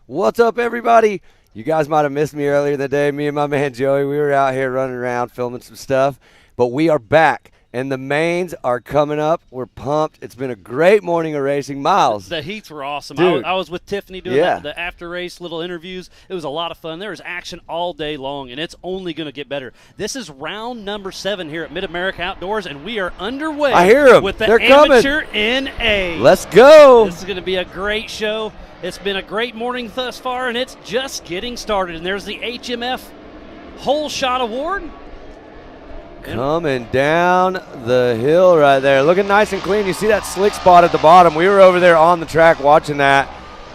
What's up, everybody? You guys might have missed me earlier in the day. Me and my man Joey, we were out here running around filming some stuff, but we are back. And the mains are coming up. We're pumped. It's been a great morning of racing. Miles. The heats were awesome. Dude. I was with Tiffany doing the after-race little interviews. It was a lot of fun. There was action all day long, and it's only going to get better. This is round number 7 here at Mid-America Outdoors, and we are underway. I hear 'em. With the They're Amateur coming. NA. Let's go. This is going to be a great show. It's been a great morning thus far, and it's just getting started. And there's the HMF Whole Shot Award. Coming down the hill right there. Looking nice and clean. You see that slick spot at the bottom. We were over there on the track watching that.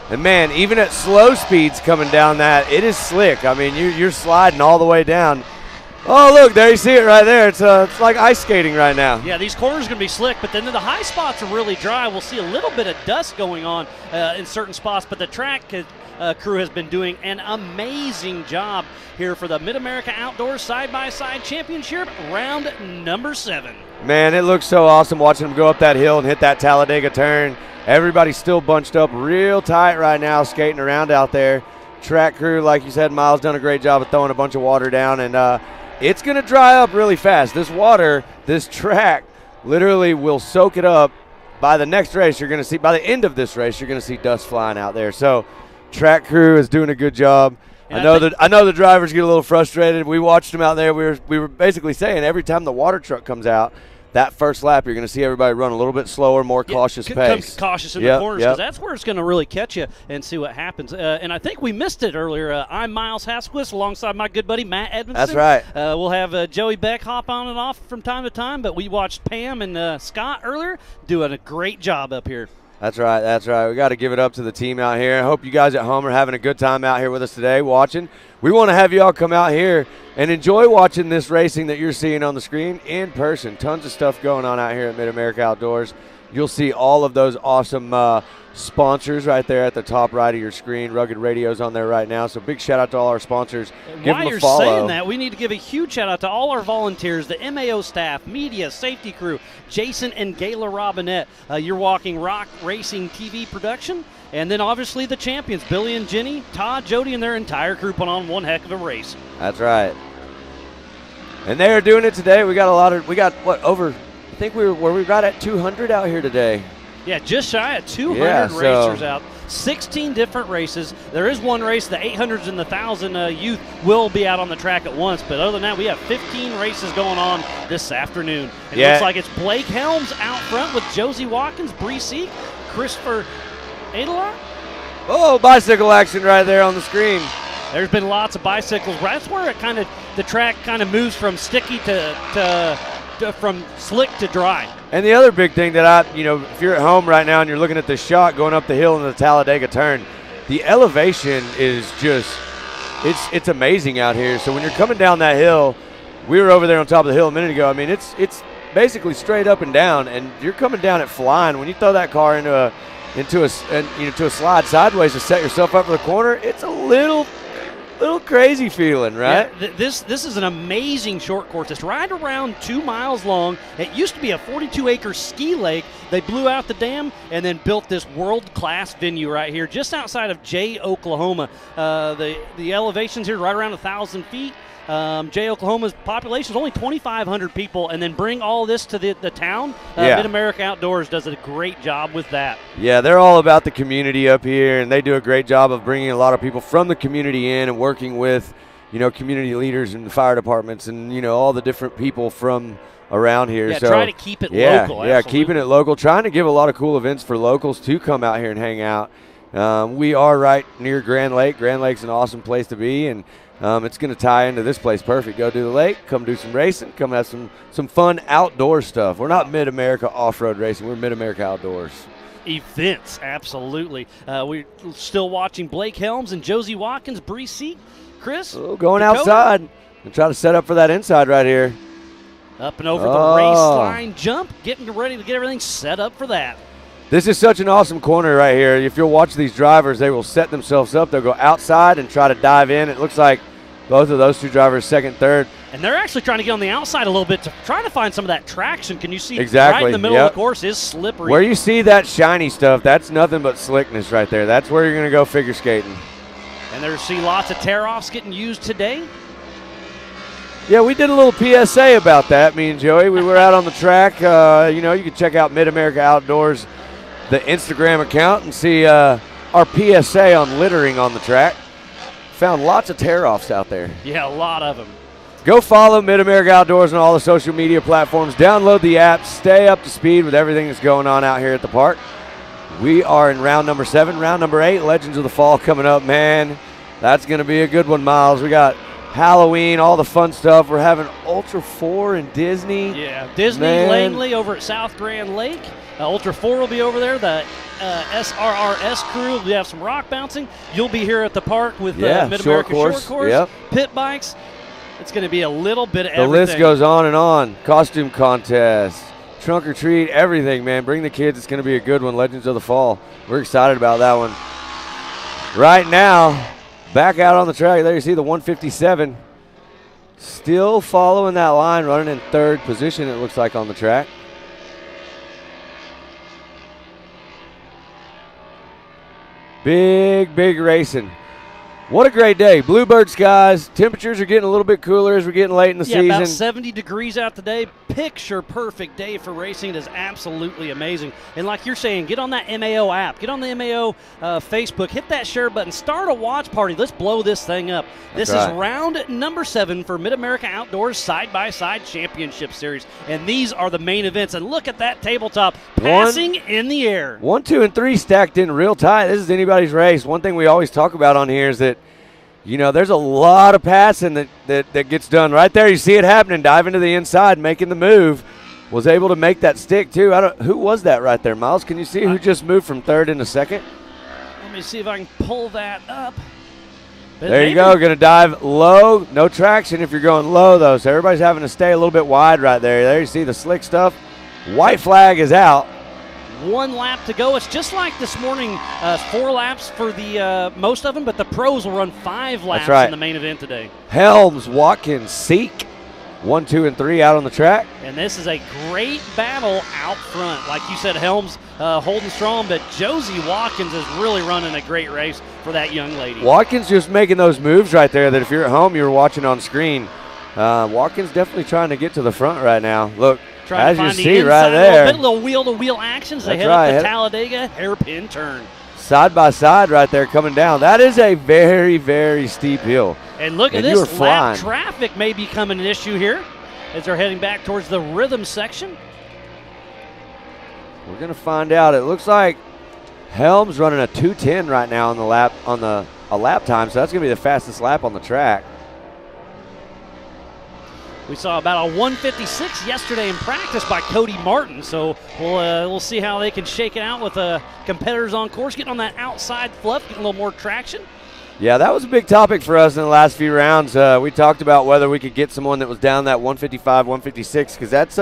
And, man, even at slow speeds coming down that, it is slick. I mean, you're sliding all the way down. Oh, look, there you see it right there. It's like ice skating right now. Yeah, these corners are going to be slick, but then the high spots are really dry. We'll see a little bit of dust going on in certain spots, but the track crew has been doing an amazing job here for the Mid-America Outdoors Side-by-Side Championship, round number 7. Man, it looks so awesome watching them go up that hill and hit that Talladega turn. Everybody's still bunched up real tight right now, skating around out there. Track crew, like you said, Miles, done a great job of throwing a bunch of water down, and it's going to dry up really fast. This water, this track, literally will soak it up. By the next race, you're going to see, by the end of this race, you're going to see dust flying out there. So, track crew is doing a good job. I know the drivers get a little frustrated. We watched them out there. We were basically saying every time the water truck comes out, that first lap, you're going to see everybody run a little bit slower, more cautious pace. Cautious in the corners, because that's where it's going to really catch you and see what happens. And I think we missed it earlier. I'm Miles Hasquist alongside my good buddy Matt Edmondson. That's right. We'll have Joey Beck hop on and off from time to time, but we watched Pam and Scott earlier doing a great job up here. That's right. That's right. We got to give it up to the team out here. I hope you guys at home are having a good time out here with us today watching. We want to have you all come out here and enjoy watching this racing that you're seeing on the screen in person. Tons of stuff going on out here at Mid-America Outdoors. You'll see all of those awesome sponsors right there at the top right of your screen. Rugged Radio's on there right now, so big shout out to all our sponsors. Give them a follow. While you're saying that, we need to give a huge shout out to all our volunteers, the MAO staff, media, safety crew, Jason and Gayla Robinette, You're Walking Rock Racing TV production, and then obviously the champions, Billy and Jenny, Todd, Jody, and their entire crew put on one heck of a race. That's right. And they are doing it today. We got over, I think we were right at 200 out here today. Yeah, just shy of 200 racers out. 16 different races. There is one race, the 800s and the 1,000 youth will be out on the track at once. But other than that, we have 15 races going on this afternoon. It looks like it's Blake Helms out front with Josie Watkins, Bree Seek, Christopher Adelar. Oh, bicycle action right there on the screen. There's been lots of bicycles. That's where the track kind of moves from sticky from slick to dry. And the other big thing that if you're at home right now and you're looking at this shot going up the hill in the Talladega turn, the elevation is just, it's amazing out here. So when you're coming down that hill, we were over there on top of the hill a minute ago. I mean, it's basically straight up and down, and you're coming down it flying. When you throw that car into a slide sideways to set yourself up for the corner, it's a little crazy feeling, right? Yeah, this is an amazing short course. It's right around 2 miles long. It used to be a 42-acre ski lake. They blew out the dam and then built this world-class venue right here just outside of Jay, Oklahoma. The elevations here right around 1,000 feet. Jay, Oklahoma's population is only 2,500 people, and then bring all this to the town. Mid-America Outdoors does a great job with that. Yeah, they're all about the community up here, and they do a great job of bringing a lot of people from the community in and working with, community leaders and the fire departments and, all the different people from around here. Yeah, so try to keep it local. Yeah, absolutely. Keeping it local, trying to give a lot of cool events for locals to come out here and hang out. We are right near Grand Lake. Grand Lake's an awesome place to be, and it's going to tie into this place perfect. Go to the lake, come do some racing, come have some fun outdoor stuff. We're not Mid-America Off-Road Racing. We're Mid-America Outdoors. Events, absolutely. We're still watching Blake Helms and Josie Watkins, Bree Seek, Chris. Going outside and try to set up for that inside right here. Up and over the race line jump, getting ready to get everything set up for that. This is such an awesome corner right here. If you'll watch these drivers, they will set themselves up. They'll go outside and try to dive in. It looks like both of those two drivers, second, third. And they're actually trying to get on the outside a little bit to try to find some of that traction. Can you see exactly. Right in the middle of the course is slippery. Where you see that shiny stuff, that's nothing but slickness right there. That's where you're going to go figure skating. And there's see lots of tear-offs getting used today. Yeah, we did a little PSA about that, me and Joey. We were out on the track. You can check out Mid-America Outdoors, the Instagram account, and see our PSA on littering on the track. Found lots of tear-offs out there. Yeah, a lot of them. Go follow Mid-America Outdoors on all the social media platforms. Download the app. Stay up to speed with everything that's going on out here at the park. We are in round number 7. Round number 8, Legends of the Fall coming up, man. That's going to be a good one, Miles. We got Halloween, all the fun stuff. We're having Ultra 4 in Disney. Yeah, Disney Langley over at South Grand Lake. Ultra 4 will be over there. The SRRS crew will have some rock bouncing. You'll be here at the park with Mid-America Short Course, yep. Pit bikes. It's going to be a little bit of everything. The list goes on and on. Costume contest, trunk or treat, everything, man. Bring the kids. It's going to be a good one. Legends of the Fall. We're excited about that one. Right now, back out on the track, there you see the 157. Still following that line, running in 3rd position, it looks like, on the track. Big racing. What a great day. Bluebird skies. Temperatures are getting a little bit cooler as we're getting late in the season. About 70 degrees out today. Picture perfect day for racing. It is absolutely amazing. And like you're saying, get on that MAO app. Get on the MAO Facebook. Hit that share button. Start a watch party. Let's blow this thing up. This is round number 7 for Mid-America Outdoors Side-by-Side Championship Series. And these are the main events. And look at that tabletop passing in the air. 1, 2, and 3 stacked in real tight. This is anybody's race. One thing we always talk about on here is that there's a lot of passing that gets done right there. You see it happening. Diving to the inside, making the move. Was able to make that stick, too. Who was that right there, Miles? Can you see who just moved from 3rd into 2nd? Let me see if I can pull that up. There you go. Going to dive low. No traction if you're going low, though. So everybody's having to stay a little bit wide right there. There you see the slick stuff. White flag is out. 1 lap to go. It's just like this morning, 4 laps for the most of them, but the pros will run 5 laps in the main event today. Helms, Watkins, Seek, 1, 2, and 3 out on the track. And this is a great battle out front. Like you said, Helms holding strong, but Josie Watkins is really running a great race for that young lady. Watkins just making those moves right there that if you're at home, you're watching on screen. Watkins definitely trying to get to the front right now. Look. As you see right there. A little wheel-to-wheel actions. They head up the Talladega hairpin turn. Side by side right there coming down. That is a very, very steep hill. And look at this. Lap traffic may be becoming an issue here as they're heading back towards the rhythm section. We're going to find out. It looks like Helms running a 2:10 right now on the lap a lap time, so that's going to be the fastest lap on the track. We saw about a 156 yesterday in practice by Cody Martin, so we'll see how they can shake it out with competitors on course, getting on that outside fluff, getting a little more traction. Yeah, that was a big topic for us in the last few rounds. We talked about whether we could get someone that was down that 155, 156, because that's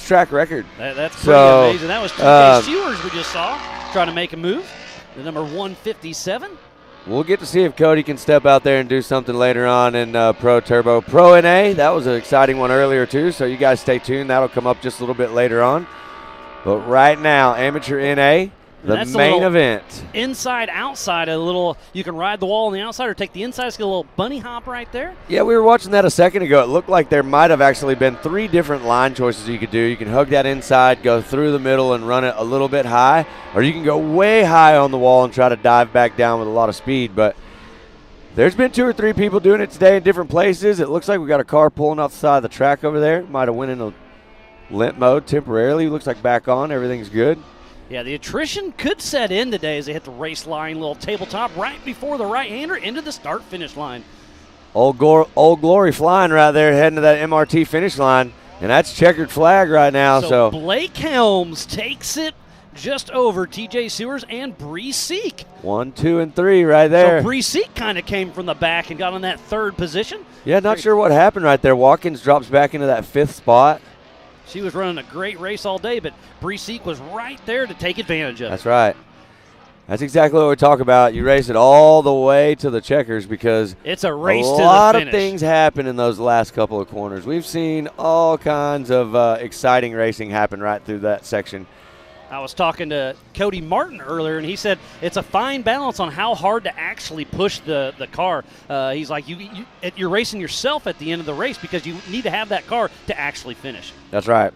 track record. That's pretty amazing. That was TJ Sewers we just saw trying to make a move, the number 157. We'll get to see if Cody can step out there and do something later on in Pro Turbo. Pro NA, that was an exciting one earlier too, so you guys stay tuned. That'll come up just a little bit later on. But right now, Amateur NA, the main event. Inside, outside, you can ride the wall on the outside or take the inside. It's got a little bunny hop right there. Yeah, we were watching that a second ago. It looked like there might have actually been 3 different line choices you could do. You can hug that inside, go through the middle and run it a little bit high, or you can go way high on the wall and try to dive back down with a lot of speed. But there's been 2 or 3 people doing it today in different places. It looks like we got a car pulling off the side of the track over there. Might have went into limp mode temporarily. Looks like back on. Everything's good. Yeah, the attrition could set in today as they hit the race line, little tabletop right before the right-hander into the start-finish line. Old Glory flying right there, heading to that MRT finish line, and that's checkered flag right now. So Blake Helms takes it just over TJ Sewers and Bree Seek. 1, 2, and 3 right there. So Bree Seek kind of came from the back and got on that 3rd position. Yeah, not sure what happened right there. Watkins drops back into that 5th spot. She was running a great race all day, but Bree Seek was right there to take advantage of it. That's right. That's exactly what we talk about. You race it all the way to the checkers because it's a race to the finish. A lot of things happen in those last couple of corners. We've seen all kinds of exciting racing happen right through that section. I was talking to Cody Martin earlier, and he said it's a fine balance on how hard to actually push the car. He's like, you're racing yourself at the end of the race because you need to have that car to actually finish. That's right.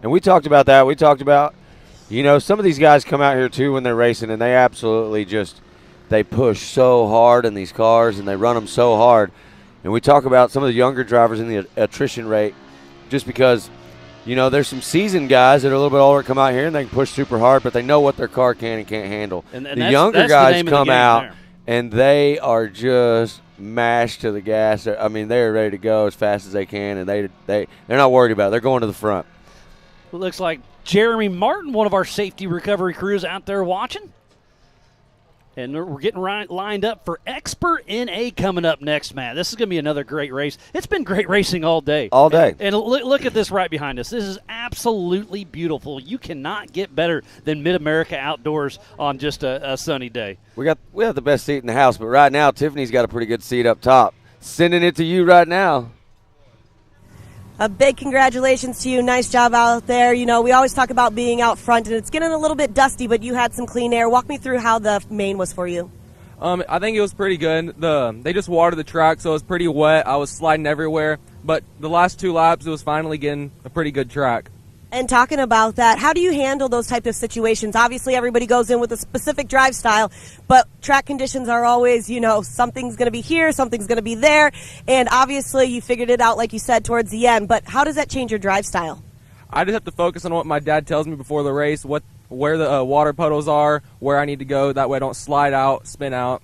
And we talked about that. We talked about, some of these guys come out here too when they're racing, and they absolutely they push so hard in these cars, and they run them so hard. And we talk about some of the younger drivers in the attrition rate just because – there's some seasoned guys that are a little bit older come out here and they can push super hard, but they know what their car can and can't handle. And the younger guys come out there, and they are just mashed to the gas. I mean, they're ready to go as fast as they can, and they're not worried about it. They're going to the front. It looks like Jeremy Martin, one of our safety recovery crews out there watching. And we're getting lined up for Expert NA coming up next, Matt. This is going to be another great race. It's been great racing all day. All day. And look at this right behind us. This is absolutely beautiful. You cannot get better than Mid-America Outdoors on just a sunny day. We have the best seat in the house, but right now Tiffany's got a pretty good seat up top. Sending it to you right now. A big congratulations to you. Nice job out there. We always talk about being out front, and it's getting a little bit dusty, but you had some clean air. Walk me through how the main was for you. I think it was pretty good. They just watered the track, so it was pretty wet. I was sliding everywhere, but the last 2 laps, it was finally getting a pretty good track. And talking about that, how do you handle those type of situations? Obviously, everybody goes in with a specific drive style, but track conditions are always, something's going to be here, something's going to be there, and obviously you figured it out, like you said, towards the end, but how does that change your drive style? I just have to focus on what my dad tells me before the race, where the water puddles are, where I need to go, that way I don't slide out, spin out,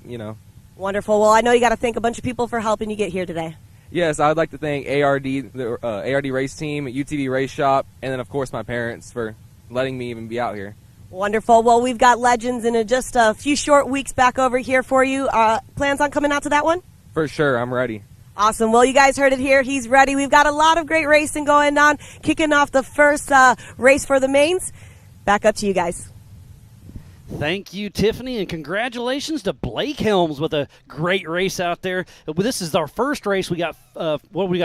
Wonderful. Well, I know you got to thank a bunch of people for helping you get here today. Yes, I would like to thank ARD, the ARD race team, UTV Race Shop, and then, of course, my parents for letting me even be out here. Wonderful. Well, we've got Legends in just a few short weeks back over here for you. Plans on coming out to that one? For sure. I'm ready. Awesome. Well, you guys heard it here. He's ready. We've got a lot of great racing going on, kicking off the first race for the mains. Back up to you guys. Thank you, Tiffany, and congratulations to Blake Helms with a great race out there. This is our first race. We got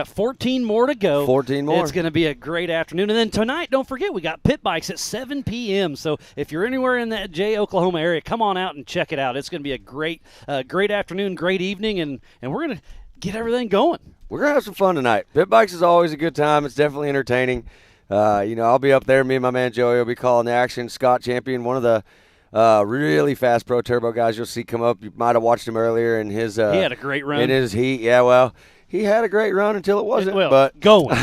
14 more to go. 14 more. It's going to be a great afternoon. And then tonight, don't forget, we got pit bikes at 7 p.m. So if you're anywhere in that Oklahoma area, come on out and check it out. It's going to be a great afternoon, great evening, and we're going to get everything going. We're going to have some fun tonight. Pit bikes is always a good time. It's definitely entertaining. I'll be up there. Me and my man Joey will be calling the action. Scott Champion, one of the really fast Pro Turbo guys you'll see come up. You might have watched him earlier in his. He had a great run. In his heat, yeah. Well, he had a great run until it wasn't. But going.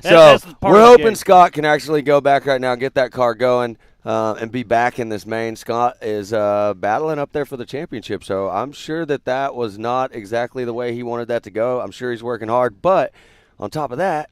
So we're hoping Scott can actually go back right now and get that car going and be back in this main. Scott is battling up there for the championship, so I'm sure that was not exactly the way he wanted that to go. I'm sure he's working hard, but on top of that,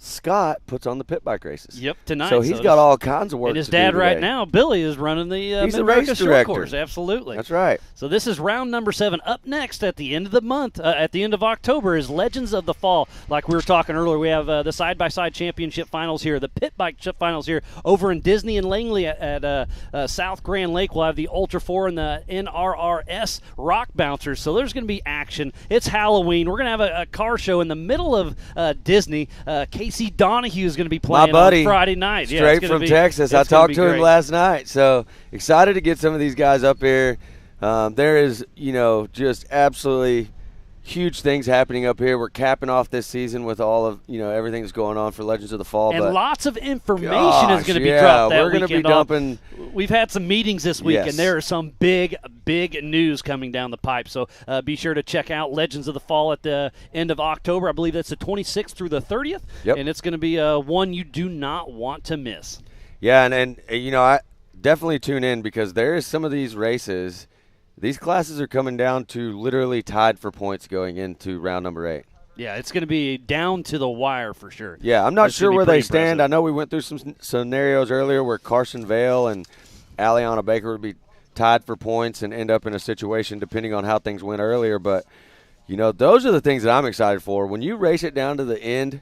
Scott puts on the pit bike races. Yep, tonight. So he's got all kinds of work to do. And his dad right now, Billy, is running the he's the race short course. Absolutely. That's right. So this is round number 7. Up next at the end of the month, at the end of October, is Legends of the Fall. Like we were talking earlier, we have the side-by-side championship finals here, the pit bike finals here over in Disney and Langley at South Grand Lake. We'll have the Ultra 4 and the NRRS Rock Bouncers. So there's going to be action. It's Halloween. We're going to have a car show in the middle of Disney. Casey Donahue is going to be playing my buddy, on Friday night. Straight from Texas. I talked to him last night. So excited to get some of these guys up here. There is, just absolutely huge things happening up here. We're capping off this season with all of, everything that's going on for Legends of the Fall. And lots of information is going to be dropped that weekend. We're going to be dumping. We've had some meetings this week, and there are some big news coming down the pipe. So be sure to check out Legends of the Fall at the end of October. I believe that's the 26th through the 30th. Yep. And it's going to be one you do not want to miss. Yeah, and I definitely tune in because there is some of these races. These classes are coming down to literally tied for points going into round number 8. Yeah, it's going to be down to the wire for sure. Yeah, I'm not sure where they stand. I know we went through some scenarios earlier where Carson Vale and Aliana Baker would be tied for points and end up in a situation depending on how things went earlier. But, those are the things that I'm excited for. When you race it down to the end,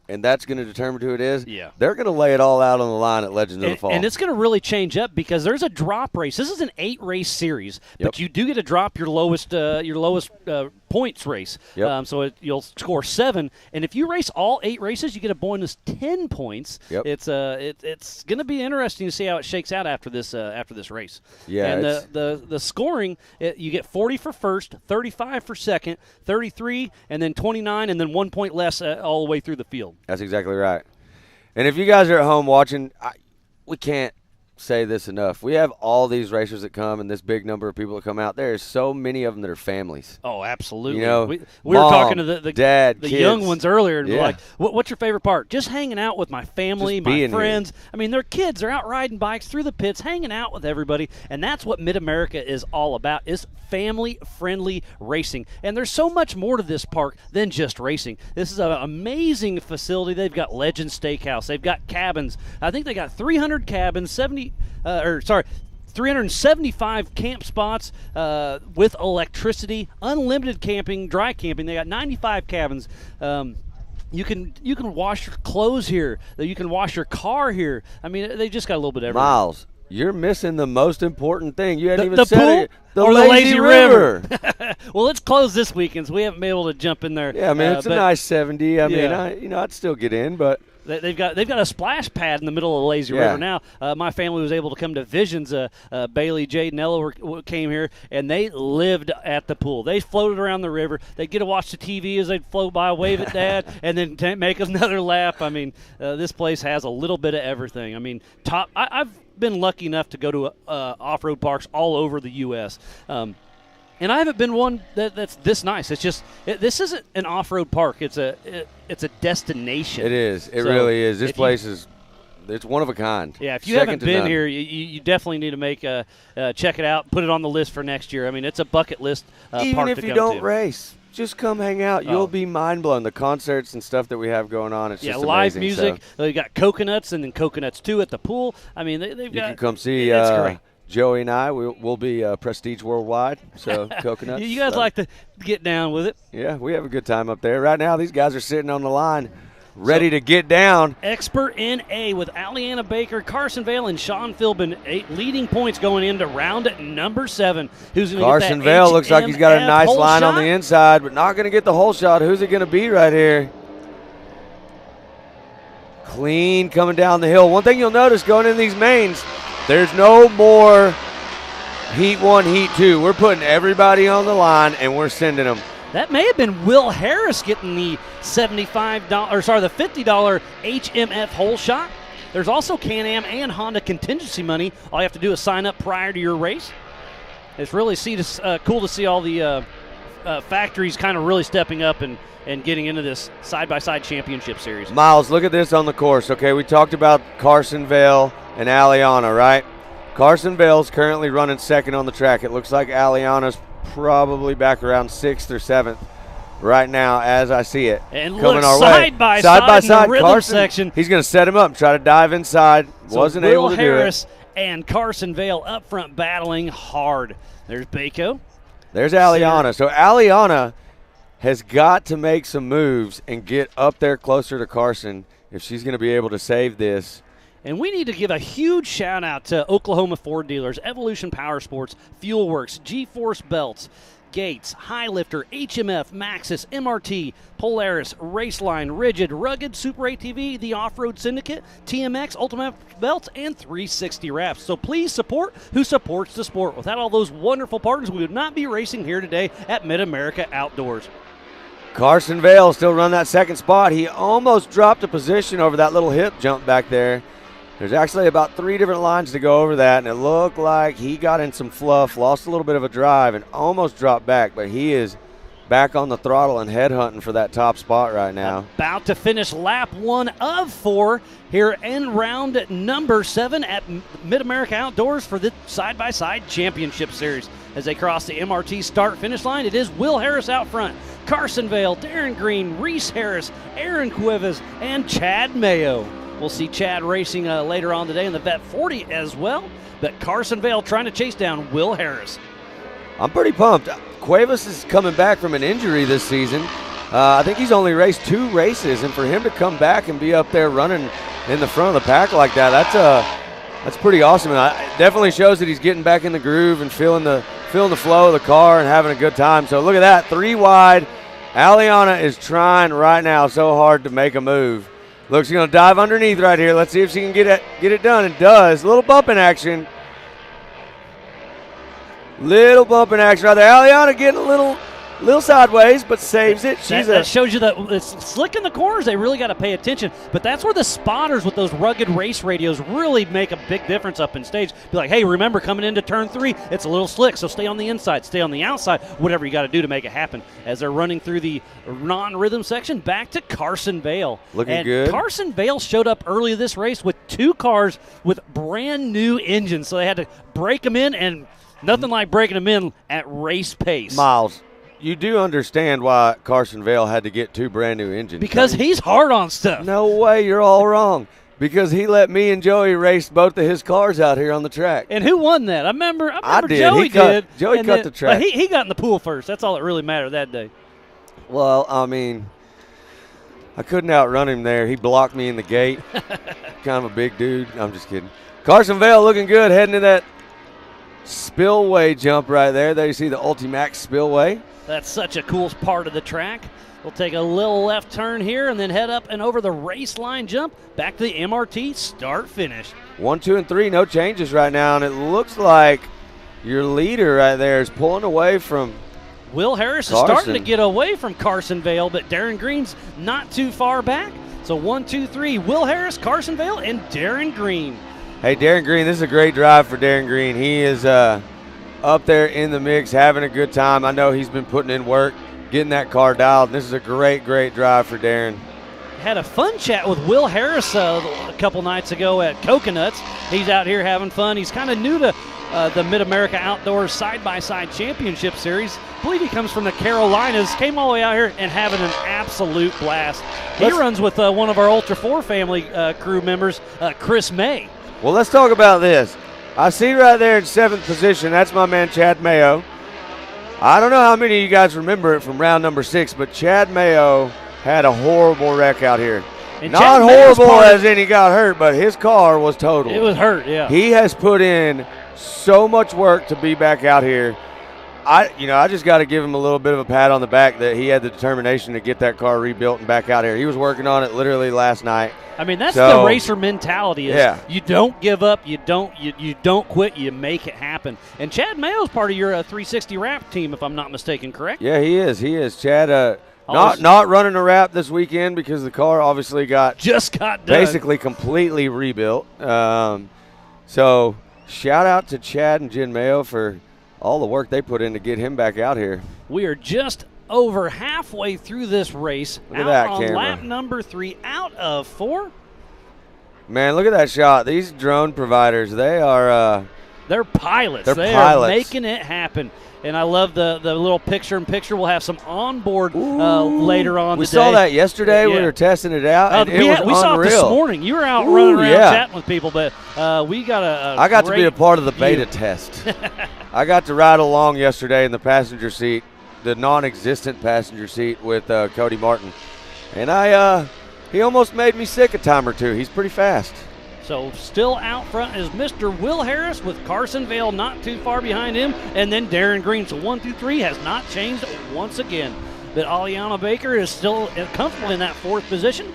and that's going to determine who it is, they're going to lay it all out on the line at Legends of the Fall. And it's going to really change up because there's a drop race. This is an 8-race series, but you do get to drop your lowest points race. Yep. So you'll score 7, and if you race all 8 races, you get a bonus 10 points. Yep. It's going to be interesting to see how it shakes out after this race. Yeah, and the scoring, you get 40 for first, 35 for second, 33, and then 29, and then 1 point less all the way through the field. That's exactly right. And if you guys are at home watching, we can't say this enough. We have all these racers that come and this big number of people that come out. There are so many of them that are families. Oh, absolutely. You know, we mom, were talking to the dad, the kids. young ones earlier, and we're Yeah. like, what's your favorite part? Just hanging out with my family, Just my being friends. here. I mean, they're kids. They're out riding bikes through the pits, hanging out with everybody, and that's what Mid-America is all about, is family-friendly racing. And there's so much more to this park than just racing. This is an amazing facility. They've got Legend Steakhouse. They've got cabins. I think they got 300 cabins, 375 camp spots with electricity, unlimited camping, dry camping. They got 95 cabins. You can wash your clothes here. You can wash your car here. I mean, they just got a little bit of everything. Miles, you're missing the most important thing. You hadn't even The said pool it. The or lazy the lazy river. Well, it's closed this weekend, so we haven't been able to jump in there. Yeah, I mean, it's a but nice 70. I Yeah. mean, I'd still get in, but they've got a splash pad in the middle of the lazy Yeah. river now. My family was able to come to Visions. Bailey, Jade, and Ella came here, and they lived at the pool. They floated around the river. They'd get to watch the TV as they'd float by, wave at Dad, and then make another lap. I mean, this place has a little bit of everything. I mean, I've been lucky enough to go to off-road parks all over the U.S., and I haven't been one that's this nice. It's just this isn't an off-road park. It's a destination. it is. It So really is. This if place it's one of a kind. Yeah, if you Second haven't to been none. here, you definitely need to check it out, put it on the list for next year. I mean, it's a bucket list Even park if to you come don't to. race, just come hang out. Oh. You'll be mind blown. The concerts and stuff that we have going on, it's Yeah, just live amazing. music. So They got Coconuts and then Coconuts 2 at the pool. I mean, they've you got. can come see It's great. Joey and I. We'll be Prestige Worldwide. So Coconuts. You guys like to get down with it. Yeah, we have a good time up there. Right now, these guys are sitting on the line, ready to get down. Expert NA with Aliana Baker, Carson Vale, and Sean Philbin, 8 leading points going into round number 7. Who's going to get Carson that Vale looks like he's got a HMF nice hole line on shot? the inside, but not going to get the whole shot. Who's it going to be right here? Clean coming down the hill. One thing you'll notice going in these mains, there's no more Heat 1, Heat 2. We're putting everybody on the line, and we're sending them. That may have been Will Harris getting the the $50 HMF hole shot. There's also Can-Am and Honda contingency money. All you have to do is sign up prior to your race. It's really cool to see all the factories kind of really stepping up and getting into this side-by-side championship series. Miles, look at this on the course. Okay, we talked about Carson Vale and Aliana, right? Carson Vale's currently running second on the track. It looks like Aliana's probably back around 6th or 7th right now as I see it. And coming look, our side way. by side side in the rhythm Carson, section. He's going to set him up and try to dive inside. So Wasn't Will able to Harris do it. and Carson Vale up front battling hard. There's Baco. There's Aliana. So Aliana has got to make some moves and get up there closer to Carson if she's going to be able to save this. And we need to give a huge shout out to Oklahoma Ford dealers, Evolution Power Sports, Fuel Works, G-Force Belts, Gates, Highlifter, HMF, Maxxis, MRT, Polaris, Raceline, Rigid, Rugged, Super ATV, the Off-Road Syndicate, TMX, Ultimate Belts, and 360 Wraps. So please support who supports the sport. Without all those wonderful partners, we would not be racing here today at Mid-America Outdoors. Carson Vale still run that second spot. He almost dropped a position over that little hip jump back there. There's actually about 3 different lines to go over that, and it looked like he got in some fluff, lost a little bit of a drive, and almost dropped back, but he is back on the throttle and headhunting for that top spot right now. About to finish lap 1 of 4 here in round number 7 at Mid-America Outdoors for the side-by-side championship series. As they cross the MRT start-finish line, it is Will Harris out front, Carson Vale, Darren Green, Reese Harris, Aaron Cuevas, and Chad Mayo. We'll see Chad racing later on today in the Vet 40 as well, but Carson Vale trying to chase down Will Harris. I'm pretty pumped. Cuevas is coming back from an injury this season. I think he's only raced 2 races, and for him to come back and be up there running in the front of the pack like that, that's pretty awesome. And it definitely shows that he's getting back in the groove and feeling the feeling the flow of the car and having a good time. So look at that, 3 wide. Aliana is trying right now so hard to make a move. Looks she's going to dive underneath right here. Let's see if she can get it done. It does. Little bump in action. Little bump in action right there. Aliana getting a little sideways, but saves it. That shows you that it's slick in the corners. They really got to pay attention. But that's where the spotters with those rugged race radios really make a big difference up in stage. Be like, hey, remember coming into turn 3, it's a little slick, so stay on the inside, stay on the outside, whatever you got to do to make it happen. As they're running through the non-rhythm section, back to Carson Vale. Looking good. Carson Vale showed up early this race with 2 cars with brand new engines, so they had to break them in, and nothing like breaking them in at race pace. Miles, you do understand why Carson Vale had to get 2 brand new engines. Because he's hard on stuff. No way, you're all wrong. Because he let me and Joey race both of his cars out here on the track. And who won that? I remember did. Joey did. Joey cut the track. But he got in the pool first. That's all that really mattered that day. Well, I mean, I couldn't outrun him there. He blocked me in the gate. Kind of a big dude. I'm just kidding. Carson Vale looking good, heading to that spillway jump right there. There you see the Ultimax spillway. That's such a cool part of the track. We'll take a little left turn here and then head up and over the race line jump back to the MRT start finish. 1, 2, and 3, no changes right now, and it looks like your leader right there is pulling away from Will Harris Carson. is starting to get away from Carson Vale, but Darren Green's not too far back. So 1, 2, 3, Will Harris, Carson Vale, and Darren Green. Hey, Darren Green, this is a great drive for Darren Green. He is up there in the mix, having a good time. I know he's been putting in work, getting that car dialed. This is a great, great drive for Darren. Had a fun chat with Will Harris a couple nights ago at Coconuts. He's out here having fun. He's kind of new to the Mid-America Outdoors Side-by-Side Championship Series. I believe he comes from the Carolinas. Came all the way out here and having an absolute blast. He runs with one of our Ultra 4 family crew members, Chris May. Well, let's talk about this. I see right there in 7th position, that's my man Chad Mayo. I don't know how many of you guys remember it from round number 6, but Chad Mayo had a horrible wreck out here. And not horrible as in he got hurt, but his car was total. It was hurt, yeah. He has put in so much work to be back out here. I just got to give him a little bit of a pat on the back that he had the determination to get that car rebuilt and back out here. He was working on it literally last night. I mean, that's the racer mentality. You don't give up, you don't quit, you make it happen. And Chad Mayo's part of your 360 wrap team, if I'm not mistaken, correct? Yeah, he is. Chad, not running a wrap this weekend because the car obviously got done. Basically completely rebuilt. So shout out to Chad and Jen Mayo for all the work they put in to get him back out here. We are just over halfway through this race. Look at that camera. Lap number 3 out of 4. Man, look at that shot. These drone providers, they're pilots. They're they pilots. Are making it happen. And I love the little picture-in-picture. We'll have some onboard later on We today. saw that yesterday. We were testing it out, and it was we saw it this unreal. morning. You were out running around chatting with people, but we got I got to be a part of the beta test. I got to ride along yesterday in the passenger seat, the non-existent passenger seat with Cody Martin. And he almost made me sick a time or two. He's pretty fast. So still out front is Mr. Will Harris with Carson Vale not too far behind him, and then Darren Green. So 1, 2, 3 has not changed once again. But Aliana Baker is still comfortable in that 4th position.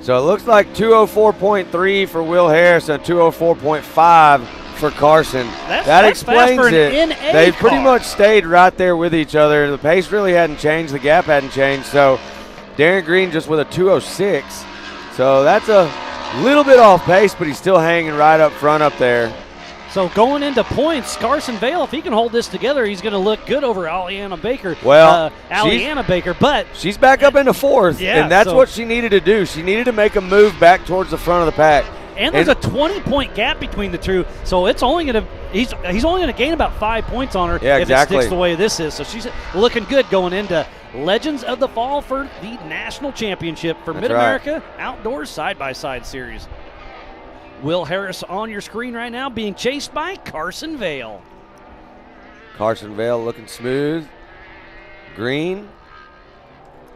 So it looks like 204.3 for Will Harris and 204.5 for Carson. That explains it. They've pretty much stayed right there with each other. The pace really hadn't changed. The gap hadn't changed. So Darren Green just with a 206. So that's a little bit off pace, but he's still hanging right up front up there. So going into points, Carson Vale, if he can hold this together, he's going to look good over Aliana Baker. Well, but she's back up into 4th, and that's what she needed to do. She needed to make a move back towards the front of the pack. And there's a 20-point gap between the two, so it's only going to he's only going to gain about 5 points on her if it sticks the way this is. So she's looking good going into Legends of the Fall for the National Championship for Mid-America Outdoors Side-by-Side Series. Will Harris on your screen right now being chased by Carson Vale. Carson Vale looking smooth. Green.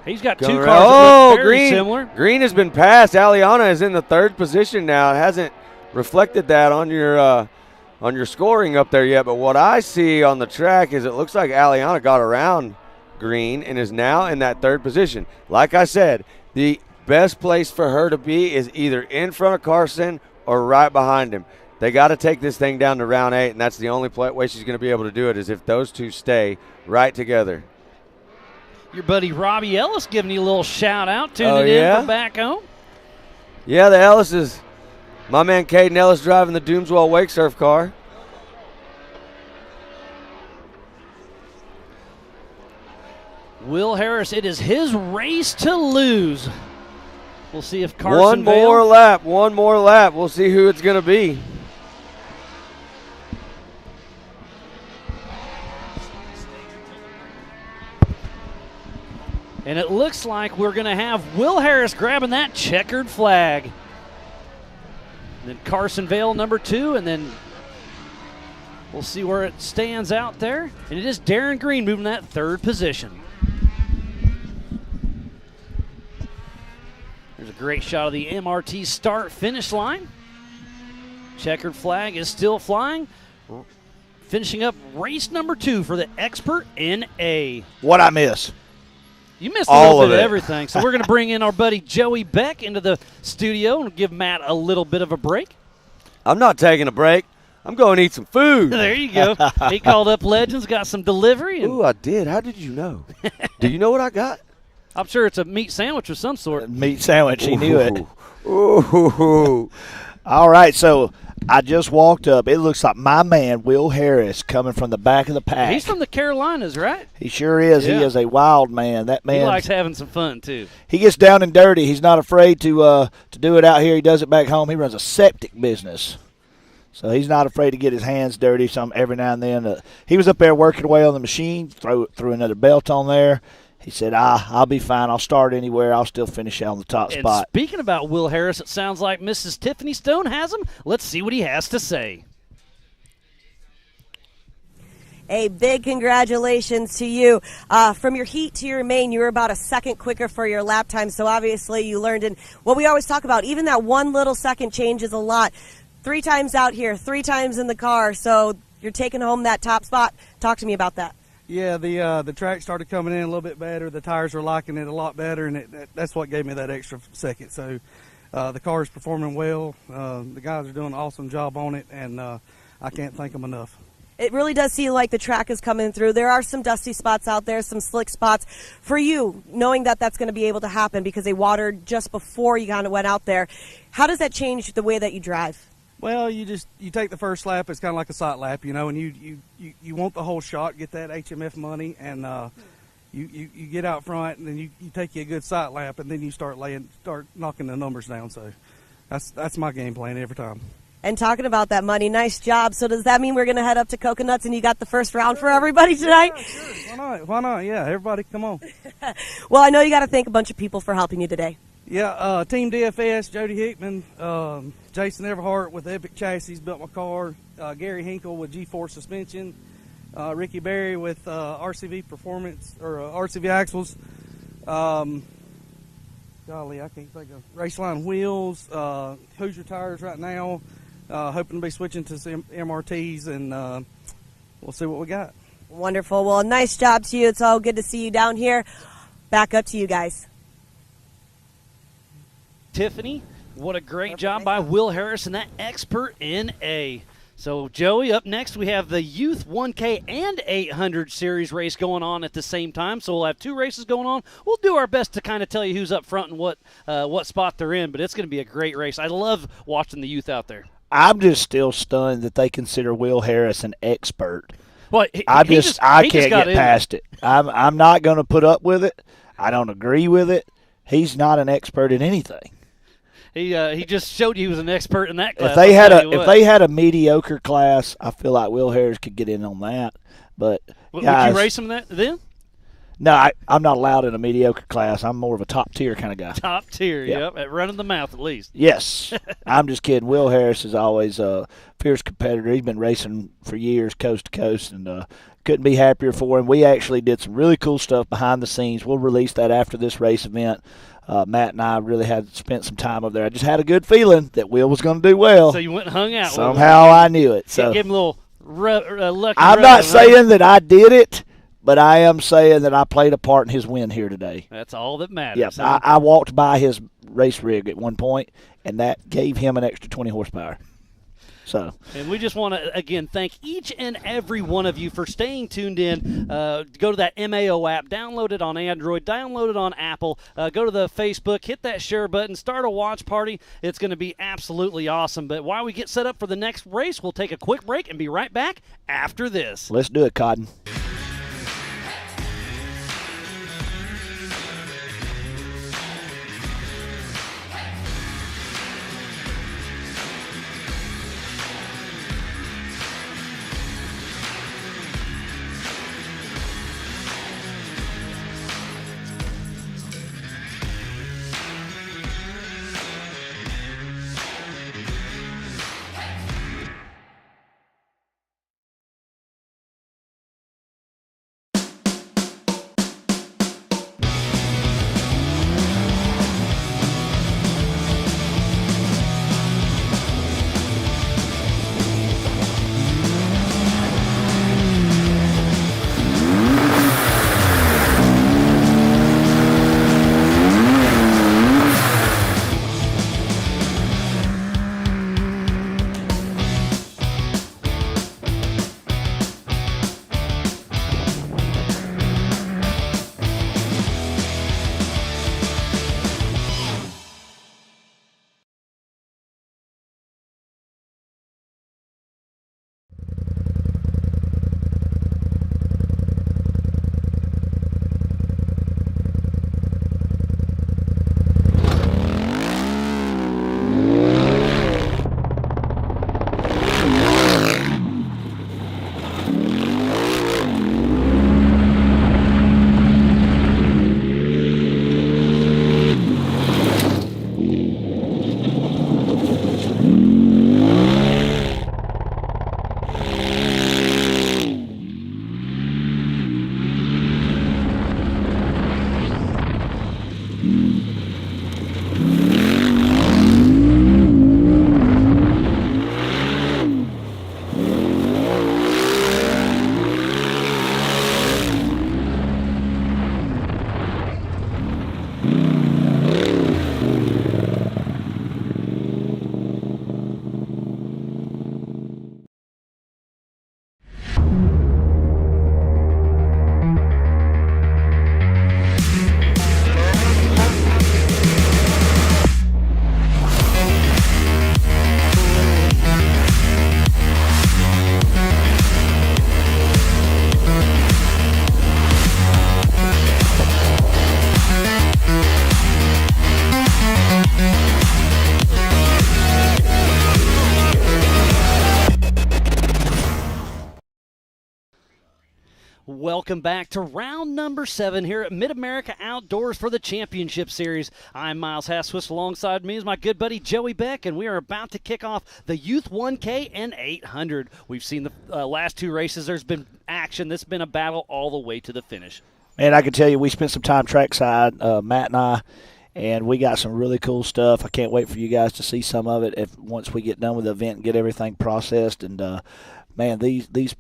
He's got 2 cars that look very similar. Green has been passed. Aliana is in the 3rd position now. It hasn't reflected that on your on your scoring up there yet, but what I see on the track is it looks like Aliana got around Green and is now in that third position. Like I said, the best place for her to be is either in front of Carson or right behind him. They got to take this thing down to round 8, and that's the only way she's going to be able to do it is if those two stay right together. Your buddy Robbie Ellis giving you a little shout-out, tuning in from back home. Yeah, the Ellises. My man Caden Ellis driving the Doomswell Wake Surf car. Will Harris, it is his race to lose. We'll see if Carson One more lap. We'll see who it's going to be. And it looks like we're going to have Will Harris grabbing that checkered flag. And then Carson Vale, number 2, and then we'll see where it stands out there. And it is Darren Green moving that third position. There's a great shot of the MRT start-finish line. Checkered flag is still flying. Finishing up race number 2 for the Expert NA. What I miss? You missed a little bit of everything. So we're going to bring in our buddy Joey Beck into the studio and give Matt a little bit of a break. I'm not taking a break. I'm going to eat some food. There you go. He called up Legends, got some delivery. Ooh, I did. How did you know? Do you know what I got? I'm sure it's a meat sandwich of some sort. Meat sandwich. He knew it. Ooh. All right, so I just walked up. It looks like my man, Will Harris, coming from the back of the pack. He's from the Carolinas, right? He sure is. Yeah. He is a wild man. That man. He likes having some fun, too. He gets down and dirty. He's not afraid to do it out here. He does it back home. He runs a septic business. So he's not afraid to get his hands dirty some every now and then. He was up there working away on the machine, threw another belt on there. He said, I'll be fine. I'll start anywhere. I'll still finish out on the top spot. Speaking about Will Harris, it sounds like Mrs. Tiffany Stone has him. Let's see what he has to say. A big congratulations to you. From your heat to your main, you were about a second quicker for your lap time, so obviously you learned. And what we always talk about, even that one little second changes a lot. 3 times out here, 3 times in the car, so you're taking home that top spot. Talk to me about that. Yeah, the track started coming in a little bit better. The tires were liking it a lot better, and that's what gave me that extra second. So the car is performing well. The guys are doing an awesome job on it, and I can't thank them enough. It really does seem like the track is coming through. There are some dusty spots out there, some slick spots. For you, knowing that that's going to be able to happen because they watered just before you kind of went out there, how does that change the way that you drive? Well, you take the first lap. It's kind of like a sight lap, and you want the whole shot, get that HMF money, and you get out front, and then you take you a good sight lap, and then you start knocking the numbers down. So that's my game plan every time. And talking about that money, nice job. So does that mean we're going to head up to Coconuts and you got the first round for everybody tonight? Yeah, sure. Why not? Yeah, everybody come on. Well, I know you got to thank a bunch of people for helping you today. Yeah, Team DFS, Jody Hickman, Jason Everhart with Epic Chassis built my car, Gary Hinkle with G-Force Suspension, Ricky Berry with RCV Performance, or RCV Axles, golly, I can't think of, Raceline Wheels, Hoosier Tires right now, hoping to be switching to some MRTs, and we'll see what we got. Wonderful. Well, nice job to you. It's all good to see you down here. Back up to you guys. Tiffany, what a great job by Will Harris and that Expert NA. So, Joey, up next we have the Youth 1K and 800 Series race going on at the same time. So we'll have 2 races going on. We'll do our best to kind of tell you who's up front and what spot they're in, but it's going to be a great race. I love watching the youth out there. I'm just still stunned that they consider Will Harris an expert. Well, I can't get past it. I'm not going to put up with it. I don't agree with it. He's not an expert in anything. He just showed you he was an expert in that class. If they had a mediocre class, I feel like Will Harris could get in on that. But would you race him then? No, I'm not allowed in a mediocre class. I'm more of a top tier kind of guy. Top tier, yep. At running the mouth at least. Yes, I'm just kidding. Will Harris is always a fierce competitor. He's been racing for years, coast to coast, and couldn't be happier for him. We actually did some really cool stuff behind the scenes. We'll release that after this race event. Matt and I really had spent some time over there. I just had a good feeling that Will was going to do well. So you went and hung out with him. Somehow I knew it. So give him a little lucky I'm rub, not huh? saying that I did it, but I am saying that I played a part in his win here today. That's all that matters. Yes, huh? I walked by his race rig at one point, and that gave him an extra 20 horsepower. So, and we just want to, again, thank each and every one of you for staying tuned in. Go to that MAO app, download it on Android, download it on Apple, go to the Facebook, hit that share button, start a watch party. It's going to be absolutely awesome. But while we get set up for the next race, we'll take a quick break and be right back after this. let's do it, Cotton. Welcome back to round number 7 here at Mid-America Outdoors for the Championship Series. I'm Miles Haswist. Alongside me is my good buddy Joey Beck, and we are about to kick off the Youth 1K and 800. We've seen the last 2 races. There's been action. This has been a battle all the way to the finish. And I can tell you, we spent some time trackside, Matt and I, and we got some really cool stuff. I can't wait for you guys to see some of it once we get done with the event and get everything processed. And, man, these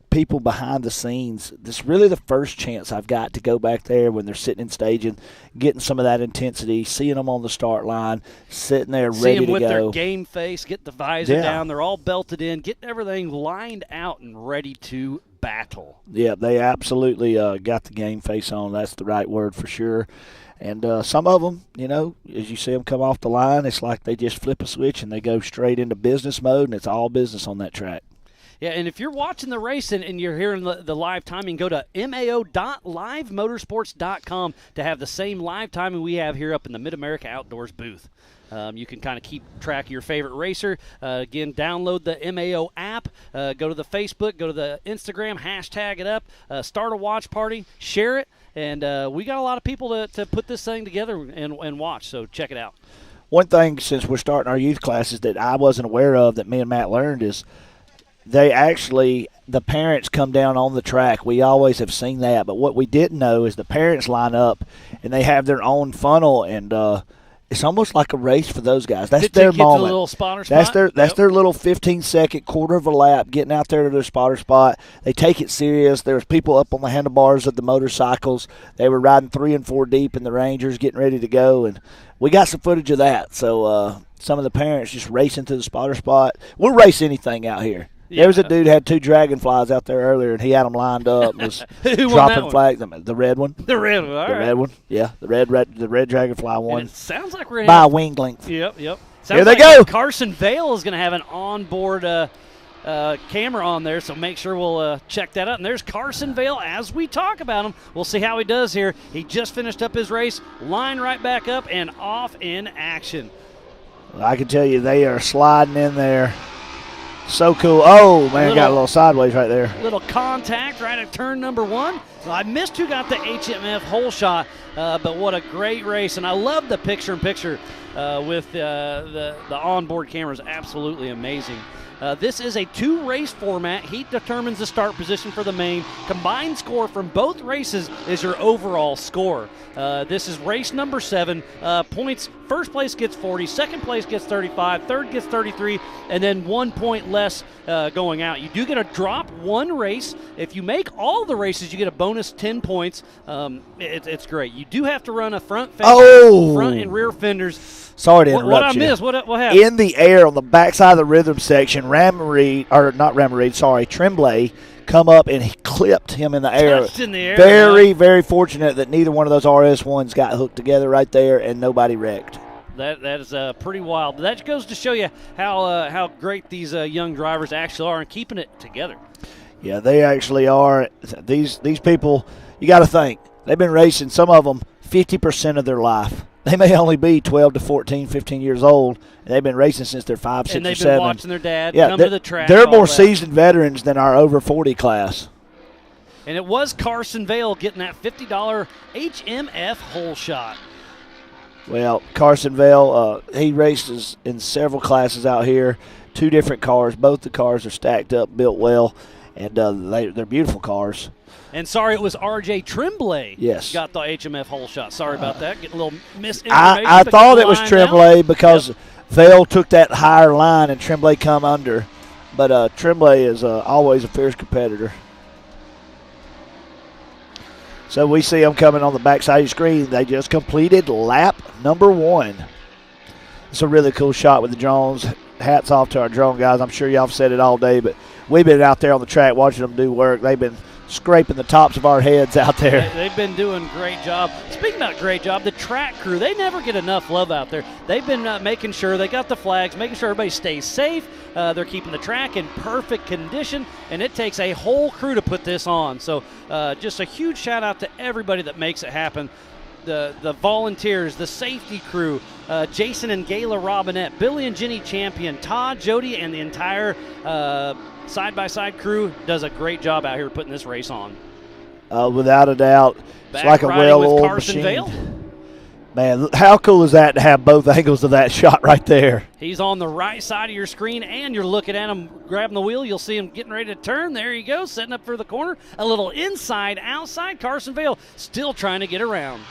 people behind the scenes, this is really the first chance I've got to go back there when they're sitting in staging, getting some of that intensity, seeing them on the start line, sitting there ready to go. See them with their game face, get the visor down. They're all belted in, getting everything lined out and ready to battle. Yeah, they absolutely got the game face on. That's the right word for sure. And some of them, you know, as you see them come off the line, it's like they just flip a switch and they go straight into business mode, and it's all business on that track. Yeah, and if you're watching the race and you're hearing the live timing, go to mao.livemotorsports.com to have the same live timing we have here up in the Mid-America Outdoors booth. You can kind of keep track of your favorite racer. Again, download the MAO app. Go to the Facebook, go to the Instagram, hashtag it up, start a watch party, share it, and we got a lot of people to put this thing together and watch, so check it out. One thing, since we're starting our youth classes, that I wasn't aware of that me and Matt learned is they actually the parents come down on the track. We always have seen that. But what we didn't know is the parents line up, and they have their own funnel, and it's almost like a race for those guys. That's Get their to the moment. little spotter That's spot. their little 15-second, quarter of a lap, getting out there to their spotter spot. They take it serious. There's people up on the handlebars of the motorcycles. They were riding 3 and 4 deep in the Rangers, getting ready to go, and we got some footage of that. So some of the parents just racing to the spotter spot. We'll race anything out here. Yeah. There was a dude who had 2 dragonflies out there earlier, and he had them lined up. And was Who won that dropping one? flags. The red one. The red one. All The right. red one. Yeah, the red dragonfly And won it sounds like we're going by to a wing length. Yep. Sounds Here they like go. Carson Vale is going to have an onboard camera on there, so make sure we'll check that out. And there's Carson Vale as we talk about him. We'll see how he does here. He just finished up his race, line right back up and off in action. I can tell you they are sliding in there. So cool. Oh, man, got a little sideways right there. Little contact right at turn number 1. Well, I missed who got the HMF hole shot, but what a great race. And I love the picture-in-picture with the onboard cameras. Absolutely amazing. This is a 2-race format. Heat determines the start position for the main. Combined score from both races is your overall score. This is race number 7. Points, first place gets 40, second place gets 35, third gets 33, and then 1 point less going out. You do get a drop 1 race. If you make all the races, you get a bonus 10 points. It's great. You do have to run a front fender, front and rear fenders. Sorry to interrupt What I you. missed? What happened? In the air on the backside of the rhythm section, Tremblay come up and he clipped him in the air. Touched in the air. Very, very fortunate that neither one of those RS1s got hooked together right there and nobody wrecked. That is pretty wild. That goes to show you how great these young drivers actually are and keeping it together. Yeah, they actually are. These people, you got to think, they've been racing, some of them, 50% of their life. They may only be 12 to 14, 15 years old, and they've been racing since they're 5, 6, And they've or 7. been watching their dad come to the track. They're all more that. seasoned veterans than our over 40 class. And it was Carson Vale getting that $50 HMF hole shot. Well, Carson Vale, he races in several classes out here, 2 different cars. Both the cars are stacked up, built well, and they're beautiful cars. And sorry, it was R.J. Tremblay. Yes. Got the HMF hole shot. Sorry about that. Getting a little misinformation. I but thought you it was lined Tremblay out. because Vale took that higher line and Tremblay come under. But Tremblay is always a fierce competitor. So we see them coming on the backside of the screen. They just completed lap number 1. It's a really cool shot with the drones. Hats off to our drone guys. I'm sure y'all have said it all day, but we've been out there on the track watching them do work. They've been scraping the tops of our heads out there. They've been doing a great job. Speaking about great job, the track crew, they never get enough love out there. They've been making sure they got the flags, making sure everybody stays safe. They're keeping the track in perfect condition, and it takes a whole crew to put this on. So just a huge shout out to everybody that makes it happen. The volunteers, the safety crew, Jason and Gayla Robinette, Billy and Jenny Champion, Todd, Jody, and the entire side-by-side crew does a great job out here putting this race on. Without a doubt. It's Back like a riding with well-oiled Carson machine. Vale. Man, how cool is that to have both angles of that shot right there? He's on the right side of your screen, and you're looking at him grabbing the wheel. You'll see him getting ready to turn. There you go, setting up for the corner. A little inside, outside. Carson Vale still trying to get around.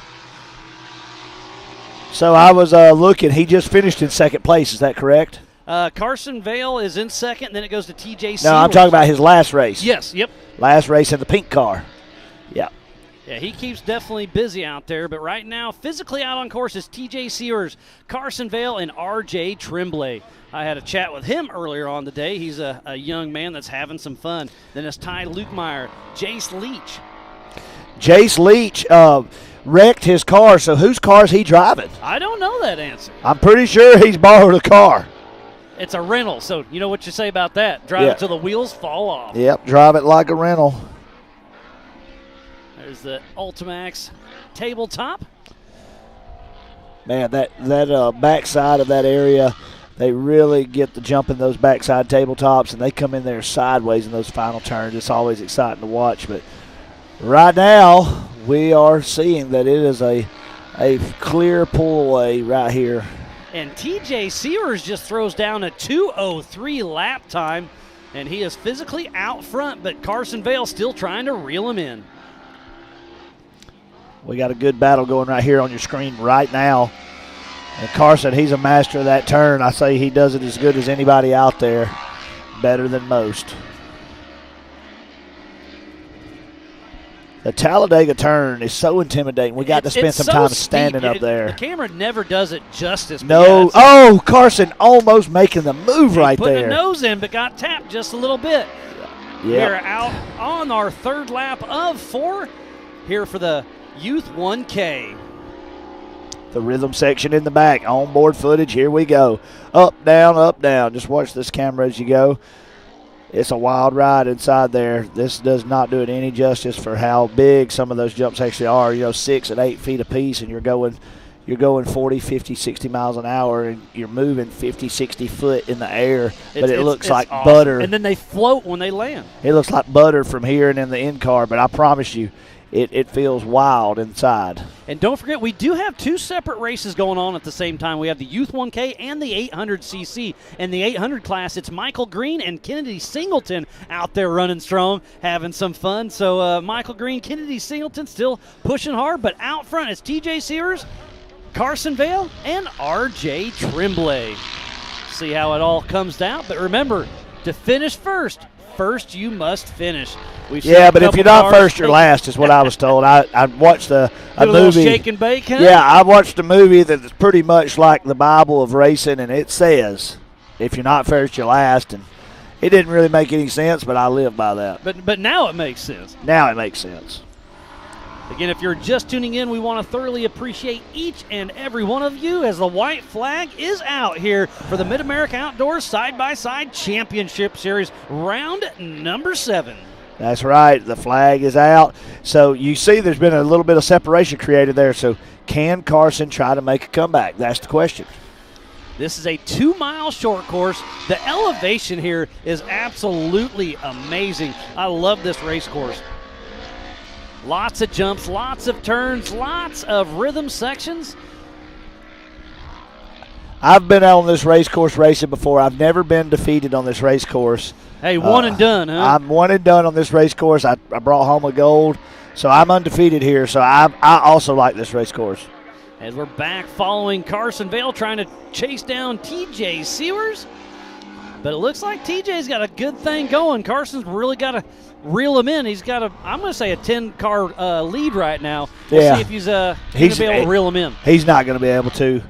So I was looking. He just finished in second place. Is that correct? Carson Vale is in second, then it goes to TJ No, I'm talking about his last race. Yes, yep. Last race in the pink car. Yeah. Yeah, he keeps definitely busy out there, but right now, physically out on course is TJ Sears, Carson Vale, and R.J. Tremblay. I had a chat with him earlier on today. He's a young man that's having some fun. Then it's Ty Lukemeyer, Jace Leach. Jace Leach wrecked his car, so whose car is he driving? I don't know that answer. I'm pretty sure he's borrowed a car. It's a rental, so you know what you say about that. Drive it till the wheels fall off. Yep, drive it like a rental. There's the Ultimax tabletop. Man, that backside of that area, they really get the jump in those backside tabletops, and they come in there sideways in those final turns. It's always exciting to watch, but right now we are seeing that it is a clear pull away right here. And TJ Sears just throws down a 2:03 lap time. And he is physically out front, but Carson Vale still trying to reel him in. We got a good battle going right here on your screen right now. And Carson, he's a master of that turn. I say he does it as good as anybody out there, better than most. The Talladega turn is so intimidating. We got to spend some time standing up there. The camera never does it justice. No. Oh, Carson almost making the move right there. Putting a nose in, but got tapped just a little bit. Yep. We're out on our third lap of 4 here for the Youth 1K. The rhythm section in the back. Onboard footage. Here we go. Up, down, up, down. Just watch this camera as you go. It's a wild ride inside there. This does not do it any justice for how big some of those jumps actually are. 6 and 8 feet apiece, and you're going 40, 50, 60 miles an hour, and you're moving 50, 60 foot in the air. But it looks like awesome. butter. And then they float when they land. It looks like butter from here and in the in-car, but I promise you, it feels wild inside. And don't forget, we do have 2 separate races going on at the same time. We have the Youth 1K and the 800cc. In the 800 class, it's Michael Green and Kennedy Singleton out there running strong, having some fun. So Michael Green, Kennedy Singleton still pushing hard, but out front it's TJ Sears, Carson Vale, and RJ Tremblay. See how it all comes out. But remember, to finish first you must finish. Yeah, but if you're not first, you're last is what I was told. I watched a movie. Shake and bake, huh? Yeah, I watched a movie that's pretty much like the Bible of racing, and it says, if you're not first, you're last. And it didn't really make any sense, but I live by that. But now it makes sense. Now it makes sense. Again, if you're just tuning in, we want to thoroughly appreciate each and every one of you as the white flag is out here for the Mid-America Outdoors Side-by-Side Championship Series, round number 7. That's right. The flag is out. So you see there's been a little bit of separation created there. So can Carson try to make a comeback? That's the question. This is a 2-mile short course. The elevation here is absolutely amazing. I love this race course. Lots of jumps, lots of turns, lots of rhythm sections. I've been on this race course racing before. I've never been defeated on this race course. Hey, one and done, huh? I'm one and done on this race course. I brought home a gold, so I'm undefeated here. So I also like this race course. As we're back following Carson Vale trying to chase down TJ Sears. But it looks like TJ's got a good thing going. Carson's really got to reel him in. He's got I'm going to say a 10-car lead right now. We'll see if he's going to be able to reel him in. He's not going to be able to.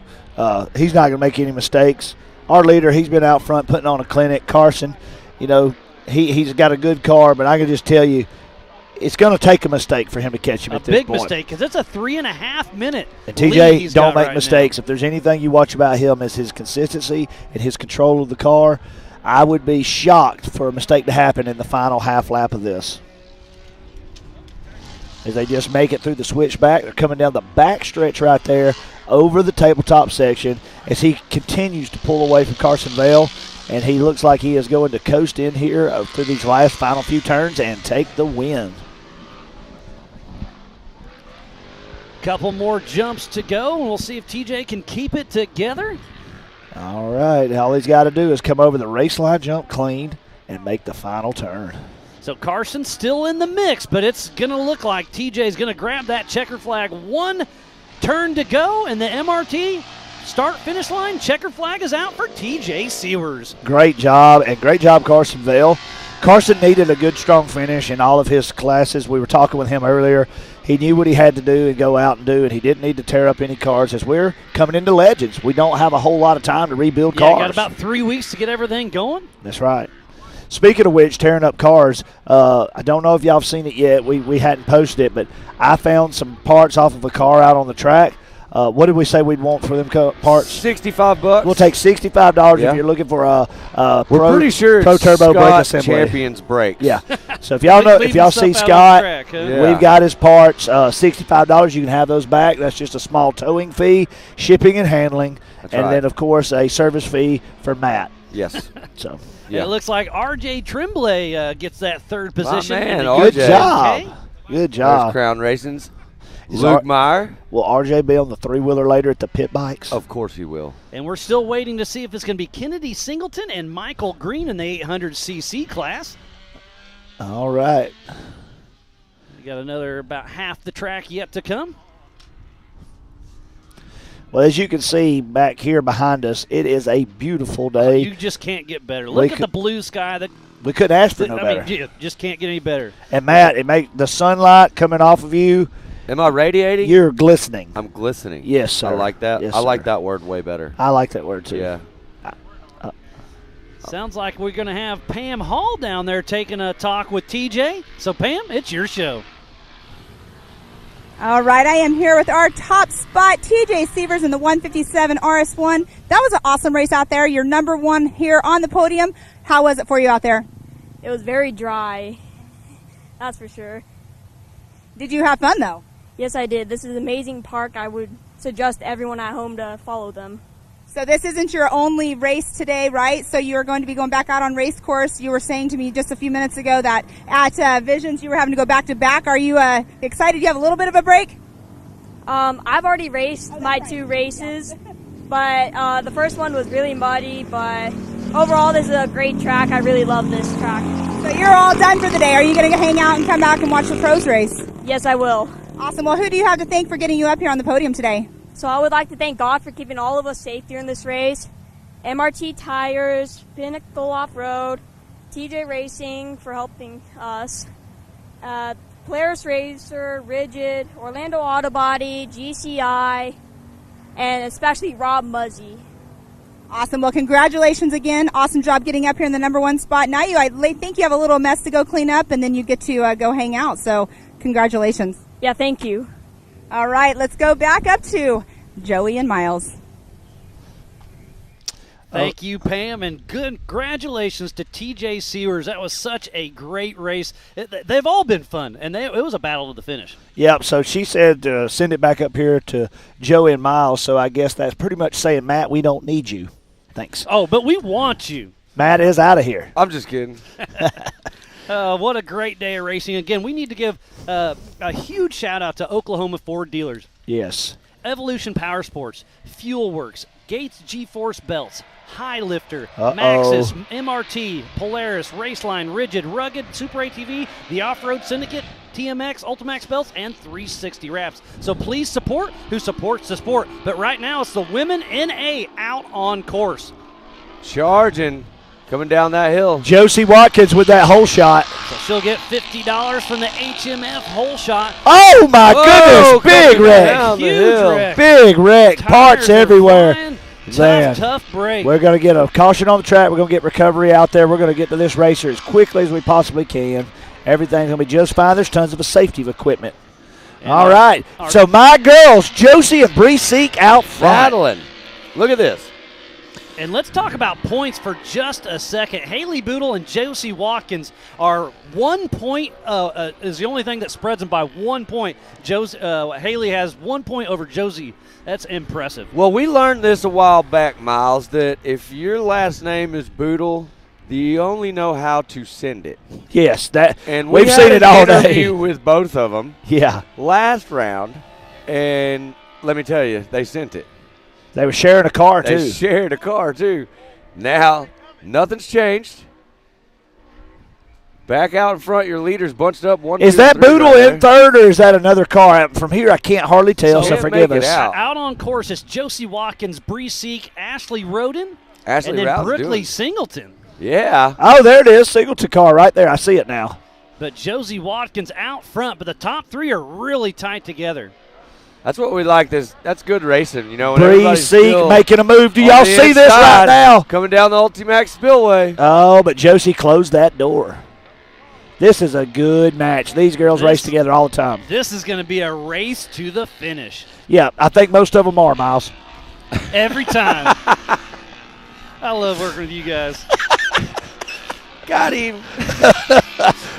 He's not going to make any mistakes. Our leader, he's been out front putting on a clinic. Carson, he's got a good car, but I can just tell you, it's going to take a mistake for him to catch him at this point. A big mistake, because it's a 3.5 minute And TJ, don't make mistakes. If there's anything you watch about him is his consistency and his control of the car. I would be shocked for a mistake to happen in the final half lap of this. As they just make it through the switchback, they're coming down the back stretch right there over the tabletop section as he continues to pull away from Carson Vale, and he looks like he is going to coast in here through these last final few turns and take the win. Couple more jumps to go, and we'll see if TJ can keep it together. All right, all he's got to do is come over the race line, jump clean, and make the final turn. So Carson's still in the mix, but it's going to look like TJ's going to grab that checker flag. 1 turn to go, and the MRT start-finish line checker flag is out for TJ Sears. Great job, and great job, Carson Vale. Carson needed a good, strong finish in all of his classes. We were talking with him earlier. He knew what he had to do and go out and do, and he didn't need to tear up any cars. As we're coming into Legends, we don't have a whole lot of time to rebuild cars. Got about 3 weeks to get everything going. That's right. Speaking of which, tearing up cars, I don't know if y'all have seen it yet. We hadn't posted it, but I found some parts off of a car out on the track. What did we say we'd want for them parts? $65. We'll take $65 if you're looking for a We're pretty sure Pro Turbo brake Scott assembly. Champions brakes. Yeah. So if y'all know, if y'all see Scott, we've got his parts. $65. You can have those back. That's just a small towing fee, shipping and handling, then of course a service fee for Matt. Yes. So. Yeah. It looks like RJ Tremblay gets that third position. Man, Good job. Good job. There's Crown Racing's. Luke Meyer. Will RJ be on the three-wheeler later at the pit bikes? Of course he will. And we're still waiting to see if it's going to be Kennedy Singleton and Michael Green in the 800cc class. All right. We got another about half the track yet to come. Well, as you can see back here behind us, it is a beautiful day. You just can't get better. Look at the blue sky. We couldn't ask for no better. You just can't get any better. And Matt, it make the sunlight coming off of you. Am I radiating? You're glistening. I'm glistening. Yes, sir. I like that. Yes, I like sir. that word way better. I like that word too. Yeah. Sounds like we're going to have Pam Hall down there taking a talk with TJ. So, Pam, it's your show. All right, I am here with our top spot, TJ Sievers in the 157 RS1. That was an awesome race out there. You're number one here on the podium. How was it for you out there? It was very dry. That's for sure. Did you have fun, though? Yes, I did. This is an amazing park. I would suggest everyone at home to follow them. So this isn't your only race today, right? So you're going to be going back out on race course. You were saying to me just a few minutes ago that at Visions you were having to go back to back. Are you excited? You have a little bit of a break? I've already raced my 2 races, but the first one was really muddy, but overall this is a great track. I really love this track. So you're all done for the day. Are you going to hang out and come back and watch the pros race? Yes, I will. Awesome. Well, who do you have to thank for getting you up here on the podium today? So I would like to thank God for keeping all of us safe during this race. MRT Tires, Pinnacle Off-Road, TJ Racing for helping us, Polaris Racer, Rigid, Orlando Auto Body, GCI, and especially Rob Muzzy. Awesome. Well, congratulations again. Awesome job getting up here in the number 1 spot. Now I think you have a little mess to go clean up, and then you get to go hang out. So congratulations. Yeah, thank you. All right, let's go back up to Joey and Miles. Thank you, Pam, and congratulations to TJ Sievers. That was such a great race. They've all been fun, and it was a battle to the finish. Yep, so she said send it back up here to Joey and Miles, so I guess that's pretty much saying, Matt, we don't need you. Thanks. Oh, but we want you. Matt is out of here. I'm just kidding. What a great day of racing. Again, we need to give a huge shout-out to Oklahoma Ford dealers. Yes. Evolution Power Sports, Fuel Works, Gates G-Force Belts, High Lifter, Uh-oh. Maxxis, MRT, Polaris, Raceline, Rigid, Rugged, Super ATV, the Off-Road Syndicate, TMX, Ultimax Belts, and 360 Wraps. So please support who supports the sport. But right now it's the Women NA out on course. Charging. Coming down that hill. Josie Watkins with that hole shot. So she'll get $50 from the HMF hole shot. Oh, my Whoa, goodness. Big coming wreck. down the Huge hill. wreck. Big wreck. Parts Tires are everywhere. flying. Man. Tough break. We're going to get a caution on the track. We're going to get recovery out there. We're going to get to this racer as quickly as we possibly can. Everything's going to be just fine. There's tons of safety equipment. And all right. So my girls, Josie and Bree Seek out front. Battling. Look at this. And let's talk about points for just a second. Haley Boodle and Josie Watkins are 1 point, is the only thing that spreads them by 1 point. Haley has 1 point over Josie. That's impressive. Well, we learned this a while back, Miles, that if your last name is Boodle, you only know how to send it. Yes, that And we've seen it all an day. interview with both of them Yeah, last round, and let me tell you, they sent it. they were sharing a car too. They shared a car, too. Now, nothing's changed. Back out in front, your leader's bunched up. Is that Boodle in third, or is that another car? From here, I can't hardly tell, so Can't forgive make it us. out. Out on course is Josie Watkins, Bree Seek, Ashley Roden, Ashley and then Rouse Brookley doing- Singleton. Yeah. Oh, there it is, Singleton car right there. I see it now. But Josie Watkins out front, but the top three are really tight together. That's what we like. That's good racing, you know. when Bree everybody's Seek still making a move. Do on y'all the see this right inside, now? Coming down the Ultimax Spillway. Oh, but Josie closed that door. This is a good match. These girls race together all the time. This is going to be a race to the finish. Yeah, I think most of them are, Miles. Every time. I love working with you guys. Got him.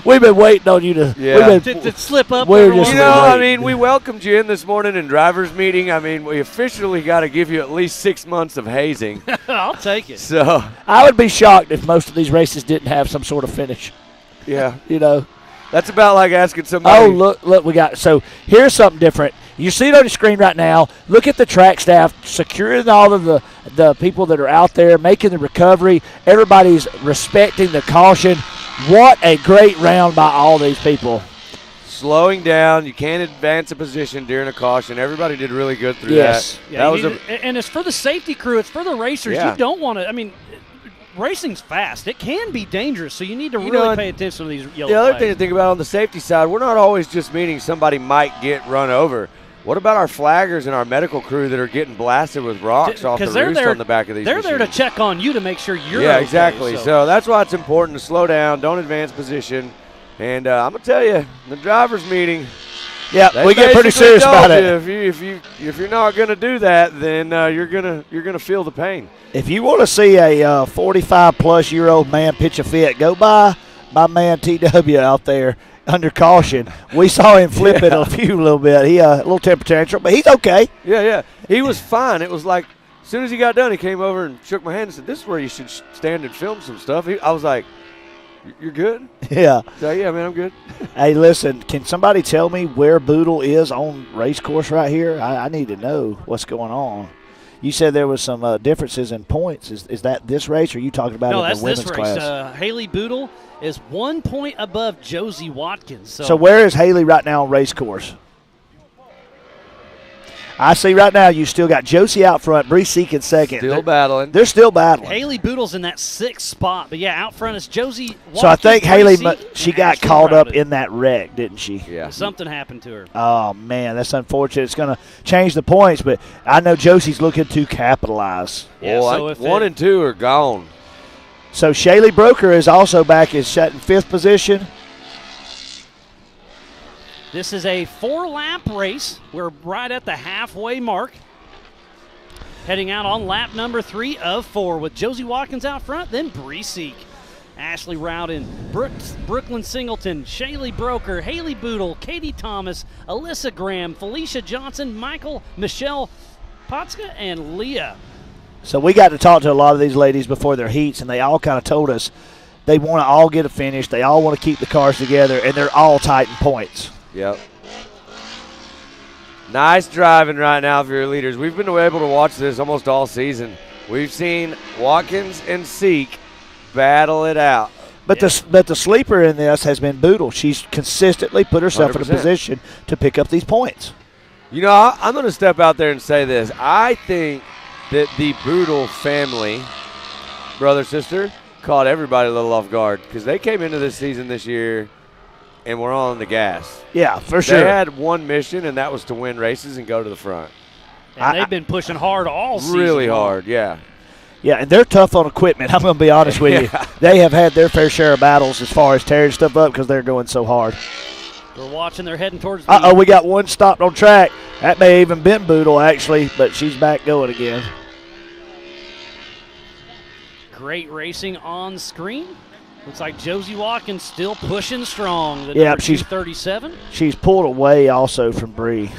We've been waiting on you to. Yeah. We've been, To slip up. We're every just You once in a know, while. I mean, we welcomed you in this morning in driver's meeting. I mean, we officially got to give you at least 6 months of hazing. I'll take it. So, I would be shocked if most of these races didn't have some sort of finish. yeah. You know. That's about like asking somebody. Oh, look, we got. So here's something different. You see it on the screen right now. Look at the track staff securing all of the people that are out there, making the recovery. Everybody's respecting the caution. What a great round by all these people. Slowing down. You can't advance a position during a caution. Everybody did really good through Yes. that. Yeah, That was and it's for the safety crew. It's for the racers. Yeah. You don't want to. I mean, racing's fast. It can be dangerous, so you need to You really know, pay attention to these yellow the other flags. thing to think about on the safety side, we're not always just meaning somebody might get run over. What about our flaggers and our medical crew that are getting blasted with rocks off the Because they're roost there on the back of these They're there to machines? check on you to make sure you're Yeah, okay, exactly. So that's why it's important to slow down, don't advance position. And I'm gonna tell you, the drivers' meeting. Yeah, they we get pretty basically serious told about you, it. If you're not gonna do that, then you're gonna feel the pain. If you want to see a 45-plus-year-old man pitch a fit, go by my man TW out there under caution. We saw him flip it a little bit. He a little temper tantrum, but he's okay. Yeah. He was fine. It was like as soon as he got done, he came over and shook my hand and said, "This is where you should stand and film some stuff." I was like, "You're good?" Yeah. So yeah, man, I'm good. Hey, listen, can somebody tell me where Boodle is on race course right here? I need to know what's going on. You said there was some differences in points. Is that this race, or are you talking about No, in that's the women's this race. class? Haley Boodle is 1 point above Josie Watkins. So where is Haley right now on race course? I see right now you still got Josie out front, Bree Seek in second. Still battling. They're still battling. Haley Boodle's in that 6th spot, but yeah, out front is Josie Watkins. So I think Haley, Bree Seek, she and got Ashley caught up Rowden. in that wreck, didn't she? Yeah. Something happened to her. Oh, man, that's unfortunate. It's going to change the points, but I know Josie's looking to capitalize. Yeah, Well, so if 1 it- and 2 are gone. So Shaylee Broker is also back in 5th position. This is a 4-lap race. We're right at the halfway mark. Heading out on lap number 3 of 4 with Josie Watkins out front, then Bree Seek, Ashley Rowden, Brooklyn Singleton, Shaylee Broker, Haley Boodle, Katie Thomas, Alyssa Graham, Felicia Johnson, Michelle Potska, and Leah. So we got to talk to a lot of these ladies before their heats, and they all kind of told us they want to all get a finish. They all want to keep the cars together, and they're all tight in points. Yep. Nice driving right now for your leaders. We've been able to watch this almost all season. We've seen Watkins and Seek battle it out. But the sleeper in this has been Boodle. She's consistently put herself in a 100%. position to pick up these points. You know, I'm going to step out there and say this. I think that the Boodle family, brother, sister, caught everybody a little off guard because they came into this season this year and were on the gas. Yeah, for sure. They had one mission, and that was to win races and go to the front. And they've been pushing hard all season. Really long. hard, yeah. Yeah, and they're tough on equipment. I'm going to be honest with you. They have had their fair share of battles as far as tearing stuff up because they're going so hard. We're watching. They're heading towards the We got one stopped on track. That may have even been Boodle, actually, but she's back going again. Great racing on screen. Looks like Josie Watkins still pushing strong. The Yeah, number she's 237. She's pulled away also from Bree.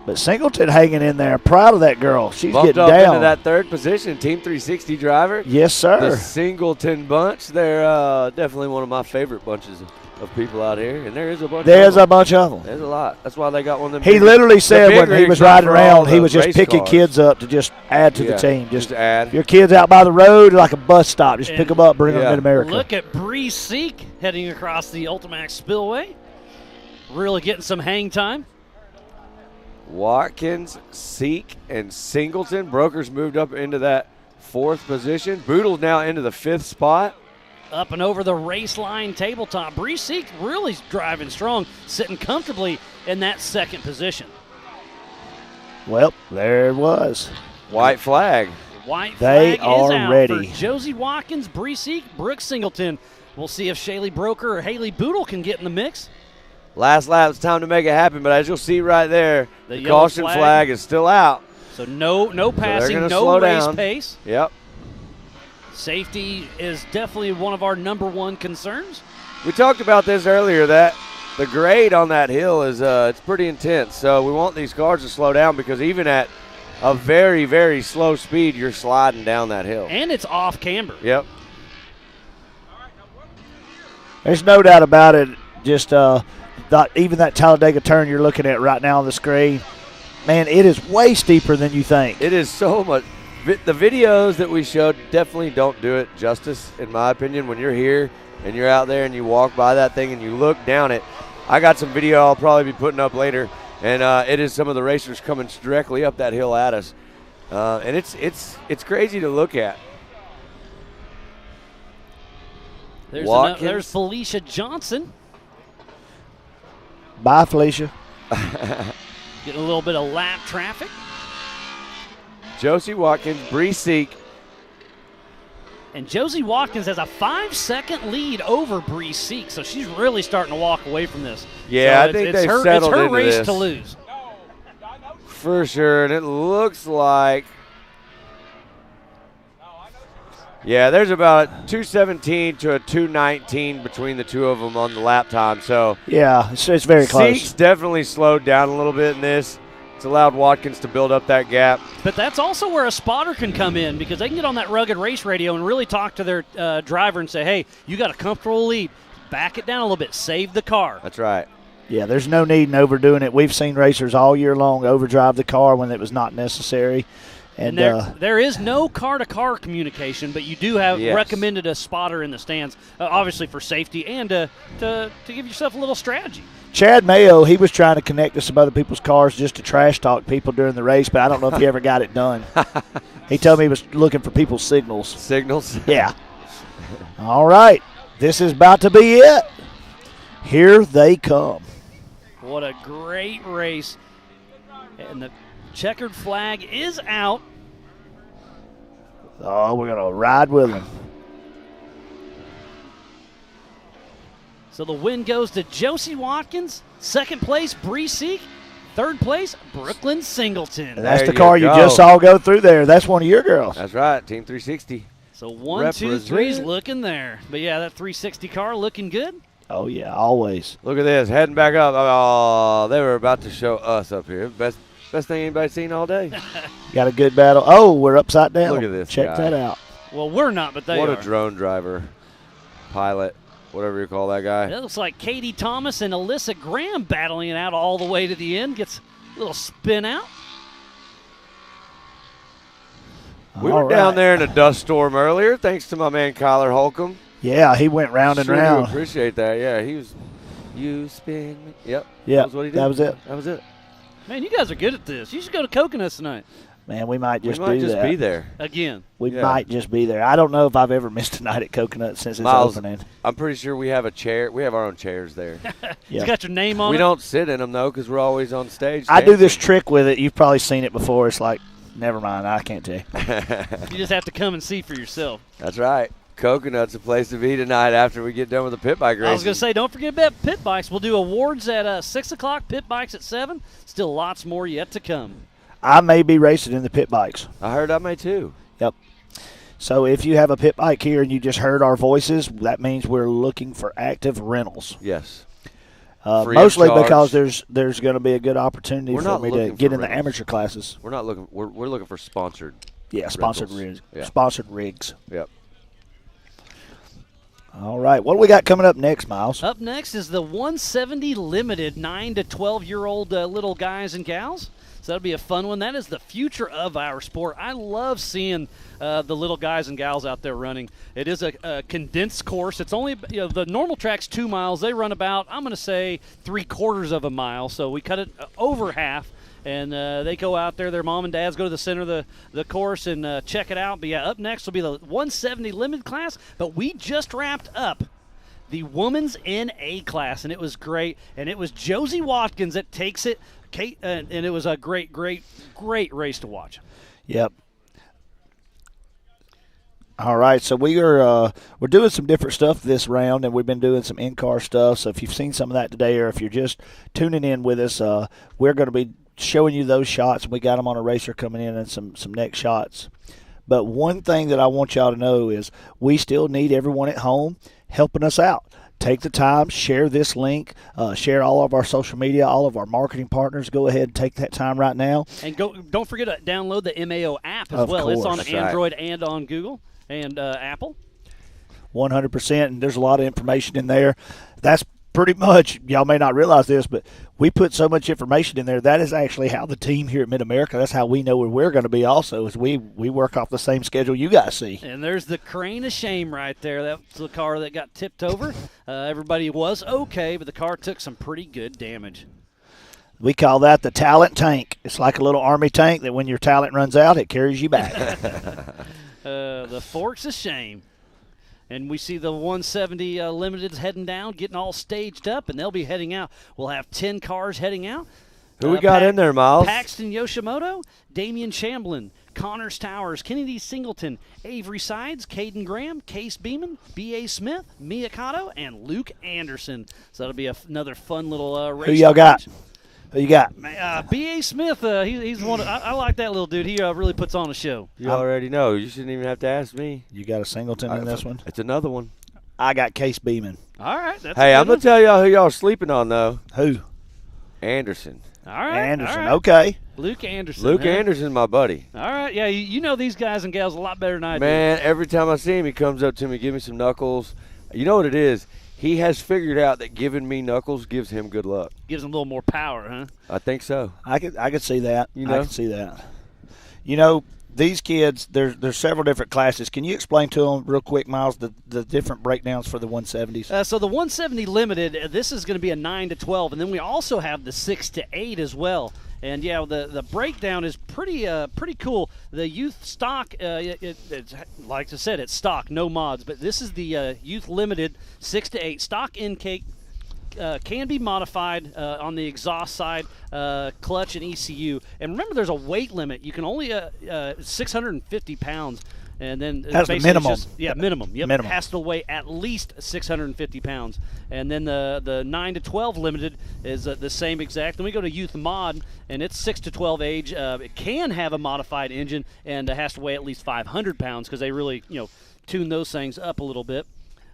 But Singleton hanging in there. Proud of that girl. She's Bumped getting up down. into that third position, Team 360 driver. Yes, The sir. Singleton bunch, they're definitely one of my favorite bunches of people out here, and there is a bunch There's of them. a bunch of them. There's a lot. That's why they got one of them. He big- literally the said big when he rigs was not riding for all around, he the was just race picking cars. kids up to just add to Yeah, the team. just add. Your kids out by the road like a bus stop. Just And- pick them up, bring them Yeah. to America. Look at Bree Seek heading across the Ultimax Spillway. Really getting some hang time. Watkins, Seek, and Singleton. Brokers moved up into that 4th position. Boodle's now into the 5th spot. Up and over the race line tabletop. Bree Seek really driving strong, sitting comfortably in that 2nd position. Well, there it was. White flag. White They flag is are out ready. for Josie Watkins, Bree Seek, Brooke Singleton. We'll see if Shaylee Broker or Haley Boodle can get in the mix. Last lap, it's time to make it happen, but as you'll see right there, The the yellow caution flag. flag is still out. So no passing, gonna no slow race down. pace. Yep. Safety is definitely one of our number one concerns. We talked about this earlier, that the grade on that hill is it's pretty intense. So we want these cars to slow down because even at a very, very slow speed, you're sliding down that hill. And it's off camber. Yep. There's no doubt about it. Just even that Talladega turn you're looking at right now on the screen, Man, it is way steeper than you think. It is so much. The videos that we showed definitely don't do it justice, in my opinion. When you're here and you're out there and you walk by that thing and you look down it, I got some video I'll probably be putting up later, and it is some of the racers coming directly up that hill at us, and it's crazy to look at. There's Felicia Johnson. Bye, Felicia. Getting a little bit of lap traffic. Josie Watkins, Bree Seek. And Josie Watkins has a 5-second lead over Bree Seek, so she's really starting to walk away from this. Yeah, so I think it's they've her, settled it's her into race this. to lose. For sure, and it looks like, yeah, there's about 2:17 to a 2:19 between the two of them on the lap time. So yeah, it's very close. Seek's definitely slowed down a little bit in this. It's allowed Watkins to build up that gap. But that's also where a spotter can come in, because they can get on that rugged race radio and really talk to their driver and say, hey, you got a comfortable lead. Back it down a little bit. Save the car. That's right. Yeah, there's no need in overdoing it. We've seen racers all year long overdrive the car when it was not necessary. And there is no car-to-car communication, but you do have Yes. recommended a spotter in the stands, obviously for safety and to give yourself a little strategy. Chad Mayo, he was trying to connect to some other people's cars just to trash talk people during the race, but I don't know if he ever got it done. He told me he was looking for people's signals. Signals? Yeah. All right. This is about to be it. Here they come. What a great race. And the checkered flag is out. Oh, we're going to ride with them. So the win goes to Josie Watkins. Second place, Bree Seek. Third place, Brooklyn Singleton. And that's There the you car you go. just saw go through there. That's one of your girls. That's right, Team 360. So 1, 2, 3's Represent. looking there. But yeah, that 360 car looking good. Oh, yeah, always. Look at this, heading back up. Oh, they were about to show us up here. Best thing anybody's seen all day. Got a good battle. Oh, we're upside down. Look at this Check guy. that out. Well, we're not, but they What are. a drone driver, pilot, whatever you call that guy. It looks like Katie Thomas and Alyssa Graham battling it out all the way to the end. Gets a little spin out. We All were down right. there in a dust storm earlier, thanks to my man Kyler Holcomb. Yeah, he went round and Sure do round. appreciate that. Yeah, he was. You spin me. Yep. Yep, That was what he did. that was it. That was it. Man, you guys are good at this. You should go to Coconuts tonight. Man, we might just we might do just that. be there. Again. We Yeah. might just be there. I don't know if I've ever missed a night at Coconut since it's Miles, opening. I'm pretty sure we have a chair. We have our own chairs there. Yeah. It's got your name on We it. don't sit in them though, because we're always on stage. I do this dancing. trick with it. You've probably seen it before. It's like, never mind. I can't tell you. You just have to come and see for yourself. That's right. Coconut's a place to be tonight after we get done with the pit bike racing. I was going to say, don't forget about pit bikes. We'll do awards at 6 o'clock, pit bikes at 7. Still lots more yet to come. I may be racing in the pit bikes. I heard I may too. Yep. So if you have a pit bike here and you just heard our voices, that means we're looking for active rentals. Yes. Free of Mostly charge. because there's going to be a good opportunity We're for not me to looking get for in the rentals. amateur classes. We're not looking. We're looking for sponsored. Yeah, sponsored Rentals. rigs. Yeah. Sponsored rigs. Yep. All right. What do we got coming up next, Miles? Up next is the 170 Limited 9 to 12-year-old little guys and gals. So that'll be a fun one. That is the future of our sport. I love seeing the little guys and gals out there running. It is a condensed course. It's only, the normal track's 2 miles. They run about, I'm going to say, 3/4 of a mile. So we cut it over half. And they go out there. Their mom and dads go to the center of the course and check it out. But, yeah, up next will be the 170 Limited class. But we just wrapped up the women's NA class, and it was great. And it was Josie Watkins that takes it. Kate, and it was a great, great, great race to watch. Yep. All right, so we're doing some different stuff this round, and we've been doing some in-car stuff. So if you've seen some of that today, or if you're just tuning in with us, we're going to be showing you those shots. We got them on a racer coming in and some next shots. But one thing that I want y'all to know is we still need everyone at home helping us out. Take the time, share this link, share all of our social media, all of our marketing partners. Go ahead and take that time right now. And don't forget to download the MAO app as Of well. It's on course. That's right. Android and on Google and Apple. 100%, and there's a lot of information in there. That's pretty much, y'all may not realize this, but we put so much information in there. That is actually how the team here at Mid-America, that's how we know where we're going to be also, is we work off the same schedule you guys see. And there's the crane of shame right there. That's the car that got tipped over. Everybody was okay, but the car took some pretty good damage. We call that the talent tank. It's like a little Army tank that when your talent runs out, it carries you back. The Forks of Shame. And we see the 170 Limiteds heading down, getting all staged up, and they'll be heading out. We'll have 10 cars heading out. Who we got in there, Miles? Paxton Yoshimoto, Damian Shamblin, Connors Towers, Kennedy Singleton, Avery Sides, Caden Graham, Case Beeman, B.A. Smith, Miyakato, and Luke Anderson. So that'll be another fun little race. Who y'all got? Who you got? B.A. Smith, he's one. I like that little dude. He really puts on a show. You already know. You shouldn't even have to ask me. You got a Singleton in this one? It's another one. I got Case Beeman. All right. That's hey, I'm going to tell y'all who y'all sleeping on, though. Who? Anderson. All right. Anderson, all right. okay. Luke Anderson. Luke Anderson's my buddy. All right. Yeah, you know these guys and gals a lot better than I do. Man, every time I see him, he comes up to me, give me some knuckles. You know what it is? He has figured out that giving me knuckles gives him good luck. Gives him a little more power, huh? I think so. I could see that. You know? I could see that. You know, these kids, there's several different classes. Can you explain to them real quick, Miles, the different breakdowns for the 170s? So the 170 Limited, this is going to be a 9 to 12, and then we also have the 6 to 8 as well. And yeah, the breakdown is pretty cool. The youth stock, it's, like I said, it's stock, no mods. But this is the youth limited 6 to 8 stock intake. Can be modified on the exhaust side, clutch and ECU. And remember, there's a weight limit. You can only 650 pounds. And then that's the minimum. Minimum. Yep, minimum. It has to weigh at least 650 pounds. And then the 9 to 12 limited is the same exact. Then we go to youth mod, and it's 6 to 12 age. It can have a modified engine, and it has to weigh at least 500 pounds because they really tune those things up a little bit.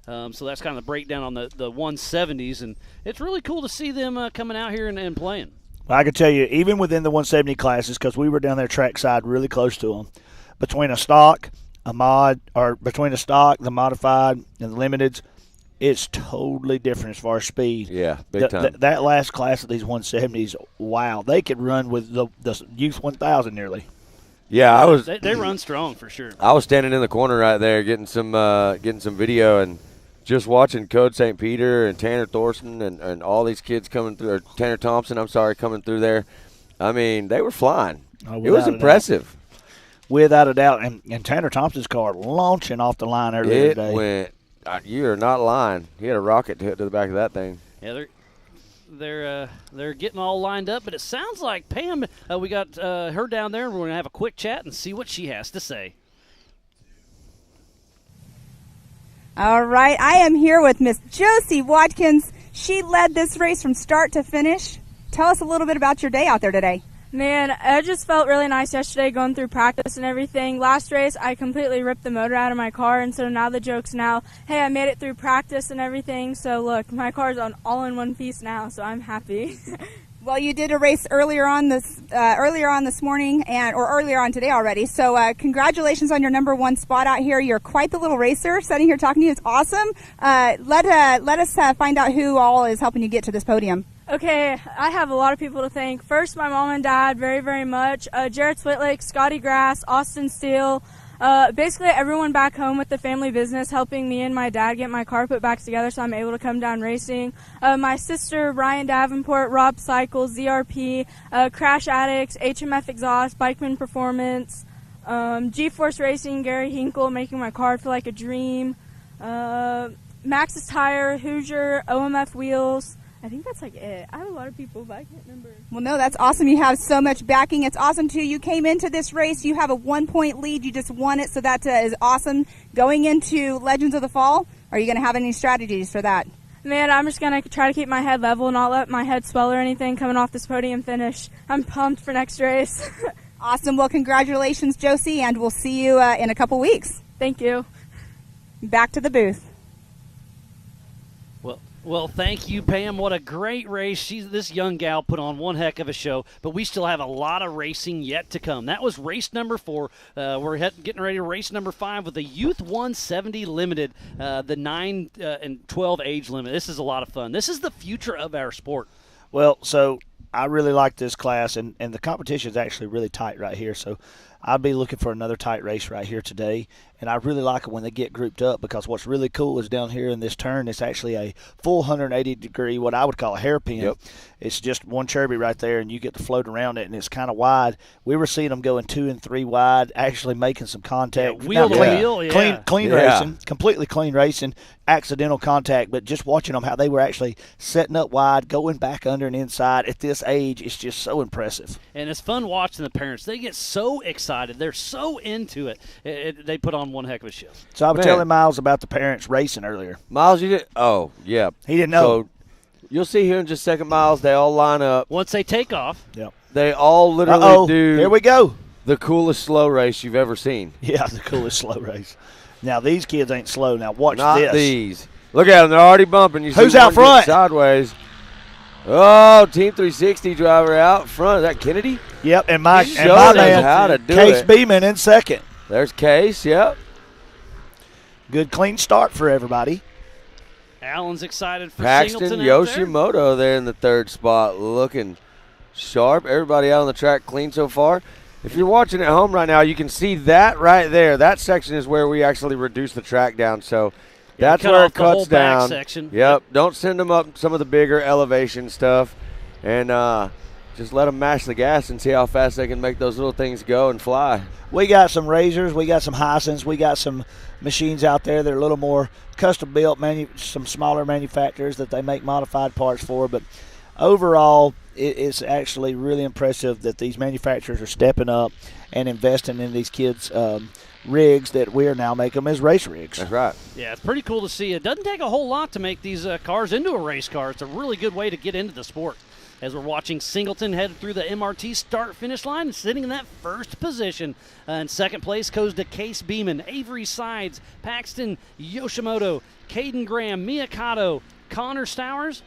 So that's kind of the breakdown on the 170s, and it's really cool to see them coming out here and playing. Well, I can tell you, even within the 170 classes, because we were down there trackside really close to them, between a stock, a mod, or between a stock, the modified, and the limiteds, it's totally different as far as speed. Yeah, big time. That last class of these 170s, wow, they could run with the Youth 1000 nearly. Yeah, They run strong for sure. I was standing in the corner right there, getting some video, and just watching Code St. Peter and Tanner Thorson and all these kids coming through, or Tanner Thompson, coming through there. I mean, they were flying. It was impressive. Without a doubt. And Tanner Thompson's car launching off the line earlier today. It went, you are not lying. He had a rocket to the back of that thing. Yeah, they're getting all lined up, but it sounds like Pam, we got her down there, and we're going to have a quick chat and see what she has to say. All right, I am here with Miss Josie Watkins. She led this race from start to finish. Tell us a little bit about your day out there today. Man, I just felt really nice yesterday going through practice and everything. Last race, I completely ripped the motor out of my car, and so now the joke's now, hey, I made it through practice and everything. So look, my car's all in one piece now, so I'm happy. Well, you did a race earlier on this morning, or earlier on today already. So congratulations on your #1 spot out here. You're quite the little racer. Sitting here talking to you, it's awesome. Let us find out who all is helping you get to this podium. Okay, I have a lot of people to thank. First, my mom and dad, very, very much. Jared Switlake, Scotty Grass, Austin Steele, basically everyone back home with the family business helping me and my dad get my car put back together so I'm able to come down racing. My sister, Ryan Davenport, Rob Cycles, ZRP, Crash Addicts, HMF Exhaust, Bikeman Performance, G-Force Racing, Gary Hinkle making my car feel like a dream, Max's Tire, Hoosier, OMF Wheels. I think that's like it. I have a lot of people, but I can't remember. Well, no, that's awesome. You have so much backing. It's awesome, too. You came into this race. You have a 1-point lead. You just won it, so that is awesome. Going into Legends of the Fall, are you going to have any strategies for that? Man, I'm just going to try to keep my head level, not let my head swell or anything coming off this podium finish. I'm pumped for next race. Awesome. Well, congratulations, Josie, and we'll see you in a couple weeks. Thank you. Back to the booth. Well, thank you, Pam. What a great race. This young gal put on one heck of a show, but we still have a lot of racing yet to come. That was race number 4. We're getting ready to race number 5 with the Youth 170 Limited, the 9 and 12 age limit. This is a lot of fun. This is the future of our sport. Well, so I really like this class, and the competition is actually really tight right here. So I'll be looking for another tight race right here today. And I really like it when they get grouped up, because what's really cool is down here in this turn, it's actually a full 180-degree, what I would call a hairpin. Yep. It's just one cherby right there, and you get to float around it, and it's kind of wide. We were seeing them going 2 and 3 wide, actually making some contact. Yeah, wheel to Now, wheel, yeah. Clean Yeah. racing, completely clean racing, accidental contact, but just watching them, how they were actually setting up wide, going back under and inside at this age, it's just so impressive. And it's fun watching the parents. They get so excited. They're so into it. They put on one heck of a show. So I was Man. telling Miles about the parents racing earlier. Miles, you did. Oh, yeah. He didn't know. So you'll see here in just a second, Miles. They all line up. Once they take off, Yep. They all literally Uh-oh, do here we go. the coolest slow race you've ever seen. Yeah, the coolest slow race. Now, these kids ain't slow. Now, watch Not this. these. Look at them. They're already bumping. You see Who's out one getting front? Sideways. Oh, Team 360 driver out front. Is that Kennedy? Yep, and my He and showed my us man, how to do Case it. Beeman in second. There's Case. Yep. Good clean start for everybody. Alan's excited for Paxton Singleton out there. Yoshimoto there in the 3rd spot, looking sharp. Everybody out on the track clean so far. If you're watching at home right now, you can see that right there. That section is where we actually reduce the track down. So Yeah, that's cut where off it the whole cuts back down. section. Yep. Don't send them up some of the bigger elevation stuff, and just let them mash the gas and see how fast they can make those little things go and fly. We got some Razors. We got some Hisense. We got some machines out there that are a little more custom built, some smaller manufacturers that they make modified parts for. But overall, it's actually really impressive that these manufacturers are stepping up and investing in these kids' rigs that we're now making them as race rigs. That's right. Yeah, it's pretty cool to see. It doesn't take a whole lot to make these cars into a race car. It's a really good way to get into the sport. As we're watching Singleton head through the MRT start-finish line, sitting in that 1st position. In 2nd place goes to Case Beeman, Avery Sides, Paxton Yoshimoto, Caden Graham, Miyakato, Connor Stowers.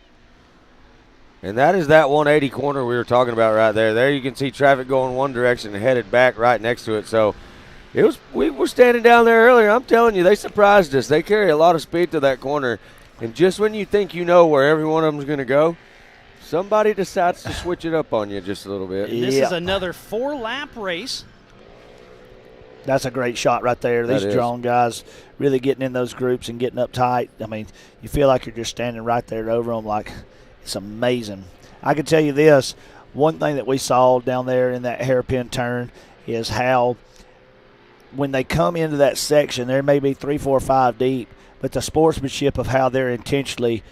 And that is that 180 corner we were talking about right there. There you can see traffic going one direction and headed back right next to it. So we were standing down there earlier. I'm telling you, they surprised us. They carry a lot of speed to that corner. And just when you think you know where every one of them is going to go, somebody decides to switch it up on you just a little bit. This is another 4-lap race. That's a great shot right there. These That is. drone guys really getting in those groups and getting up tight. I mean, you feel like you're just standing right there over them. Like, it's amazing. I can tell you this. One thing that we saw down there in that hairpin turn is how when they come into that section, there may be 3, 4, 5 deep, but the sportsmanship of how they're intentionally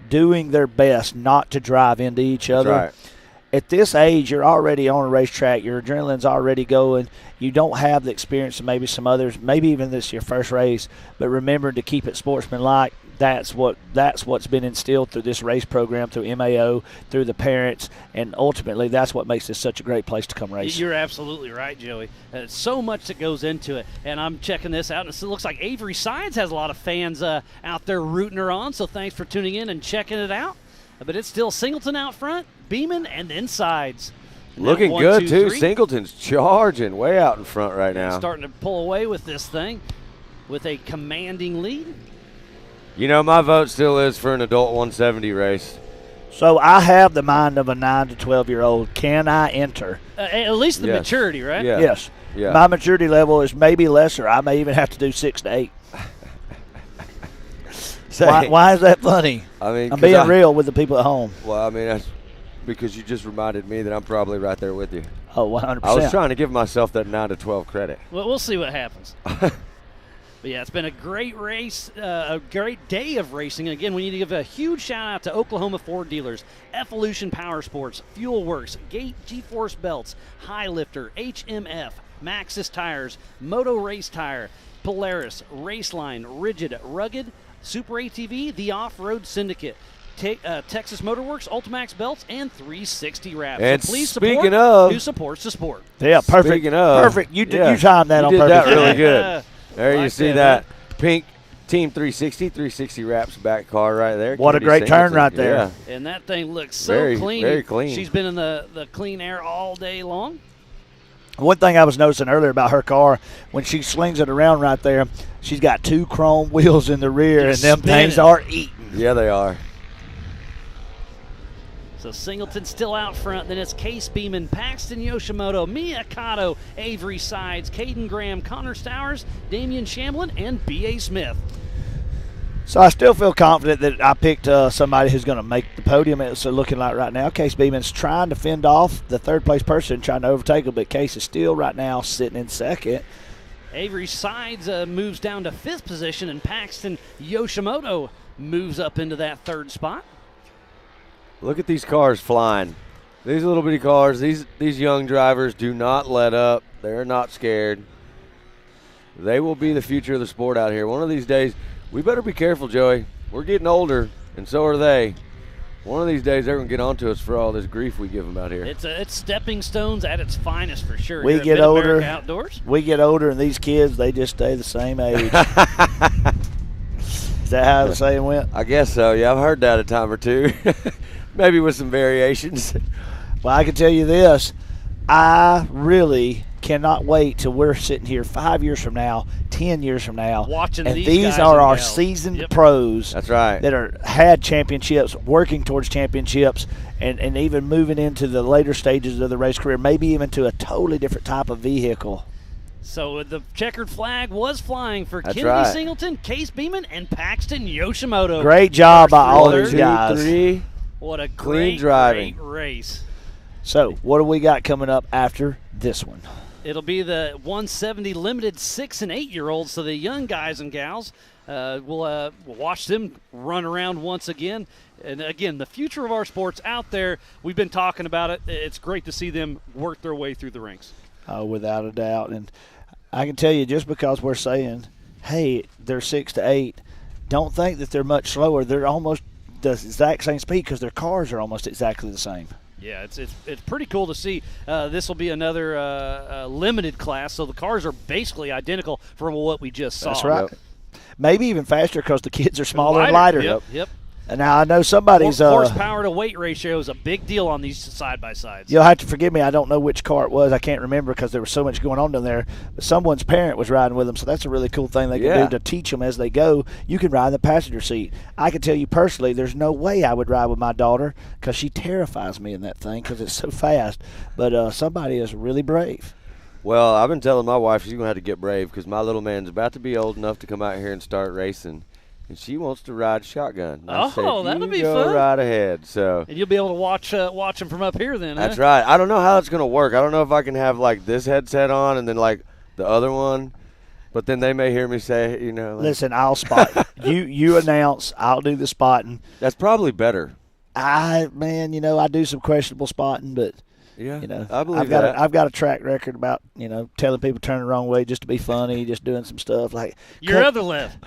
doing their best not to drive into each other. That's right. At this age, you're already on a racetrack. Your adrenaline's already going. You don't have the experience of maybe some others. Maybe even this is your first race. But remember to keep it sportsmanlike. That's what's been instilled through this race program, through MAO, through the parents, and ultimately that's what makes this such a great place to come race. You're absolutely right, Joey. So much that goes into it. And I'm checking this out, and it looks like Avery Sides has a lot of fans out there rooting her on, so thanks for tuning in and checking it out. But it's still Singleton out front, Beeman, and then Sides. And Looking now 1, good, 2, too. 3. Singleton's charging way out in front right now. Starting to pull away with this thing with a commanding lead. You know, my vote still is for an adult 170 race. So I have the mind of a 9 to 12-year-old. Can I enter? At least the Yes. maturity, right? Yeah. Yes. Yeah. My maturity level is maybe lesser. I may even have to do 6 to 8. Why is that funny? I mean, I'm being real with the people at home. Well, I mean, that's because you just reminded me that I'm probably right there with you. Oh, 100%. I was trying to give myself that 9 to 12 credit. Well, we'll see what happens. But yeah, it's been a great race, a great day of racing. Again, we need to give a huge shout out to Oklahoma Ford dealers, Evolution Power Sports, Fuel Works, Gate G-Force Belts, High Lifter, HMF, Maxxis Tires, Moto Race Tire, Polaris, Raceline, Rigid, Rugged, Super ATV, The Off-Road Syndicate, Texas Motorworks, Ultimax Belts, and 360 Wraps. And so please speaking support of- who supports the sport. Yeah, perfect. Speaking of, Perfect. You yeah, timed that you on did purpose. that really good. There you Like see that, that Team 360 wraps back car right there. What a Kennedy great turn Singleton. right there. Yeah. And that thing looks so Very, clean. very clean. She's been in the clean air all day long. One thing I was noticing earlier about her car, when she slings it around right there, she's got 2 chrome wheels in the rear, Just and them spinning. things are eating. Yeah, they are. So Singleton still out front. Then it's Case Beeman, Paxton Yoshimoto, Mia Kato, Avery Sides, Caden Graham, Connor Stowers, Damian Shamblin, and B.A. Smith. So I still feel confident that I picked somebody who's going to make the podium. It's looking like right now Case Beeman's trying to fend off the third-place person, trying to overtake him, but Case is still right now sitting in second. Avery Sides moves down to 5th position, and Paxton Yoshimoto moves up into that 3rd spot. Look at these cars flying. These little bitty cars, these young drivers do not let up. They're not scared. They will be the future of the sport out here. One of these days, we better be careful, Joey. We're getting older, and so are they. One of these days, they're going to get onto us for all this grief we give them out here. It's stepping stones at its finest for sure. We here at get Mid-America older. Outdoors. We get older, and these kids, they just stay the same age. Is that how the saying went? I guess so. Yeah, I've heard that a time or two. Maybe with some variations. Well, I can tell you this. I really cannot wait till we're sitting here 5 years from now, 10 years from now. Watching and these these guys are and our gals. seasoned Yep. pros That's right. that had championships, working towards championships, and even moving into the later stages of the race career, maybe even to a totally different type of vehicle. So the checkered flag was flying for That's Kennedy right. Singleton, Case Beeman, and Paxton Yoshimoto. Great job by all First these Two, guys. three. What a Clean great, driving. great race. So, what do we got coming up after this one? It'll be the 170 limited 6 and 8 year olds. So the young guys and gals, we'll watch them run around once again. And again, the future of our sports out there. We've been talking about it. It's great to see them work their way through the ranks. Without a doubt. And I can tell you, just because we're saying, hey, they're 6 to 8, don't think that they're much slower. They're almost the exact same speed because their cars are almost exactly the same. Yeah, it's pretty cool to see. This will be another limited class, so the cars are basically identical from what we just saw. That's right. Yep. Maybe even faster because the kids are smaller and lighter. Yep. And now I know somebody's horsepower to weight ratio is a big deal on these side by sides. you'll have to forgive me. I don't know which car it was. I can't remember because there was so much going on down there. But someone's parent was riding with them, so that's a really cool thing they can Yeah. do to teach them as they go. You can ride in the passenger seat. I can tell you personally, there's no way I would ride with my daughter because she terrifies me in that thing because it's so fast. But somebody is really brave. Well, I've been telling my wife she's going to have to get brave because my little man's about to be old enough to come out here and start racing. And she wants to ride shotgun. And I said, that'll be you go fun. right ahead. So And you'll be able to watch them from up here then, that's huh? right. I don't know how it's going to work. I don't know if I can have like this headset on and then like the other one. But then they may hear me say, you know. Like, Listen, I'll spot. you announce, I'll do the spotting. that's probably better. I do some questionable spotting, but Yeah, you know, I believe I've got that. I've got a track record about telling people to turn the wrong way just to be funny, just doing some stuff like Your other left.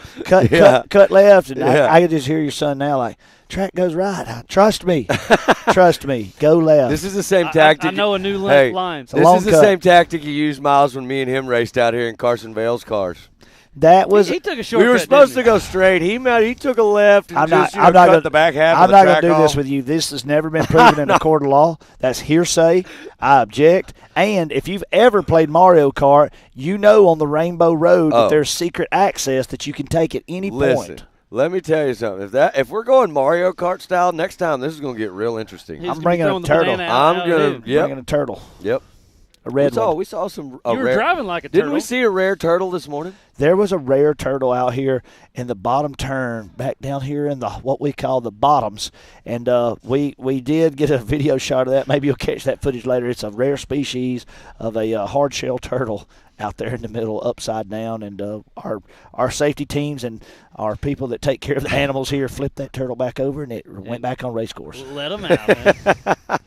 Yeah. cut left, and Yeah. I can just hear your son now like track goes right. Trust me, trust me, go left. This is the same tactic. I know a new Hey, line. a This long is the cut. same tactic you used, Miles, when me and him raced out here in Carson Vale's cars. That was. He took a shortcut. We were supposed to didn't go straight. He took a left and I'm just not cut gonna, the back half I'm of the not track gonna do this off. with you. This has never been proven in a court of law. That's hearsay. I object. And if you've ever played Mario Kart, you know on the Rainbow Road that Oh. there's secret access that you can take at any Listen, point. let me tell you something. If we're going Mario Kart style next time, this is going to get real interesting. He's I'm gonna be bringing a throwing the turtle. banana out I'm gonna- of Yep. Bringing a turtle, Yep. a red one. We saw some. You were driving like a turtle. Didn't we see a rare turtle this morning? There was a rare turtle out here in the bottom turn, back down here in the what we call the bottoms, and we did get a video shot of that. Maybe you'll catch that footage later. It's a rare species of a hard shell turtle out there in the middle, upside down, and our safety teams and our people that take care of the animals here flipped that turtle back over, and it went back on race course. Let them out, man.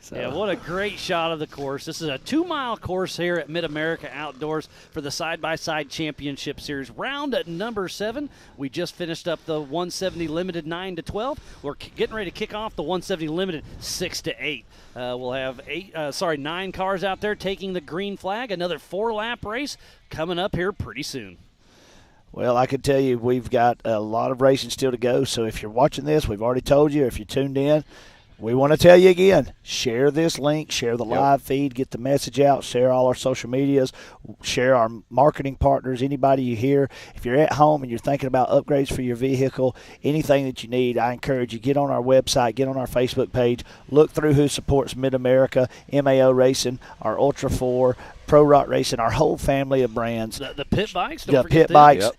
So, Yeah, what a great shot of the course. This is a 2-mile course here at Mid-America Outdoors for the Side-by-Side Championship Series. Round at number 7. We just finished up the 170 Limited 9 to 12. We're getting ready to kick off the 170 Limited 6 to 8. We'll have 9 cars out there taking the green flag. Another 4-lap race coming up here pretty soon. Well, I can tell you we've got a lot of racing still to go. So if you're watching this, we've already told you. If you're tuned in, we want to tell you again, share this link, share the live feed, get the message out, share all our social medias, share our marketing partners, anybody you hear. If you're at home and you're thinking about upgrades for your vehicle, anything that you need, I encourage you, get on our website, get on our Facebook page, look through who supports Mid-America, MAO Racing, our Ultra 4, Pro Rock Racing, our whole family of brands. The pit bikes, The pit bikes.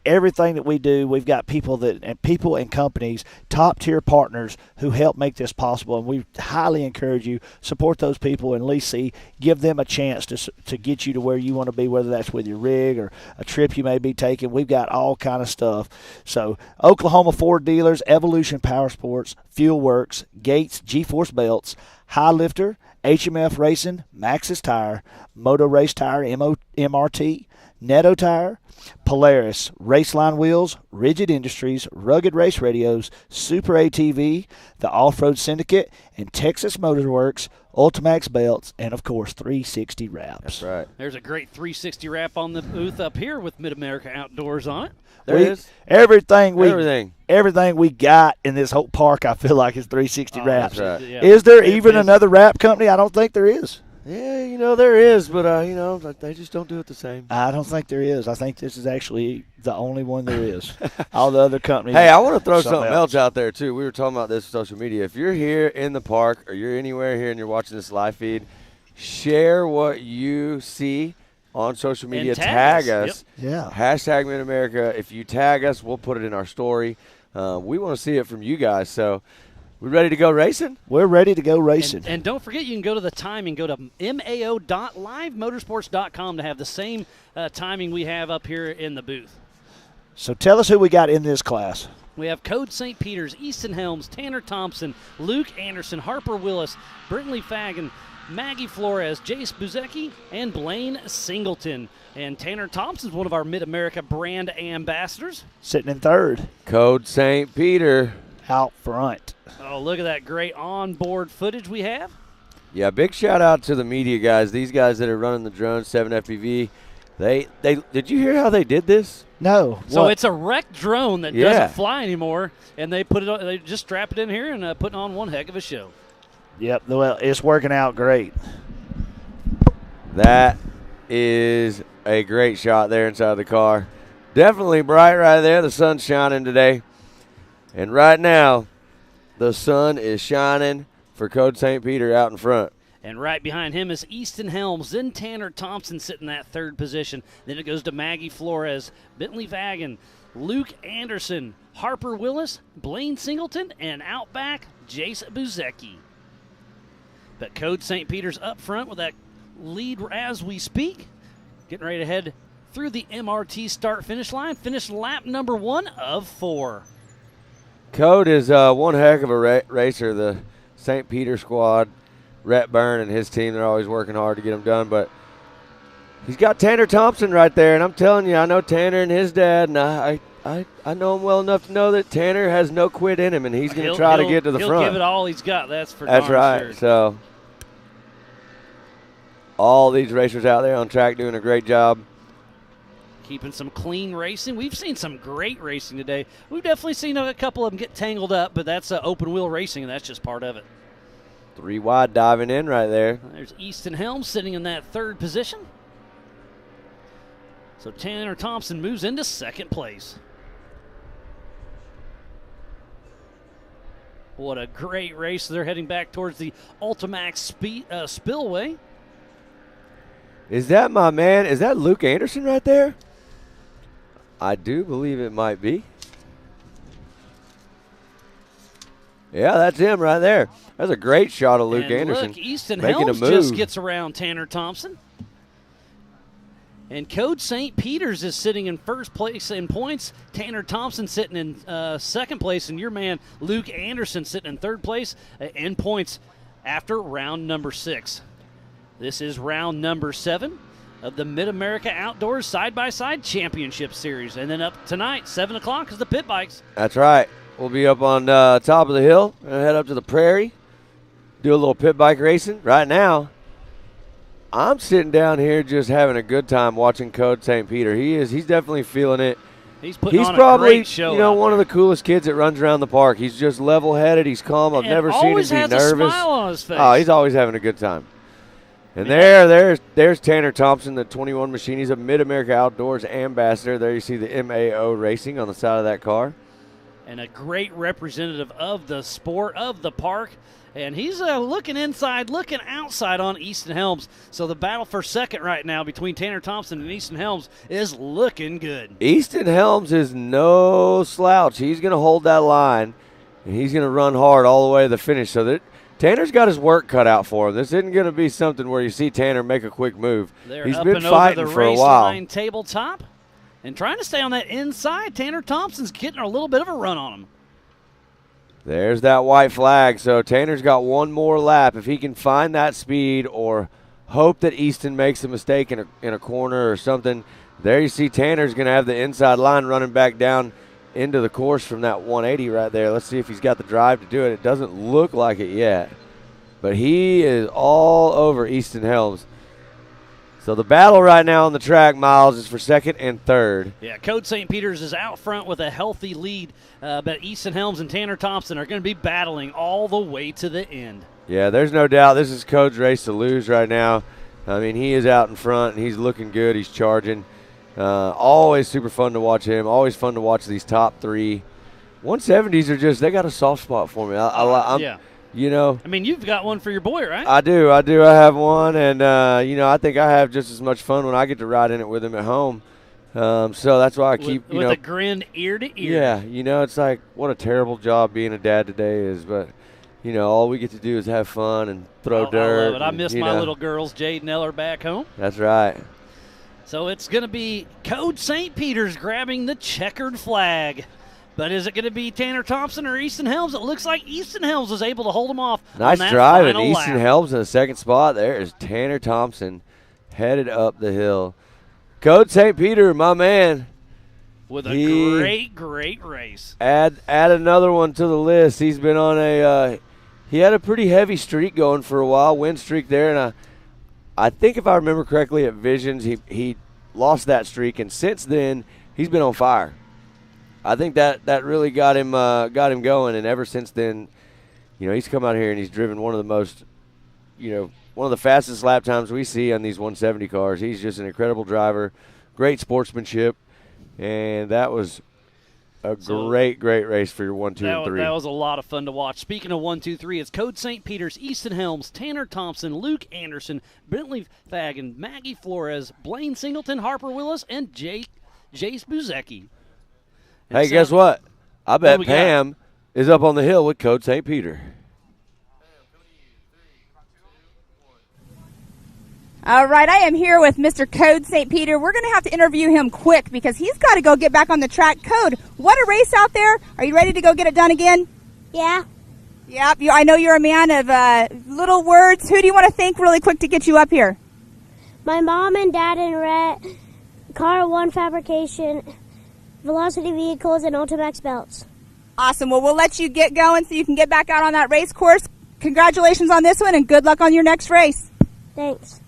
Everything that we do, we've got people and companies, top tier partners who help make this possible, and we highly encourage you support those people and at least give them a chance to get you to where you want to be, whether that's with your rig or a trip you may be taking. We've got all kind of stuff. So Oklahoma Ford dealers, Evolution Power Sports, Fuel Works, Gates, G-Force Belts, High Lifter, HMF Racing, Maxxis Tire, Moto Race Tire, MRT, Netto Tire, Polaris, Raceline Wheels, Rigid Industries, Rugged Race Radios, Super ATV, the Off-Road Syndicate, and Texas Motor Works, Ultimax Belts, and, of course, 360 Wraps. That's right. There's a great 360 wrap on the booth up here with Mid-America Outdoors on it. There is. Everything we got in this whole park, I feel like, is 360 Wraps. That's right. Yeah. Is there even another wrap company? I don't think there is. Yeah, there is, but, they just don't do it the same. I don't think there is. I think this is actually the only one there is. All the other companies. Hey, I want to throw something else out there, too. We were talking about this on social media. If you're here in the park or you're anywhere here and you're watching this live feed, share what you see on social media. And tag us. Yep. Yeah. Hashtag Mid-America. If you tag us, we'll put it in our story. We want to see it from you guys, so we ready to go racing? We're ready to go racing. And don't forget, you can go to the timing. Go to mao.livemotorsports.com to have the same timing we have up here in the booth. So tell us who we got in this class. We have Code St. Peter's, Easton Helms, Tanner Thompson, Luke Anderson, Harper Willis, Brintley Fagan, Maggie Flores, Jace Buzecki, and Blaine Singleton. And Tanner Thompson's one of our Mid-America brand ambassadors. Sitting in third. Code St. Peter. Out front. Oh, look at that great onboard footage we have. Yeah, big shout out to the media guys. These guys that are running the drone, 7FPV. They did you hear how they did this? No. So what? it's a wrecked drone that doesn't fly anymore, and they they just strap it in here and putting on one heck of a show. Yep. Well, it's working out great. That is a great shot there inside the car. Definitely bright right there. The sun's shining today. And right now, the sun is shining for Code St. Peter out in front. And right behind him is Easton Helms, then Tanner Thompson sitting in that third position. Then it goes to Maggie Flores, Bentley Vagan, Luke Anderson, Harper Willis, Blaine Singleton, and out back, Jace Buzecki. But Code St. Peter's up front with that lead as we speak. Getting ready to head through the MRT start-finish line. Finish lap number 1 of 4. Code is one heck of a racer. The St. Peter squad, Rhett Byrne and his team, they're always working hard to get him done. But he's got Tanner Thompson right there, and I'm telling you, I know Tanner and his dad, and I know him well enough to know that Tanner has no quit in him, and he's going to try to get to the front. He'll give it all he's got, that's for That's darn right. sure. So all these racers out there on track doing a great job. Keeping some clean racing. We've seen some great racing today. We've definitely seen a couple of them get tangled up, but that's open wheel racing, and that's just part of it. 3 wide diving in right there. There's Easton Helms sitting in that third position. So Tanner Thompson moves into second place. What a great race. They're heading back towards the Ultimax Spillway. Is that my man? Is that Luke Anderson right there? I do believe it might be. Yeah, that's him right there. That's a great shot of Luke Anderson. Look, Easton making Helms a move. just gets around Tanner Thompson. And Code St. Peter's is sitting in first place in points. Tanner Thompson sitting in second place. And your man, Luke Anderson, sitting in third place in points after round number 6. This is round number 7 of the Mid-America Outdoors Side-by-Side Championship Series. And then up tonight, 7 o'clock, is the pit bikes. That's right. We'll be up on top of the hill and head up to the prairie, do a little pit bike racing. Right now, I'm sitting down here just having a good time watching Code St. Peter. He's definitely feeling it. He's putting on probably, a great show. one of the coolest kids that runs around the park. He's just level-headed. He's calm. I've never seen him be nervous. Always has a smile on his face. Oh, he's always having a good time. And there's Tanner Thompson, the 21 machine. He's a Mid-America Outdoors ambassador. There you see the MAO Racing on the side of that car. And a great representative of the sport, of the park. And he's looking inside, looking outside on Easton Helms. So the battle for second right now between Tanner Thompson and Easton Helms is looking good. Easton Helms is no slouch. He's going to hold that line, and he's going to run hard all the way to the finish. So that Tanner's got his work cut out for him. This isn't going to be something where you see Tanner make a quick move. He's up been and fighting over the for a race while. line tabletop and trying to stay on that inside. Tanner Thompson's getting a little bit of a run on him. There's that white flag. So Tanner's got one more lap. If he can find that speed or hope that Easton makes a mistake in a corner or something, there you see Tanner's going to have the inside line running back down into the course from that 180 right there. Let's see if he's got the drive to do it. It doesn't look like it yet, but he is all over Easton Helms. So the battle right now on the track, Miles, is for second and third. Yeah, Code St. Peter's is out front with a healthy lead, but Easton Helms and Tanner Thompson are going to be battling all the way to the end. Yeah, there's no doubt this is Code's race to lose right now. I mean, he is out in front, and he's looking good. He's charging. Always super fun to watch him. Always fun to watch these top three. 170s are just, they got a soft spot for me. Yeah. I mean, you've got one for your boy, right? I do. I have one, and, I think I have just as much fun when I get to ride in it with him at home. So that's why I keep, with a grin ear to ear. Yeah, it's like what a terrible job being a dad today is, but, all we get to do is have fun and throw dirt. I love it. I miss my little girls, Jade and Eller, back home. That's right. So it's going to be Code St. Peter's grabbing the checkered flag. But is it going to be Tanner Thompson or Easton Helms? It looks like Easton Helms was able to hold him off. Nice on that driving. final Easton lap. Helms in the second spot. There is Tanner Thompson headed up the hill. Code St. Peter, my man. With a great race. Add another one to the list. He's been on he had a pretty heavy streak going for a while, win streak there, and I think if I remember correctly at Visions, he lost that streak, and since then he's been on fire. I think that really got him going, and ever since then, he's come out here and he's driven one of the most, one of the fastest lap times we see on these 170 cars. He's just an incredible driver, great sportsmanship, and that was a great race for your 1, 2, and 3. That was a lot of fun to watch. Speaking of 1, 2, 3, it's Code St. Peter's, Easton Helms, Tanner Thompson, Luke Anderson, Bentley Fagan, Maggie Flores, Blaine Singleton, Harper Willis, and Jace Buzecki. Hey, guess what? I bet we Pam is up on the hill with Code St. Peter. All right, I am here with Mr. Code St. Peter. We're going to have to interview him quick because he's got to go get back on the track. Code, what a race out there. Are you ready to go get it done again? Yeah. Yep, I know you're a man of little words. Who do you want to thank really quick to get you up here? My mom and dad and Rhett, Car One Fabrication, Velocity Vehicles, and Ultimax Belts. Awesome. Well, we'll let you get going so you can get back out on that race course. Congratulations on this one, and good luck on your next race. Thanks.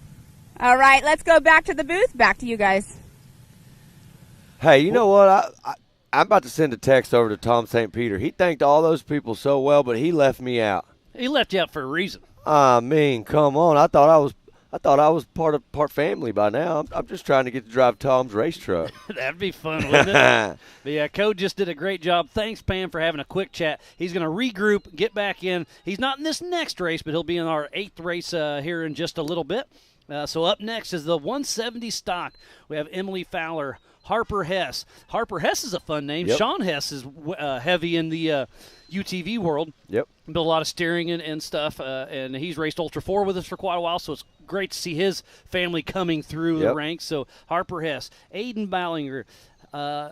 All right, let's go back to the booth. Back to you guys. Hey, you know what? I'm about to send a text over to Tom St. Peter. He thanked all those people so well, but he left me out. He left you out for a reason. I mean, come on. I thought I was part family by now. I'm just trying to get to drive Tom's race truck. That'd be fun, wouldn't it? But yeah, Code just did a great job. Thanks, Pam, for having a quick chat. He's going to regroup, get back in. He's not in this next race, but he'll be in our 8th race here in just a little bit. So up next is the 170 stock. We have Emily Fowler, Harper Hess. Harper Hess is a fun name. Yep. Sean Hess is heavy in the UTV world. Yep. Built a lot of steering and stuff, and he's raced Ultra 4 with us for quite a while, so it's great to see his family coming through the ranks. So Harper Hess, Aiden Ballinger, Hedy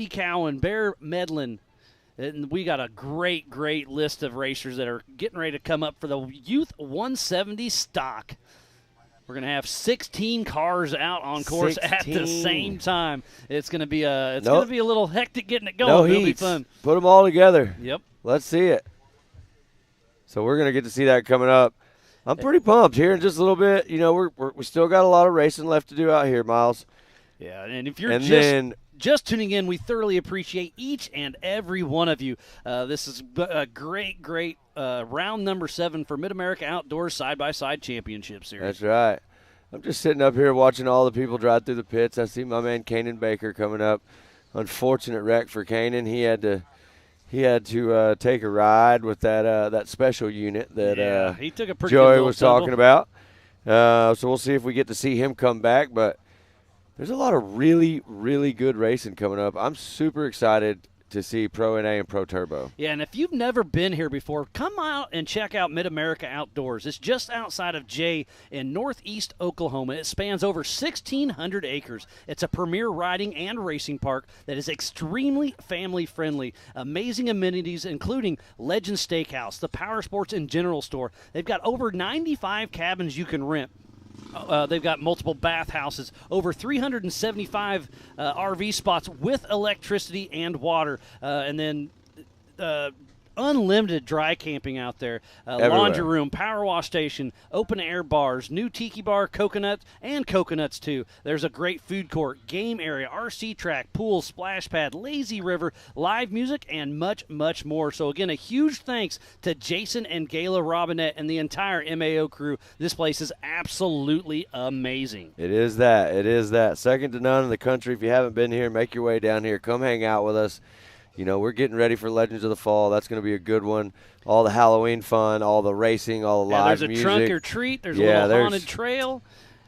Cowan, Bear Medlin. And we got a great list of racers that are getting ready to come up for the Youth 170 stock. We're going to have 16 cars out on course 16. at the same time. It's going to be a little hectic getting it going. No It'll be heats. fun. Put them all together. Yep. Let's see it. So we're going to get to see that coming up. I'm pretty pumped here in just a little bit. We still got a lot of racing left to do out here, Miles. Yeah, and if you're And just then just tuning in, we thoroughly appreciate each and every one of you. This is a great round number 7 for Mid-America Outdoors Side-by-Side Championship Series. that's right. I'm just sitting up here watching all the people drive through the pits. I see my man Kanan Baker coming up. Unfortunate wreck for Kanan. He had to take a ride with that special unit that he took a pretty good Joey little was tumble. talking about. So we'll see if we get to see him come back. But there's a lot of really, really good racing coming up. I'm super excited to see Pro NA and Pro Turbo. Yeah, and if you've never been here before, come out and check out Mid-America Outdoors. It's just outside of Jay in northeast Oklahoma. It spans over 1,600 acres. It's a premier riding and racing park that is extremely family-friendly. Amazing amenities, including Legend Steakhouse, the Power Sports and General Store. They've got over 95 cabins you can rent. They've got multiple bathhouses, over 375 RV spots with electricity and water, and then unlimited dry camping out there. Laundry room, power wash station, open air bars, new tiki bar, coconuts too. There's a great food court, game area, RC track, pool, splash pad, lazy river, live music, and much, much more. So again, a huge thanks to Jason and Gayla Robinette and the entire MAO crew. This place is absolutely amazing. It is that. Second to none in the country. If you haven't been here, make your way down here. Come hang out with us. You know, we're getting ready for Legends of the Fall. That's going to be a good one. All the Halloween fun, all the racing, all the live music. music. There's a trunk or treat. There's a little haunted trail.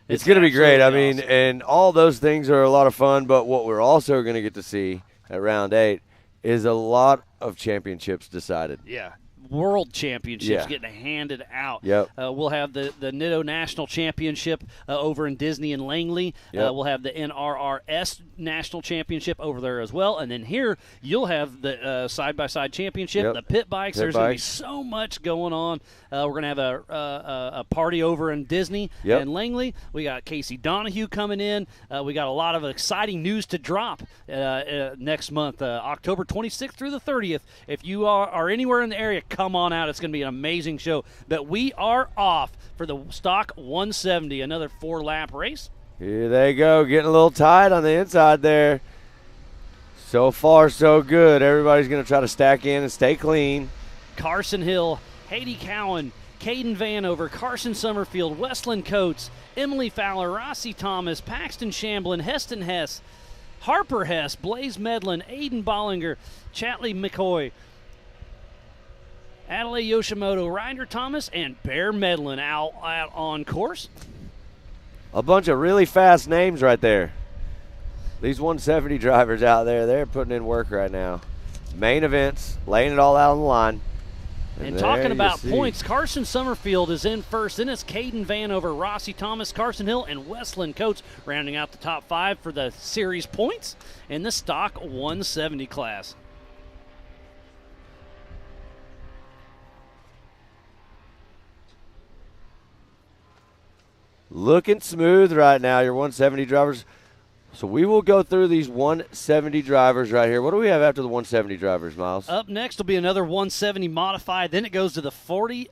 It's going to be great. I mean, awesome. and all those things are a lot of fun, but what we're also going to get to see at Round 8 is a lot of championships decided. Yeah. World Championships Yeah. getting handed out. Yep. We'll have the NITO National Championship over in Disney and Langley. Yep. We'll have the NRRS National Championship over there as well. And then here you'll have the side-by-side championship, Yep. the pit bikes. Pit There's going to be bikes. so much going on. We're going to have a party over in Disney Yep. and Langley. We got Casey Donahue coming in. We got a lot of exciting news to drop next month, October 26th through the 30th. If you are anywhere in the area, come on out. It's going to be an amazing show. But we are off for the Stock 170, another 4-lap race. Here they go, getting a little tight on the inside there. So far, so good. Everybody's going to try to stack in and stay clean. Carson Hill, Haiti Cowan, Caden Vanover, Carson Summerfield, Westland Coates, Emily Fowler, Rossi Thomas, Paxton Shamblin, Heston Hess, Harper Hess, Blaze Medlin, Aiden Bollinger, Chatley McCoy, Adelaide Yoshimoto, Ryder Thomas, and Bear Medlin out on course. A bunch of really fast names right there. These 170 drivers out there, they're putting in work right now. Main events, laying it all out on the line. And there talking you about see. points, Carson Summerfield is in first. Then it's Caden Vanover, Rossi Thomas, Carson Hill, and Westland Coates rounding out the top 5 for the series points in the Stock 170 class. Looking smooth right now, your 170 drivers. So we will go through these 170 drivers right here. What do we have after the 170 drivers, Miles? Up next will be another 170 modified. Then it goes to the 40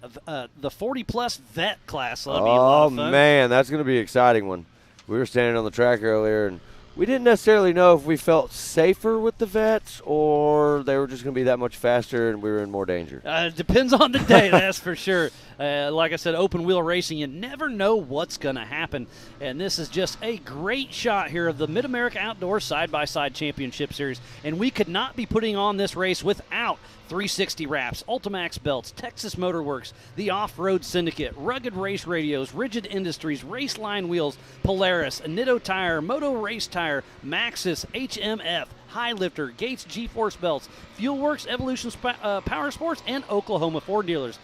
plus vet class. So that'll be a lot of fun. Man, that's going to be an exciting one. We were standing on the track earlier, and we didn't necessarily know if we felt safer with the vets or they were just going to be that much faster and we were in more danger. It depends on the day, that's for sure. Like I said, open wheel racing, you never know what's going to happen. And this is just a great shot here of the Mid-America Outdoor Side-by-Side Championship Series. And we could not be putting on this race without 360 Wraps, Ultimax Belts, Texas Motor Works, the Off-Road Syndicate, Rugged Race Radios, Rigid Industries, Raceline Wheels, Polaris, Nitto Tire, Moto Race Tire, Maxxis, HMF, High Lifter, Gates G-Force Belts, Fuel Works, Evolution Power Sports, and Oklahoma Ford Dealers.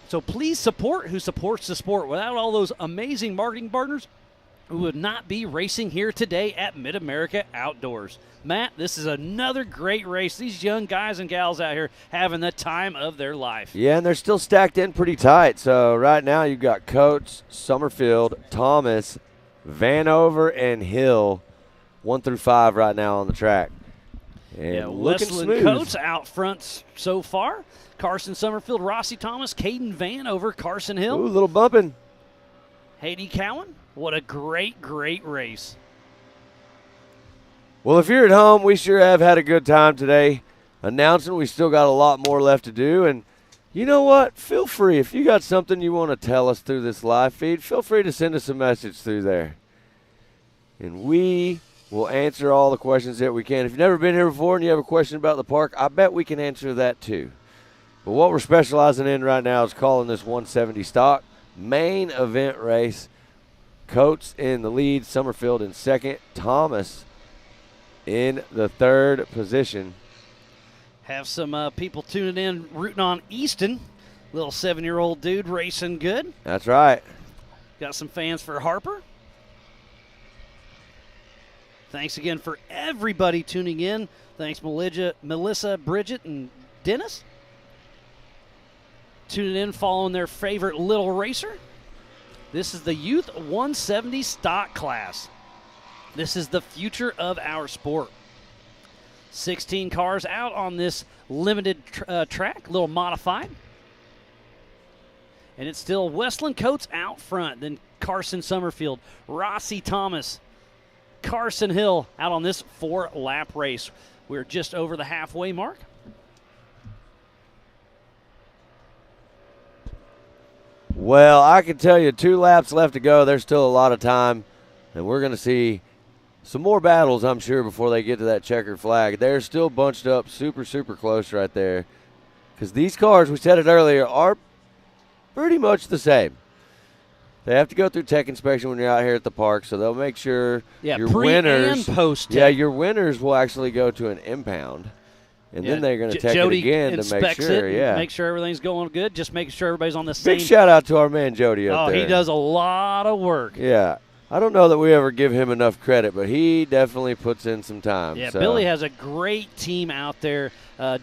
So please support who supports the sport. Without all those amazing marketing partners, we would not be racing here today at Mid-America Outdoors. Matt, this is another great race. These young guys and gals out here having the time of their life. Yeah, and they're still stacked in pretty tight. So right now you've got Coates, Summerfield, Thomas, Vanover, and Hill, 1 through 5 right now on the track. And Yeah, looking Westland smooth. Coates out front so far. Carson Summerfield, Rossi Thomas, Caden Vanover, Carson Hill. Ooh, a little bumping. Haiti Cowan, what a great, great race. Well, if you're at home, we sure have had a good time today announcing. We still got a lot more left to do. And you know what? Feel free. If you got something you want to tell us through this live feed, feel free to send us a message through there. And we will answer all the questions that we can. If you've never been here before and you have a question about the park, I bet we can answer that too. But what we're specializing in right now is calling this 170 stock main event race. Coates in the lead, Summerfield in second, Thomas in the third position. Have some people tuning in, rooting on Easton. Little 7-year-old dude racing good. That's right. Got some fans for Harper. Thanks again for everybody tuning in. Thanks, Melissa, Bridget, and Dennis. Tuning in, following their favorite little racer. This is the Youth 170 stock class. This is the future of our sport. 16 cars out on this limited track, a little modified. And it's still Westland Coates out front, then Carson Summerfield, Rossi Thomas, Carson Hill out on this 4-lap race. We're just over the halfway mark. Well, I can tell you 2 laps left to go. There's still a lot of time, and we're going to see some more battles, I'm sure, before they get to that checkered flag. They're still bunched up super, super close right there because these cars, we said it earlier, are pretty much the same. They have to go through tech inspection when you're out here at the park, so they'll make sure your pre winners, and post. Yeah, your winners will actually go to an impound. And then they're going to take Jody it again to make sure. Make sure everything's going good. Just making sure everybody's on the same. Big shout out to our man Jody up there. Oh, he does a lot of work. Yeah. I don't know that we ever give him enough credit, but he definitely puts in some time. Yeah, so. Billy has a great team out there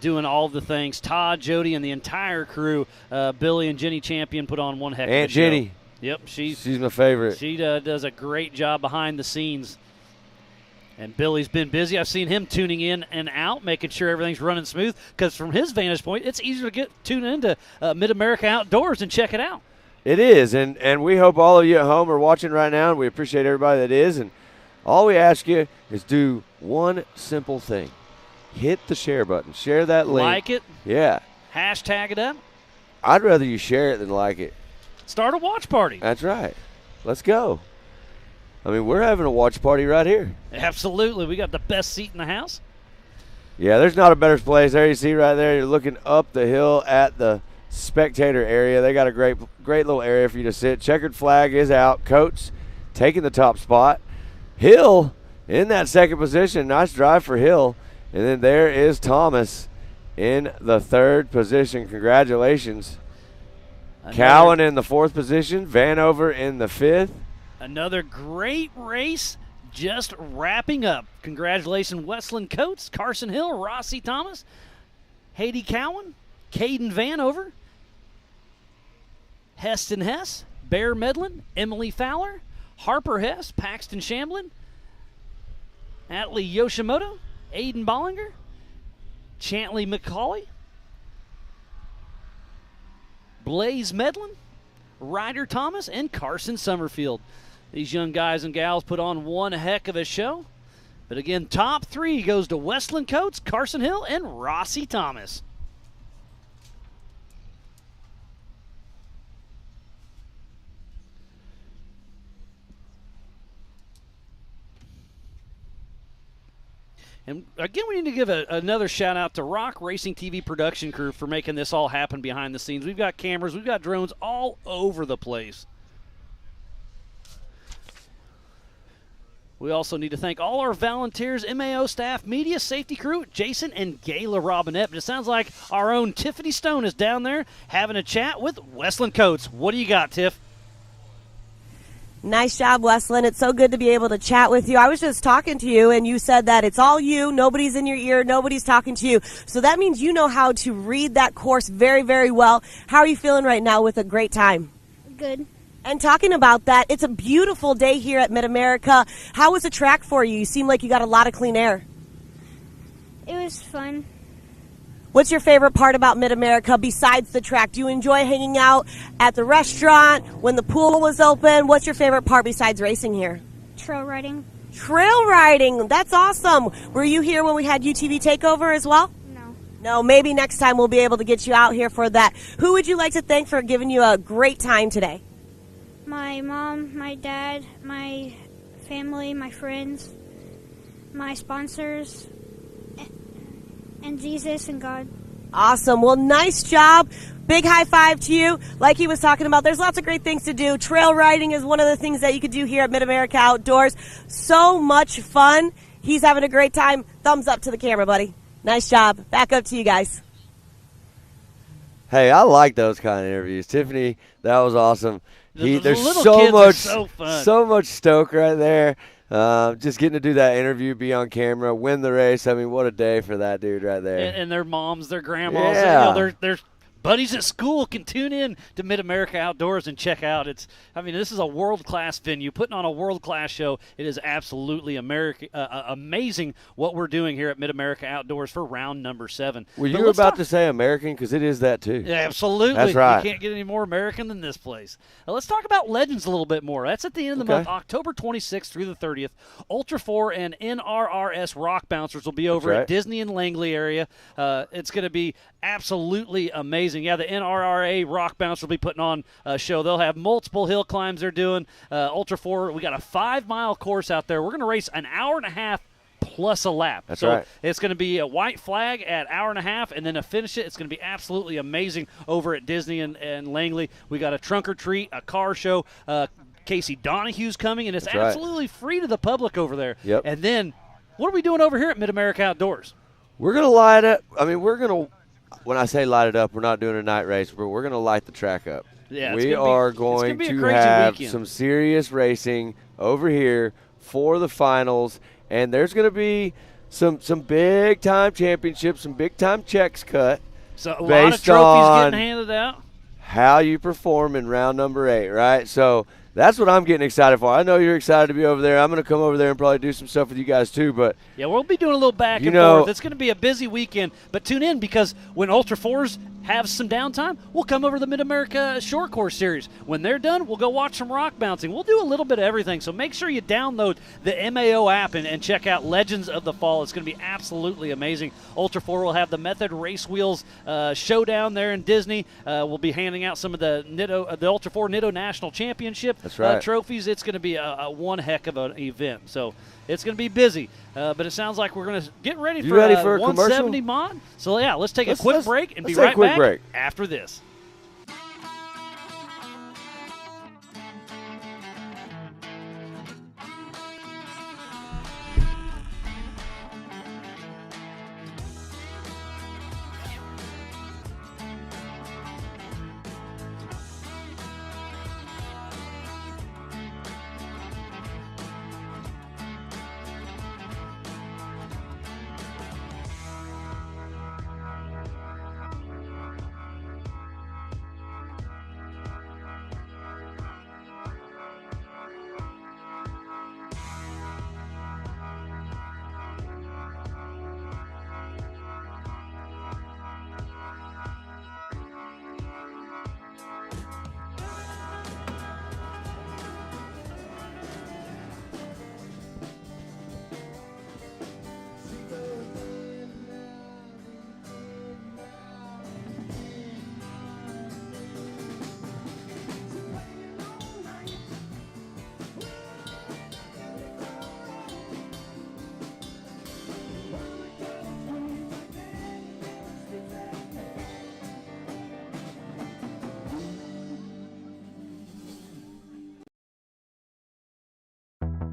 doing all the things. Todd, Jody, and the entire crew. Billy and Jenny Champion put on one heck of a show. Aunt Jenny. Yep, she's my favorite. She does a great job behind the scenes. And Billy's been busy. I've seen him tuning in and out, making sure everything's running smooth. Because from his vantage point, it's easier to tune into Mid-America Outdoors and check it out. It is, and we hope all of you at home are watching right now, and we appreciate everybody that is. And all we ask you is do one simple thing. Hit the share button. Share that link. Like it. Yeah. Hashtag it up. I'd rather you share it than like it. Start a watch party. That's right. Let's go. I mean, we're having a watch party right here. Absolutely. We got the best seat in the house. Yeah, there's not a better place. There you see right there. You're looking up the hill at the spectator area. They got a great little area for you to sit. Checkered flag is out. Coates taking the top spot. Hill in that second position. Nice drive for Hill. And then there is Thomas in the third position. Congratulations. Cowan in the fourth position. Vanover in the fifth. Another great race just wrapping up. Congratulations, Westland Coates, Carson Hill, Rossi Thomas, Haiti Cowan, Caden Vanover, Heston Hess, Bear Medlin, Emily Fowler, Harper Hess, Paxton Shamblin, Atlee Yoshimoto, Aiden Bollinger, Chantley McCauley, Blaze Medlin, Ryder Thomas, and Carson Summerfield. These young guys and gals put on one heck of a show. But again, top 3 goes to Westland Coates, Carson Hill, and Rossi Thomas. And again, we need to give another shout out to Rock Racing TV production crew for making this all happen behind the scenes. We've got cameras, we've got drones all over the place. We also need to thank all our volunteers, MAO staff, media, safety crew, Jason and Gayla Robinette. But it sounds like our own Tiffany Stone is down there having a chat with Westland Coates. What do you got, Tiff? Nice job, Westland. It's so good to be able to chat with you. I was just talking to you, and you said that it's all you. Nobody's in your ear. Nobody's talking to you. So that means you know how to read that course very, very well. How are you feeling right now with a great time? Good. And talking about that, it's a beautiful day here at Mid-America. How was the track for you? You seem like you got a lot of clean air. It was fun. What's your favorite part about Mid-America besides the track? Do you enjoy hanging out at the restaurant when the pool was open? What's your favorite part besides racing here? Trail riding. Trail riding. That's awesome. Were you here when we had UTV Takeover as well? No. No, maybe next time we'll be able to get you out here for that. Who would you like to thank for giving you a great time today? My mom, my dad, my family, my friends, my sponsors, and Jesus and God. Awesome. Well, nice job. Big high five to you. Like he was talking about, there's lots of great things to do. Trail riding is one of the things that you could do here at Mid-America Outdoors. So much fun. He's having a great time. Thumbs up to the camera, buddy. Nice job. Back up to you guys. Hey, I like those kind of interviews. Tiffany, that was awesome. The There's little so kids are much, so fun. so much stoke right there. Just getting to do that interview, be on camera, win the race. I mean, what a day for that dude right there. And their moms, their grandmas, Yeah. their buddies at school can tune in to Mid-America Outdoors and check out. This is a world-class venue, putting on a world-class show. It is absolutely amazing what we're doing here at Mid-America Outdoors for round number 7. Were you about to say American? Because it is that too. Yeah, absolutely. That's right. You can't get any more American than this place. Now, let's talk about Legends a little bit more. That's at the end of the month, October 26th through the 30th. Ultra 4 and NRRS Rock Bouncers will be over at Disney and Langley area. It's going to be absolutely amazing. Yeah, the NRRA Rock Bouncer will be putting on a show. They'll have multiple hill climbs they're doing. Ultra 4, we got a 5-mile course out there. We're going to race an hour and a half plus a lap. That's so right. It's going to be a white flag at hour and a half, and then to finish it, it's going to be absolutely amazing over at Disney and Langley. We got a trunk or treat, a car show. Casey Donahue's coming, and it's absolutely free to the public over there. Yep. And then what are we doing over here at Mid-America Outdoors? We're going to light up. I mean, when I say light it up, we're not doing a night race, but we're going to light the track up. Yeah, we are going to have some serious racing over here for the finals, and there's going to be some big-time championships, some big-time checks cut. So a lot of trophies getting handed out. How you perform in round number 8, right? So that's what I'm getting excited for. I know you're excited to be over there. I'm going to come over there and probably do some stuff with you guys too. But yeah, we'll be doing a little back and forth. It's going to be a busy weekend. But tune in, because when Ultra 4s have some downtime, we'll come over to the Mid-America Short Course Series. When they're done, we'll go watch some rock bouncing. We'll do a little bit of everything. So make sure you download the MAO app and check out Legends of the Fall. It's going to be absolutely amazing. Ultra 4 will have the Method Race Wheels showdown there in Disney. We'll be handing out some of the Ultra 4 Nitto National Championship trophies. It's going to be a one heck of an event. So it's going to be busy, but it sounds like we're going to get ready for a 170 mod. So, yeah, let's take a quick break and be right back after this.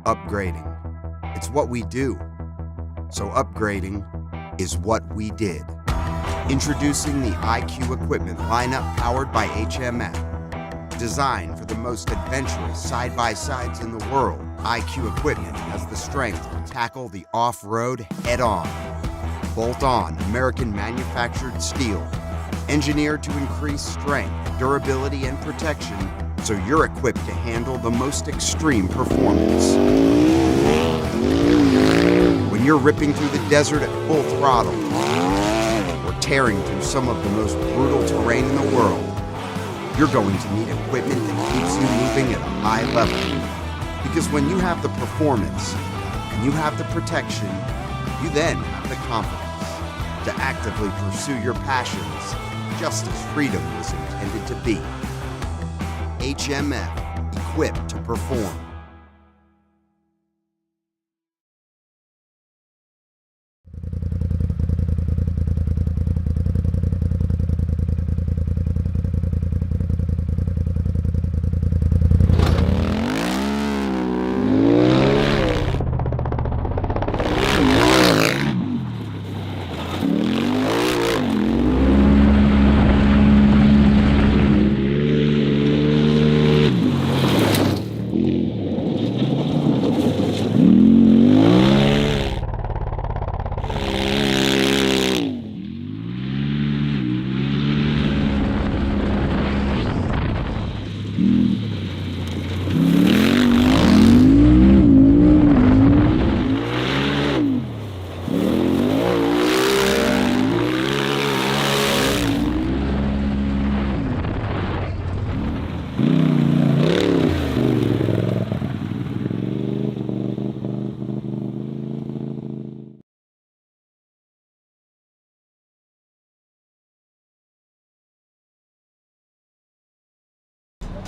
Upgrading. It's what we do. So upgrading is what we did. Introducing the IQ equipment lineup powered by HMF. Designed for the most adventurous side-by-sides in the world, IQ equipment has the strength to tackle the off-road head-on. Bolt-on, American-manufactured steel. Engineered to increase strength, durability, and protection, so you're equipped to handle the most extreme performance. When you're ripping through the desert at full throttle, or tearing through some of the most brutal terrain in the world, you're going to need equipment that keeps you moving at a high level. Because when you have the performance, and you have the protection, you then have the confidence to actively pursue your passions just as freedom was intended to be. HMF, equipped to perform.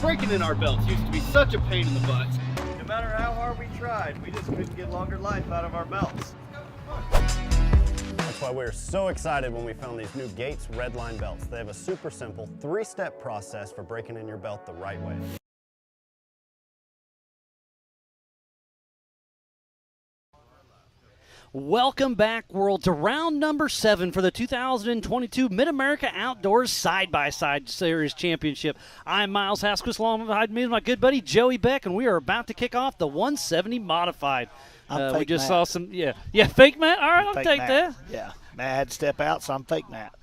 Breaking in our belts used to be such a pain in the butt. No matter how hard we tried, we just couldn't get longer life out of our belts. That's why we were so excited when we found these new Gates Redline belts. They have a super simple 3-step process for breaking in your belt the right way. Welcome back, world, to round number 7 for the 2022 Mid-America Outdoors Side-by-Side Series Championship. I'm Miles Haskins, alongside me is my good buddy Joey Beck, and we are about to kick off the 170 Modified. We just saw some, fake Matt? All right, I'll take that. Yeah, Matt had to step out, so I'm fake Matt.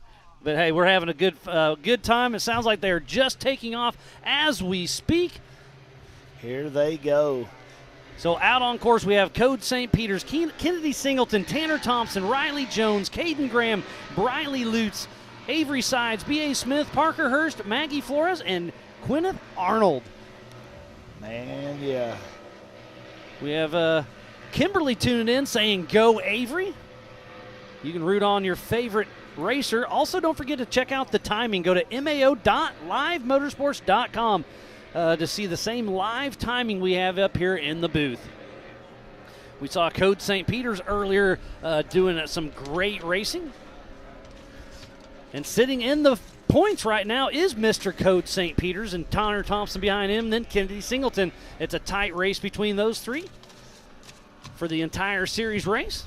But, hey, we're having a good time. It sounds like they're just taking off as we speak. Here they go. So out on course, we have Code St. Peter's, Kennedy Singleton, Tanner Thompson, Riley Jones, Caden Graham, Briley Lutz, Avery Sides, B.A. Smith, Parker Hurst, Maggie Flores, and Gwyneth Arnold. Man, yeah. We have Kimberly tuning in saying, go Avery. You can root on your favorite racer. Also, don't forget to check out the timing. Go to mao.livemotorsports.com. To see the same live timing we have up here in the booth. We saw Code St. Peter's earlier doing some great racing. And sitting in the points right now is Mr. Code St. Peter's and Tanner Thompson behind him, then Kennedy Singleton. It's a tight race between those three for the entire series race.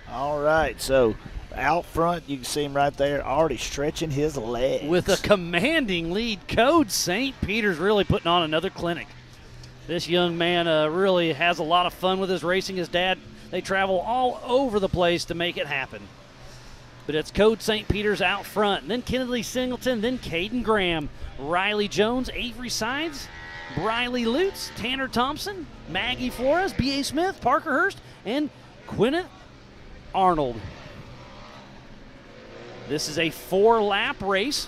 All right, so out front, you can see him right there already stretching his legs. With a commanding lead, Code St. Peter's really putting on another clinic. This young man really has a lot of fun with his racing. His dad, they travel all over the place to make it happen. But it's Code St. Peter's out front, then Kennedy Singleton, then Caden Graham, Riley Jones, Avery Sides, Briley Lutz, Tanner Thompson, Maggie Flores, B.A. Smith, Parker Hurst, and Gwyneth Arnold. This is a 4-lap race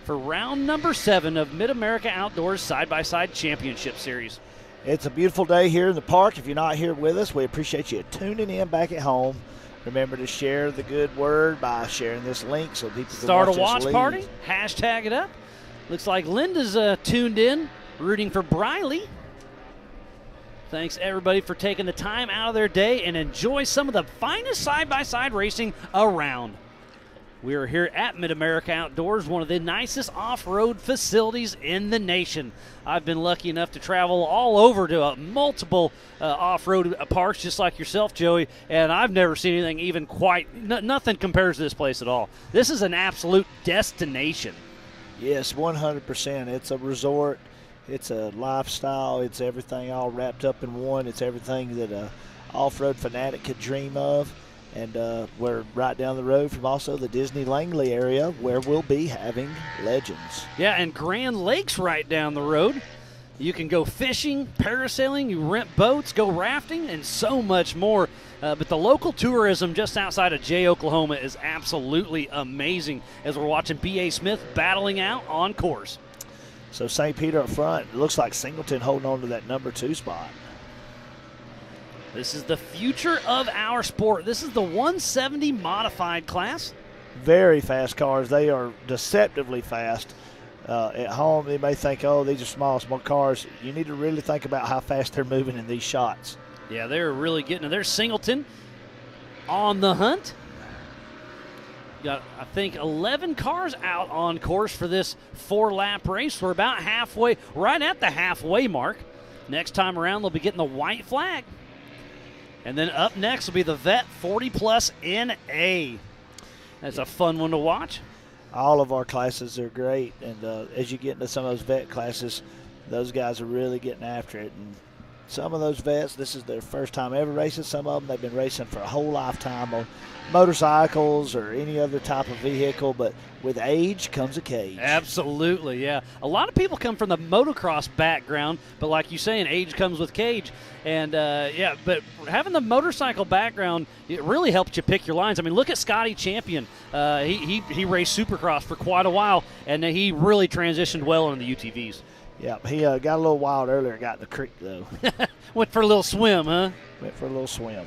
for round number 7 of Mid-America Outdoors Side-by-Side Championship Series. It's a beautiful day here in the park. If you're not here with us, we appreciate you tuning in back at home. Remember to share the good word by sharing this link so people can start watch a watch this party. Hashtag it up. Looks like Linda's tuned in, rooting for Briley. Thanks, everybody, for taking the time out of their day and enjoy some of the finest side-by-side racing around. We are here at Mid-America Outdoors, one of the nicest off-road facilities in the nation. I've been lucky enough to travel all over to multiple off-road parks, just like yourself, Joey, and I've never seen anything even quite, nothing compares to this place at all. This is an absolute destination. Yes, 100%. It's a resort. It's a lifestyle. It's everything all wrapped up in one. It's everything that a off-road fanatic could dream of. And we're right down the road from also the Disney Langley area where we'll be having Legends. Yeah, and Grand Lake's right down the road. You can go fishing, parasailing, you rent boats, go rafting, and so much more. But the local tourism just outside of Jay, Oklahoma is absolutely amazing as we're watching B.A. Smith battling out on course. So St. Peter up front, it looks like Singleton holding on to that number 2 spot. This is the future of our sport. This is the 170 modified class. Very fast cars. They are deceptively fast. At home, they may think, oh, these are small cars. You need to really think about how fast they're moving in these shots. Yeah, they're really getting it. There's Singleton on the hunt. Got, I think, 11 cars out on course for this 4-lap race. We're about halfway, right at the halfway mark. Next time around, they'll be getting the white flag. And then up next will be the Vet 40 Plus NA. That's a fun one to watch. All of our classes are great, and as you get into some of those vet classes, those guys are really getting after it. And some of those vets, this is their first time ever racing. Some of them, they've been racing for a whole lifetime on motorcycles or any other type of vehicle, but with age comes a cage. Absolutely, yeah. A lot of people come from the motocross background, but like you saying, age comes with cage. And, yeah, but having the motorcycle background, it really helps you pick your lines. I mean, look at Scotty Champion. He raced Supercross for quite a while, and he really transitioned well into the UTVs. Yeah, he got a little wild earlier, got in the creek, though. Went for a little swim, huh? Went for a little swim.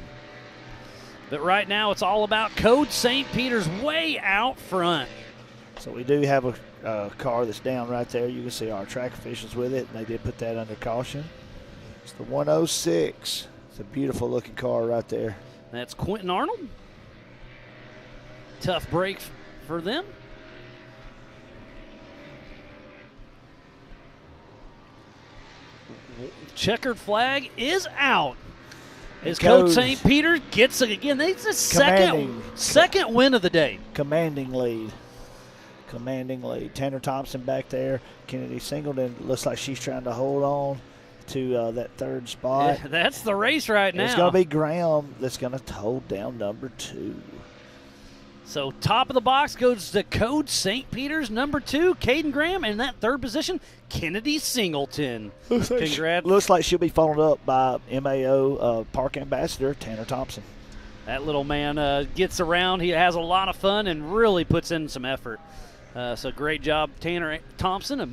But right now it's all about Code St. Peter's way out front. So we do have a car that's down right there. You can see our track officials with it, and they did put that under caution. It's the 106. It's a beautiful looking car right there. That's Quentin Arnold. Tough break for them. Checkered flag is out. As Code St. Peter gets it again. It's the second win of the day. Commanding lead. Tanner Thompson back there. Kennedy Singleton looks like she's trying to hold on to that third spot. Yeah, that's the race right now. It's going to be Graham that's going to hold down number 2. So top of the box goes to Code St. Peter's number 2, Caden Graham, and in that third position, Kennedy Singleton. Congrats. Looks like she'll be followed up by MAO Park Ambassador Tanner Thompson. That little man gets around. He has a lot of fun and really puts in some effort. So great job, Tanner Thompson, a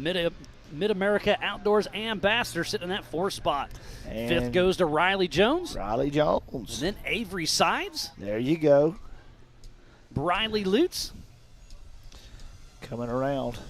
Mid-America Outdoors Ambassador, sitting in that 4th spot. And 5th goes to Riley Jones. And then Avery Sides. There you go. Briley Lutz. Coming around.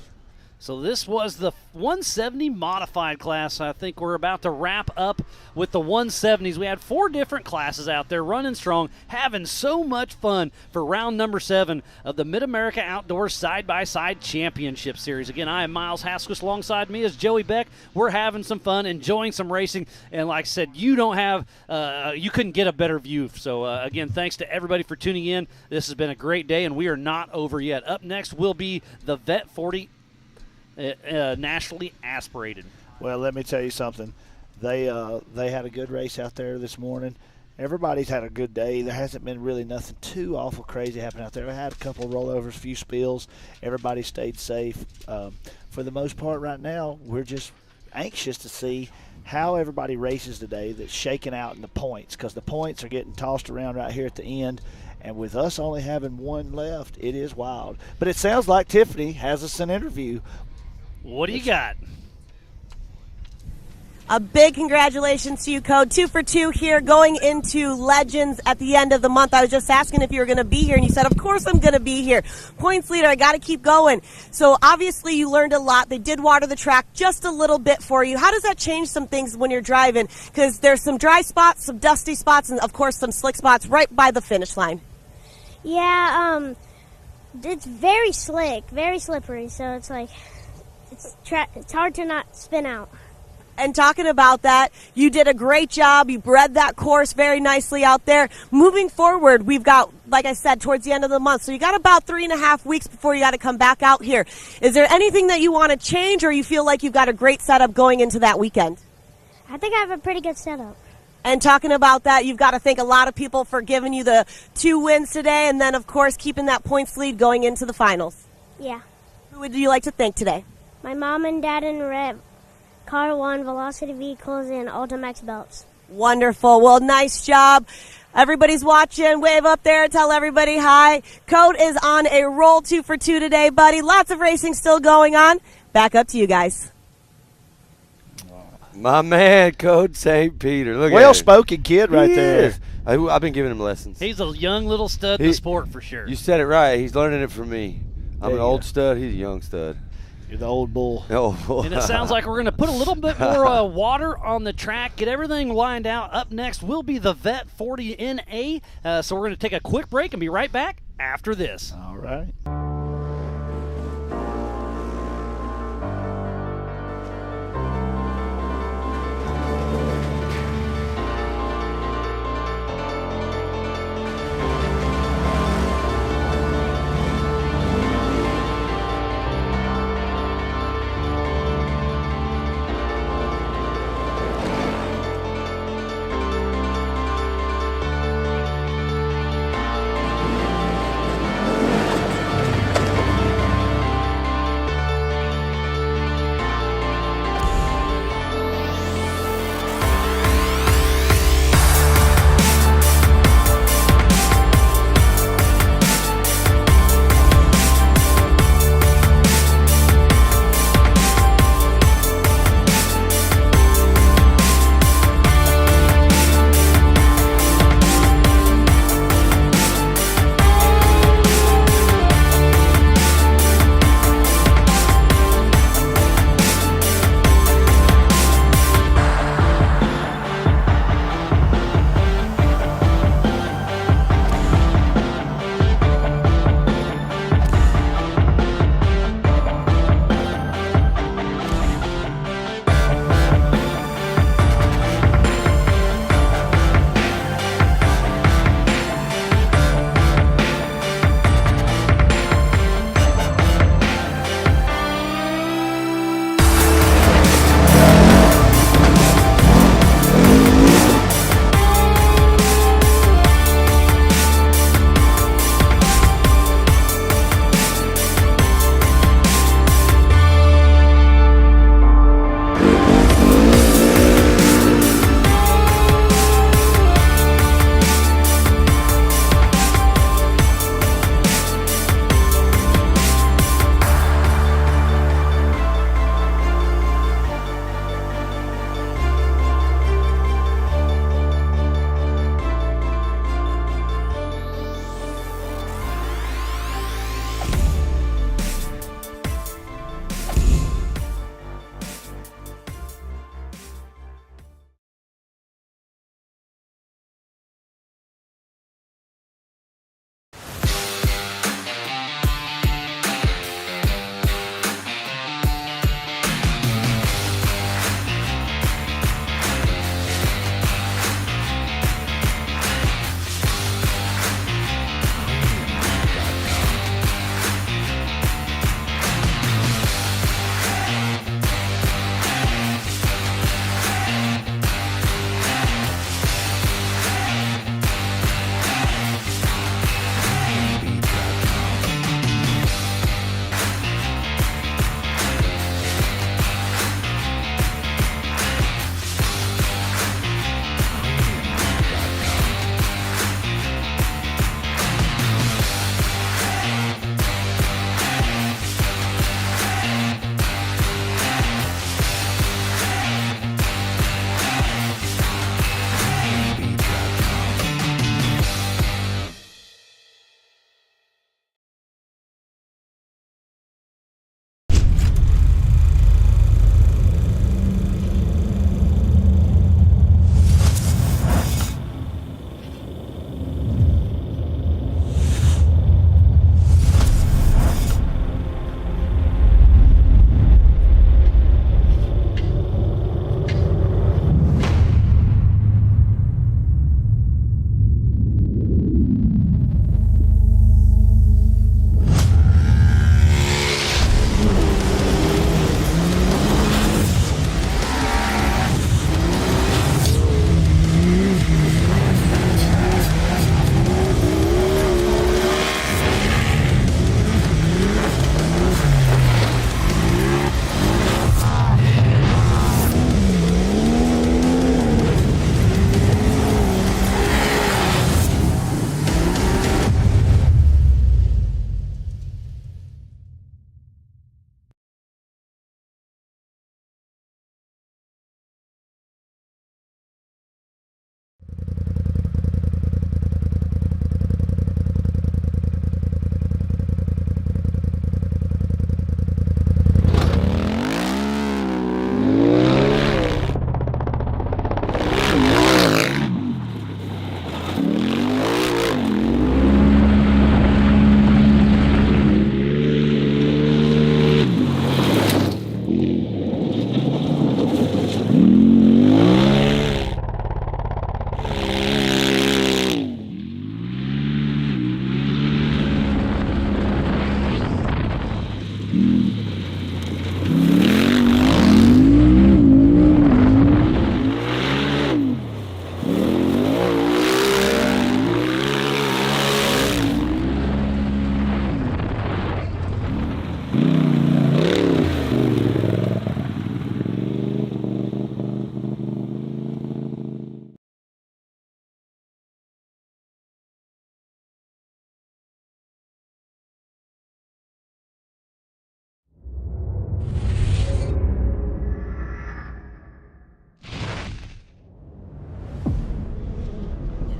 So this was the 170 modified class. I think we're about to wrap up with the 170s. We had 4 different classes out there running strong, having so much fun for round number 7 of the Mid-America Outdoors Side-by-Side Championship Series. Again, I am Miles Haskus. Alongside me is Joey Beck. We're having some fun, enjoying some racing, and like I said, you couldn't get a better view. So again, thanks to everybody for tuning in. This has been a great day, and we are not over yet. Up next will be the Vet 40 nationally aspirated. Well, let me tell you something. They had a good race out there this morning. Everybody's had a good day. There hasn't been really nothing too awful crazy happening out there. We had a couple of rollovers, a few spills. Everybody stayed safe. For the most part right now, we're just anxious to see how everybody races today that's shaking out in the points, because the points are getting tossed around right here at the end. And with us only having one left, it is wild. But it sounds like Tiffany has us an interview. What do you got? A big congratulations to you, Code. 2 for 2 here, going into Legends at the end of the month. I was just asking if you were going to be here, and you said, of course I'm going to be here. Points leader, I got to keep going. So obviously you learned a lot. They did water the track just a little bit for you. How does that change some things when you're driving? Because there's some dry spots, some dusty spots, and of course some slick spots right by the finish line. Yeah, it's very slick, very slippery, so it's like it's hard to not spin out. And talking about that, you did a great job. You bred that course very nicely out there. Moving forward, we've got, like I said, towards the end of the month. So you got about 3.5 weeks before you got to come back out here. Is there anything that you want to change, or you feel like you've got a great setup going into that weekend? I think I have a pretty good setup. And talking about that, you've got to thank a lot of people for giving you the 2 wins today, and then, of course, keeping that points lead going into the finals. Yeah. Who would you like to thank today? My mom and dad and Rev, Car One, Velocity Vehicles, and Ultimax belts. Wonderful. Well, nice job. Everybody's watching. Wave up there. Tell everybody hi. Code is on a roll 2 for 2 today, buddy. Lots of racing still going on. Back up to you guys. My man, Code St. Peter. Look at him. Well-spoken kid right He there. is. I've been giving him lessons. He's a young little stud in the sport for sure. You said it right. He's learning it from me. I'm There an you old go. stud. He's a young stud. You're the old bull. Oh, And it sounds like we're going to put a little bit more water on the track, get everything lined out. Up next will be the Vet 40 NA. So we're going to take a quick break and be right back after this. All right.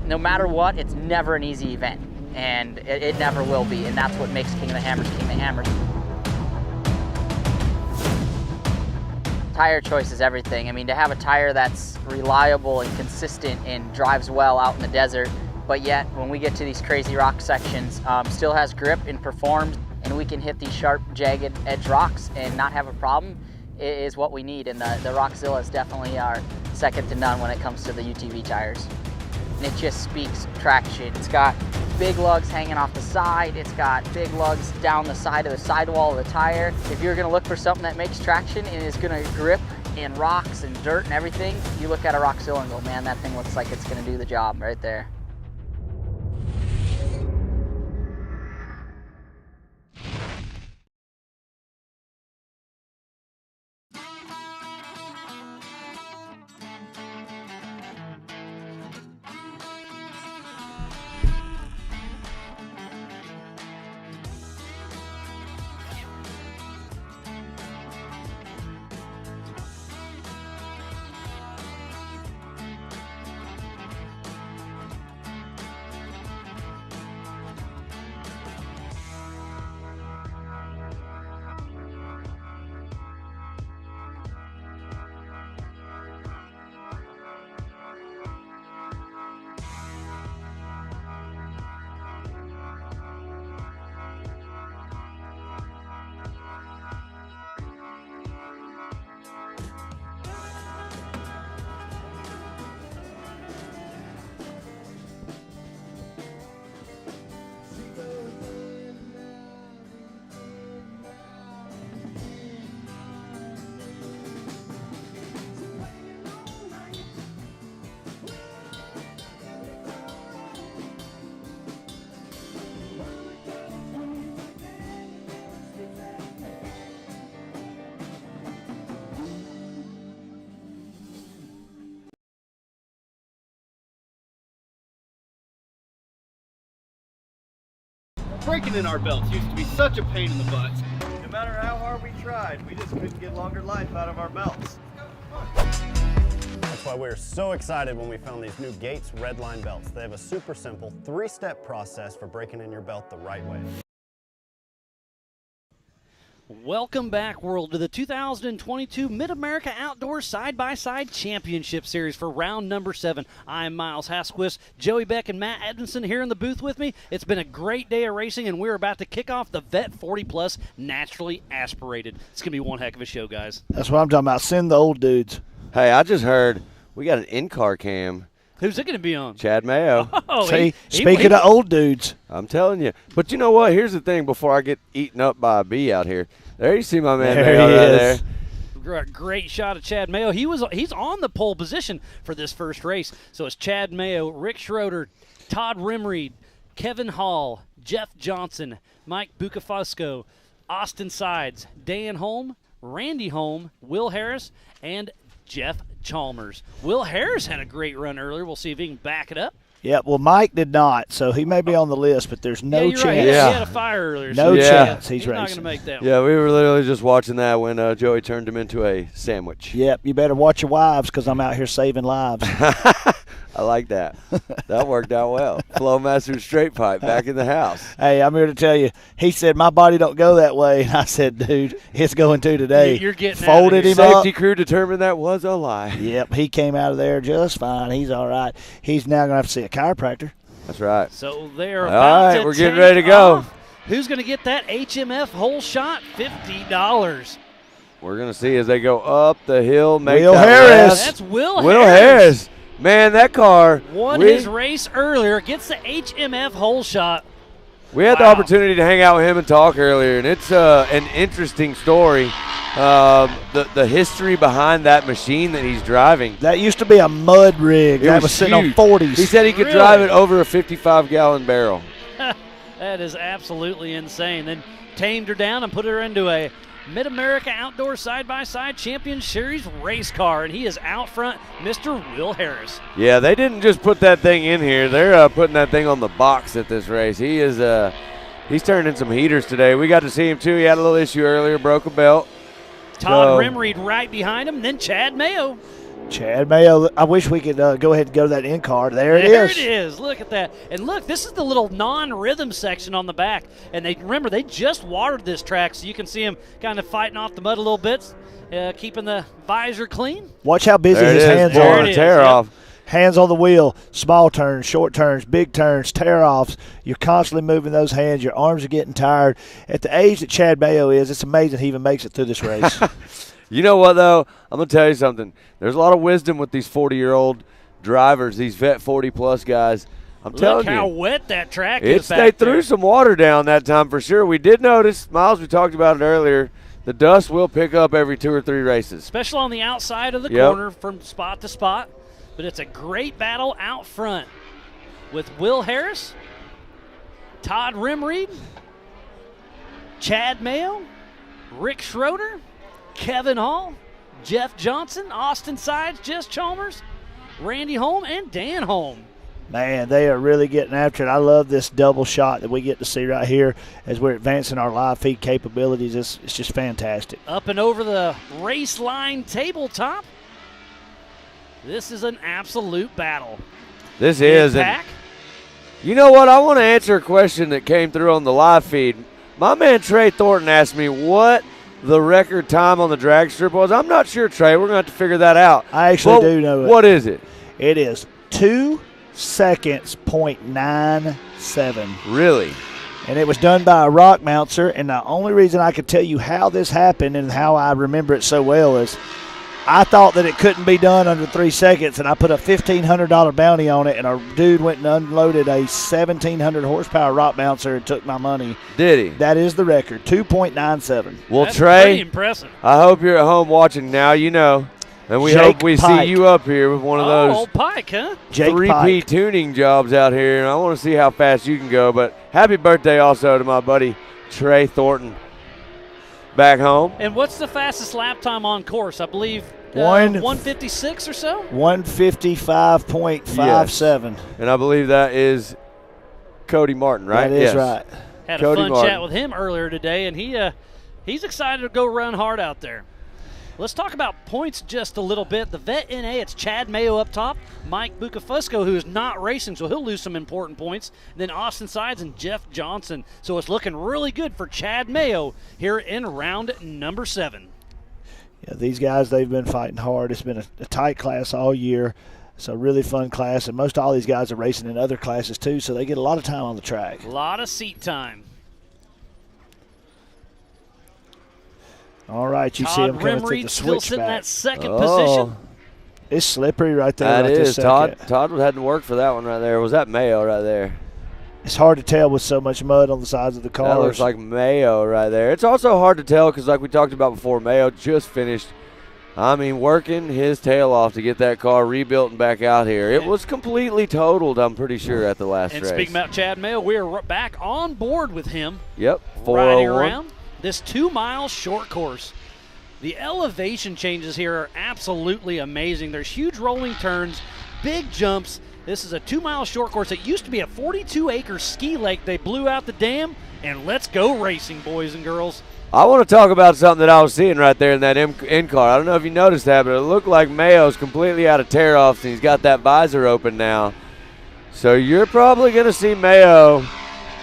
No matter what, it's never an easy event, and it never will be, and that's what makes King of the Hammers King of the Hammers. Tire choice is everything. I mean, to have a tire that's reliable and consistent and drives well out in the desert, but yet when we get to these crazy rock sections, still has grip and performs, and we can hit these sharp, jagged edge rocks and not have a problem, is what we need. And the Rockzilla is definitely our second to none when it comes to the UTV tires. And it just speaks traction. It's got big lugs hanging off the side. It's got big lugs down the side of the sidewall of the tire. If you're gonna look for something that makes traction and is gonna grip in rocks and dirt and everything, you look at a Rockzilla and go, man, that thing looks like it's gonna do the job right there. Breaking in our belts used to be such a pain in the butt. No matter how hard we tried, we just couldn't get longer life out of our belts. That's why we were so excited when we found these new Gates Redline belts. They have a super simple 3-step process for breaking in your belt the right way. Welcome back, world, to the 2022 Mid-America Outdoor Side-by-Side Championship Series for round number 7. I'm Miles Hasquist, Joey Beck, and Matt Edmondson here in the booth with me. It's been a great day of racing, and we're about to kick off the Vet 40 Plus Naturally Aspirated. It's going to be one heck of a show, guys. That's what I'm talking about. Send the old dudes. Hey, I just heard we got an in-car cam. Who's it going to be on? Chad Mayo. Oh, See, speaking of old dudes. I'm telling you. But you know what? Here's the thing before I get eaten up by a bee out here. There you see my man there Mayo he right is. there. Great shot of Chad Mayo. He's on the pole position for this first race. So it's Chad Mayo, Rick Schroeder, Todd Rimreed, Kevin Hall, Jeff Johnson, Mike Bucafosco, Austin Sides, Dan Holm, Randy Holm, Will Harris, and Jeff Chalmers. Will Harris had a great run earlier. We'll see if he can back it up. Yeah, well, Mike did not, so he may be on the list, but there's no you're chance. Right. He had a fire earlier. No so chance he's not racing. going to make that Yeah, one. we were literally just watching that when Joey turned him into a sandwich. Yep, you better watch your wives because I'm out here saving lives. I I like that. That worked out well. Flowmaster straight pipe back in the house. Hey, I'm here to tell you. He said my body don't go that way, and I said, dude, it's going to today. You're getting folded him Safety up. crew determined that was a lie. Yep, he came out of there just fine. He's all right. He's now going to have to see a chiropractor. That's right. So they're All about right, to we're getting take ready to go. off. Who's going to get that HMF whole shot? $50. We're going to see as they go up the hill. Make Will that Harris. left. That's Will Harris. Man, that car. Won his race earlier, gets the HMF whole shot. We had the opportunity to hang out with him and talk earlier, and it's an interesting story. The history behind that machine that he's driving. That used to be a mud rig. That was sitting huge. on 40s. He said he could Really? drive it over a 55-gallon barrel. That is absolutely insane. Then tamed her down and put her into a Mid-America Outdoor Side-by-Side Champion Series race car, and he is out front, Mr. Will Harris. Yeah, they didn't just put that thing in here. They're putting that thing on the box at this race. He is he's turned in some heaters today. We got to see him, too. He had a little issue earlier, broke a belt. Todd Rimreed right behind him, then Chad Mayo. Chad Mayo, I wish we could go ahead and go to that end card. There it There is. it is. Look at that. And look, this is the little non-rhythm section on the back. And they just watered this track, so you can see him kind of fighting off the mud a little bit, keeping the visor clean. Watch how busy There his it is. hands Pulling are. the tear off. Hands on the wheel, small turns, short turns, big turns, tear-offs. You're constantly moving those hands. Your arms are getting tired. At the age that Chad Mayo is, it's amazing he even makes it through this race. You know what, though? I'm going to tell you something. There's a lot of wisdom with these 40-year-old drivers, these vet 40-plus guys. I'm telling Look how you. wet that track is They back threw there. some water down that time for sure. We did notice, Miles, we talked about it earlier, the dust will pick up every 2 or 3 races. Especially on the outside of the Yep. corner from spot to spot. But it's a great battle out front with Will Harris, Todd Rimreed, Chad Mayo, Rick Schroeder, Kevin Hall, Jeff Johnson, Austin Sides, Jess Chalmers, Randy Holm, and Dan Holm. Man, they are really getting after it. I love this double shot that we get to see right here as we're advancing our live feed capabilities. It's just fantastic. Up and over the race line tabletop. This is an absolute battle. This is. And Pack. you know what? I want to answer a question that came through on the live feed. My man Trey Thornton asked me what the record time on the drag strip was. I'm not sure, Trey. We're going to have to figure that out. I actually do know it. What is it? It is 2 seconds, .97. Really? And it was done by a rock mounter. And the only reason I could tell you how this happened and how I remember it so well is I thought that it couldn't be done under 3 seconds, and I put a $1,500 bounty on it, and a dude went and unloaded a 1,700 horsepower rock bouncer and took my money. Did he? That is the record, 2.97. Well, That's Trey, pretty impressive. I hope you're at home watching now. You know. And we Jake hope we Pike. see you up here with one of those old Pike, huh? Jake 3P Pike. tuning jobs out here. And I want to see how fast you can go. But happy birthday also to my buddy Trey Thornton back home. And what's the fastest lap time on course? I believe 156 or so? 155.57. And I believe that is Cody Martin, right? That is Yes. right. Had Cody a fun Martin. chat with him earlier today, and he's excited to go run hard out there. Let's talk about points just a little bit. The Vet NA, it's Chad Mayo up top, Mike Bucafusco, who is not racing, so he'll lose some important points. And then Austin Sides and Jeff Johnson. So it's looking really good for Chad Mayo here in round number 7. Yeah, these guys, they've been fighting hard. It's been a tight class all year. It's a really fun class, and most all these guys are racing in other classes too, so they get a lot of time on the track. A lot of seat time. All right, you see Todd them coming through Rimreed the still switchback. sitting in that second position. It's slippery right there. That right this is. second. Todd had to work for that one right there. Was that Mayo right there? It's hard to tell with so much mud on the sides of the cars. That looks like Mayo right there. It's also hard to tell because, like we talked about before, Mayo just finished, working his tail off to get that car rebuilt and back out here. It was completely totaled, I'm pretty sure, at the last And race. speaking about Chad Mayo, we are back on board with him. Yep, Riding 401. around this 2-mile short course. The elevation changes here are absolutely amazing. There's huge rolling turns, big jumps. This is a 2-mile short course. It used to be a 42-acre ski lake. They blew out the dam, and let's go racing, boys and girls. I want to talk about something that I was seeing right there in that end car. I don't know if you noticed that, but it looked like Mayo's completely out of tear-offs, and he's got that visor open now. So you're probably going to see Mayo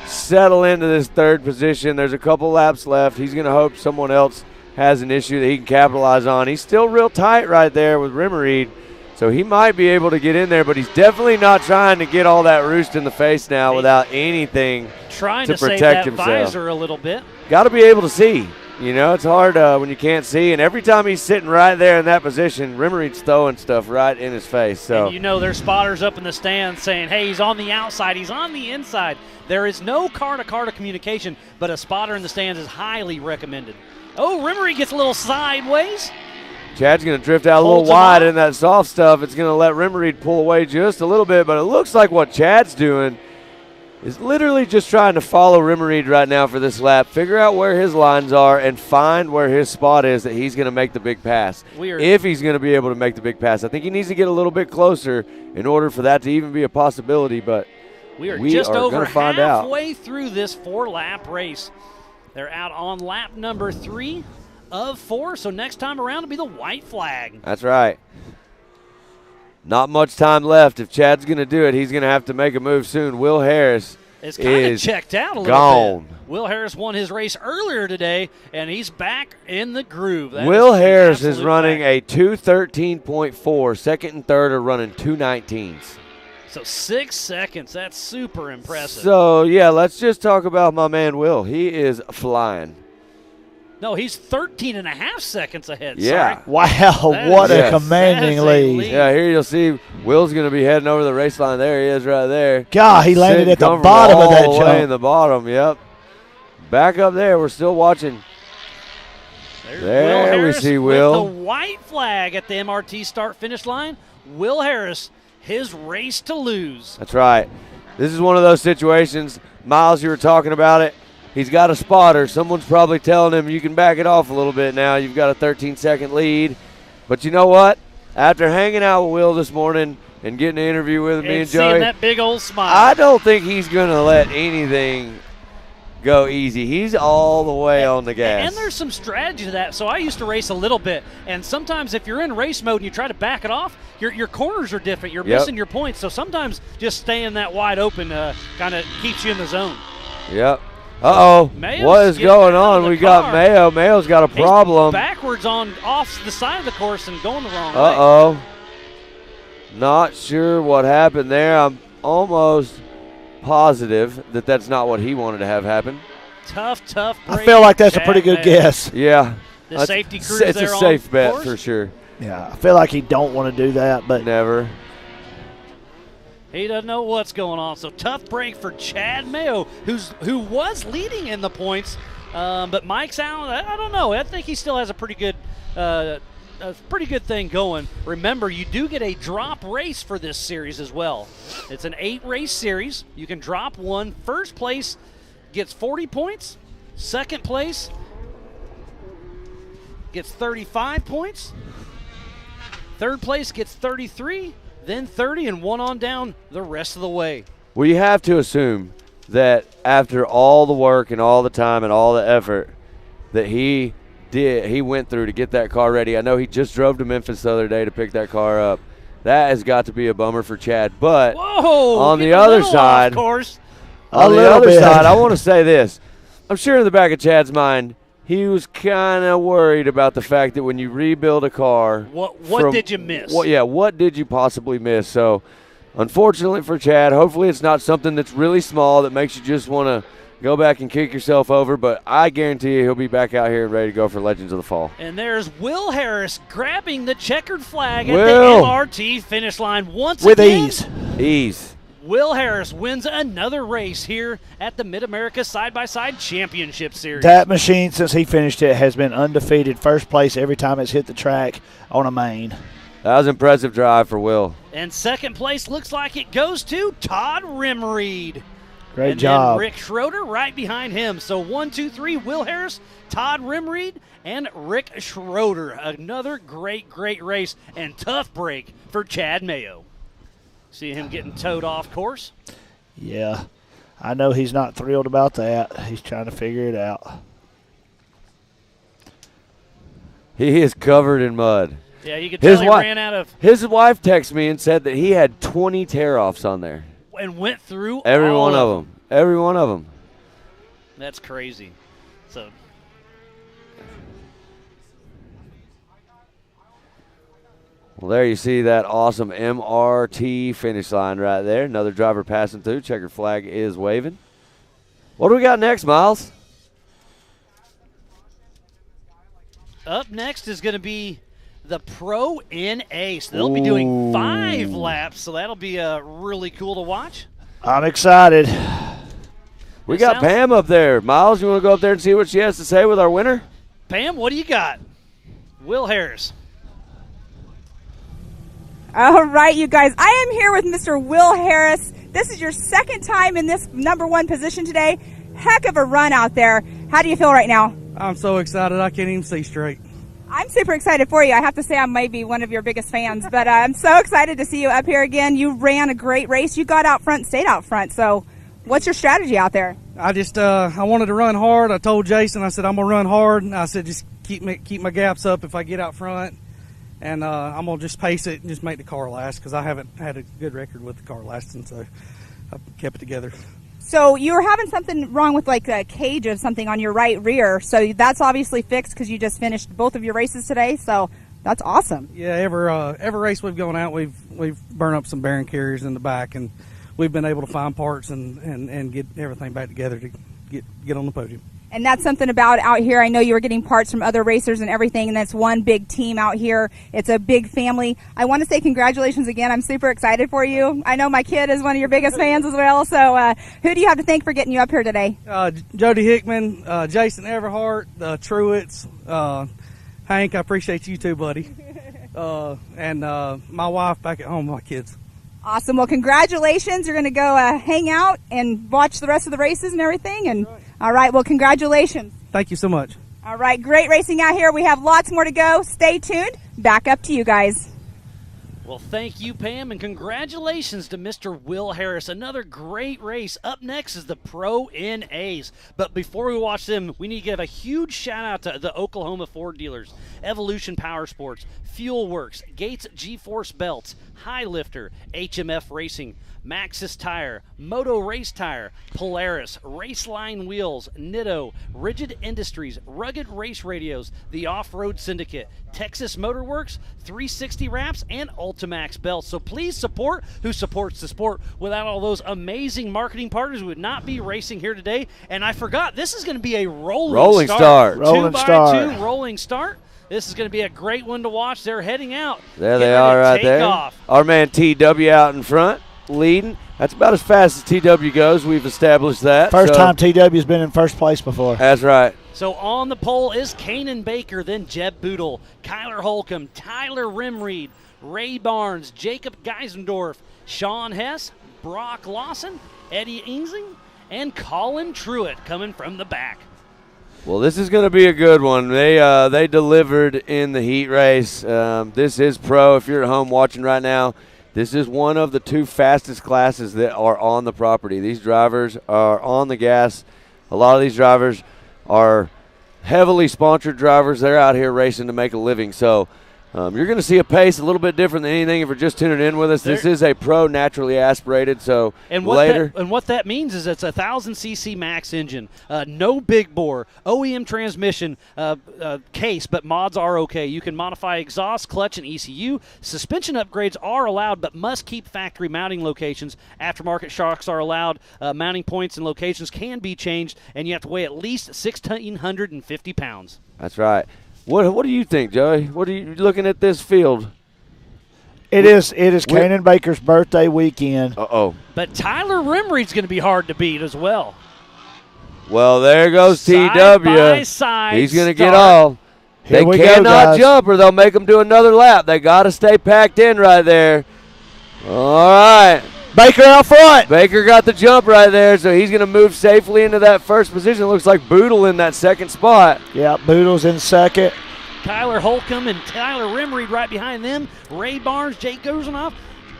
settle into this third position. There's a couple laps left. He's going to hope someone else has an issue that he can capitalize on. He's still real tight right there with Rimmereed, so he might be able to get in there, but he's definitely not trying to get all that roost in the face now without anything trying to to save protect that himself. visor a little bit. Got to be able to see. You know, it's hard when you can't see, and every time he's sitting right there in that position, Rimmereed's throwing stuff right in his face. So And you know there's spotters up in the stands saying, hey, he's on the outside, he's on the inside. There is no car-to-car communication, but a spotter in the stands is highly recommended. Oh, Rimmereed gets a little sideways. Chad's going to drift out a little Holds him wide off. in that soft stuff. It's going to let Rimmereed pull away just a little bit, but it looks like what Chad's doing is literally just trying to follow Rimmereed right now for this lap, figure out where his lines are, and find where his spot is that he's going to make the big pass. If he's going to be able to make the big pass. I think he needs to get a little bit closer in order for that to even be a possibility, but We are just over going to find out. halfway through this 4-lap race. They're out on lap number 3 of 4, so next time around it'll be the white flag. That's right. Not much time left. If Chad's going to do it, he's going to have to make a move soon. Will Harris It's kind of is checked out a little gone. bit. Will Harris won his race earlier today, and he's back in the groove. That Will is Harris is absolute running fact. a 2:13.4. Second and third are running 2:19s. So 6 seconds. That's super impressive. So, yeah, let's just talk about my man Will. He is flying. No, he's 13 and a half seconds ahead. Yeah. Sorry. Wow, That what is- a commanding that is a lead. Yeah, here you'll see Will's going to be heading over the race line. There he is right there. God, he landed Sitting at the comfortable bottom of that all the way jump. in the bottom, yep. Back up there, we're still watching. There's There Will we Harris see with Will. the white flag at the MRT start-finish line. Will Harris, his race to lose. That's right. This is one of those situations, Miles, you were talking about it. He's got a spotter. Someone's probably telling him you can back it off a little bit now. You've got a 13-second lead. But you know what? After hanging out with Will this morning and getting an interview with me and seeing Joey, that big old smile. I don't think he's going to let anything go easy. He's all the way on the gas. And there's some strategy to that. So I used to race a little bit, and sometimes if you're in race mode and you try to back it off, your corners are different. You're Yep. missing your points. So sometimes just staying that wide open kind of keeps you in the zone. Yep. Uh-oh. Mayo's What is getting going out of on? the We got car. Mayo. Mayo's got a He's problem. backwards off the side of the course and going the wrong way. Uh-oh. Not sure what happened there. I'm almost positive that that's not what he wanted to have happen. Tough I break. feel like that's a Chad pretty good Mayo. guess. Yeah. The That's- safety crew It's there a on safe bet course. for sure. Yeah, I feel like he don't want to do that, but Never. He doesn't know what's going on. So tough break for Chad Mayo, who was leading in the points, but Mike's out. I don't know. I think he still has a pretty good thing going. Remember, you do get a drop race for this series as well. It's an 8-race series. You can drop one. First place gets 40 points. Second place gets 35 points. Third place gets 33, then 30, and one on down the rest of the way. Well, you have to assume that after all the work and all the time and all the effort that he went through to get that car ready. I know he just drove to Memphis the other day to pick that car up. That has got to be a bummer for Chad. But Whoa! on the getting a other little side, off course. on the little other bit. side, I want to say this. I'm sure in the back of Chad's mind, he was kind of worried about the fact that when you rebuild a car, What did you miss? What did you possibly miss? So, unfortunately for Chad, hopefully it's not something that's really small that makes you just want to go back and kick yourself over. But I guarantee you he'll be back out here and ready to go for Legends of the Fall. And there's Will Harris grabbing the checkered flag at Will. the MRT finish line once with again. ease. Ease. Will Harris wins another race here at the Mid-America Side-by-Side Championship Series. That machine, since he finished it, has been undefeated, first place every time it's hit the track on a main. That was an impressive drive for Will. And second place looks like it goes to Todd Rimreed. Great and job. then Rick Schroeder right behind him. So 1, 2, 3, Will Harris, Todd Rimreed, and Rick Schroeder. Another great race and tough break for Chad Mayo. See him getting towed off course. Yeah, I know he's not thrilled about that. He's trying to figure it out. He is covered in mud. Yeah, you could tell he ran out of. His wife texted me and said that he had 20 tear-offs on there. And went through every all one of them. Every one of them. That's crazy. So. Well, there you see that awesome MRT finish line right there. Another driver passing through. Checker flag is waving. What do we got next, Miles? Up next is going to be the Pro NA. So they'll be doing 5 laps, so that'll be really cool to watch. I'm excited. We got Pam up there. Miles, you want to go up there and see what she has to say with our winner? Pam, what do you got? Will Harris. All right, you guys. I am here with Mr. Will Harris. This is your second time in this #1 position today. Heck of a run out there. How do you feel right now? I'm so excited I can't even see straight. I'm super excited for you. I have to say I might be one of your biggest fans, but I'm so excited to see you up here again. You ran a great race. You got out front, stayed out front. So what's your strategy out there? I just I wanted to run hard. I told Jason, I said, I'm going to run hard. And I said, just keep my gaps up if I get out front. And I'm going to just pace it and just make the car last because I haven't had a good record with the car lasting, so I kept it together. So you were having something wrong with like a cage of something on your right rear. So that's obviously fixed because you just finished both of your races today. So that's awesome. Yeah, every race we've gone out, we've burned up some bearing carriers in the back, and we've been able to find parts and get everything back together to get on the podium. And that's something about out here. I know you were getting parts from other racers and everything, and that's one big team out here. It's a big family. I want to say congratulations again. I'm super excited for you. I know my kid is one of your biggest fans as well. So who do you have to thank for getting you up here today? Jody Hickman, Jason Everhart, Truitts, Hank, I appreciate you too, buddy. And my wife back at home, my kids. Awesome. Well, congratulations. You're going to go hang out and watch the rest of the races and everything. And all right. Well, congratulations. Thank you so much. All right. Great racing out here. We have lots more to go. Stay tuned. Back up to you guys. Well, thank you, Pam, and congratulations to Mr. Will Harris. Another great race. Up next is the Pro NAs. But before we watch them, we need to give a huge shout-out to the Oklahoma Ford dealers, Evolution Power Sports, Fuel Works, Gates G-Force Belts, High Lifter, HMF Racing, Maxxis Tire, Moto Race Tire, Polaris, Raceline Wheels, Nitto, Rigid Industries, Rugged Race Radios, the Off-Road Syndicate, Texas Motor Works, 360 Wraps, and Ultimax Belts. So please support who supports the sport. Without all those amazing marketing partners, we would not be racing here today. And I forgot, this is going to be a rolling start. Rolling start. 2x2 rolling start. This is going to be a great one to watch. They're heading out. There they are right there. Off. Our man TW out in front, leading. That's about as fast as TW goes. We've established that. First time TW's been in first place before. That's right. So on the pole is Kanan Baker, then Jeb Boodle, Kyler Holcomb, Tyler Rimreed, Ray Barnes, Jacob Geisendorf, Sean Hess, Brock Lawson, Eddie Ingsing, and Colin Truitt coming from the back. Well, this is going to be a good one. They delivered in the heat race. This is pro. If you're at home watching right now, this is one of the 2 fastest classes that are on the property. These drivers are on the gas. A lot of these drivers are heavily sponsored drivers. They're out here racing to make a living. So you're going to see a pace a little bit different than anything if you're just tuning in with us. This is a pro naturally aspirated, so what that means is it's a 1,000cc max engine, no big bore, OEM transmission case, but mods are okay. You can modify exhaust, clutch, and ECU. Suspension upgrades are allowed, but must keep factory mounting locations. Aftermarket shocks are allowed. Mounting points and locations can be changed, and you have to weigh at least 1,650 pounds. That's right. What do you think, Joey? What are you looking at this field? It is Kanan Baker's birthday weekend. But Tyler Rimreed's going to be hard to beat as well. Well, there goes Side TW. by side He's going to start. get all. Here They we go, cannot guys. jump or they'll make them do another lap. They got to stay packed in right there. All right. Baker out front. Baker got the jump right there, so he's going to move safely into that first position. It looks like Boodle in that second spot. Yeah, Boodle's in second. Kyler Holcomb and Tyler Rimreed right behind them. Ray Barnes, Jake Gozenoff,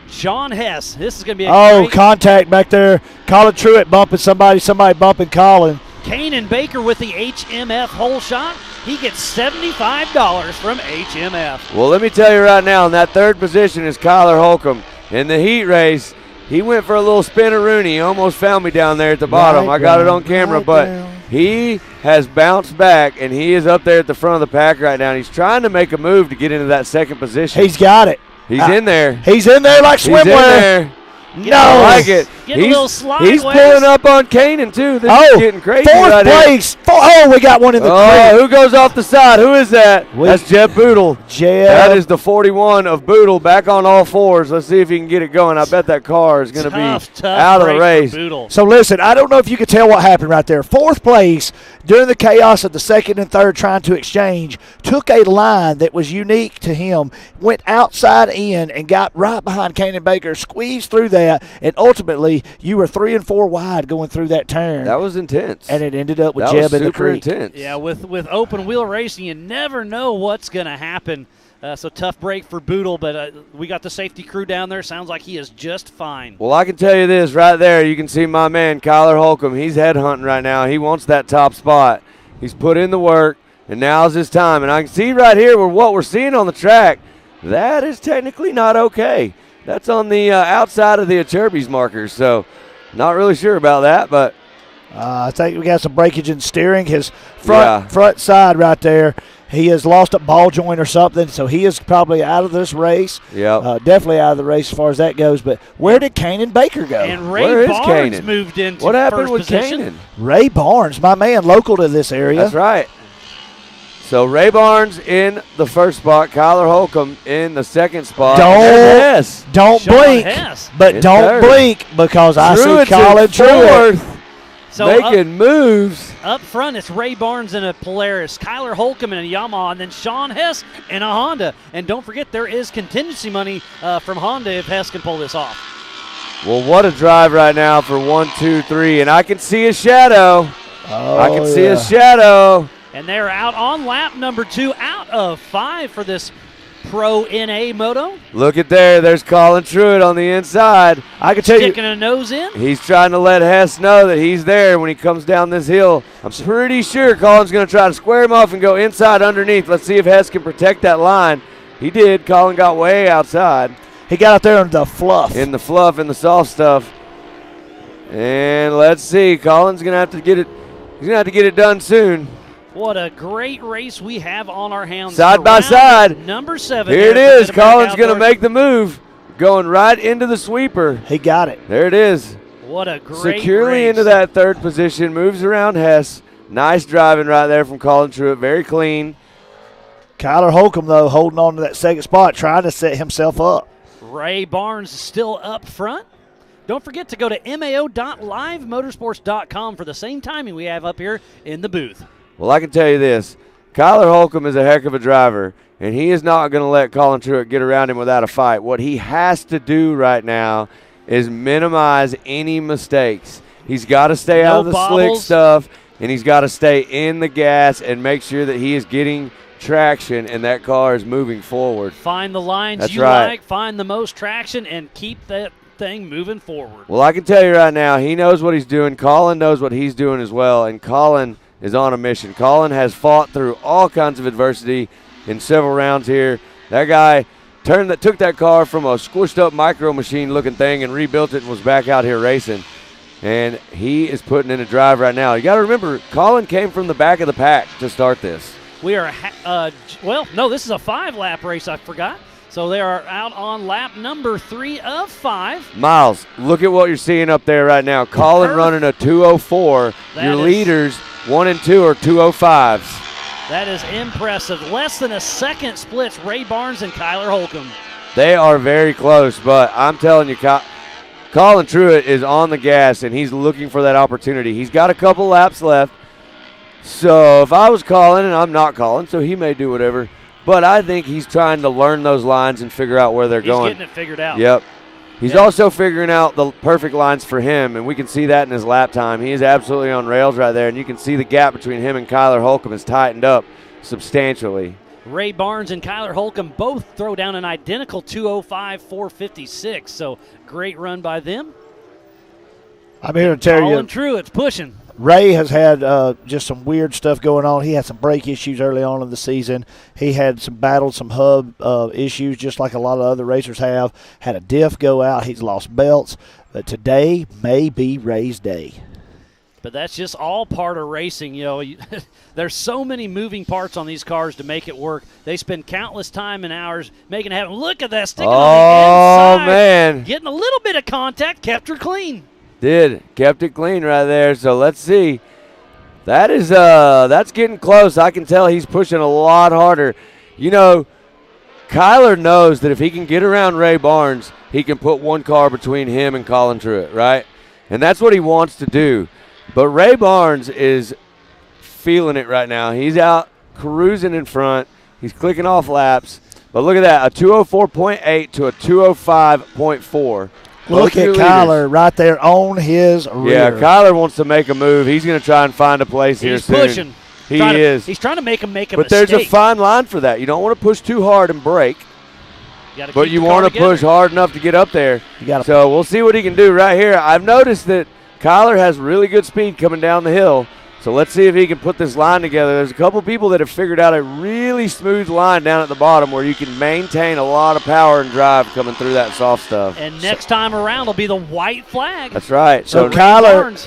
Sean Hess. This is going to be a great contact back there. Colin Truitt bumping somebody bumping Colin. Kanan Baker with the HMF hole shot. he gets $75 from HMF. Well, let me tell you right now, in that third position is Kyler Holcomb. In the heat race, he went for a little spin-a-rooney. He almost found me down there at the bottom. I got it on camera, but he has bounced back, and he is up there at the front of the pack right now. He's trying to make a move to get into that second position. He's got it. He's in there. He's in there like swimwear. He's in there. Get I like it. Get a little slide. He's pulling up on Kanan, too. This is getting crazy fourth right place. Oh, we got one in the creek. Who goes off the side? Who is that? That's Jeb Boodle. That is the 41 of Boodle back on all fours. Let's see if he can get it going. I bet that car is going to be out of the race. So, listen, I don't know if you could tell what happened right there. Fourth place, during the chaos of the second and third trying to exchange, took a line that was unique to him, went outside in, and got right behind Kanan Baker, squeezed through that, and ultimately you were 3 and 4 wide going through that turn. That was intense. And it ended up with that Jeb was in the creek. Intense. Yeah, with open wheel racing, you never know what's going to happen. So tough break for Boodle, but we got the safety crew down there. Sounds like he is just fine. Well, I can tell you this right there. You can see my man, Kyler Holcomb. He's headhunting right now. He wants that top spot. He's put in the work, and now's his time. And I can see right here where what we're seeing on the track, that is technically not okay. That's on the outside of the Acerbis markers, so not really sure about that, but I think we got some breakage in steering. His front side right there, he has lost a ball joint or something, so he is probably out of this race. Yeah, definitely out of the race as far as that goes. But where did Kanan Baker go? And Ray Barnes moved into what happened with position. Kanan? Ray Barnes, my man, local to this area. That's right. So Ray Barnes in the first spot, Kyler Holcomb in the second spot. Don't blink, but in don't third. blink because I see Colin Truitt making moves. Up front, it's Ray Barnes in a Polaris, Kyler Holcomb in a Yamaha, and then Sean Hess in a Honda. And don't forget, there is contingency money from Honda if Hess can pull this off. Well, what a drive right now for 1, 2, 3, and I can see a shadow. I can see a shadow. And they're out on lap number 2, out of 5 for this Pro NA Moto. Look at there. There's Colin Truitt on the inside. I can tell you. Sticking a nose in. He's trying to let Hess know that he's there when he comes down this hill. I'm pretty sure Colin's going to try to square him off and go inside underneath. Let's see if Hess can protect that line. He did. Colin got way outside. He got out there in the fluff. In the fluff, in the soft stuff. And let's see. Colin's going to have to get it. He's going to have to get it done soon. What a great race we have on our hands. Side by side. Number 7. Here it is. Colin's going to make the move. Going right into the sweeper. He got it. There it is. What a great Securely race. into that third position. Moves around Hess. Nice driving right there from Colin Truitt. Very clean. Kyler Holcomb, though, holding on to that second spot, trying to set himself up. Ray Barnes is still up front. Don't forget to go to mao.livemotorsports.com for the same timing we have up here in the booth. Well, I can tell you this. Kyler Holcomb is a heck of a driver, and he is not going to let Colin Truitt get around him without a fight. What he has to do right now is minimize any mistakes. He's got to stay out of the slick stuff, and he's got to stay in the gas and make sure that he is getting traction and that car is moving forward. Find the lines That's you right. like, find the most traction, and keep that thing moving forward. Well, I can tell you right now, he knows what he's doing. Colin knows what he's doing as well, and Colin is on a mission. Colin has fought through all kinds of adversity in several rounds here. That guy took that car from a squished up micro machine looking thing and rebuilt it and was back out here racing. And he is putting in a drive right now. You got to remember, Colin came from the back of the pack to start this. We are, this is a 5-lap race, I forgot. So they are out on lap number 3 of 5. Miles, look at what you're seeing up there right now. Colin running a 2:04. Your leaders, 1 and 2, are 2:05s. That is impressive. Less than a second splits Ray Barnes and Kyler Holcomb. They are very close, but I'm telling you, Colin Truitt is on the gas, and he's looking for that opportunity. He's got a couple laps left. So if I was Colin, and I'm not Colin, so he may do whatever, but I think he's trying to learn those lines and figure out where they're going. He's getting it figured out. Yep. He's also figuring out the perfect lines for him, and we can see that in his lap time. He is absolutely on rails right there, and you can see the gap between him and Kyler Holcomb has tightened up substantially. Ray Barnes and Kyler Holcomb both throw down an identical 2:05.456, so great run by them. I'm here to tell you. Colin Truitt's pushing. Ray has had just some weird stuff going on. He had some brake issues early on in the season. He had some hub issues, just like a lot of other racers have. Had a diff go out. He's lost belts. But today may be Ray's day. But that's just all part of racing. You know, there's so many moving parts on these cars to make it work. They spend countless time and hours making it happen. Look at that, sticking on the inside. Oh, man. Getting a little bit of contact, kept her clean. Kept it clean right there. So let's see. That is that's getting close. I can tell he's pushing a lot harder. You know, Kyler knows that if he can get around Ray Barnes, he can put one car between him and Colin Truett, right? And that's what he wants to do. But Ray Barnes is feeling it right now. He's out cruising in front. He's clicking off laps. But look at that, a 204.8 to a 205.4. Look at Kyler right there on his rear. Yeah, Kyler wants to make a move. He's going to try and find a place here soon. He's pushing. He is. He's trying to make him make a but mistake. There's a fine line for that. You don't want to push too hard and break. But you want to push hard enough to get up there. So we'll see what he can do right here. I've noticed that Kyler has really good speed coming down the hill. So let's see if he can put this line together. There's a couple people that have figured out a really smooth line down at the bottom where you can maintain a lot of power and drive coming through that soft stuff. And next time around will be the white flag. That's right. So Kyler's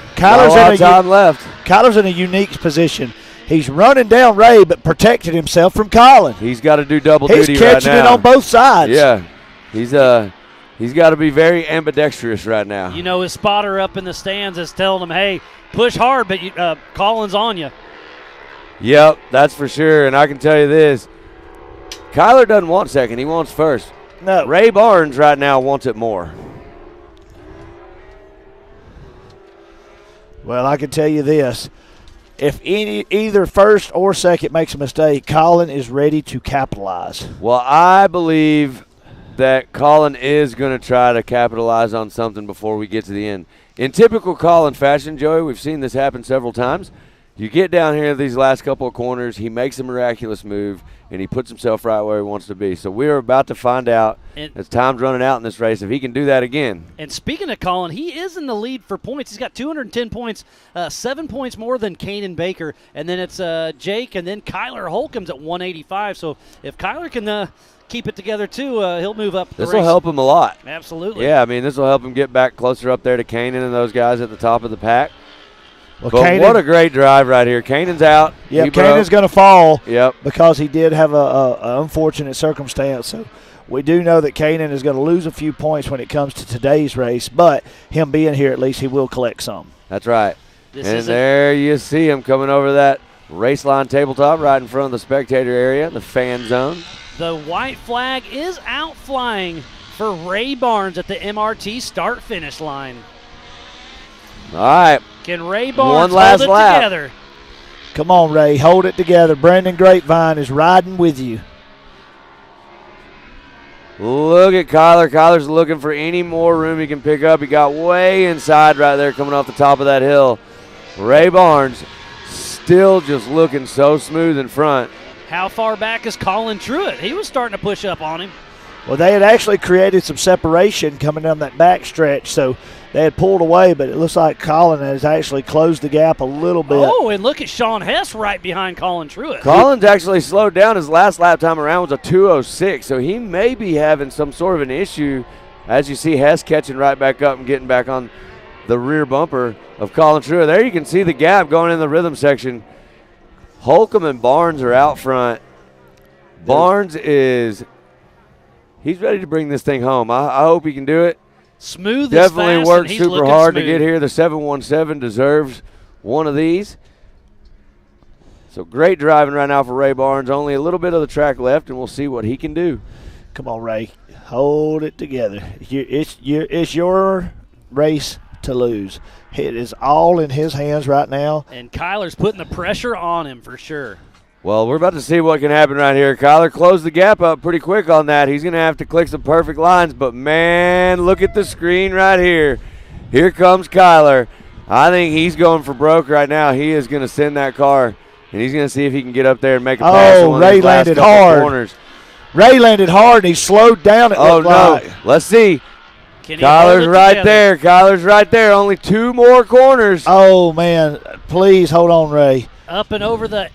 in a unique position. He's running down Ray, but protected himself from Colin. He's got to do double duty right now. He's catching it on both sides. Yeah, he's got to be very ambidextrous right now. You know, his spotter up in the stands is telling him, "Hey, push hard, but Colin's on you." Yep, that's for sure. And I can tell you this: Kyler doesn't want second; he wants first. No, Ray Barnes right now wants it more. Well, I can tell you this. If either first or second makes a mistake, Colin is ready to capitalize. Well, I believe that Colin is going to try to capitalize on something before we get to the end. In typical Colin fashion, Joey, we've seen this happen several times. You get down here these last couple of corners, he makes a miraculous move, and he puts himself right where he wants to be. So we're about to find out, as time's running out in this race, if he can do that again. And speaking of Colin, he is in the lead for points. He's got 210 points, 7 points more than Kanan Baker. And then it's Jake, and then Kyler Holcomb's at 185. So if Kyler can keep it together too, he'll move up. This will help him a lot. Absolutely. Yeah, I mean, this will help him get back closer up there to Kanan and those guys at the top of the pack. Well, but Kanan, what a great drive right here. Kanan's out. Yeah, Kanan's going to fall. Yep. Because he did have an unfortunate circumstance. So we do know that Kanan is going to lose a few points when it comes to today's race, but him being here, at least he will collect some. That's right. And there you see him coming over that race line tabletop right in front of the spectator area, the fan zone. The white flag is out flying for Ray Barnes at the MRT start-finish line. All right. Can Ray Barnes One last hold it lap. together? Come on, Ray. Hold it together. Brandon Grapevine is riding with you. Look at Kyler. Kyler's looking for any more room he can pick up. He got way inside right there coming off the top of that hill. Ray Barnes still just looking so smooth in front. How far back is Colin Truett? He was starting to push up on him. Well, they had actually created some separation coming down that back stretch, so they had pulled away, but it looks like Colin has actually closed the gap a little bit. Oh, and look at Sean Hess right behind Colin Truett. Colin's actually slowed down. His last lap time around was a 2:06, so he may be having some sort of an issue. As you see Hess catching right back up and getting back on the rear bumper of Colin Truett. There you can see the gap going in the rhythm section. Holcomb and Barnes are out front. Barnes he's ready to bring this thing home. I hope he can do it. Smooth Definitely as fast, worked and he's super looking hard smooth. to get here. The 717 deserves one of these. So great driving right now for Ray Barnes. Only a little bit of the track left, and we'll see what he can do. Come on, Ray. Hold it together. It's your race to lose. It is all in his hands right now. And Kyler's putting the pressure on him for sure. Well, we're about to see what can happen right here. Kyler closed the gap up pretty quick on that. He's going to have to click some perfect lines, but, man, look at the screen right here. Here comes Kyler. I think he's going for broke right now. He is going to send that car, and he's going to see if he can get up there and make a pass. Oh, Ray landed hard. Ray landed hard, and he slowed down. Oh, no. Let's see. Can he hold Kyler's it right together? there. Kyler's right there. Only 2 more corners. Oh, man. Please hold on, Ray. Up and over the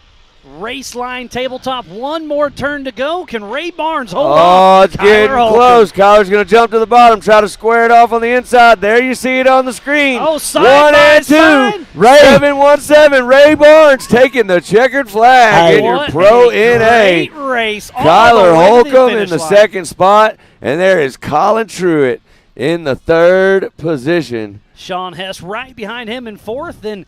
race line tabletop. One more turn to go. Can Ray Barnes hold on? Oh, it's Kyler getting Holcomb. close. Kyler's going to jump to the bottom, try to square it off on the inside. There you see it on the screen. Oh, side 1 by and 2. side. Ray 717. Ray Barnes taking the checkered flag Hey. in your What Pro a NA. great race. all the Kyler way to Holcomb in finish the line. second spot, and there is Colin Truitt in the third position. Sean Hess right behind him in fourth. Then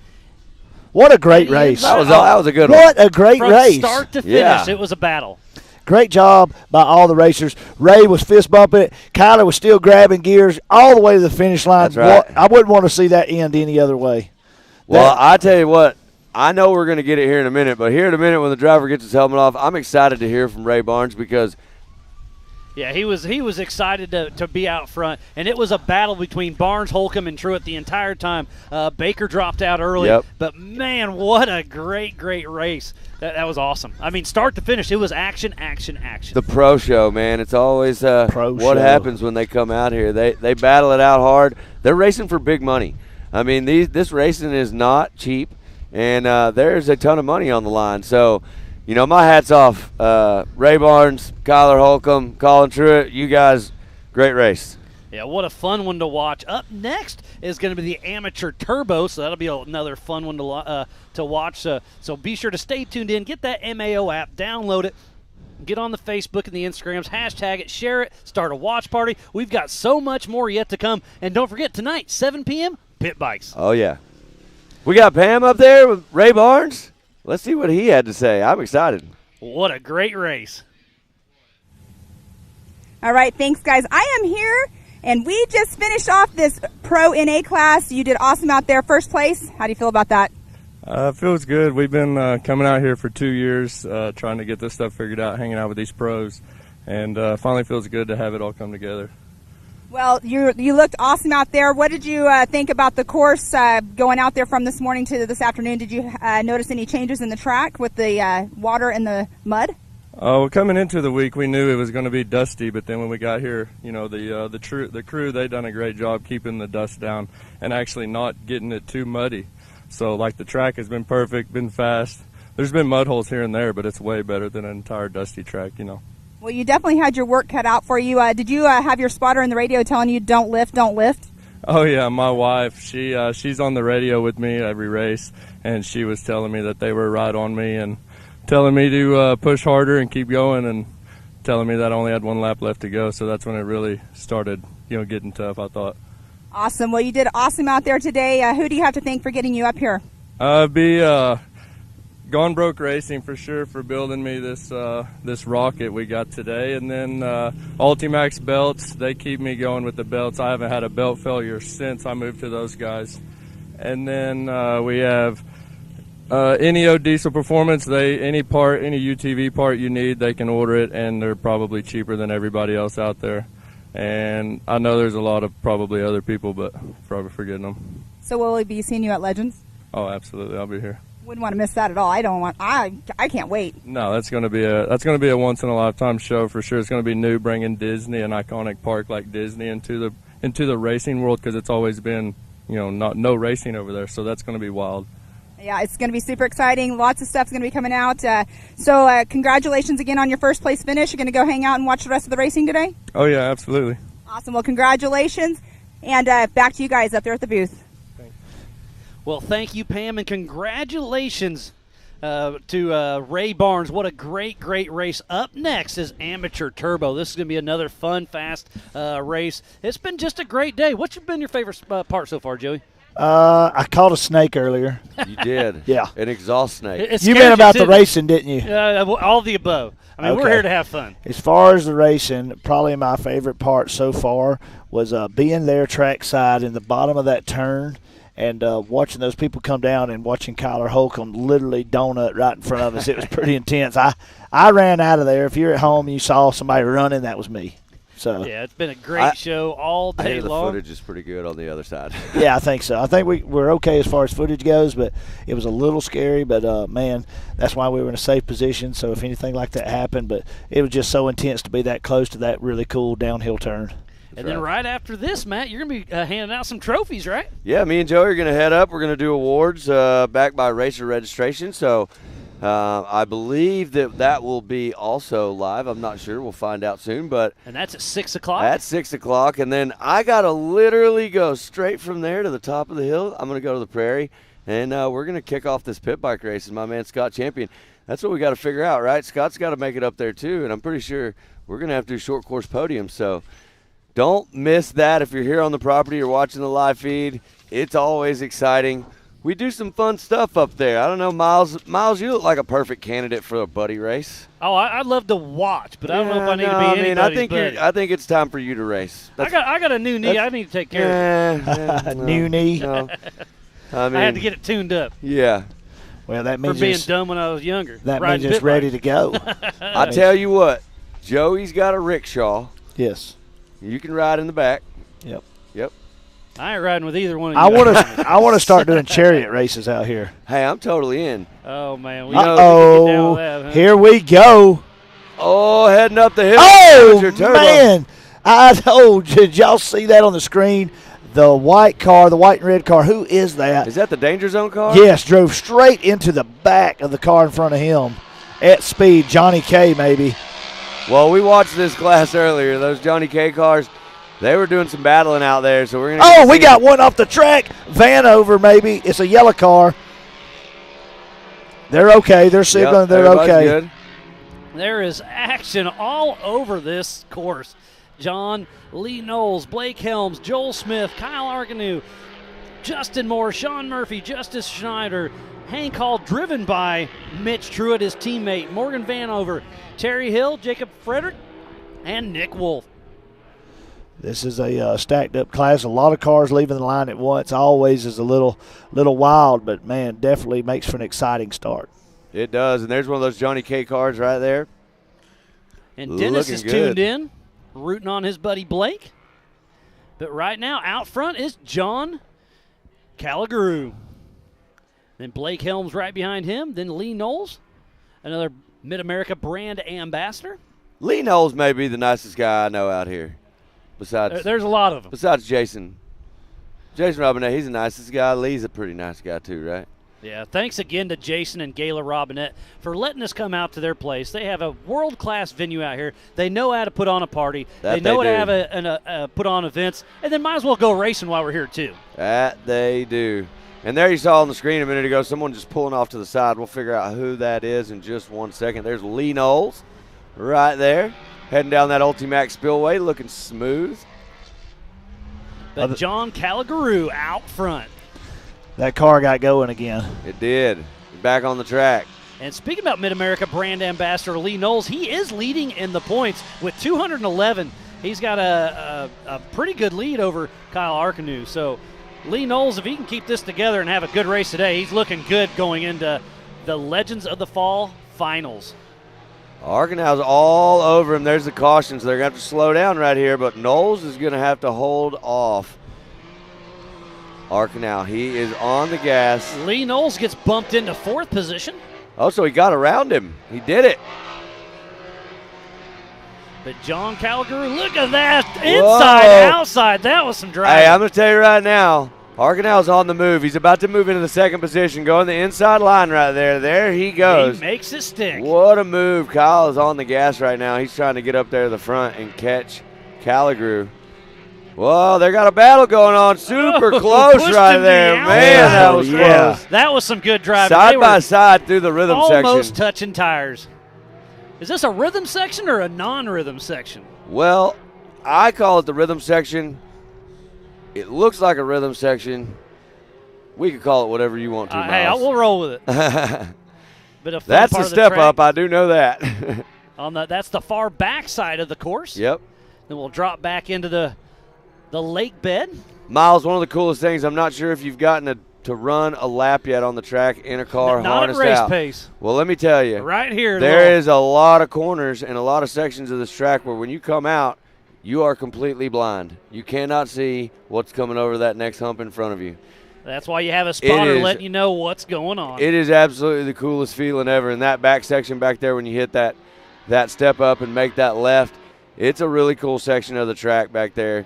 What a great Eddie race. That was a good one. What a great from race. start to finish, Yeah. it was a battle. Great job by all the racers. Ray was fist bumping it. Kyler was still grabbing gears all the way to the finish line. That's right. I wouldn't want to see that end any other way. Well, I tell you what, I know we're going to get it here in a minute, but here in a minute when the driver gets his helmet off, I'm excited to hear from Ray Barnes because Yeah, he was excited to be out front, and it was a battle between Barnes, Holcomb, and Truitt the entire time. Baker dropped out early, Yep. but man, what a great race. That was awesome. I mean, start to finish, it was action. the pro show, man, it's always Pro what show. happens when they come out here. They battle it out hard. They're racing for big money. I mean, this racing is not cheap, and there's a ton of money on the line. So, you know, my hat's off. Ray Barnes, Kyler Holcomb, Colin Truitt, you guys, great race. Yeah, what a fun one to watch. Up next is going to be the Amateur Turbo, so that'll be another fun one to watch. So be sure to stay tuned in. Get that MAO app, download it. Get on the Facebook and the Instagrams, hashtag it, share it, start a watch party. We've got so much more yet to come. And don't forget, tonight, 7 p.m., Pit Bikes. Oh, yeah. We got Pam up there with Ray Barnes. Let's see what he had to say. I'm excited. What a great race. All right, thanks, guys. I am here, and we just finished off this Pro NA class. You did awesome out there, first place. How do you feel about that? Feels good. We've been coming out here for 2 years, trying to get this stuff figured out, hanging out with these pros, and finally feels good to have it all come together. Well, you looked awesome out there. What did you think about the course going out there from this morning to this afternoon? Did you notice any changes in the track with the water and the mud? Well, coming into the week, we knew it was going to be dusty, but then when we got here, you know, the crew, they done a great job keeping the dust down and actually not getting it too muddy. So, like, the track has been perfect, been fast. There's been mud holes here and there, but it's way better than an entire dusty track, you know. Well, you definitely had your work cut out for you. Did you have your spotter in the radio telling you don't lift, don't lift? Oh yeah, my wife, she's on the radio with me every race, and she was telling me that they were right on me and telling me to push harder and keep going, and telling me that I only had 1 lap left to go. So that's when it really started, you know, getting tough, I thought. Awesome. Well, you did awesome out there today. Who do you have to thank for getting you up here? Gone Broke Racing for sure for building me this rocket we got today, and then Ultimax belts, they keep me going with the belts. I haven't had a belt failure since I moved to those guys. And then we have NEO Diesel Performance. Any UTV part you need, they can order it, and they're probably cheaper than everybody else out there. And I know there's a lot of probably other people, but probably forgetting them. So will we be seeing you at Legends? Oh, absolutely, I'll be here. Wouldn't want to miss that at all. I can't wait. No, that's going to be a once in a lifetime show for sure. It's going to be new, bringing Disney, an iconic park like Disney, into the racing world, because it's always been, you know, no racing over there. So that's going to be wild. Yeah, it's going to be super exciting. Lots of stuff's going to be coming out. So congratulations again on your first place finish. You're going to go hang out and watch the rest of the racing today? Oh yeah, absolutely. Awesome. Well, congratulations, and back to you guys up there at the booth. Well, thank you, Pam, and congratulations to Ray Barnes. What a great race. Up next is Amateur Turbo. This is going to be another fun, fast race. It's been just a great day. What's been your favorite part so far, Joey? I caught a snake earlier. You did? Yeah. An exhaust snake. You meant about the racing, didn't you? All the above. I mean, we're here to have fun. As far as the racing, probably my favorite part so far was being there trackside in the bottom of that turn and watching those people come down and watching Kyler Holcomb literally donut right in front of us. It was pretty intense. I ran out of there. If you're at home and you saw somebody running, that was me. So yeah, it's been a great show all day long. The footage is pretty good on the other side. Yeah, I think so. I think we're okay as far as footage goes, but it was a little scary. But, man, that's why we were in a safe position, so if anything like that happened. But it was just so intense to be that close to that really cool downhill turn. And then right after this, Matt, you're going to be handing out some trophies, right? Yeah, me and Joey are going to head up. We're going to do awards backed by Racer Registration. So I believe that will be also live. I'm not sure. We'll find out soon. And that's at 6 o'clock? At 6 o'clock. And then I got to literally go straight from there to the top of the hill. I'm going to go to the prairie, and we're going to kick off this pit bike race. And my man Scott Champion, that's what we got to figure out, right? Scott's got to make it up there too, and I'm pretty sure we're going to have to do short course podium. So don't miss that if you're here on the property or watching the live feed. It's always exciting. We do some fun stuff up there. I don't know, Miles. Miles, you look like a perfect candidate for a buddy race. Oh, I'd love to watch, but I don't know if I need to be anybody's buddy. I think it's time for you to race. I got a new knee. I need to take care of it. New knee. No. I had to get it tuned up. Yeah. Well, that means for being dumb when I was younger. That means it's ready to go. I tell you what, Joey's got a rickshaw. Yes. You can ride in the back. Yep. I ain't riding with either one of you. I want to start doing chariot races out here. Hey, I'm totally in. Oh man. Here we go. Oh, heading up the hill. Oh man! Did y'all see that on the screen? The white car, the white and red car. Who is that? Is that the Danger Zone car? Yes, drove straight into the back of the car in front of him at speed. Johnny K, maybe. Well, we watched this class earlier. Those Johnny K cars, they were doing some battling out there. So we're gonna. Oh, we got one off the track. Vanover, maybe. It's a yellow car. They're okay. They're signaling. They're okay. Good. There is action all over this course. John Lee Knowles, Blake Helms, Joel Smith, Kyle Arganu, Justin Moore, Sean Murphy, Justice Schneider, Hank Hall, driven by Mitch Truitt, his teammate, Morgan Vanover, Terry Hill, Jacob Frederick, and Nick Wolf. This is a stacked up class. A lot of cars leaving the line at once. Always is a little wild, but man, definitely makes for an exciting start. It does, and there's one of those Johnny K cars right there. And Dennis is tuned in, rooting on his buddy Blake. But right now, out front is John Calaguru. Then Blake Helms right behind him. Then Lee Knowles, another Mid-America brand ambassador. Lee Knowles may be the nicest guy I know out here. Besides, there's a lot of them. Besides Jason Robinette, he's the nicest guy. Lee's a pretty nice guy too, right? Yeah, thanks again to Jason and Gayla Robinette for letting us come out to their place. They have a world-class venue out here. They know how to put on a party. They know how to have put on events, and then might as well go racing while we're here too. That they do. And there you saw on the screen a minute ago, someone just pulling off to the side. We'll figure out who that is in just 1 second. There's Lee Knowles right there, heading down that Ultimax Spillway, looking smooth. But John Calaguru out front. That car got going again. It did. Back on the track. And speaking about Mid-America brand ambassador Lee Knowles, he is leading in the points with 211. He's got a pretty good lead over Kyle Arcanu. So Lee Knowles, if he can keep this together and have a good race today, he's looking good going into the Legends of the Fall finals. Arcanau's all over him. There's the caution, so they're going to have to slow down right here, but Knowles is going to have to hold off Arcanau. He is on the gas. Lee Knowles gets bumped into fourth position. Oh, so he got around him. He did it. But John Calaguru, look at that. Inside, outside. That was some driving. Hey, I'm going to tell you right now, Arcanau's on the move. He's about to move into the second position, going the inside line right there. There he goes. He makes it stick. What a move. Kyle is on the gas right now. He's trying to get up there to the front and catch Calaguru. Whoa, they got a battle going on. Super close right there. Man, that was close. That was some good driving. Side by side through the rhythm section. Almost touching tires. Is this a rhythm section or a non-rhythm section? Well, I call it the rhythm section. It looks like a rhythm section. We could call it whatever you want to, Miles. Hey, we'll roll with it. But that's a step up. I do know that. That's the far back side of the course. Yep. Then we'll drop back into the lake bed. Miles, one of the coolest things, I'm not sure if you've gotten to run a lap yet on the track in a car harnessed out. Not at race pace. Well, let me tell you. Right here. There is a lot of corners and a lot of sections of this track where when you come out, you are completely blind. You cannot see what's coming over that next hump in front of you. That's why you have a spotter letting you know what's going on. It is absolutely the coolest feeling ever. In that back section back there when you hit that step up and make that left, It's a really cool section of the track back there.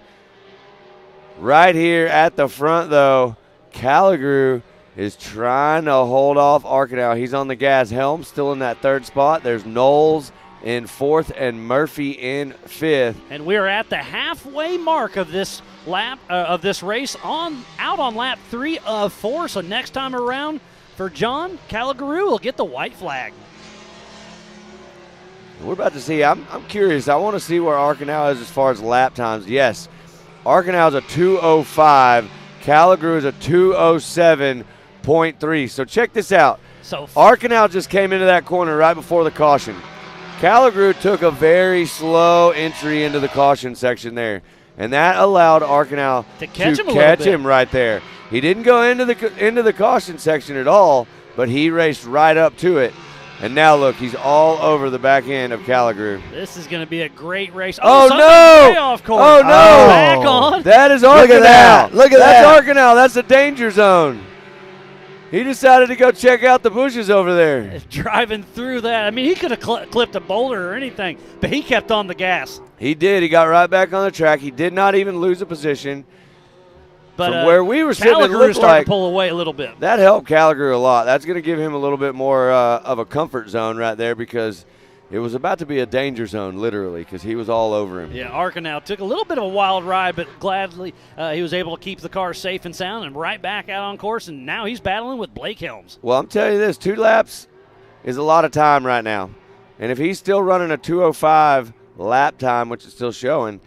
Right here at the front, though, Calagrew is trying to hold off Arkenau. He's on the gas. Helms still in that 3rd spot. There's Knowles in 4th and Murphy in 5th. And we are at the halfway mark of this lap of this race out on lap 3 of 4. So next time around for John, Calagrew will get the white flag. We're about to see. I'm curious. I want to see where Arkenau is as far as lap times. Yes, Arkenau is a 2:05. Calagrew is a 2:07.3. So check this out. So Arkenau just came into that corner right before the caution. Calagrew took a very slow entry into the caution section there, and that allowed Arkenau to catch him right there. He didn't go into the caution section at all, but he raced right up to it. And now look, he's all over the back end of Calagrew. This is going to be a great race. Oh no! Way off course. Oh no! Back on. That is Arkenau. Look at that! Look at That's that! Arkenau. That's a danger zone. He decided to go check out the bushes over there. Driving through that. I mean, he could have clipped a boulder or anything, but he kept on the gas. He did. He got right back on the track. He did not even lose a position. But from where we were sitting, it Calagrew looked started like to pull away a little bit. That helped Calagrew a lot. That's going to give him a little bit more of a comfort zone right there, because it was about to be a danger zone, literally, because he was all over him. Yeah, Arkenau took a little bit of a wild ride, but gladly he was able to keep the car safe and sound and right back out on course, and now he's battling with Blake Helms. Well, I'm telling you this, 2 laps is a lot of time right now. And if he's still running a 2:05 lap time, which is still showing,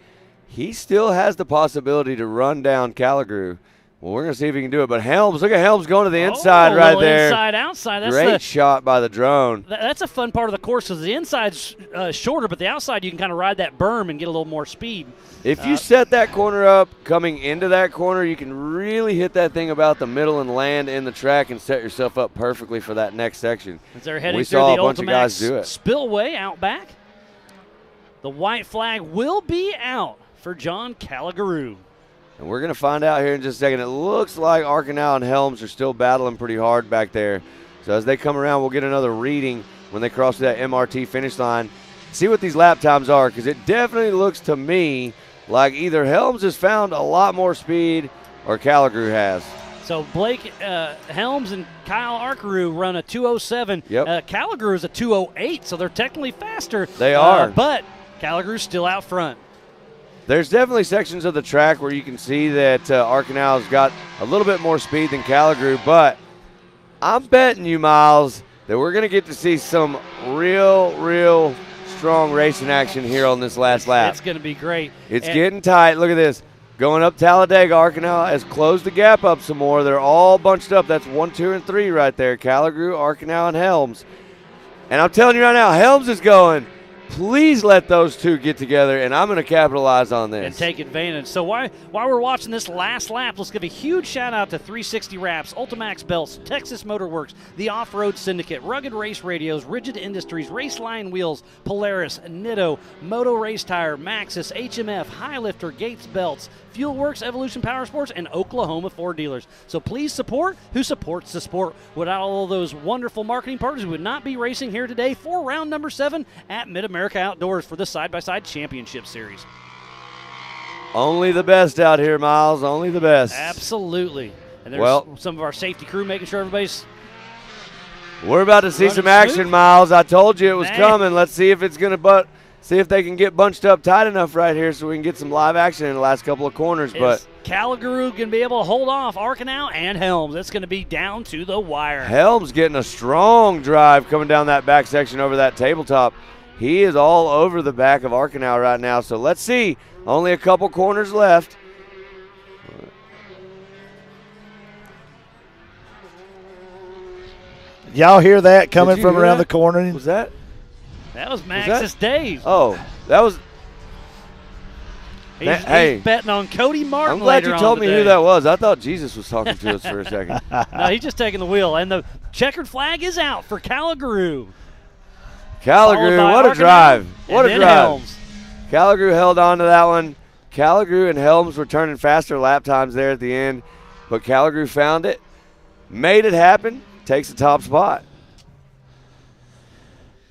he still has the possibility to run down Calagrew. Well, we're going to see if he can do it. But Helms, look at Helms going to the inside right there. Inside, outside. That's Great shot by the drone. That's a fun part of the course, because the inside's shorter, but the outside you can kind of ride that berm and get a little more speed. If you set that corner up coming into that corner, you can really hit that thing about the middle and land in the track and set yourself up perfectly for that next section. As they're heading we through saw the a bunch of guys do it. Spillway out back. The white flag will be out for John Calagrew. And we're going to find out here in just a second. It looks like Arkenau and Helms are still battling pretty hard back there. So as they come around, we'll get another reading when they cross that MRT finish line. See what these lap times are, because it definitely looks to me like either Helms has found a lot more speed or Calagrew has. So Blake Helms and Kyle Arkenau run a 2:07. Yep. Calagrew is a 2:08, so they're technically faster. They are. But Calagrew's still out front. There's definitely sections of the track where you can see that Arkenau's got a little bit more speed than Calagrew, but I'm betting you, Miles, that we're going to get to see some real strong racing action here on this last lap. It's going to be great. It's getting tight. Look at this. Going up Talladega, Arkenau has closed the gap up some more. They're all bunched up. That's 1, 2, and 3 right there. Calagrew, Arkenau, and Helms. And I'm telling you right now, Helms is going, please let those two get together, and I'm going to capitalize on this. And take advantage. So while we're watching this last lap, let's give a huge shout-out to 360 Wraps, Ultimax Belts, Texas Motor Works, the Off-Road Syndicate, Rugged Race Radios, Rigid Industries, Raceline Wheels, Polaris, Nitto, Moto Race Tire, Maxxis, HMF, Highlifter, Gates Belts, Fuel Works, Evolution Power Sports, and Oklahoma Ford dealers. So please support who supports the sport. Without all of those wonderful marketing partners, we would not be racing here today for round number 7 at Mid-America Outdoors for the Side-by-Side Championship Series. Only the best out here, Miles. Only the best. Absolutely. And there's some of our safety crew making sure everybody's We're about to see some action, Miles. I told you it was coming. Let's see if it's going to see if they can get bunched up tight enough right here so we can get some live action in the last couple of corners. But Calagrew going to be able to hold off Arkenau and Helms. It's going to be down to the wire. Helms getting a strong drive coming down that back section over that tabletop. He is all over the back of Arkenau right now. So let's see. Only a couple corners left. Y'all hear that coming from around the corner? Was that? That was Max's Dave. Oh, that was. He's betting on Cody Martin. I'm glad you told me who that was. I thought Jesus was talking to us for a second. No, he's just taking the wheel. And the checkered flag is out for Calagrew. Calagrew, what a drive. What a drive. Helms. Calagrew held on to that one. Calagrew and Helms were turning faster lap times there at the end. But Calagrew found it, made it happen, takes the top spot.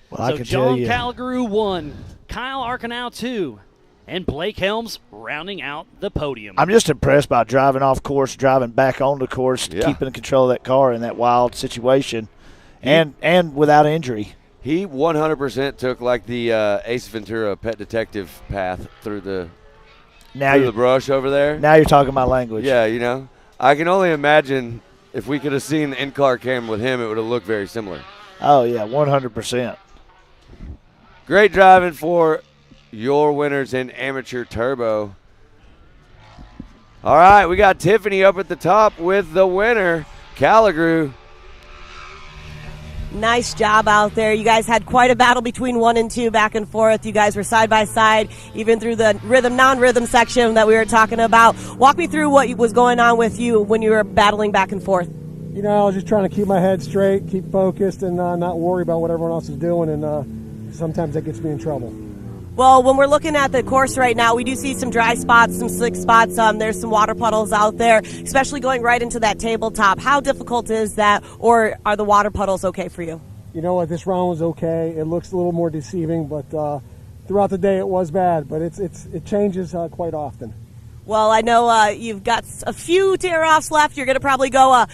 Well, so John Calagrew 1, Kyle Arkenau 2, and Blake Helms rounding out the podium. I'm just impressed by driving off course, driving back on the course, keeping control of that car in that wild situation, and without injury. He 100% took like the Ace Ventura Pet Detective path through the brush over there. Now you're talking my language. Yeah, you know. I can only imagine if we could have seen the in-car camera with him, it would have looked very similar. Oh, yeah, 100%. Great driving for your winners in Amateur Turbo. All right, we got Tiffany up at the top with the winner, Calagrew. Nice job out there. You guys had quite a battle between 1 and 2, back and forth. You guys were side by side, even through the rhythm, non-rhythm section that we were talking about. Walk me through what was going on with you when you were battling back and forth. You know, I was just trying to keep my head straight, keep focused, and not worry about what everyone else is doing, and sometimes that gets me in trouble. Well, when we're looking at the course right now, we do see some dry spots, some slick spots. There's some water puddles out there, especially going right into that tabletop. How difficult is that, or are the water puddles okay for you? You know what, this round was okay. It looks a little more deceiving, but throughout the day it was bad, but it changes quite often. Well, I know you've got a few tear-offs left. You're going to probably go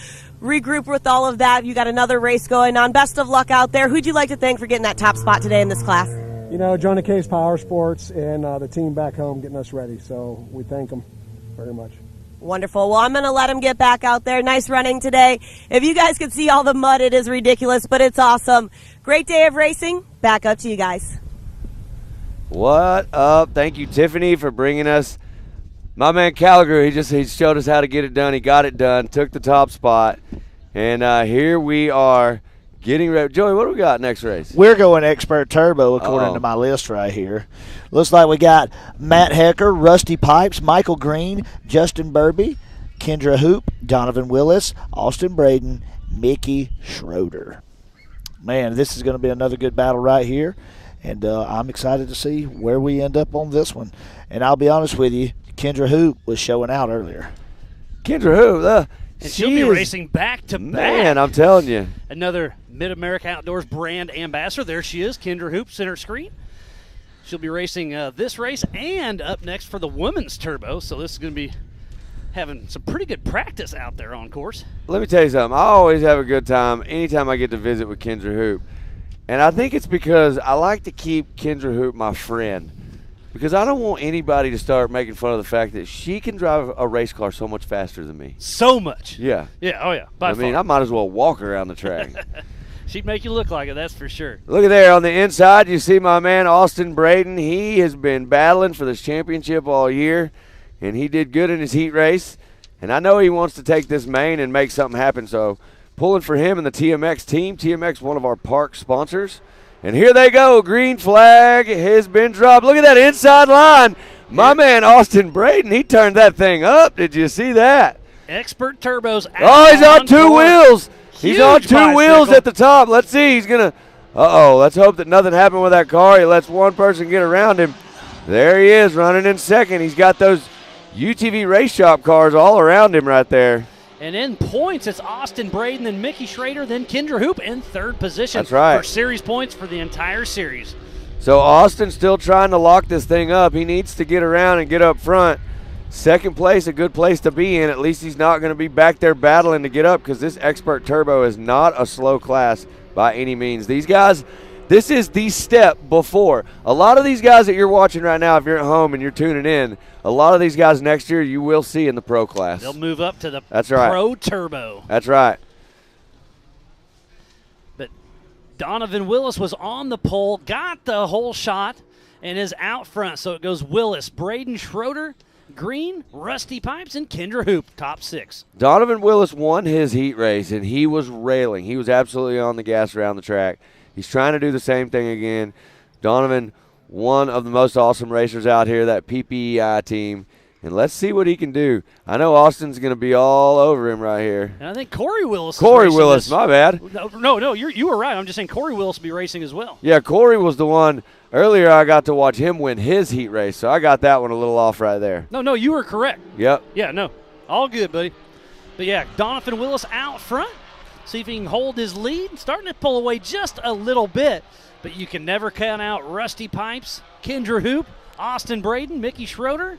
regroup with all of that. You got another race going on. Best of luck out there. Who'd you like to thank for getting that top spot today in this class? You know, Jonah Case Power Sports and the team back home getting us ready, so we thank them very much. Wonderful. Well, I'm going to let them get back out there. Nice running today. If you guys could see all the mud, it is ridiculous, but it's awesome. Great day of racing. Back up to you guys. What up? Thank you, Tiffany, for bringing us my man Calagrew. He showed us how to get it done. He got it done, took the top spot, and here we are getting ready. Joey, what do we got next race? We're going Expert Turbo according to my list right here. Looks like we got Matt Hecker, Rusty Pipes, Michael Green, Justin Burby, Kendra Hoop, Donovan Willis, Austin Braden, Mickey Schroeder. Man, this is going to be another good battle right here, and I'm excited to see where we end up on this one. And I'll be honest with you, Kendra Hoop was showing out earlier. Kendra Hoop, and she'll be racing back to back. Man, I'm telling you. Another Mid-America Outdoors brand ambassador. There she is, Kendra Hoop, center screen. She'll be racing this race and up next for the women's turbo. So this is going to be having some pretty good practice out there on course. Let me tell you something. I always have a good time anytime I get to visit with Kendra Hoop. And I think it's because I like to keep Kendra Hoop my friend. Because I don't want anybody to start making fun of the fact that she can drive a race car so much faster than me. So much. Yeah. Yeah, oh yeah. By I mean, I might as well walk around the track. She'd make you look like it, that's for sure. Look at there on the inside, you see my man Austin Braden. He has been battling for this championship all year, and he did good in his heat race. And I know he wants to take this main and make something happen, so pulling for him and the TMX team. TMX, one of our park sponsors. And here they go. Green flag has been dropped. Look at that inside line. My man Austin Braden, he turned that thing up. Did you see that? Expert Turbos out. Oh, he's on two course. wheels. He's on Huge two wheels bicycle. at the top. Let's see. He's going to – let's hope that nothing happened with that car. He lets one person get around him. There he is running in second. He's got those UTV Race Shop cars all around him right there. And in points, it's Austin Braden, then Mickey Schrader, then Kendra Hoop in third position. That's right. For series points for the entire series. So Austin's still trying to lock this thing up. He needs to get around and get up front. Second place, a good place to be in. At least he's not going to be back there battling to get up because this Expert Turbo is not a slow class by any means. These guys, this is the step before. A lot of these guys that you're watching right now, if you're at home and you're tuning in, a lot of these guys next year you will see in the pro class. They'll move up to the That's right. Pro Turbo. That's right. But Donovan Willis was on the pole, got the whole shot, and is out front. So it goes Willis, Braden, Schroeder, Green, Rusty Pipes, and Kendra Hoop, top six. Donovan Willis won his heat race, and he was railing. He was absolutely on the gas around the track. He's trying to do the same thing again. Donovan, one of the most awesome racers out here, that PPEI team. And let's see what he can do. I know Austin's going to be all over him right here. And I think Corey Willis Corey is Willis, this. my bad. No, you were right. I'm just saying Corey Willis will be racing as well. Yeah, Corey was the one. Earlier I got to watch him win his heat race, so I got that one a little off right there. No, you were correct. Yep. Yeah, no. All good, buddy. But, yeah, Donovan Willis out front. See if he can hold his lead. Starting to pull away just a little bit, but you can never count out Rusty Pipes, Kendra Hoop, Austin Braden, Mickey Schroeder,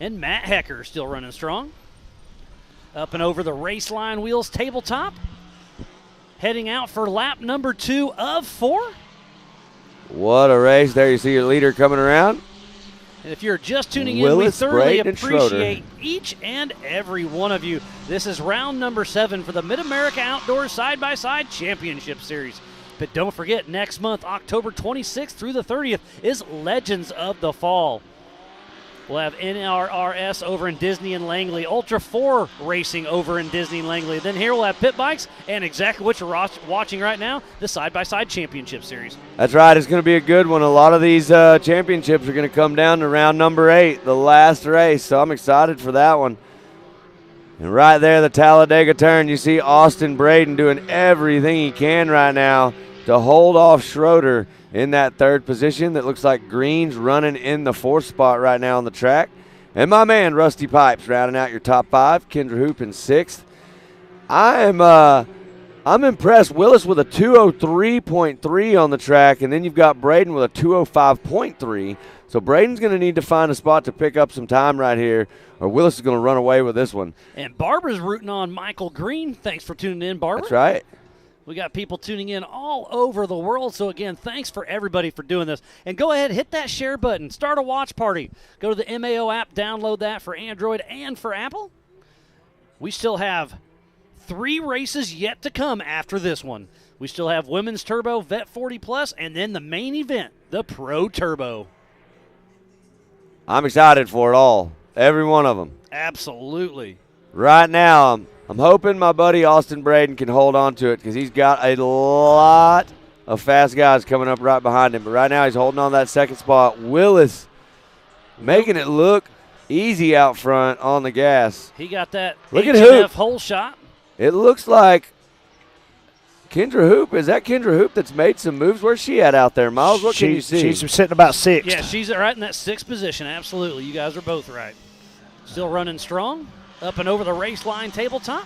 and Matt Hecker still running strong. Up and over the race line wheels tabletop. Heading out for lap number 2 of 4. What a race. There you see your leader coming around. And if you're just tuning in, Willis, we thoroughly Braden, and Schroeder. appreciate each and every one of you. This is round number 7 for the Mid-America Outdoors Side-by-Side Championship Series. But don't forget, next month, October 26th through the 30th, is Legends of the Fall. We'll have NRRS over in Disney and Langley, Ultra 4 racing over in Disney and Langley. Then here we'll have pit bikes and exactly what you're watching right now, the Side-by-Side Championship Series. That's right. It's going to be a good one. A lot of these championships are going to come down to round number 8, the last race. So I'm excited for that one. And right there, the Talladega turn, you see Austin Braden doing everything he can right now to hold off Schroeder in that 3rd position. That looks like Green's running in the 4th spot right now on the track. And my man, Rusty Pipes, rounding out your top 5. Kendra Hoop in 6th. I'm impressed. Willis with a 203.3 on the track, and then you've got Braden with a 205.3. So Braden's going to need to find a spot to pick up some time right here, or Willis is going to run away with this one. And Barbara's rooting on Michael Green. Thanks for tuning in, Barbara. That's right. We got people tuning in all over the world. So, again, thanks for everybody for doing this. And go ahead, hit that share button. Start a watch party. Go to the MAO app, download that for Android and for Apple. We still have 3 races yet to come after this one. We still have Women's Turbo, Vet 40 Plus, and then the main event, the Pro Turbo. I'm excited for it all. Every one of them. Absolutely. Right now, I'm hoping my buddy Austin Braden can hold on to it because he's got a lot of fast guys coming up right behind him. But right now he's holding on that 2nd spot. Willis making it look easy out front on the gas. He got that Look at HMF Hoop. hole shot. It looks like Kendra Hoop. Is that Kendra Hoop that's made some moves? Where's she at out there, Miles? What can you see? She's sitting about 6th. Yeah, she's right in that 6th position. Absolutely. You guys are both right. Still running strong. Up and over the race line tabletop.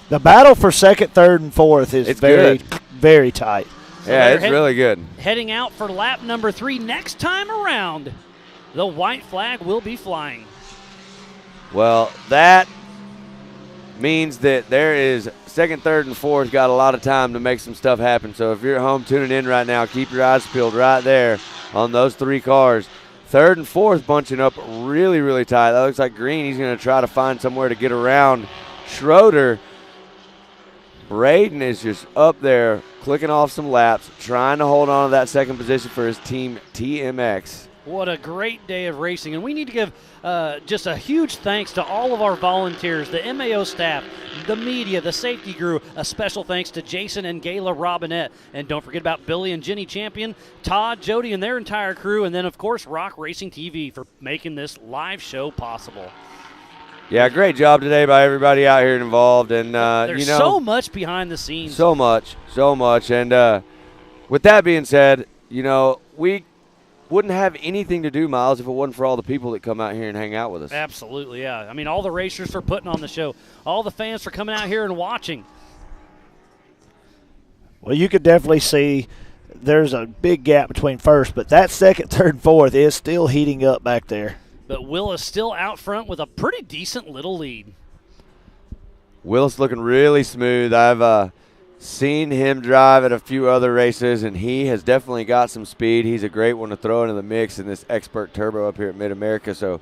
The battle for 2nd, 3rd, and 4th is very tight. So yeah, it's really good. Heading out for lap number 3 next time around. The white flag will be flying. Well, that means that there is 2nd, 3rd, and 4th got a lot of time to make some stuff happen. So if you're at home tuning in right now, keep your eyes peeled right there on those 3 cars. 3rd and 4th bunching up really, really tight. That looks like Green. He's going to try to find somewhere to get around Schroeder. Braden is just up there clicking off some laps, trying to hold on to that 2nd position for his team, TMX. What a great day of racing. And we need to give just a huge thanks to all of our volunteers, the MAO staff, the media, the safety crew. A special thanks to Jason and Gayla Robinette. And don't forget about Billy and Jenny Champion, Todd, Jody, and their entire crew. And then, of course, Rock Racing TV for making this live show possible. Yeah, great job today by everybody out here involved. And, There's so much behind the scenes. So much. And with that being said, we wouldn't have anything to do, Miles, if it wasn't for all the people that come out here and hang out with us. Absolutely, yeah. I mean, all the racers for putting on the show, all the fans for coming out here and watching. Well, you could definitely see there's a big gap between 1st, but that 2nd, 3rd, and 4th is still heating up back there. But Willis still out front with a pretty decent little lead. Willis looking really smooth. I've seen him drive at a few other races, and he has definitely got some speed. He's a great one to throw into the mix in this Expert Turbo up here at Mid-America. So,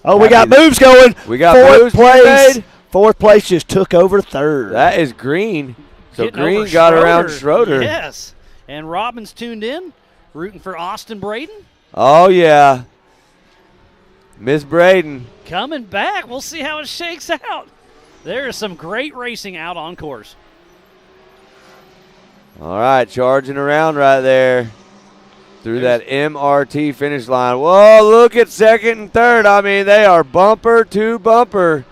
we got moves going. We got 4th moves place. made. 4th place just took over 3rd. That is Green. So Getting Green got around Schroeder. Yes. And Robbins tuned in, rooting for Austin Braden. Oh, yeah. Miss Braden. Coming back. We'll see how it shakes out. There is some great racing out on course. All right, charging around right there through that MRT finish line. Whoa, look at 2nd and 3rd. I mean, they are bumper to bumper.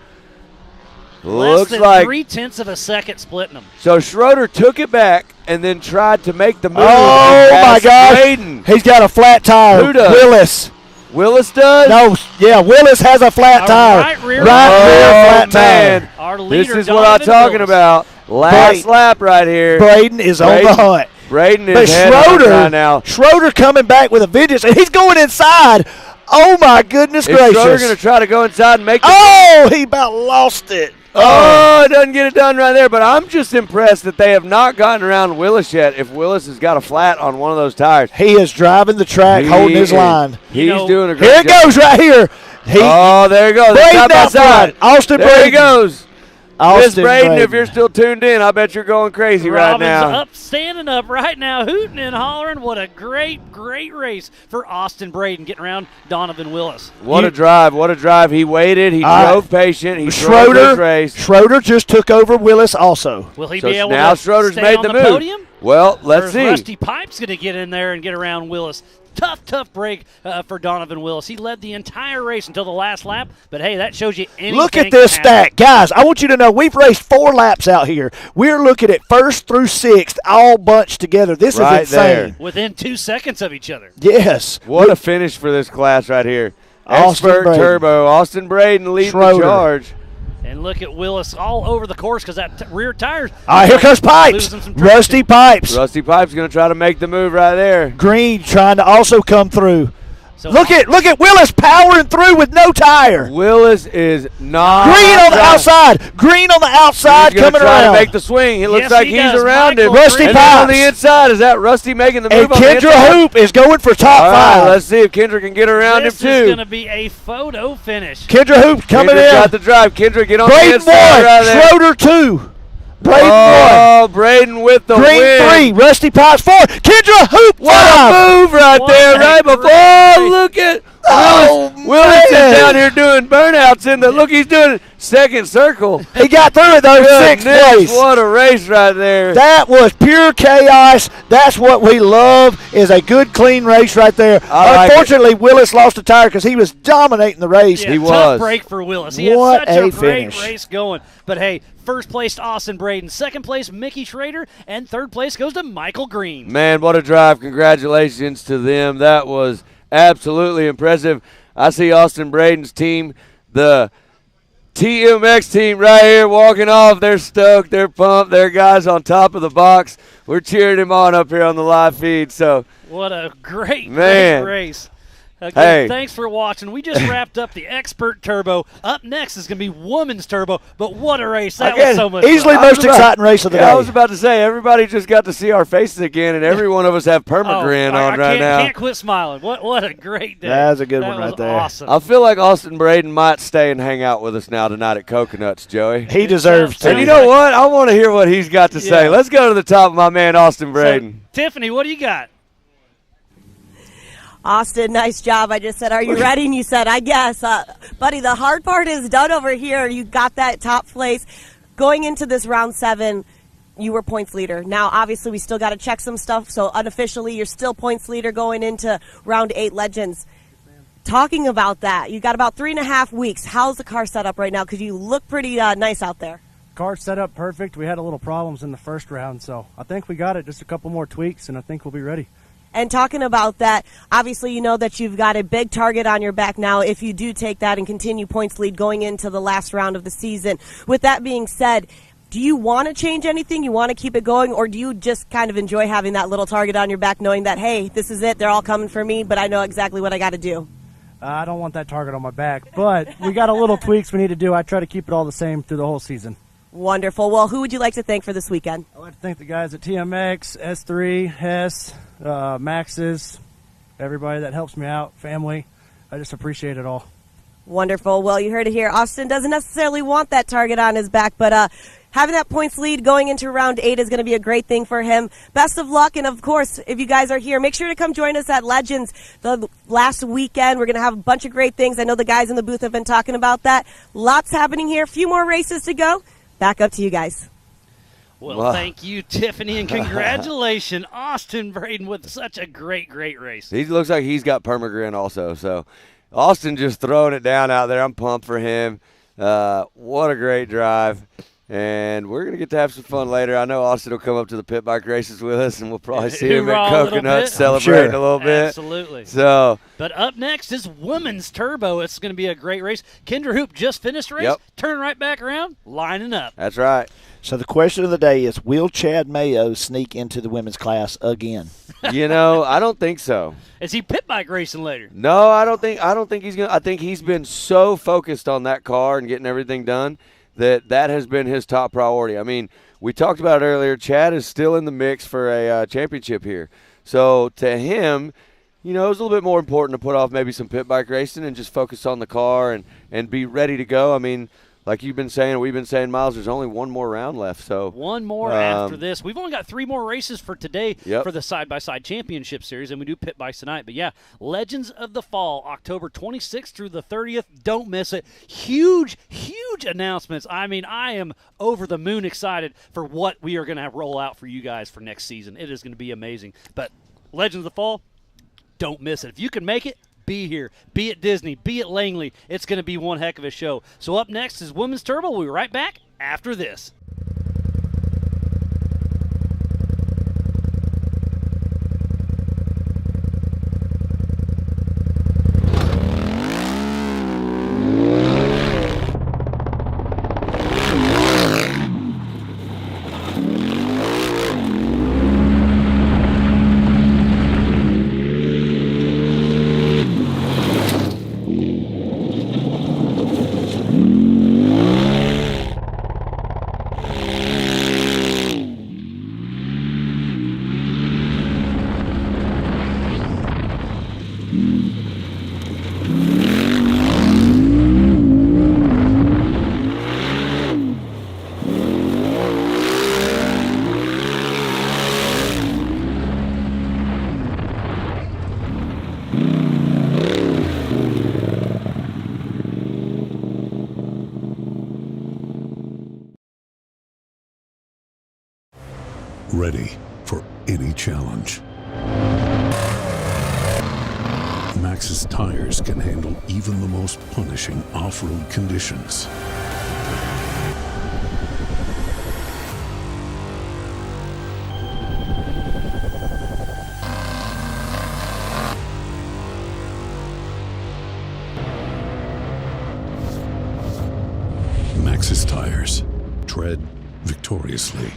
Less than like 0.3 of a second splitting them. So Schroeder took it back and then tried to make the move. Oh, my God. Braden. He's got a flat tire. Who does? Willis. Willis does? No, yeah, Willis has a flat tire. Right rear flat tire. Our leader, this is what I'm talking about. Last lap right here. Braden is on the hunt. Braden But is head on right now. Schroeder coming back with a vengeance, and he's going inside. Oh, my goodness Is gracious. Schroeder going to try to go inside and make the Oh, he about lost it. Oh, it doesn't get it done right there. But I'm just impressed that they have not gotten around Willis yet. If Willis has got a flat on one of those tires. He is driving the track, holding his line. He's doing a great Here it job. goes right here. There he goes. Braden Side by out side. front. Austin there he Braden. goes. Miss Austin Braden, if Braden. you're still tuned in, I bet you're going crazy right Robin's now. up, standing up right now, hooting and hollering. What a great, great race for Austin Braden, getting around Donovan Willis. What a drive. What a drive. He waited. He drove patient. He drove his race. Schroeder just took over Willis also. Will he So be able now to Schroeder's stay made on the the move. podium? Well, Or let's is see. Rusty Pipes going to get in there and get around Willis. Tough break for Donovan Willis. He led the entire race until the last lap, but hey, that shows you anything. Look at this can happen. stack. Guys, I want you to know we've raced 4 laps out here. We're looking at 1st through 6th all bunched together. This Right is insane. there. Within 2 seconds of each other. Yes. What a finish for this class right here. Austin Expert Braden. Turbo. Austin Braden leading Schroeder. the charge. And look at Willis all over the course because that rear tire. All right, here comes Pipes. Losing some traction. Rusty Pipes. Rusty Pipes going to try to make the move right there. Green trying to also come through. So Look at Willis powering through with no tire. Willis is not. Green on the outside. Green on the outside He's gonna coming try around. to make the swing. It looks Yes, like he he's does. around him. Michael Rusty and then on Pipes. the inside, is that Rusty making the move And on the Kendra inside? Hoop is going for top All right, 5. let's see if Kendra can get around this him is too. going to be a photo finish. Kendra Hoop coming Kendra in. got the drive. Kendra, get on the Braden inside 1. right there. Schroeder 2. Braden 1. Oh, Braden with the Green win. 3. Rusty Pipes 4. Kendra Hoop 5. What a move right What there, a right great before. race. Oh, look at Oh, Willis is man. down here doing burnouts in the look. He's doing second circle. He got through it though. 6th Goodness, place. what a race right there. That was pure chaos. That's what we love, is a good, clean race right there. I like Unfortunately, Willis lost a tire because he was dominating the race. Yeah, He tough was. break for Willis. He What had such a a great finish. race going. But hey, first place Austin Braden, second place Mickey Schrader, and third place goes to Michael Green. Man, what a drive. Congratulations to them. That was absolutely impressive. I see Austin Braden's team, the TMX team right here walking off. They're stoked. They're pumped. They're guys on top of the box. We're cheering him on up here on the live feed. So, What a great, Man. great race. Again, Hey. thanks for watching. We just wrapped up the Expert Turbo. Up next is going to be Women's Turbo, but what a race. That Again, was so much easily fun. most exciting race of the I day. was about to say, everybody just got to see our faces again, and every one of us have permagrin I on right now. can't quit smiling. What a great day. That was a good That one right was there. Awesome. I feel like Austin Braden might stay and hang out with us now tonight at Coconuts, Joey. He deserves to. And you know what? I want to hear what he's got to say. Yeah. Let's go to the top of my man, Austin Braden. So, Tiffany, what do you got? Austin, nice job. I just said, are you ready? And you said, I guess. Buddy, the hard part is done over here. You got that top place. Going into this round 7, you were points leader. Now, obviously, we still got to check some stuff. So, unofficially, you're still points leader going into round 8 Legends. Talking about that, you got about 3.5 weeks. How's the car set up right now? Because you look pretty nice out there. Car set up perfect. We had a little problems in the first round, so I think we got it. Just a couple more tweaks, and I think we'll be ready. And talking about that, obviously you know that you've got a big target on your back now if you do take that and continue points lead going into the last round of the season. With that being said, do you want to change anything? You want to keep it going? Or do you just kind of enjoy having that little target on your back knowing that, hey, this is it, they're all coming for me, but I know exactly what I got to do? I don't want that target on my back, but we got a little tweaks we need to do. I try to keep it all the same through the whole season. Wonderful. Well, who would you like to thank for this weekend? I'd like to thank the guys at TMX, S3, Hess, Max's, everybody that helps me out, family. I just appreciate it all. Wonderful. Well, you heard it here. Austin doesn't necessarily want that target on his back, but having that points lead going into round 8 is going to be a great thing for him. Best of luck, and of course, if you guys are here, make sure to come join us at Legends the last weekend. We're going to have a bunch of great things. I know the guys in the booth have been talking about that. Lots happening here. A few more races to go. Back up to you guys. Well, Wow. thank you, Tiffany, and congratulations, Austin Braden, with such a great, great race. He looks like he's got permagrin also. So Austin just throwing it down out there. I'm pumped for him. What a great drive. And we're going to get to have some fun later. I know Austin will come up to the pit bike races with us, and we'll probably see him at Hoorah a little Coconuts bit. celebrating a little bit. Absolutely. So, But up next is Women's Turbo. It's going to be a great race. Kendra Hoop just finished the race. Yep. Turn right back around, lining up. that's right. So the question of the day is, will Chad Mayo sneak into the women's class again? You know, I don't think so. Is he pit bike racing later? No, I don't think he's going to. I think he's been so focused on that car and getting everything done that has been his top priority. I mean, we talked about it earlier. Chad is still in the mix for a championship here. So to him, you know, it's a little bit more important to put off maybe some pit bike racing and just focus on the car and be ready to go. I mean, like you've been saying, we've been saying, Miles, there's only one more round left. So one more after this. We've only got 3 more races for today for the side-by-side championship series, and we do pit bikes tonight. But, yeah, Legends of the Fall, October 26th through the 30th. Don't miss it. Huge, huge announcements. I mean, I am over the moon excited for what we are going to roll out for you guys for next season. It is going to be amazing. But Legends of the Fall, don't miss it. If you can make it, be here. Be at Disney. Be at Langley. It's going to be one heck of a show. So up next is Women's Turbo. We'll be right back after this. Ready for any challenge. Maxxis tires can handle even the most punishing off-road conditions. Maxxis tires. Tread victoriously.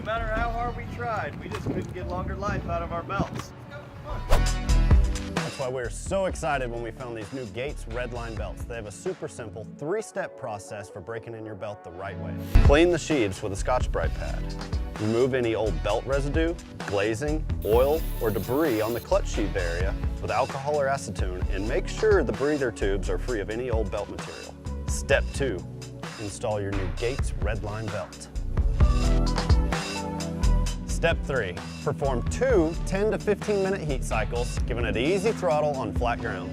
matter how hard we tried, we just couldn't get longer life out of our belts. That's why we were so excited when we found these new Gates Redline belts. They have a super simple 3-step process for breaking in your belt the right way. Clean the sheaths with a Scotch-Brite pad. Remove any old belt residue, glazing, oil, or debris on the clutch sheath area with alcohol or acetone, and make sure the breather tubes are free of any old belt material. Step 2, install your new Gates Redline belt. Step 3, perform 2 10 to 15 minute heat cycles, giving it easy throttle on flat ground.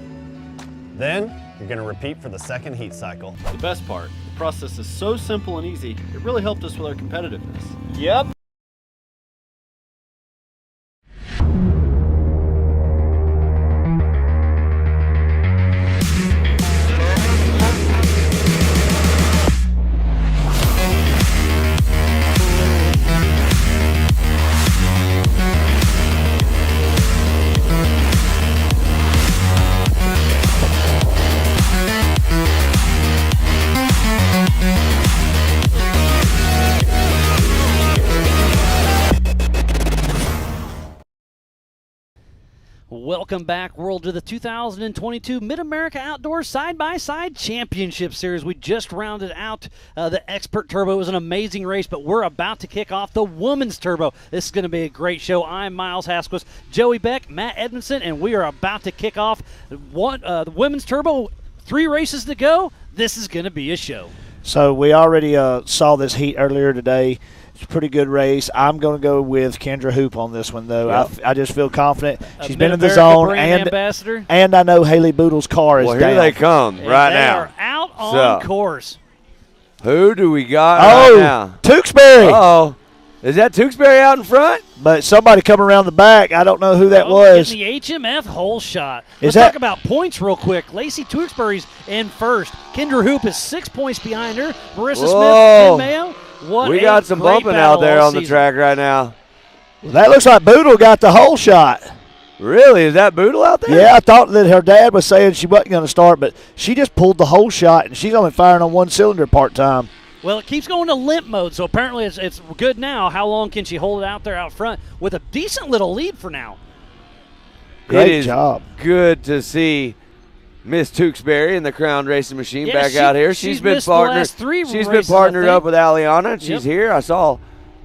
Then, you're gonna repeat for the second heat cycle. The best part, the process is so simple and easy, it really helped us with our competitiveness. Yep. Welcome back, world, to the 2022 Mid-America Outdoors Side-by-Side Championship Series. We just rounded out the Expert Turbo. It was an amazing race, but we're about to kick off the Women's Turbo. This is going to be a great show. I'm Miles Hasquist, Joey Beck, Matt Edmondson, and we are about to kick off the Women's Turbo. 3 races to go. This is going to be a show. So we already saw this heat earlier today. It's a pretty good race. I'm going to go with Kendra Hoop on this one, though. Yep. I just feel confident. She's been in the Mid-America zone, brand ambassador. and I know Haley Boodle's car is Well, down. here they come right they now. are out on course. Who do we got right now? Tewksbury. Uh-oh. Is that Tewksbury out in front? But somebody coming around the back. I don't know who that was. Getting the HMF hole shot. Is Let's that- talk about points real quick. Lacey Tewksbury's in first. Kendra Hoop is 6 points behind her. Marissa Whoa. Smith, Jen Mayo. What We a got some great bumping out battle there all on the season. track right now. That looks like Boodle got the hole shot. Really? Is that Boodle out there? Yeah, I thought that her dad was saying she wasn't going to start, but she just pulled the whole shot, and she's only firing on one cylinder part-time. Well, it keeps going to limp mode, so apparently it's good now. How long can she hold it out there out front with a decent little lead for now? Great it is job. Good to see Miss Tewksbury in the Crown Racing Machine Yeah, back out here. she's been missed the partnered. last 3 She's been races, I partnered think. up with Aliana, and she's Yep. here. I saw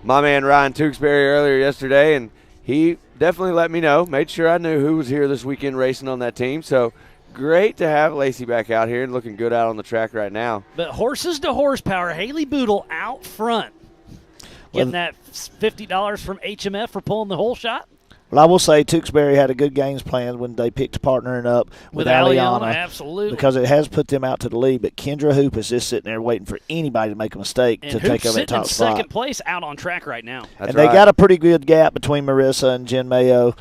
my man Ryan Tewksbury earlier yesterday, and he definitely let me know. Made sure I knew who was here this weekend racing on that team. So great to have Lacey back out here and looking good out on the track right now. But horses to horsepower, Haley Boodle out front. Getting that $50 from HMF for pulling the whole shot. Well, I will say Tewksbury had a good games plan when they picked partnering up with Aliana. Absolutely. Because it has put them out to the lead, but Kendra Hoop is just sitting there waiting for anybody to make a mistake And to Hoop's take over that sitting in top spot. second place out on track right now. That's and they right. got a pretty good gap between Marissa and Jen Mayo.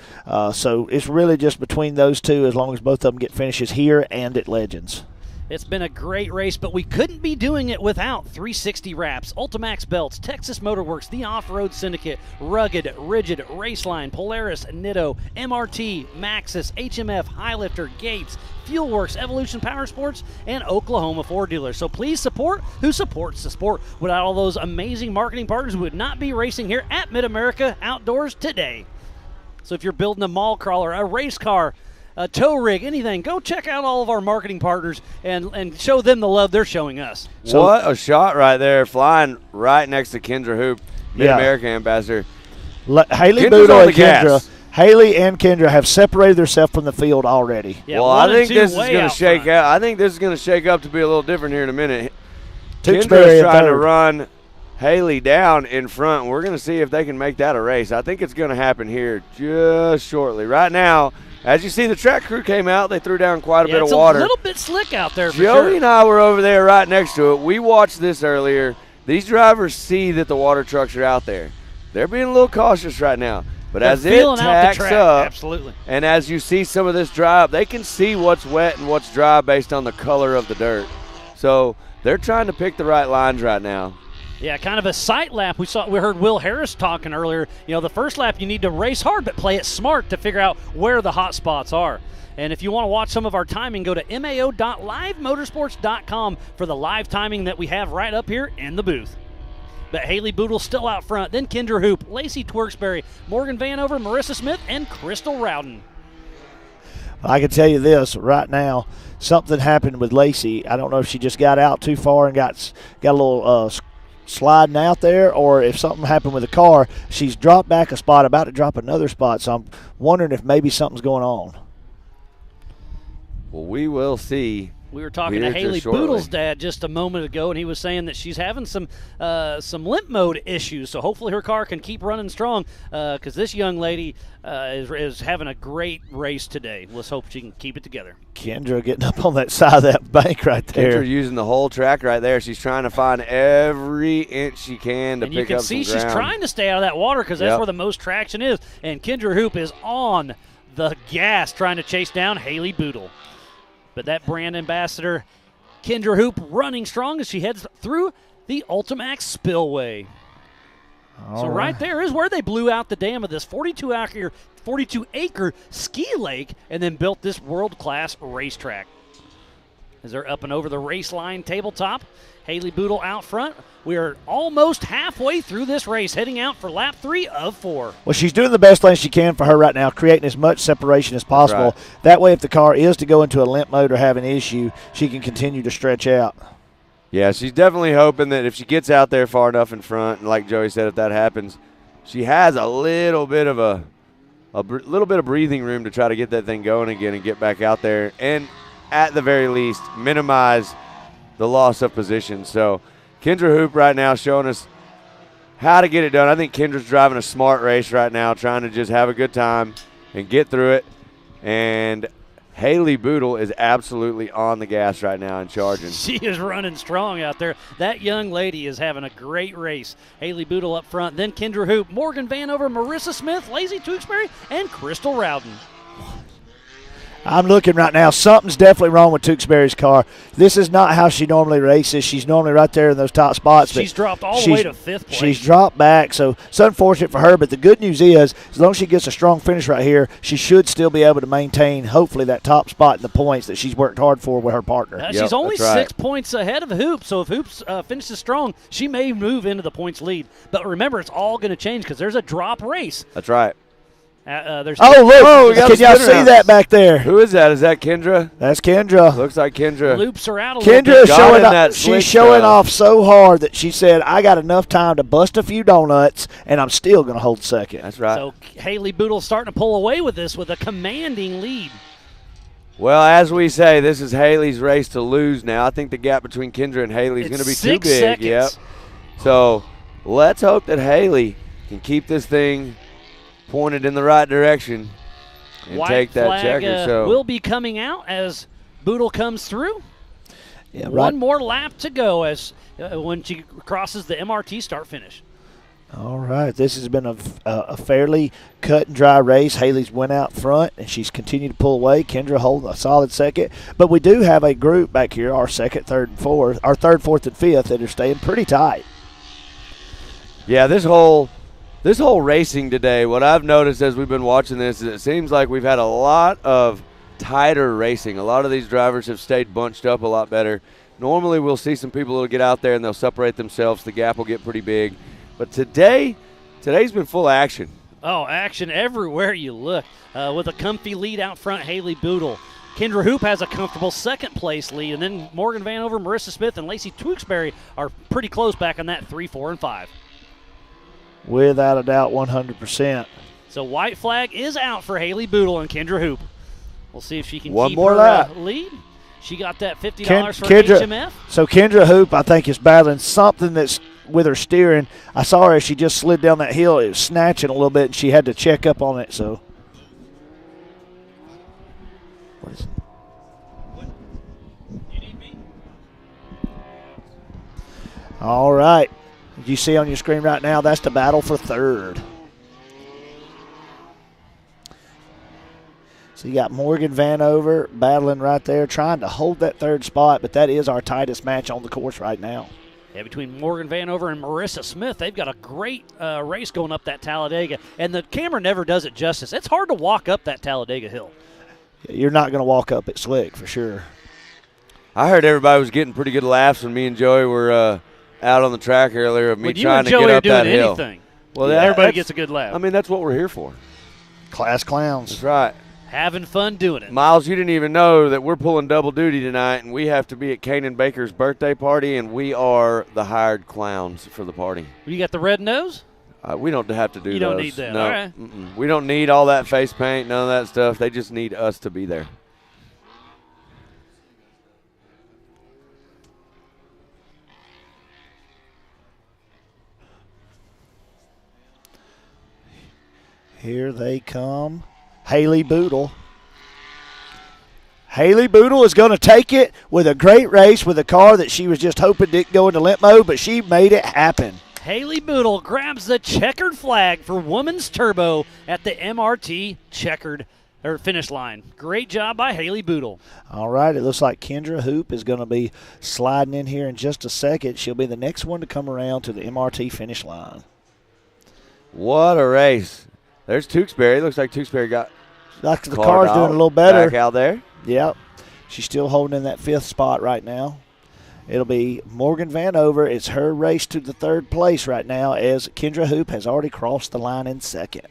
So it's really just between those two as long as both of them get finishes here and at Legends. It's been a great race, but we couldn't be doing it without 360 Wraps, Ultimax Belts, Texas Motorworks, the Off-Road Syndicate, Rugged, Rigid, Raceline, Polaris, Nitto, MRT, Maxxis, HMF, Highlifter, Gates, Fuelworks, Evolution Power Sports, and Oklahoma Ford Dealers. So please support who supports the sport. Without all those amazing marketing partners, we would not be racing here at Mid-America Outdoors today. So if you're building a mall crawler, a race car, a tow rig, anything, go check out all of our marketing partners and show them the love they're showing us. So, what a shot right there, flying right next to Kendra Hoop, Mid-America ambassador. Haley Kendra's Boodle on and the gas. Kendra. Haley and Kendra have separated themselves from the field already. Yeah, well, one I and think two this is way going out to shake front. out. I think this is going to shake up to be a little different here in a minute. Tewksbury Kendra's in trying to third. run Haley down in front. We're going to see if they can make that a race. I think it's going to happen here just shortly. Right now, as you see, the track crew came out. They threw down quite a bit of water. It's a little bit slick out there for Joey sure. and I were over there right next to it. We watched this earlier. These drivers see that the water trucks are out there. They're being a little cautious right now. But They're as it feeling out the tacks track, up, absolutely. and as you see some of this dry up, they can see what's wet and what's dry based on the color of the dirt. So they're trying to pick the right lines right now. Yeah, kind of a sight lap. We heard Will Harris talking earlier. You know, the first lap you need to race hard but play it smart to figure out where the hot spots are. And if you want to watch some of our timing, go to mao.livemotorsports.com for the live timing that we have right up here in the booth. but Haley Boodle still out front. Then Kendra Hoop, Lacey Tewksbury, Morgan Vanover, Marissa Smith, and Crystal Rowden. I can tell you this right now, something happened with Lacey. I don't know if she just got out too far and got a little sliding out there, or if something happened with the car. She's dropped back a spot, about to drop another spot, so I'm wondering if maybe something's going on. Well, we will see. We were talking to Haley Boodle's dad just a moment ago, and he was saying that she's having some limp mode issues. So hopefully her car can keep running strong, because this young lady is having a great race today. Let's hope she can keep it together. Kendra getting up on that side of that bank right there. Kendra using the whole track right there. She's trying to find every inch she can to and pick up some you can see ground. She's trying to stay out of that water because that's where the most traction is. And Kendra Hoop is on the gas trying to chase down Haley Boodle. But that brand ambassador, Kendra Hoop, running strong as she heads through the Ultimax Spillway. So right there is where they blew out the dam of this 42-acre ski lake and then built this world-class racetrack. As they're up and over the race line tabletop, Haley Boodle out front. We are almost halfway through this race, heading out for lap 3 of 4. Well, she's doing the best thing she can for her right now, creating as much separation as possible. Right. That way, if the car is to go into a limp mode or have an issue, she can continue to stretch out. Yeah, she's definitely hoping that if she gets out there far enough in front, and like Joey said, if that happens, she has a little bit of a little bit of breathing room to try to get that thing going again and get back out there, and at the very least, minimize the loss of position. So Kendra Hoop right now showing us how to get it done. I think Kendra's driving a smart race right now, trying to just have a good time and get through it. And Haley Boodle is absolutely on the gas right now and charging. She is running strong out there. That young lady is having a great race. Haley Boodle up front, then Kendra Hoop, Morgan Vanover, Marissa Smith, Lacey Tewksbury, and Crystal Rowden. I'm looking right now. Something's definitely wrong with Tewksbury's car. This is not how she normally races. She's normally right there in those top spots. She's dropped all the way to 5th place. She's dropped back, so it's unfortunate for her. But the good news is, as long as she gets a strong finish right here, she should still be able to maintain, hopefully, that top spot in the points that she's worked hard for with her partner. She's only 6 points ahead of Hoop, so if Hoop finishes strong, she may move into the points lead. But remember, it's all going to change because there's a drop race. That's right. There's look! Can y'all see that back there? Who is that? Is that Kendra? That's Kendra. Looks like Kendra. Loops her out a Kendra little is bit. showing off. She's showing off so hard that she said, "I got enough time to bust a few donuts, and I'm still going to hold second." That's right. So Haley Boodle starting to pull away with this with a commanding lead. Well, as we say, this is Haley's race to lose now. I think the gap between Kendra and Haley is going to be too 6 big. seconds. Yep. So let's hope that Haley can keep this thing pointed in the right direction and White take that flag, checker. will be coming out as Boodle comes through. Yeah, One more lap to go as when she crosses the MRT start-finish. All right, this has been a fairly cut and dry race. Haley's went out front, and she's continued to pull away. Kendra holding a solid second. But we do have a group back here, our second, third, and fourth, our third, fourth, and fifth, that are staying pretty tight. Yeah, this whole racing today, what I've noticed as we've been watching this is it seems like we've had a lot of tighter racing. A lot of these drivers have stayed bunched up a lot better. Normally we'll see some people that'll get out there and they'll separate themselves. The gap will get pretty big. But today's been full of action. Oh, action everywhere you look. With a comfy lead out front, Haley Boodle. Kendra Hoop has a comfortable second-place lead, and then Morgan Vanover, Marissa Smith, and Lacey Tewksbury are pretty close back on that 3, 4, and 5. Without a doubt, 100%. So white flag is out for Haley Boodle and Kendra Hoop. We'll see if she can One keep more her lap. lead. She got that $50 for Kendra, HMF. So Kendra Hoop, I think, is battling something that's with her steering. I saw her as she just slid down that hill. It was snatching a little bit, and she had to check up on it. So, what is it? All right. You see on your screen right now, that's the battle for third. So you got Morgan Vanover battling right there, trying to hold that third spot, but that is our tightest match on the course right now. Yeah, between Morgan Vanover and Marissa Smith, they've got a great race going up that Talladega, and the camera never does it justice. It's hard to walk up that Talladega hill. You're not going to walk up it slick for sure. I heard everybody was getting pretty good laughs when me and Joey were out on the track earlier of me When you trying and to Joey get are up doing that hill. anything, Well, everybody gets a good lap. I mean, that's what we're here for. Class clowns. That's right. Having fun doing it. Miles, you didn't even know that we're pulling double duty tonight, and we have to be at Kanan Baker's birthday party, and we are the hired clowns for the party. You got the red nose? We don't have to do You those. don't need that. No, All right. We don't need all that face paint, none of that stuff. They just need us to be there. Here they come. Haley Boodle. Haley Boodle is going to take it with a great race with a car that she was just hoping didn't go into limp mode, but she made it happen. Haley Boodle grabs the checkered flag for Women's Turbo at the MRT finish line. Great job by Haley Boodle. All right, it looks like Kendra Hoop is going to be sliding in here in just a second. She'll be the next one to come around to the MRT finish line. What a race. There's Tewksbury. Looks like Tewksbury got the car's doing a little better. Back out there. Yep. She's still holding in that 5th spot right now. It'll be Morgan Vanover. It's her race to the 3rd place right now as Kendra Hoop has already crossed the line in 2nd.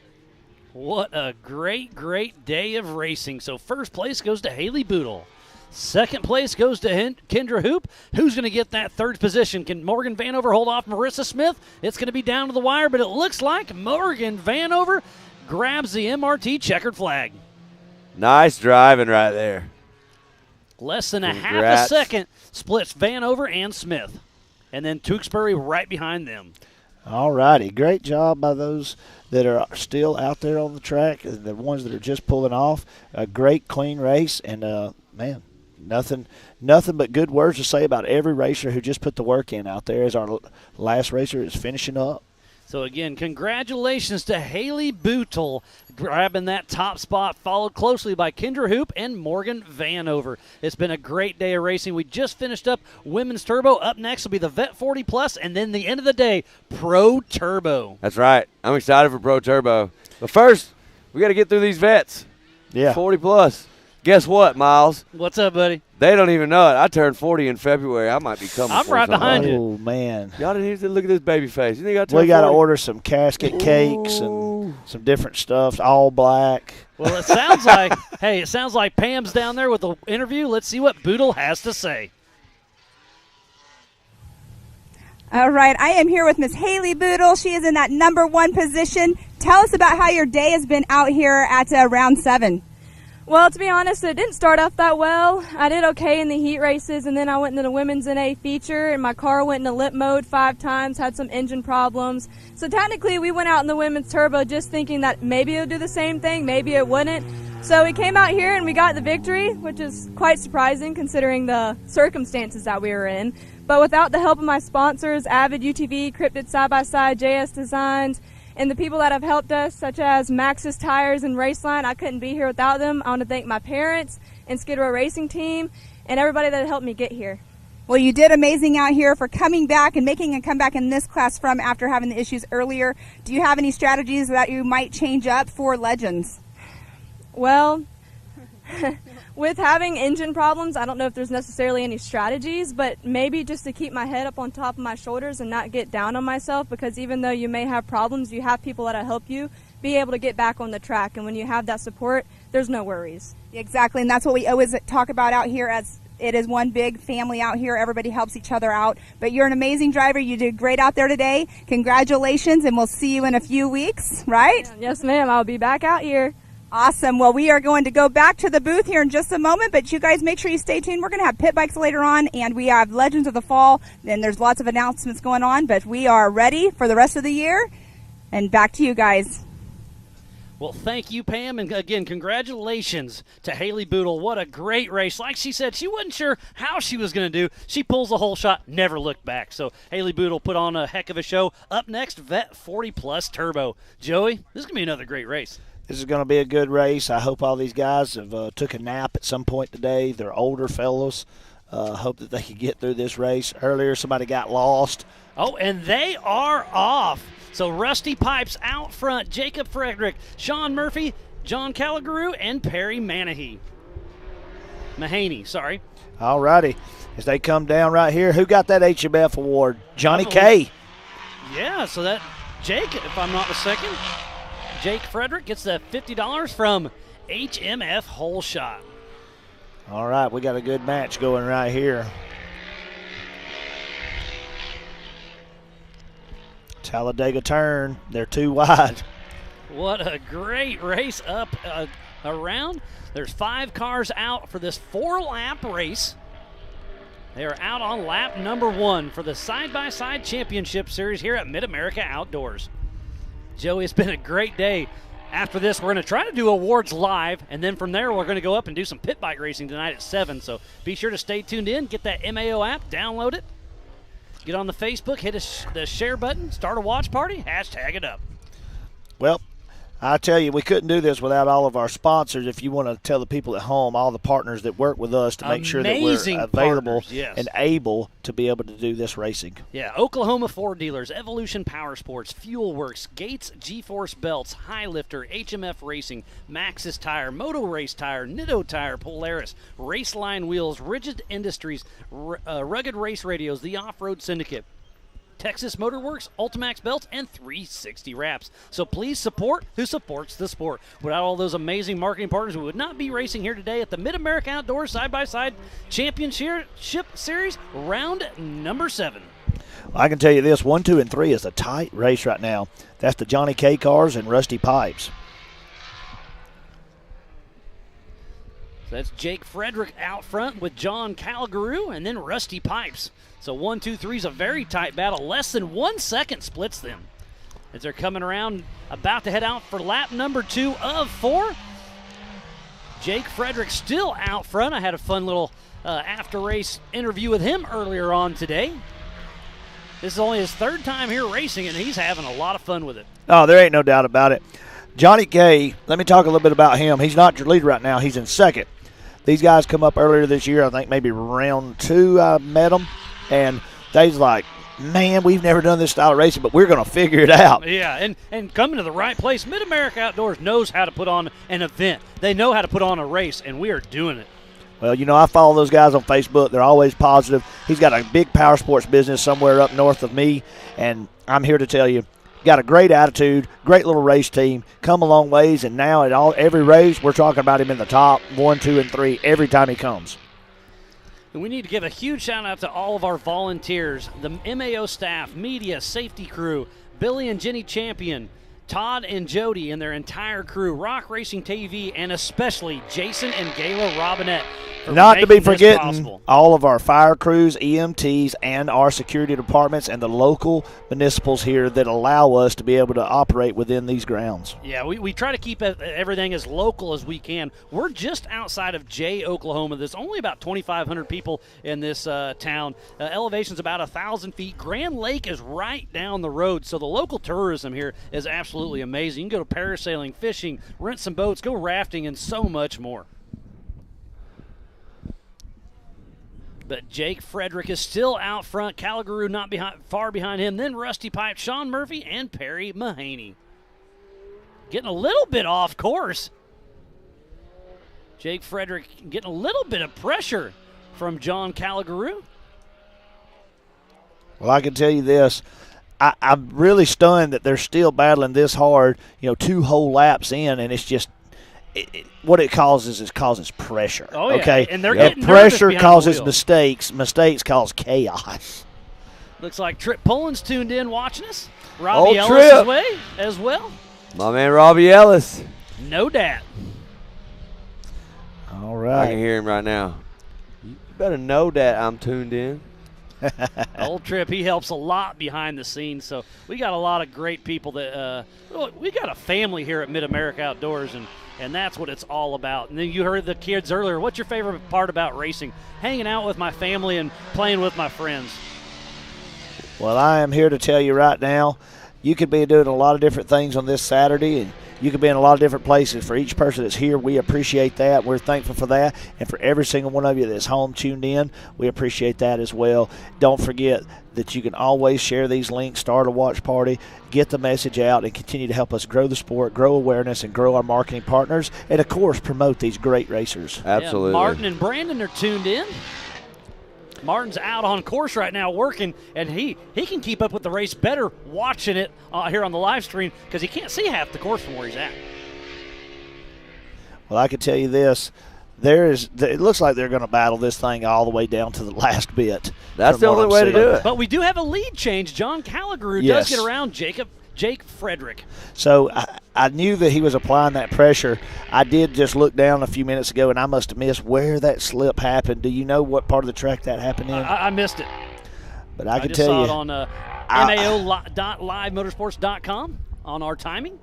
What a great, great day of racing. So first place goes to Haley Boodle. Second place goes to Kendra Hoop. Who's going to get that 3rd position? Can Morgan Vanover hold off Marissa Smith? It's going to be down to the wire, but it looks like Morgan Vanover grabs the MRT checkered flag. Nice driving right there. Less than a half a Congrats. second splits Vanover and Smith. And then Tewksbury right behind them. All righty. Great job by those that are still out there on the track, the ones that are just pulling off. A great, clean race, and, man, nothing but good words to say about every racer who just put the work in out there as our last racer is finishing up. So, again, congratulations to Haley Boodle grabbing that top spot, followed closely by Kendra Hoop and Morgan Vanover. It's been a great day of racing. We just finished up Women's Turbo. Up next will be the Vet 40 Plus, and then the end of the day, Pro Turbo. That's right. I'm excited for Pro Turbo. But first, we got to get through these vets. Yeah. 40 plus. Guess what, Miles? What's up, buddy? They don't even know it. I turned 40 in February. I might be coming. I'm right behind you. Oh, man. Y'all didn't even look at this baby face. You think I turned We got to 40? order some casket cakes and some different stuff, all black. Well, it sounds like Pam's down there with the interview. Let's see what Boodle has to say. All right, I am here with Miss Haley Boodle. She is in that number 1 position. Tell us about how your day has been out here at round 7. Well, to be honest, it didn't start off that well. I did okay in the heat races, and then I went into the women's NA feature, and my car went into limp mode 5 times, had some engine problems. So technically, we went out in the women's turbo just thinking that maybe it would do the same thing, maybe it wouldn't. So we came out here and we got the victory, which is quite surprising considering the circumstances that we were in. But without the help of my sponsors, Avid UTV, Cryptid Side by Side, JS Designs, and the people that have helped us, such as Maxxis Tires and Raceline, I couldn't be here without them. I want to thank my parents and Skid Row Racing Team and everybody that helped me get here. Well, you did amazing out here for coming back and making a comeback in this class from after having the issues earlier. Do you have any strategies that you might change up for Legends? Well, with having engine problems, I don't know if there's necessarily any strategies, but maybe just to keep my head up on top of my shoulders and not get down on myself, because even though you may have problems, you have people that'll help you be able to get back on the track. And when you have that support, there's no worries. Exactly, and that's what we always talk about out here, as it is one big family out here. Everybody helps each other out. But you're an amazing driver. You did great out there today. Congratulations, and we'll see you in a few weeks, right? Yes, ma'am. I'll be back out here. Awesome. Well, we are going to go back to the booth here in just a moment, but you guys make sure you stay tuned. We're going to have pit bikes later on, and we have Legends of the Fall, and there's lots of announcements going on, but we are ready for the rest of the year. And back to you guys. Well, thank you, Pam, and again, congratulations to Haley Boodle. What a great race. Like she said, she wasn't sure how she was going to do. She pulls the whole shot, never looked back. So Haley Boodle put on a heck of a show. Up next, Vet 40 Plus Turbo. Joey, this is going to be another great race. This is going to be a good race. I hope all these guys have took a nap at some point today. They're older fellows. Hope that they can get through this race. Earlier, somebody got lost. Oh, and they are off. So Rusty Pipes out front, Jacob Frederick, Sean Murphy, John Calligaroo, and Perry Manahe. Mahaney, sorry. All righty. As they come down right here, who got that HMF award? Johnny K. Yeah, so that Jake, if I'm not mistaken, Jake Frederick gets the $50 from HMF Hole Shot. All right, we got a good match going right here. Talladega turn. They're too wide. What a great race up around. There's 5 cars out for this 4-lap race. They are out on lap number 1 for the side-by-side championship series here at Mid-America Outdoors. Joey, it's been a great day. After this, we're going to try to do awards live, and then from there, we're going to go up and do some pit bike racing tonight at 7. So be sure to stay tuned in, get that MAO app, download it, get on the Facebook, hit the share button, start a watch party, hashtag it up. Well, I tell you, we couldn't do this without all of our sponsors. If you want to tell the people at home, all the partners that work with us to make sure that we're available and able to be able to do this racing. Yeah, Oklahoma Ford Dealers, Evolution Power Sports, Fuel Works, Gates G-Force Belts, Highlifter, HMF Racing, Maxxis Tire, Moto Race Tire, Nitto Tire, Polaris, Raceline Wheels, Rigid Industries, Rugged Race Radios, the Off-Road Syndicate, Texas Motor Works, Ultimax Belts, and 360 Wraps. So please support who supports the sport. Without all those amazing marketing partners, we would not be racing here today at the Mid-America Outdoors Side-by-Side Championship Series, round number 7. Well, I can tell you this, 1, 2, and 3 is a tight race right now. That's the Johnny K cars and Rusty Pipes. So that's Jake Frederick out front with John Calgaroo and then Rusty Pipes. So 1, 2, 3 is a very tight battle. Less than 1 second splits them. As they're coming around, about to head out for lap number 2 of 4. Jake Frederick still out front. I had a fun little after-race interview with him earlier on today. This is only his 3rd time here racing, and he's having a lot of fun with it. Oh, there ain't no doubt about it. Johnny K, let me talk a little bit about him. He's not your leader right now. He's in 2nd. These guys come up earlier this year. I think maybe round 2 I met them. And they's like, man, we've never done this style of racing, but we're going to figure it out. Yeah, and coming to the right place. Mid-America Outdoors knows how to put on an event. They know how to put on a race, and we are doing it. Well, you know, I follow those guys on Facebook. They're always positive. He's got a big power sports business somewhere up north of me, and I'm here to tell you, got a great attitude, great little race team, come a long ways, and now at every race we're talking about him in the top 1, 2, and 3 every time he comes. And we need to give a huge shout out to all of our volunteers, the MAO staff, media, safety crew, Billy and Jenny Champion, Todd and Jody and their entire crew, Rock Racing TV, and especially Jason and Gayla Robinette. Not to be forgetting all of our fire crews, EMTs, and our security departments and the local municipals here that allow us to be able to operate within these grounds. Yeah, we try to keep everything as local as we can. We're just outside of Jay, Oklahoma. There's only about 2,500 people in this town. Elevation's about 1,000 feet. Grand Lake is right down the road, so the local tourism here is absolutely amazing. You can go to parasailing, fishing, rent some boats, go rafting, and so much more. But Jake Frederick is still out front. Calgaroo not far behind him. Then Rusty Pipe, Sean Murphy, and Perry Mahaney. Getting a little bit off course. Jake Frederick getting a little bit of pressure from John Calgaroo. Well, I can tell you this. I'm really stunned that they're still battling this hard, 2 whole laps in, and it's just what it causes pressure. Oh, yeah. Okay, And they're getting pressure nervous causes behind mistakes cause chaos. Looks like Trip Poland's tuned in watching us. Robbie Ellis as well. My man Robbie Ellis. No doubt. All right. I can hear him right now. You better know that I'm tuned in. Old Trip, he helps a lot behind the scenes, so we got a lot of great people that we got a family here at Mid-America Outdoors, and that's what it's all about. And then you heard the kids earlier. What's your favorite part about racing? Hanging out with my family and playing with my friends. Well, I am here to tell you right now, You could be doing a lot of different things on this Saturday, and you could be in a lot of different places. For each person that's here, we appreciate that. We're thankful for that. And for every single one of you that's home tuned in, we appreciate that as well. Don't forget that you can always share these links, start a watch party, get the message out, and continue to help us grow the sport, grow awareness, and grow our marketing partners, and, of course, promote these great racers. Absolutely. Yeah, Martin and Brandon are tuned in. Martin's out on course right now working, and he can keep up with the race better watching it here on the live stream because he can't see half the course from where he's at. Well, I can tell you this. It looks like they're going to battle this thing all the way down to the last bit. That's the only way to do it. But we do have a lead change. John Calagru Yes. does get around Jake Frederick. So I knew that he was applying that pressure. I did just look down a few minutes ago, and I must have missed where that slip happened. Do you know what part of the track that happened in? I missed it. But I can just tell saw you. it on mao.livemotorsports.com on our timing.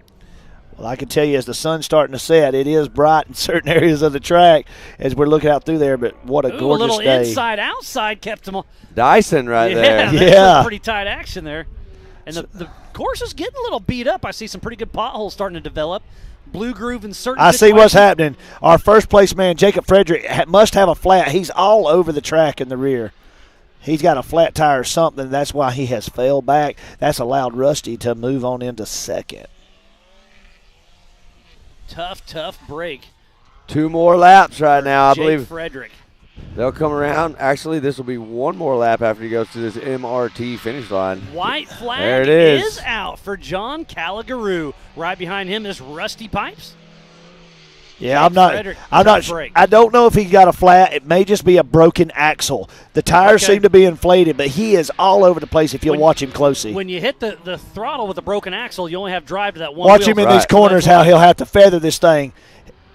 Well, I can tell you as the sun's starting to set, it is bright in certain areas of the track as we're looking out through there, but what a gorgeous a little day. inside-outside kept him on. Dyson right there. That's pretty tight action there. And the course is getting a little beat up. I see some pretty good potholes starting to develop. Blue groove in certain I see situations. what's happening. Our first place man, Jacob Frederick, must have a flat. He's all over the track in the rear. He's got a flat tire or something. That's why he has fell back. That's allowed Rusty to move on into second. Tough break. 2 more laps right now, I Jake believe. Frederick. They'll come around. Actually, this will be 1 more lap after he goes to this MRT finish line. White flag there it is. is out for John Calagru. Right behind him is Rusty Pipes. Yeah, Jake I'm not. break. I don't know if he's got a flat. It may just be a broken axle. The tires seem to be inflated, but he is all over the place if you'll watch him closely. When you hit the throttle with a broken axle, you only have drive to that one Watch wheel. him in these corners, how he'll have to feather this thing.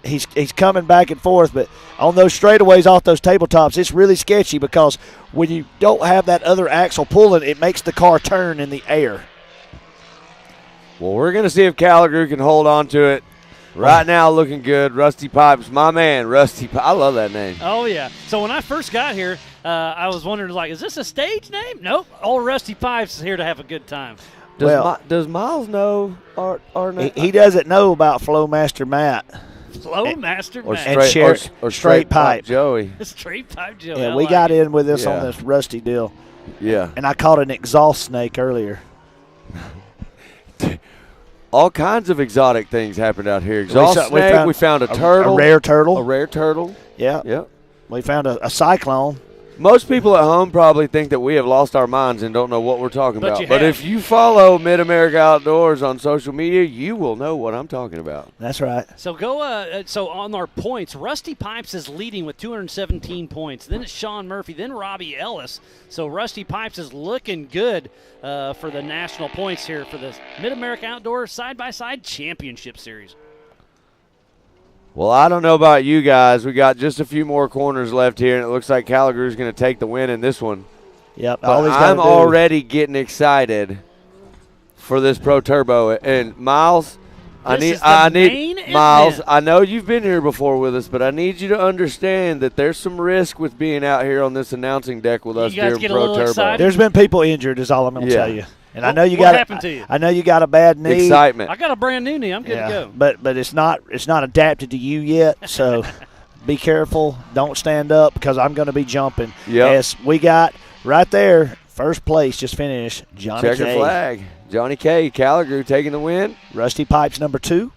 He's coming back and forth, but on those straightaways off those tabletops, it's really sketchy because when you don't have that other axle pulling, it makes the car turn in the air. Well, we're going to see if Calagru can hold on to it. Right now, looking good. Rusty Pipes, my man, Rusty Pipes. I love that name. Oh, yeah. So when I first got here, I was wondering, is this a stage name? Nope. Old Rusty Pipes is here to have a good time. Does Miles know our name? He doesn't know about Flowmaster Matt. Flowmaster or Matt. Or straight pipe Joey. Straight pipe Joey. Yeah, I we like got it. in with this on this Rusty deal. Yeah. And I caught an exhaust snake earlier. All kinds of exotic things happened out here. Exhaust snake, we found a turtle. A rare turtle. A rare turtle. Yeah. Yep. We found a cyclone. Most people at home probably think that we have lost our minds and don't know what we're talking But about. you But have. if you follow Mid-America Outdoors on social media, you will know what I'm talking about. That's right. So so on our points, Rusty Pipes is leading with 217 points. Then it's Sean Murphy, then Robbie Ellis. So Rusty Pipes is looking good for the national points here for the Mid-America Outdoors Side-by-Side Championship Series. Well, I don't know about you guys. We got just a few more corners left here, and it looks like Calagru's going to take the win in this one. Yep. But I'm already getting excited for this Pro Turbo. And Miles, I need Miles. I know you've been here before with us, but I need you to understand that there's some risk with being out here on this announcing deck with us during Pro Turbo. There's been people injured, is all I'm going to tell you. And I know you what got happened to you? I know you got a bad knee. Excitement. I got a brand new knee. I'm good to go. But it's not adapted to you yet. So be careful. Don't stand up because I'm going to be jumping. Yep. Yes, we got right there first place. Just finished. Johnny Checker K. flag. Johnny K. Calagru taking the win. Rusty Pipes number 2.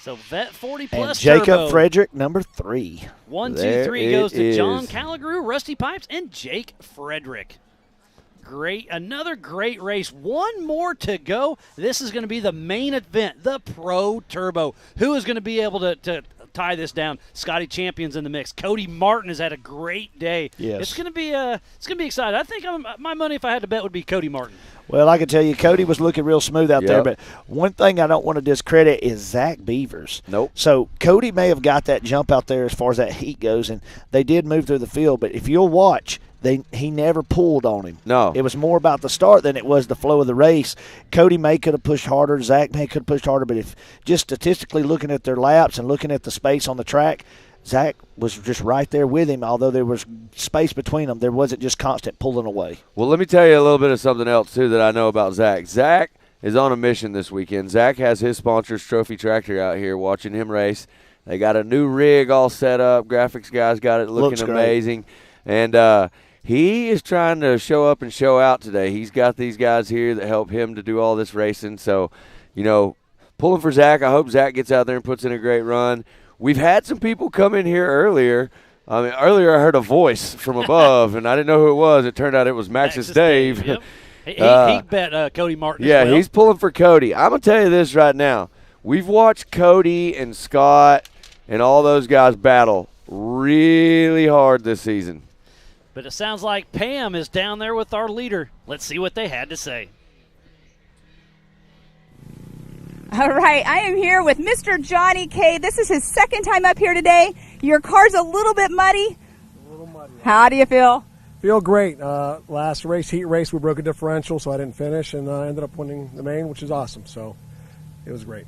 So Vet 40 And plus Jacob Turbo. Frederick number 3. 1, 2, There 3 goes it to John is. Calagru, Rusty Pipes, and Jake Frederick. Another great race. One more to go. This is going to be the main event, the Pro Turbo. Who is going to be able to tie this down? Scotty Champion's in the mix. Cody Martin has had a great day. Yes. It's going to be exciting. I think my money, if I had to bet, would be Cody Martin. Well, I can tell you, Cody was looking real smooth out there. But one thing I don't want to discredit is Zach Beavers. Nope. So Cody may have got that jump out there as far as that heat goes, and they did move through the field. But if you'll watch, he never pulled on him. No. It was more about the start than it was the flow of the race. Cody may could have pushed harder. Zach may could have pushed harder. But if just statistically looking at their laps and looking at the space on the track, Zach was just right there with him, although there was space between them. There wasn't just constant pulling away. Well, let me tell you a little bit of something else, too, that I know about Zach. Zach is on a mission this weekend. Zach has his sponsors, Trophy Tractor, out here watching him race. They got a new rig all set up. Graphics guys got it looking amazing. And he is trying to show up and show out today. He's got these guys here that help him to do all this racing. So, pulling for Zach. I hope Zach gets out there and puts in a great run. We've had some people come in here earlier. Earlier I heard a voice from above, and I didn't know who it was. It turned out it was Max's Dave. Yep. He bet Cody Martin Yeah, as well. he's pulling for Cody. I'm going to tell you this right now. We've watched Cody and Scott and all those guys battle really hard this season. But it sounds like Pam is down there with our leader. Let's see what they had to say. All right, I am here with Mr. Johnny K. This is his second time up here today. Your car's a little bit muddy. A little muddy. How do you feel? Feel great. Last race, heat race, we broke a differential, so I didn't finish, and I ended up winning the main, which is awesome. So it was great.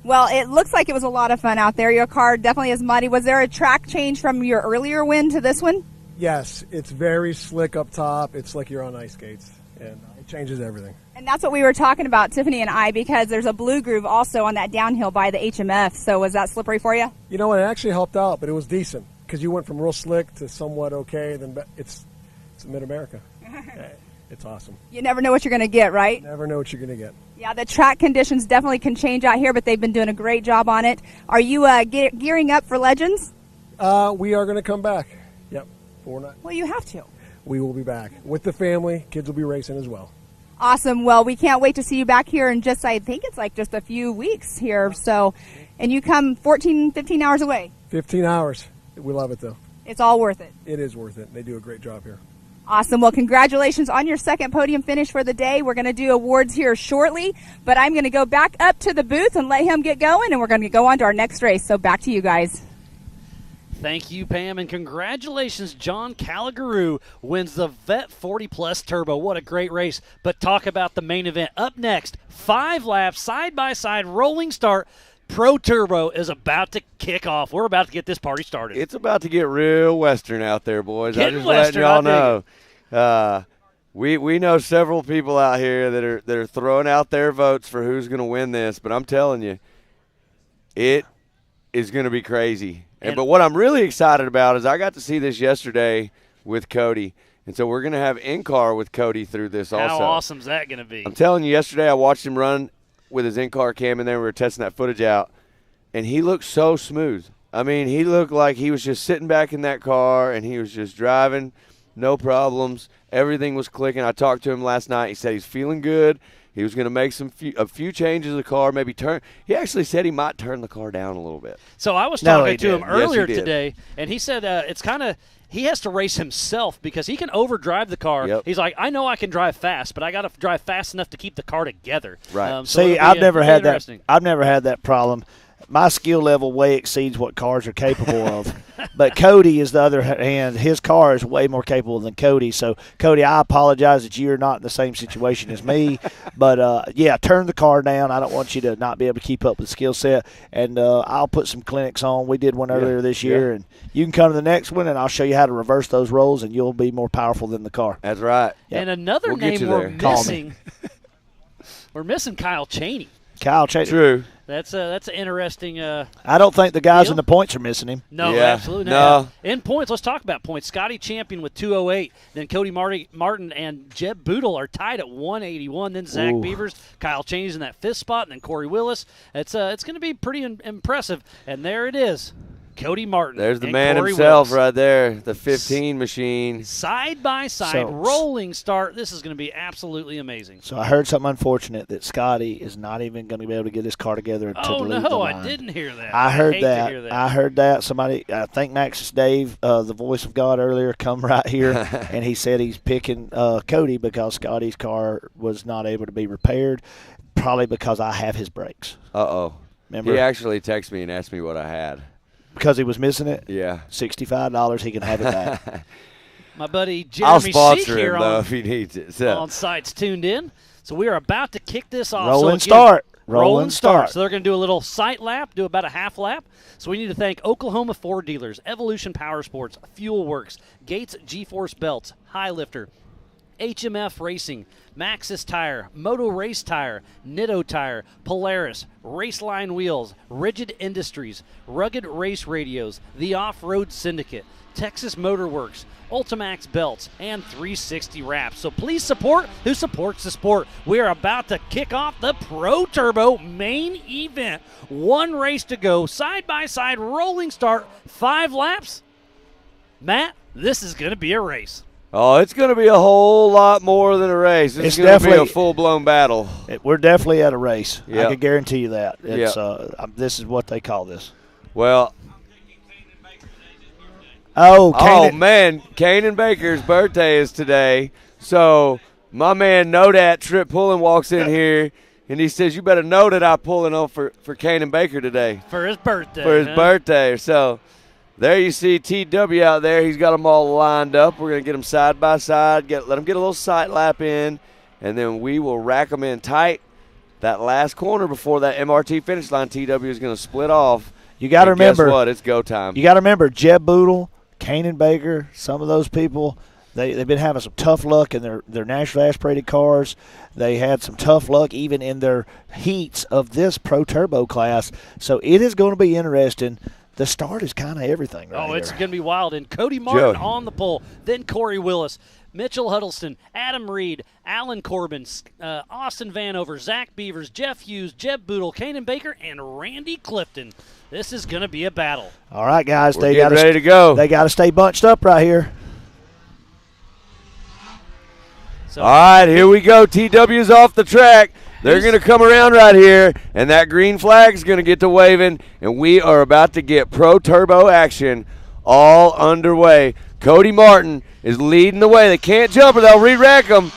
Well, it looks like it was a lot of fun out there. Your car definitely is muddy. Was there a track change from your earlier win to this one? Yes, it's very slick up top. It's like you're on ice skates, and it changes everything. And that's what we were talking about, Tiffany and I, because there's a blue groove also on that downhill by the HMF. So was that slippery for you? You know what? It actually helped out, but it was decent because you went from real slick to somewhat okay. Then it's Mid-America. It's awesome. You never know what you're going to get, right? Never know what you're going to get. Yeah, the track conditions definitely can change out here, but they've been doing a great job on it. Are you gearing up for Legends? We are going to come back. Yep. Well, you have to. We will be back with the family. Kids will be racing as well. Awesome. Well, we can't wait to see you back here in I think it's like just a few weeks here. So, and you come 14, 15 hours away. 15 hours. We love it, though. It's all worth it. It is worth it. They do a great job here. Awesome. Well, congratulations on your second podium finish for the day. We're going to do awards here shortly, but I'm going to go back up to the booth and let him get going, and we're going to go on to our next race. So back to you guys. Thank you, Pam, and congratulations. John Calligaroo wins the Vet 40 Plus Turbo. What a great race. But talk about the main event. Up next, 5 laps, side-by-side, rolling start. Pro Turbo is about to kick off. We're about to get this party started. It's about to get real Western out there, boys. I'm just Western, letting y'all know. We know several people out here that are throwing out their votes for who's going to win this, but I'm telling you, it is going to be crazy. But what I'm really excited about is I got to see this yesterday with Cody, and so we're going to have in-car with Cody through this also. How awesome is that going to be? I'm telling you, yesterday I watched him run with his in-car cam in there. We were testing that footage out, and he looked so smooth. I mean, he looked like he was just sitting back in that car, and he was just driving, no problems. Everything was clicking. I talked to him last night. He said he's feeling good. He was going to make a few changes to the car, maybe turn. He actually said he might turn the car down a little bit. So I was talking to him earlier yes, today, and he said it's kind of he has to race himself because he can overdrive the car. Yep. He's like, I know I can drive fast, but I got to drive fast enough to keep the car together. Right. See, I've never had that. I've never had that problem. My skill level way exceeds what cars are capable of. But Cody is the other hand. His car is way more capable than Cody. So, Cody, I apologize that you're not in the same situation as me. But, yeah, turn the car down. I don't want you to not be able to keep up with the skill set. And I'll put some clinics on. We did one earlier this year. And you can come to the next one, and I'll show you how to reverse those rolls, and you'll be more powerful than the car. That's right. Yep. And another name we're missing. We're missing Kyle Chaney. Kyle Chaney. True. That's an interesting. I don't think the guys in the points are missing him. No, absolutely not. No. In points, let's talk about points. Scotty Champion with 208. Then Cody Martin and Jeb Boodle are tied at 181. Then Zach Beavers, Kyle Chaney's in that 5th spot, and then Corey Willis. It's going to be pretty impressive. And there it is. Cody Martin. There's the and man Corey himself Willis. right there, the 15 machine. Side by side, rolling start. This is going to be absolutely amazing. So I heard something unfortunate that Scotty is not even going to be able to get his car together until the lead the line. I didn't hear that. I heard hate that. to hear that. I heard that. Somebody, I think Max's Dave, the voice of God earlier, come right here, and he said he's picking Cody because Scotty's car was not able to be repaired, probably because I have his brakes. Uh-oh. Remember? He actually texted me and asked me what I had. Because he was missing it? Yeah. $65, he can have it back. My buddy Jeremy I'll sponsor Seek here him, though, if he needs it. So. On sites tuned in. So we are about to kick this off. Rolling so again, start. Rolling start. So they're going to do a little sight lap, do about a half lap. So we need to thank Oklahoma Ford dealers, Evolution Power Sports, Fuel Works, Gates G-Force Belts, High Lifter, HMF Racing, Maxxis Tire, Moto Race Tire, Nitto Tire, Polaris, Raceline Wheels, Rigid Industries, Rugged Race Radios, The Off-Road Syndicate, Texas Motor Works, Ultimax Belts, and 360 Wraps. So please support who supports the sport. We are about to kick off the Pro Turbo main event. One race to go, side-by-side rolling start, 5 laps. Matt, this is going to be a race. Oh, it's going to be a whole lot more than a race. It's going to be a full-blown battle. We're definitely at a race. Yep. I can guarantee you that. It's this is what they call this. Well, man, Kanan Baker's birthday is today. So my man Nodat Trip Pulling walks in here, and he says, you better know that I'm pulling up for Kanan Baker today. For his birthday. For his birthday. So there you see TW out there. He's got them all lined up. We're going to get them side by side, let them get a little sight lap in, and then we will rack them in tight. That last corner before that MRT finish line, TW is going to split off. You got to remember. Guess what? It's go time. You got to remember Jeb Boodle, Kanan Baker, some of those people, they've been having some tough luck in their national aspirated cars. They had some tough luck even in their heats of this Pro Turbo class. So it is going to be interesting. The start is kind of everything right it's here. going to be wild. And Cody Martin on the pole, then Corey Willis, Mitchell Huddleston, Adam Reed, Alan Corbin, Austin Vanover, Zach Beavers, Jeff Hughes, Jeb Boodle, Kanan Baker, and Randy Clifton. This is going to be a battle. All right, guys. They got ready to go. They got to stay bunched up right here. All right, here we go. TW's off the track. They're going to come around right here, and that green flag is going to get to waving, and we are about to get Pro Turbo action all underway. Cody Martin is leading the way. They can't jump or they'll re-rack them.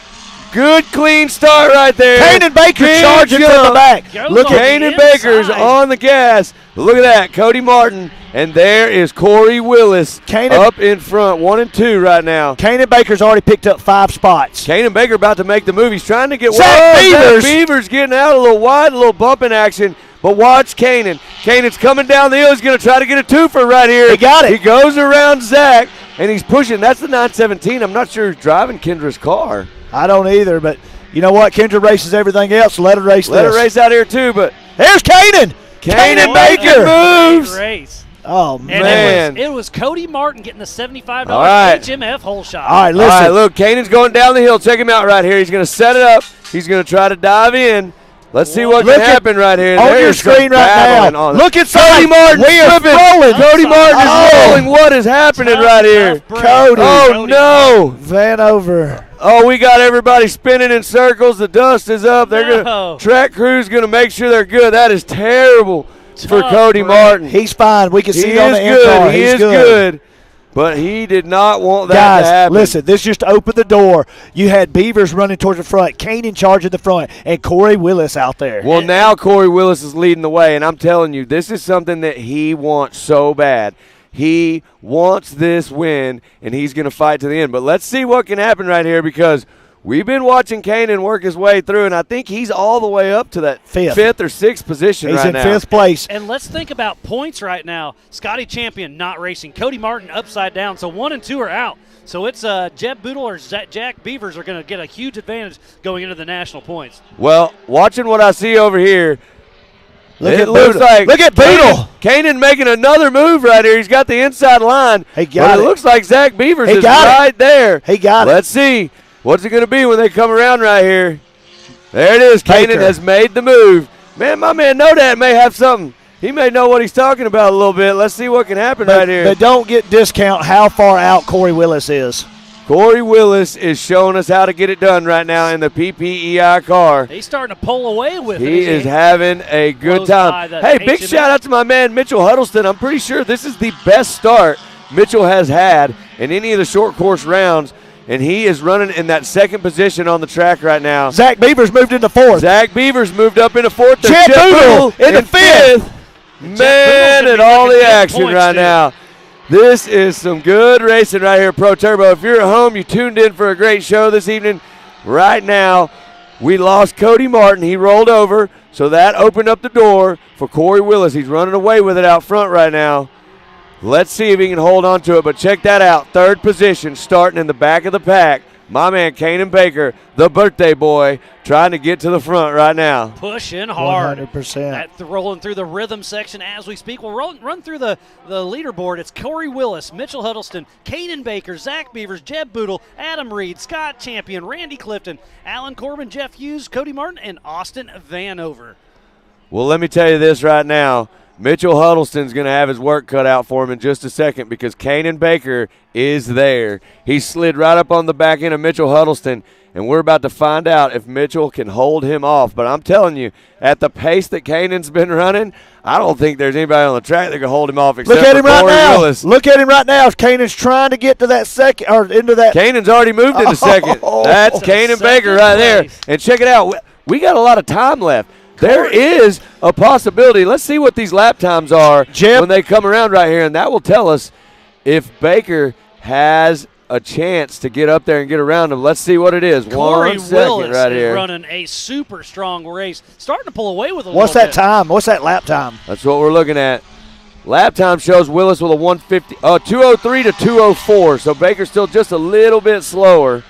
Good, clean start right there. Kanan Baker charging from the back. Look at Kanan Baker's on the gas. Look at that, Cody Martin. And there is Corey Willis up in front, 1 and 2 right now. Kanan Baker's already picked up 5 spots. Kanan Baker about to make the move. He's trying to get Zach Beavers. Zach Beavers getting out a little wide, a little bumping action. But watch Kanan. Kanan's coming down the hill. He's going to try to get a twofer right here. He got it. He goes around Zach, and he's pushing. That's the 917. I'm not sure who's driving Kendra's car. I don't either, but you know what? Kendra races everything else. Let her race Let this. her race out here too, but there's Kanan. Kanan Baker moves. Great race. Oh, and man. It was Cody Martin getting the $75 All right. HMF hole shot. All right, listen. All right, look, Kanan's going down the hill. Check him out right here. He's going to set it up. He's going to try to dive in. Let's see what can happen right here. On your screen right now. Look at Cody Martin. We are rolling. Cody Martin is rolling. What is happening right here? Cody. Oh, no. Vanover. Oh, we got everybody spinning in circles. The dust is up. They're gonna track crew's going to make sure they're good. That is terrible for Cody Martin. He's fine. We can see He on is the good. in-car. He He's is good. But he did not want that Guys, to happen. listen, this just opened the door. You had Beavers running towards the front, Kanan charging the front, and Corey Willis out there. Well, now Corey Willis is leading the way, and I'm telling you, this is something that he wants so bad. He wants this win, and he's going to fight to the end. But let's see what can happen right here, because we've been watching Kanan work his way through, and I think he's all the way up to that fifth or sixth position He's right in now. fifth place. And let's think about points right now. Scotty Champion not racing. Cody Martin upside down. So 1 and 2 are out. So it's Jeb Boodle or Jack Beavers are going to get a huge advantage going into the national points. Well, watching what I see over here, Look it at looks Boodle. like Look at Boodle. Kanan making another move right here. He's got the inside line. He got but it. It looks like Zach Beavers He is got it. right there. He got it. Let's see. What's it going to be when they come around right here? There it is. Baker. Kanan has made the move. Man, my man Nodat may have something. He may know what he's talking about a little bit. Let's see what can happen right here. But don't get discount how far out Corey Willis is. Corey Willis is showing us how to get it done right now in the PPEI car. He's starting to pull away with it. He is having a good Close by time. the Hey, big HMS. shout out to my man Mitchell Huddleston. I'm pretty sure this is the best start Mitchell has had in any of the short course rounds, and he is running in that second position on the track right now. Zach Beavers moved into fourth. Zach Beavers moved up into fourth. Jeb Boodle in fifth. Man, at all the action right now. This is some good racing right here, Pro Turbo. If you're at home, you tuned in for a great show this evening. Right now, We lost Cody Martin. He rolled over, so that opened up the door for Corey Willis. He's running away with it out front right now. Let's see if he can hold on to it, but check that out. Third position, starting in the back of the pack. My man, Kanan Baker, the birthday boy, trying to get to the front right now. Pushing hard. 100%. Rolling through the rhythm section as we speak. We'll run through the leaderboard. It's Corey Willis, Mitchell Huddleston, Kanan Baker, Zach Beavers, Jeb Boodle, Adam Reed, Scott Champion, Randy Clifton, Alan Corbin, Jeff Hughes, Cody Martin, and Austin Vanover. Well, let me tell you this right now. Mitchell Huddleston's going to have his work cut out for him in just a second because Kanan Baker is there. He slid right up on the back end of Mitchell Huddleston, and we're about to find out if Mitchell can hold him off. But I'm telling you, at the pace that Kanan's been running, I don't think there's anybody on the track that can hold him off except Look at him for right Corey now. Willis. Look at him right now. Kanan's trying to get to that second or into that. Kanan's already moved into second. That's Kanan Baker right there. And check it out. We got a lot of time left. There is a possibility. Let's see what these lap times are when they come around right here, and that will tell us if Baker has a chance to get up there and get around him. Let's see what it is. Corey 1 second Willis right is here. running a super strong race, starting to pull away with a What's little that time? What's that lap time? That's what we're looking at. Lap time shows Willis with a 2:03 to 2:04, so Baker's still just a little bit slower.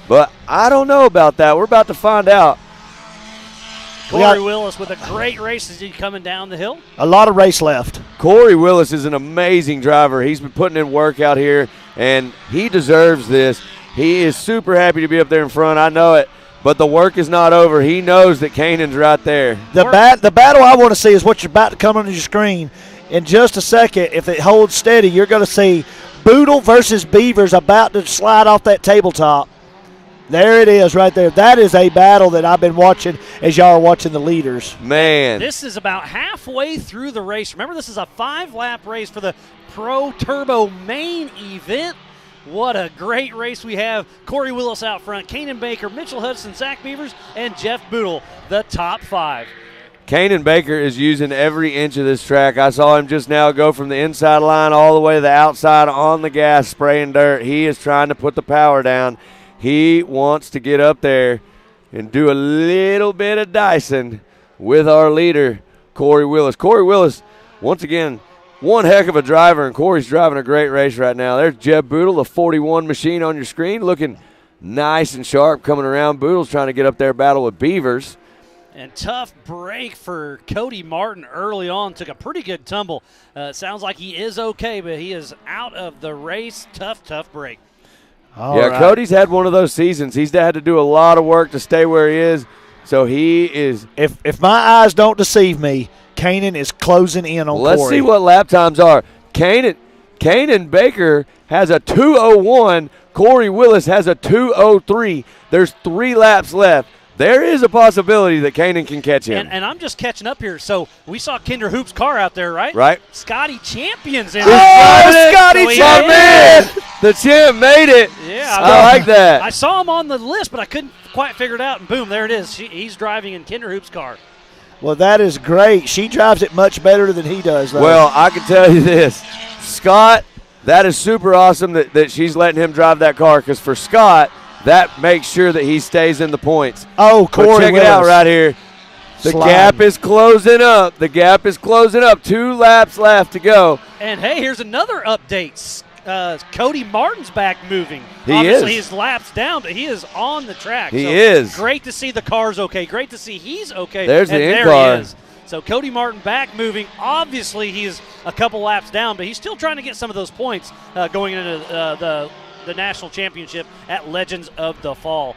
But I don't know about that. We're about to find out. Corey Willis with a great race as he's coming down the hill. A lot of race left. Corey Willis is an amazing driver. He's been putting in work out here, and he deserves this. He is super happy to be up there in front. I know it, but the work is not over. He knows that Kanan's right there. The battle I want to see is what you're about to come on your screen. In just a second, if it holds steady, you're going to see Boodle versus Beavers about to slide off that tabletop. There it is right there. That is a battle that I've been watching as y'all are watching the leaders. Man. This is about halfway through the race. Remember, this is a 5-lap race for the Pro Turbo main event. What a great race we have. Corey Willis out front, Kanan Baker, Mitchell Hudson, Zach Beavers, and Jeff Boodle, the top 5. Kanan Baker is using every inch of this track. I saw him just now go from the inside line all the way to the outside on the gas, spraying dirt. He is trying to put the power down. He wants to get up there and do a little bit of dicing with our leader, Corey Willis. Corey Willis, once again, one heck of a driver, and Corey's driving a great race right now. There's Jeb Boodle, the 41 machine on your screen, looking nice and sharp coming around. Boodle's trying to get up there, battle with Beavers. And tough break for Cody Martin early on. Took a pretty good tumble. Sounds like he is okay, but he is out of the race. Tough break. Right. Cody's had one of those seasons. He's had to do a lot of work to stay where he is. So he is. If my eyes don't deceive me, Kanan is closing in on Let's Corey. see what lap times are. Kanan Baker has a 2:01. Corey Willis has a 2:03. There's 3 laps left. There is a possibility that Kanan can catch him. And I'm just catching up here. So we saw Kinder Hoop's car out there, right? Right. Scotty Champion's in Scotty Champion! The champ made it. Yeah. I like that. I saw him on the list, but I couldn't quite figure it out. And boom, there it is. He's driving in Kinder Hoop's car. Well, that is great. She drives it much better than he does, though. Well, I can tell you this. Scott, that is super awesome that she's letting him drive that car, because for Scott, that makes sure that he stays in the points. Oh, Corey But check Willis. it out right here. The gap is closing up. The gap is closing up. 2 laps left to go. And, hey, here's another update. Cody Martin's back moving. He Obviously, is. his lap's down, but he is on the track. He so is. Great to see the car's okay. Great to see he's okay. There's the and there in-car. he is. So Cody Martin back moving. Obviously, he is a couple laps down, but he's still trying to get some of those points going into the national championship at Legends of the Fall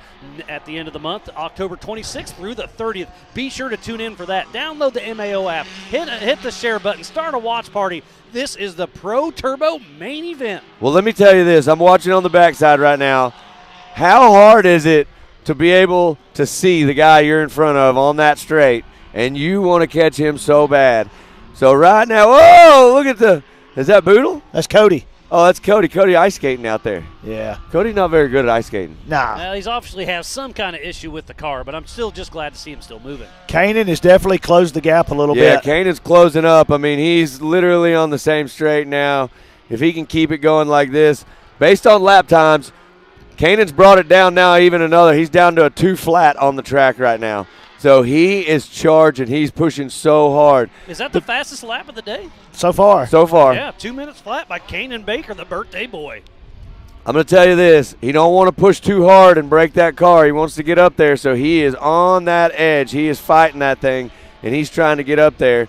at the end of the month, October 26th through the 30th. Be sure to tune in for that. Download the MAO app. Hit the share button. Start a watch party. This is the Pro Turbo main event. Well, let me tell you this. I'm watching on the backside right now. How hard is it to be able to see the guy you're in front of on that straight, and you want to catch him so bad? So right now, whoa, look at is that Boodle? That's Cody. Oh, that's Cody. Cody ice skating out there. Yeah. Cody's not very good at ice skating. Nah. Well, he's obviously has some kind of issue with the car, but I'm still just glad to see him still moving. Kanan has definitely closed the gap a little Yeah, bit. Kanan's closing up. I mean, he's literally on the same straight now. If he can keep it going like this, based on lap times, Kanan's brought it down now even another. He's down to a 2 flat on the track right now. So he is charging. He's pushing so hard. Is that the fastest lap of the day? So far. Yeah, 2 minutes flat by Kanan Baker, the birthday boy. I'm going to tell you this. He don't want to push too hard and break that car. He wants to get up there, so he is on that edge. He is fighting that thing, and he's trying to get up there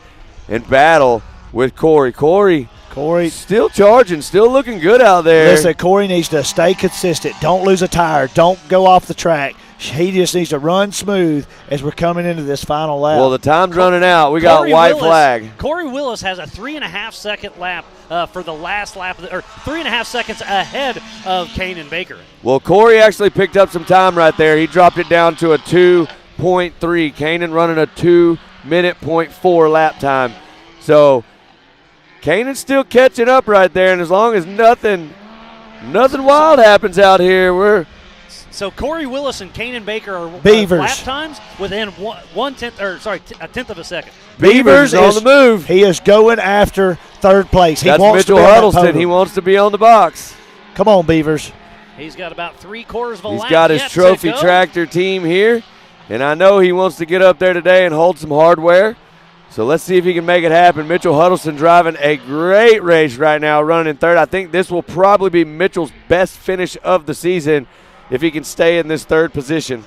and battle with Corey. Corey still charging, still looking good out there. Listen, Corey needs to stay consistent. Don't lose a tire. Don't go off the track. He just needs to run smooth as we're coming into this final lap. Well, the time's running out. We got white flag. Corey Willis has a 3.5-second lap for the last lap, or 3.5 seconds ahead of Kanan Baker. Well, Corey actually picked up some time right there. He dropped it down to a 2.3. Kanan running a 2:04 lap time. So Kanan's still catching up right there, and as long as nothing wild happens out here, So Corey Willis and Kanan Baker are Beavers. lap times within a tenth of a second. Beavers on the move. He is going after third place. That's wants Mitchell to be on that Huddleston. podium. He wants to be on the box. Come on, Beavers. He's got about 3/4 of a He's lap got his yet trophy to go. tractor team here, and I know he wants to get up there today and hold some hardware. So let's see if he can make it happen. Mitchell Huddleston driving a great race right now, running in third. I think this will probably be Mitchell's best finish of the season if he can stay in this third position.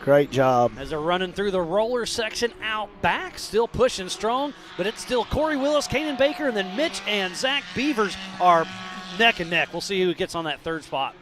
Great job. As they're running through the roller section out back, still pushing strong, but it's still Corey Willis, Kanan Baker, and then Mitch and Zach Beavers are neck and neck. We'll see who gets on that third spot.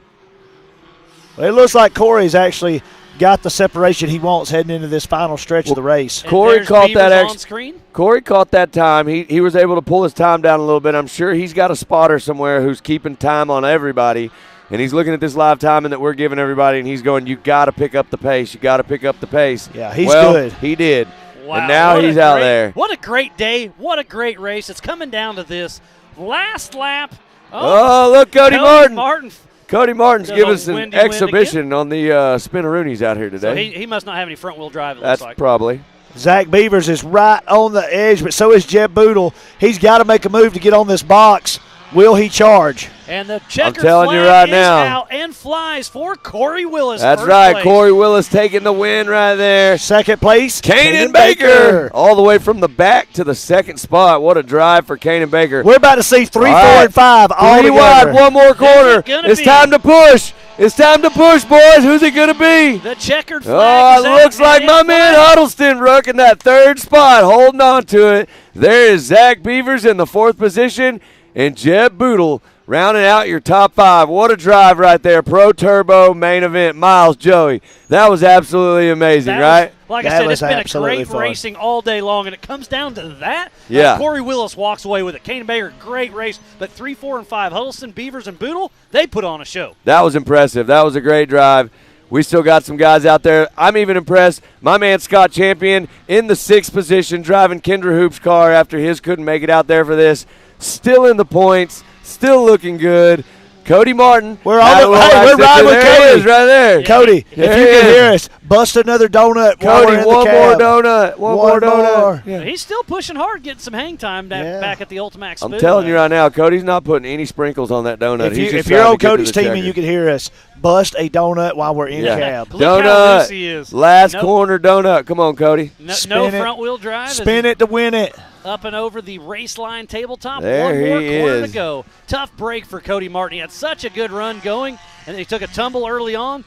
Well, it looks like Corey's actually got the separation he wants heading into this final stretch of the race. Corey caught that on screen. Corey caught that time. He was able to pull his time down a little bit. I'm sure he's got a spotter somewhere who's keeping time on everybody. And he's looking at this live timing that we're giving everybody, and he's going, you got to pick up the pace. You got to pick up the pace. Yeah, he's good. good. He did. Wow, and now he's out there. What a great day. What a great race. It's coming down to this last lap. Oh, look, Cody Martin. Cody Martin's Does giving a us an windy wind exhibition on the Spinneroonies out here today. So he must not have any front-wheel drive, it That's looks like. probably. Zach Beavers is right on the edge, but so is Jeb Boodle. He's got to make a move to get on this box. Will he charge? And the checkered telling you flag right is now. out and flies for Corey Willis. That's first right. place. Corey Willis taking the win right there. Second place, Kanan Baker. All the way from the back to the second spot. What a drive for Kanan Baker. We're about to see 3, 4, right. and 5 all 3 together. wide, one more corner. gonna It's be? time to push. It's time to push, boys. Who's it going to be? The checkered Oh, flag is it out looks like and my it man flies. Huddleston rocking that third spot, holding on to it. There is Zach Beavers in the fourth position, and Jeb Boodle rounding out your top 5. What a drive right there. Pro Turbo main event. Miles, Joey. That was absolutely amazing, That right? was, like That I said, was it's been a absolutely great fun. racing all day long, and it comes down to that. Yeah. Corey Willis walks away with it. Kanan Baker, great race, but 3, 4, and 5, Huddleston, Beavers, and Boodle, they put on a show. That was impressive. That was a great drive. We still got some guys out there. I'm even impressed. My man Scott Champion in the 6th position, driving Kendra Hoop's car after his couldn't make it out there for this. Still in the points, still looking good. Cody Martin. We're riding with There he Cody. is right there. Cody, if There you he can is. hear us, bust another donut while we're Cody, in the one cab. more donut. One more donut. more. He's still pushing hard, getting some hang time back at the Ultimax I'm Speedway. telling you right now, Cody's not putting any sprinkles on that donut. If, He's just if you're trying on to get to Cody's the team checker. and you can hear us, bust a donut while we're in Yeah. cab. Look how Donut. loose he is. Last No- corner donut. Come on, Cody. No Spin it. front-wheel drive. as Spin he- it to win it. Up and over the race line tabletop. There One more he corner is. to go. Tough break for Cody Martin. He had such a good run going, and he took a tumble early on.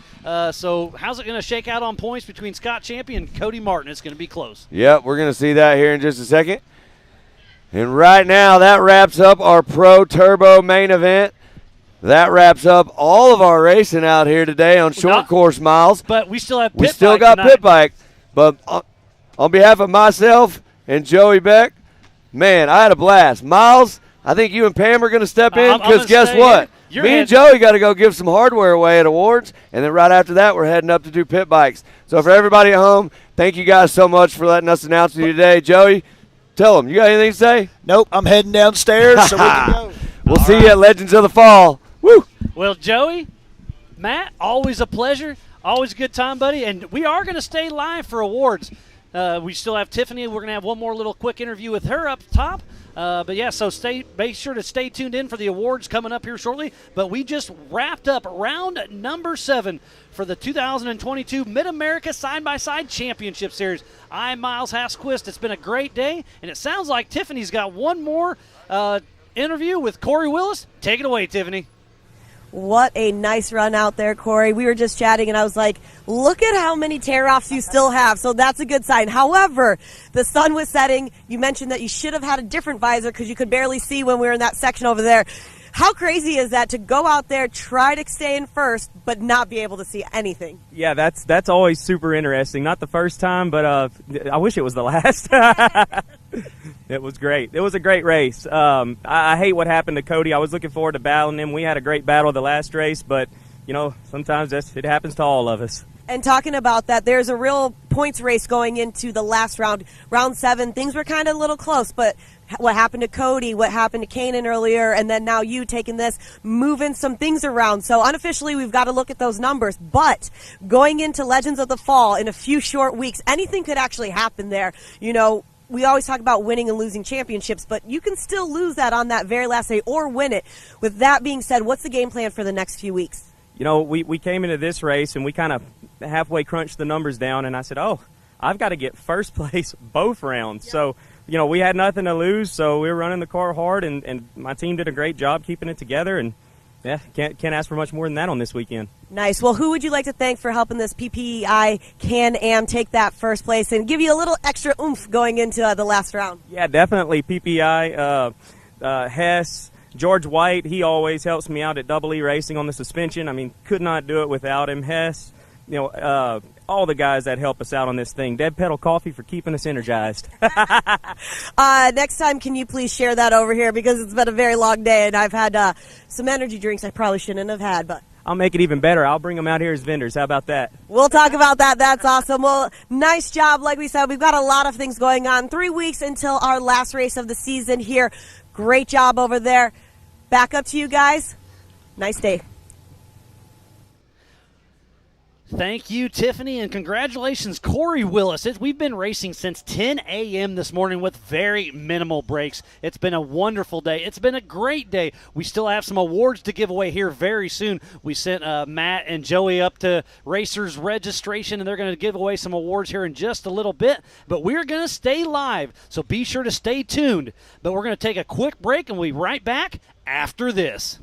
So how's it going to shake out on points between Scott Champion and Cody Martin? It's going to be close. Yep, we're going to see that here in just a second. And right now, that wraps up our Pro Turbo main event. That wraps up all of our racing out here today on short course miles. But we still have pit We still bike got tonight. pit bike. But on behalf of myself and Joey Beck, man, I had a blast. Miles, I think you and Pam are going to step in I'm because gonna guess stay what? here. Me and Joey got to go give some hardware away at awards, and then right after that, we're heading up to do pit bikes. So for everybody at home, thank you guys so much for letting us announce you today. Joey, tell them. You got anything to say? Nope, I'm heading downstairs so we can go. We'll see you at Legends of the Fall. Woo! Well, Joey, Matt, always a pleasure. Always a good time, buddy. And we are going to stay live for awards. We still have Tiffany. We're going to have one more little quick interview with her up top. But yeah, so make sure to stay tuned in for the awards coming up here shortly. But we just wrapped up round number 7 for the 2022 Mid-America Side-by-Side Championship Series. I'm Miles Hasquist. It's been a great day, and it sounds like Tiffany's got one more interview with Corey Willis. Take it away, Tiffany. What a nice run out there, Corey. We were just chatting, and I was like, look at how many tear-offs you still have, so that's a good sign. However, the sun was setting. You mentioned that you should have had a different visor because you could barely see when we were in that section over there. How crazy is that to go out there, try to stay in first, but not be able to see anything? Yeah, that's always super interesting. Not the first time, but I wish it was the last. It was great. It was a great race. I hate what happened to Cody. I was looking forward to battling him. We had a great battle the last race, but, sometimes it happens to all of us. And talking about that, there's a real points race going into the last round. Round 7, things were kind of a little close, but what happened to Cody, what happened to Kanan earlier, and then now you taking this, moving some things around. So unofficially, we've got to look at those numbers. But going into Legends of the Fall in a few short weeks, anything could actually happen there. We always talk about winning and losing championships, but you can still lose that on that very last day or win it. With that being said, what's the game plan for the next few weeks? We came into this race and we kind of halfway crunched the numbers down, and I said, I've got to get first place both rounds. Yep. So, we had nothing to lose, so we were running the car hard, and my team did a great job keeping it together, and yeah, can't ask for much more than that on this weekend. Nice. Well, who would you like to thank for helping this PPI Can-Am take that first place and give you a little extra oomph going into the last round? Yeah, definitely PPI, Hess, George White. He always helps me out at Double E Racing on the suspension. I mean, could not do it without him. Hess, all the guys that help us out on this thing. Dead Pedal Coffee for keeping us energized. Next time, can you please share that over here, because it's been a very long day and I've had some energy drinks I probably shouldn't have had, but I'll make it even better. I'll bring them out here as vendors. How about that? We'll talk about that. That's awesome. Well, nice job. Like we said, we've got a lot of things going on. 3 weeks until our last race of the season here. Great job over there. Back up to you guys. Nice day. Thank you, Tiffany, and congratulations, Corey Willis. We've been racing since 10 a.m. this morning with very minimal breaks. It's been a wonderful day. It's been a great day. We still have some awards to give away here very soon. We sent Matt and Joey up to Racers Registration, and they're going to give away some awards here in just a little bit. But we're going to stay live, so be sure to stay tuned. But we're going to take a quick break, and we'll be right back after this.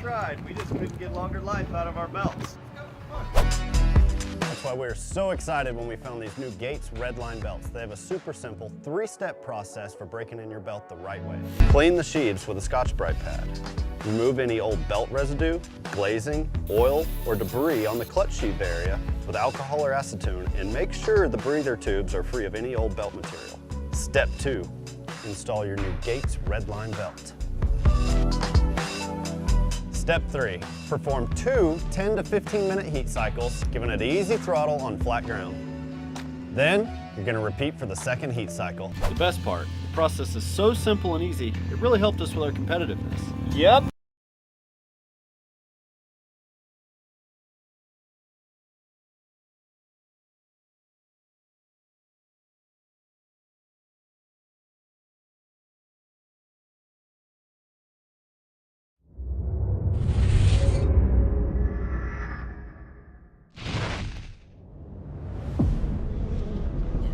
tried. We just couldn't get longer life out of our belts. That's why we were so excited when we found these new Gates Redline belts. They have a super simple 3-step process for breaking in your belt the right way. Clean the sheaths with a Scotch-Brite pad. Remove any old belt residue, glazing, oil, or debris on the clutch sheath area with alcohol or acetone, and make sure the breather tubes are free of any old belt material. Step 2, install your new Gates Redline belt. Step 3, perform 2 10 to 15 minute heat cycles, giving it easy throttle on flat ground. Then, you're gonna repeat for the second heat cycle. The best part, the process is so simple and easy, it really helped us with our competitiveness. Yep.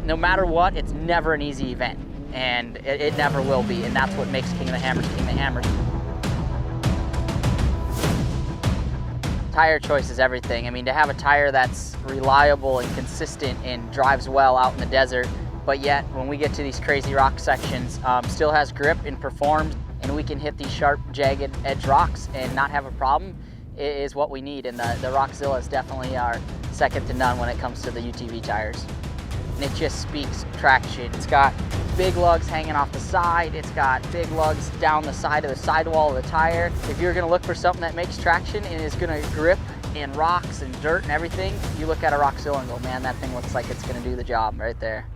No matter what, it's never an easy event, and it never will be, and that's what makes King of the Hammers King of the Hammers. Tire choice is everything. I mean, to have a tire that's reliable and consistent and drives well out in the desert, but yet when we get to these crazy rock sections, still has grip and performs, and we can hit these sharp, jagged edge rocks and not have a problem, is what we need. And the Rockzilla is definitely our second to none when it comes to the UTV tires. And it just speaks traction. It's got big lugs hanging off the side. It's got big lugs down the side of the sidewall of the tire. If you're gonna look for something that makes traction and is gonna grip in rocks and dirt and everything, you look at a Rockzilla and go, man, that thing looks like it's gonna do the job right there.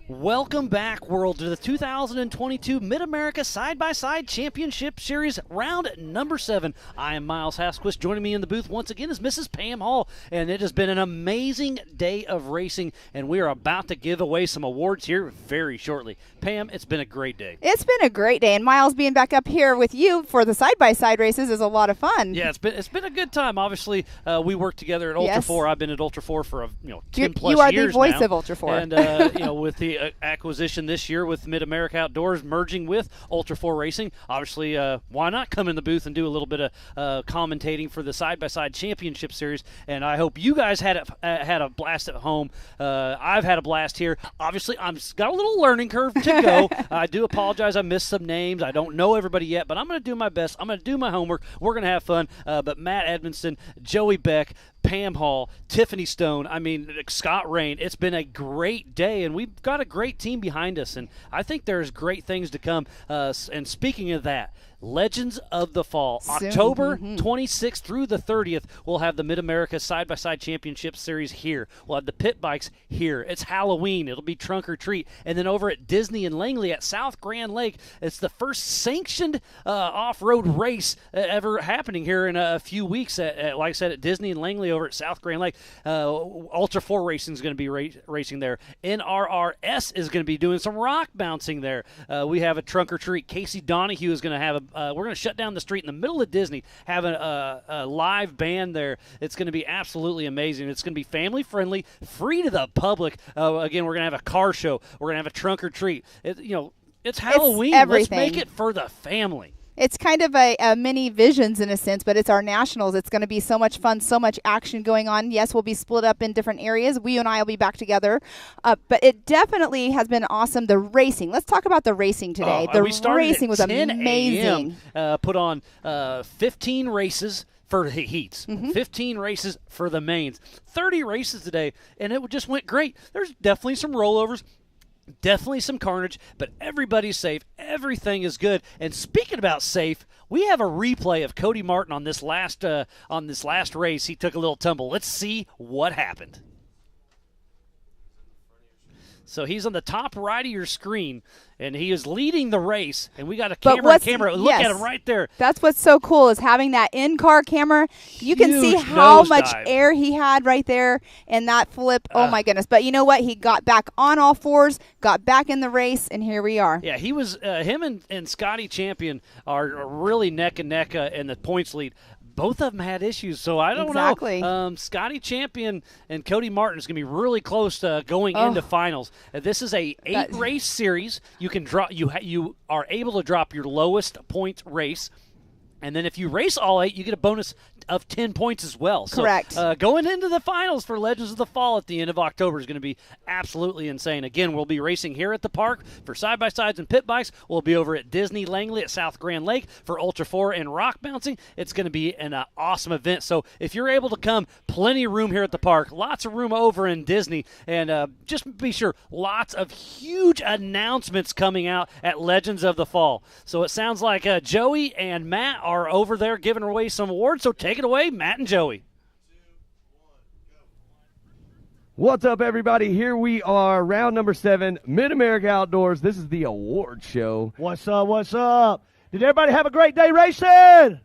Welcome back, world, to the 2022 Mid-America Side-by-Side Championship Series, round number 7. I am Miles Hasquist. Joining me in the booth once again is Mrs. Pam Hall, and it has been an amazing day of racing, and we are about to give away some awards here very shortly. Pam, it's been a great day. It's been a great day, and Miles being back up here with you for the side-by-side races is a lot of fun. Yeah, it's been a good time. Obviously, we worked together at Ultra 4. I've been at Ultra 4 for 10 plus years now. You are the voice of Ultra 4. And with the acquisition this year with Mid-America Outdoors merging with Ultra 4 Racing, obviously, why not come in the booth and do a little bit of commentating for the Side-by-Side Championship Series? And I hope you guys had a blast at home. I've had a blast here. Obviously, I've got a little learning curve to go. I do apologize. I missed some names. I don't know everybody yet, but I'm going to do my best. I'm going to do my homework. We're going to have fun. But Matt Edmondson, Joey Beck, Pam Hall, Tiffany Stone, Scott Rain. It's been a great day, and we've got a great team behind us, and I think there's great things to come. And speaking of that, Legends of the Fall. Soon. October 26th through the 30th, we'll have the Mid-America Side-by-Side Championship Series here. We'll have the pit bikes here. It's Halloween. It'll be trunk or treat. And then over at Disney and Langley at South Grand Lake, it's the first sanctioned off-road race ever happening here in a few weeks. Like I said, at Disney and Langley over at South Grand Lake. Ultra 4 Racing is going to be racing there. NRRS is going to be doing some rock bouncing there. We have a trunk or treat. Casey Donahue is going to have we're going to shut down the street in the middle of Disney, have a live band there. It's going to be absolutely amazing. It's going to be family friendly, free to the public. Again, we're going to have a car show. We're going to have a trunk or treat. It's Halloween. Let's make it for the family. It's kind of a mini Visions in a sense, but it's our nationals. It's going to be so much fun, so much action going on. Yes, we'll be split up in different areas. You and I will be back together. But it definitely has been awesome. The racing. Let's talk about the racing today. The racing was amazing. Put on 15 races for the heats, 15 races for the mains, 30 races today, and it just went great. There's definitely some rollovers. Definitely some carnage, but everybody's safe. Everything is good. And speaking about safe, we have a replay of Cody Martin on this last race. He took a little tumble. Let's see what happened. So he's on the top right of your screen, and he is leading the race. And we got a camera. Look at him right there. That's what's so cool is having that in-car camera. You can see how much air he had right there in that flip. Oh, my goodness. But you know what? He got back on all fours, got back in the race, and here we are. Yeah, he was him and Scotty Champion are really neck and neck in the points lead. Both of them had issues, so I don't know. Scotty Champion and Cody Martin is going to be really close to going into finals. This is a 8-race series. You can drop. You are able to drop your lowest points race, and then if you race all 8, you get a bonus of 10 points as well. Correct. So, going into the finals for Legends of the Fall at the end of October is going to be absolutely insane. Again, we'll be racing here at the park for side-by-sides and pit bikes. We'll be over at Disney Langley at South Grand Lake for Ultra 4 and rock bouncing. It's going to be an awesome event. So if you're able to come, plenty of room here at the park. Lots of room over in Disney. And just be sure, lots of huge announcements coming out at Legends of the Fall. So it sounds like Joey and Matt are over there giving away some awards. So take it away, Matt and Joey. What's up, everybody? Here we are, round number 7, Mid-America Outdoors. This is the award show. What's up? What's up? Did everybody have a great day racing?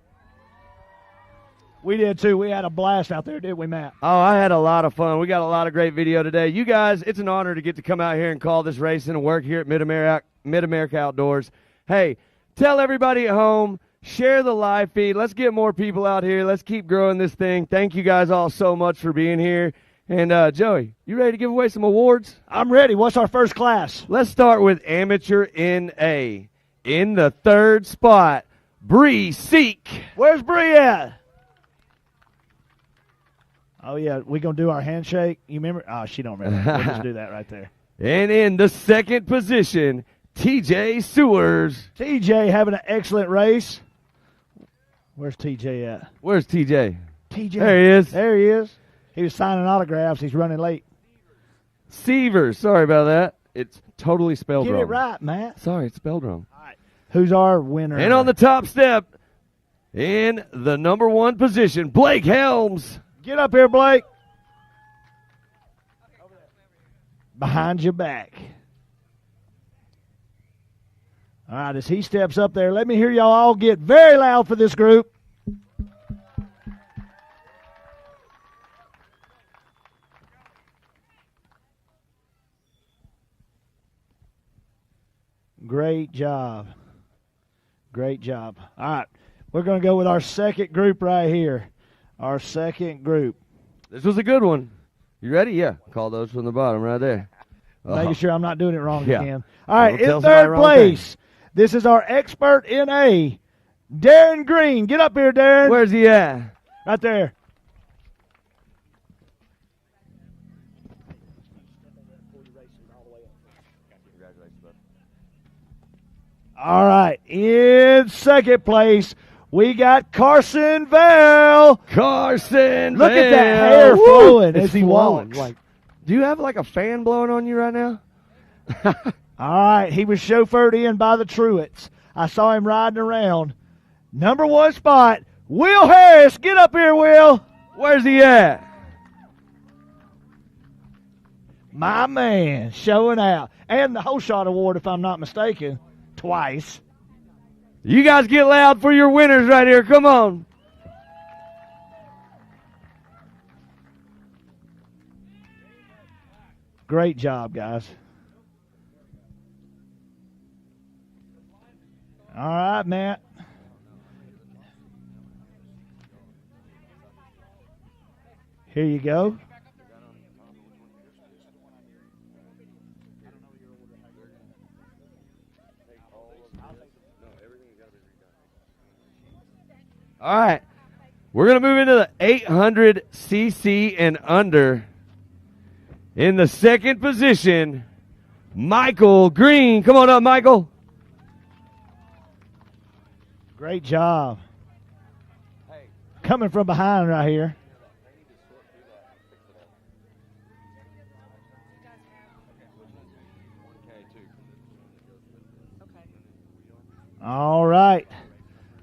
We did, too. We had a blast out there, didn't we, Matt? Oh, I had a lot of fun. We got a lot of great video today. You guys, it's an honor to get to come out here and call this racing and work here at Mid-America Outdoors. Hey, tell everybody at home, share the live feed. Let's get more people out here. Let's keep growing this thing. Thank you guys all so much for being here. And, Joey, you ready to give away some awards? I'm ready. What's our first class? Let's start with Amateur NA. In the 3rd spot, Bree Seek. Where's Bree at? Oh, yeah, we going to do our handshake. You remember? Oh, she don't remember. We'll just do that right there. And in the 2nd position, TJ Sewers. TJ having an excellent race. Where's TJ at? Where's TJ? TJ. There he is. There he is. He was signing autographs. He's running late. Severs. Sorry about that. It's totally spelled wrong. Get it right, Matt. Sorry, it's spelled wrong. All right. Who's our winner? And on the top step, in the number 1 position, Blake Helms. Get up here, Blake. Behind your back. All right, as he steps up there, let me hear y'all all get very loud for this group. Great job. Great job. All right, we're going to go with our second group right here. Our second group. This was a good one. You ready? Yeah. Call those from the bottom right there. Making sure I'm not doing it wrong Yeah. again. All right, Don't tell in somebody third wrong place, this is our expert in A, Darren Green. Get up here, Darren. Where's he at? Right there. All right, in second place, we got Carson Vale. Carson Look at that Vale. hair Woo! flowing It's as he flowing. walks. Like, do you have like a fan blowing on you right now? All right, he was chauffeured in by the Truetts. I saw him riding around. Number one spot, Will Harris. Get up here, Will. Where's he at? My man, showing out. And the Whole Shot Award, if I'm not mistaken, twice. You guys get loud for your winners right here. Come on. Great job, guys. All right, Matt. Here you go. All right. We're going to move into the 800cc and under. In the second position, Michael Green. Come on up, Michael. Great job. Coming from behind right here. All right.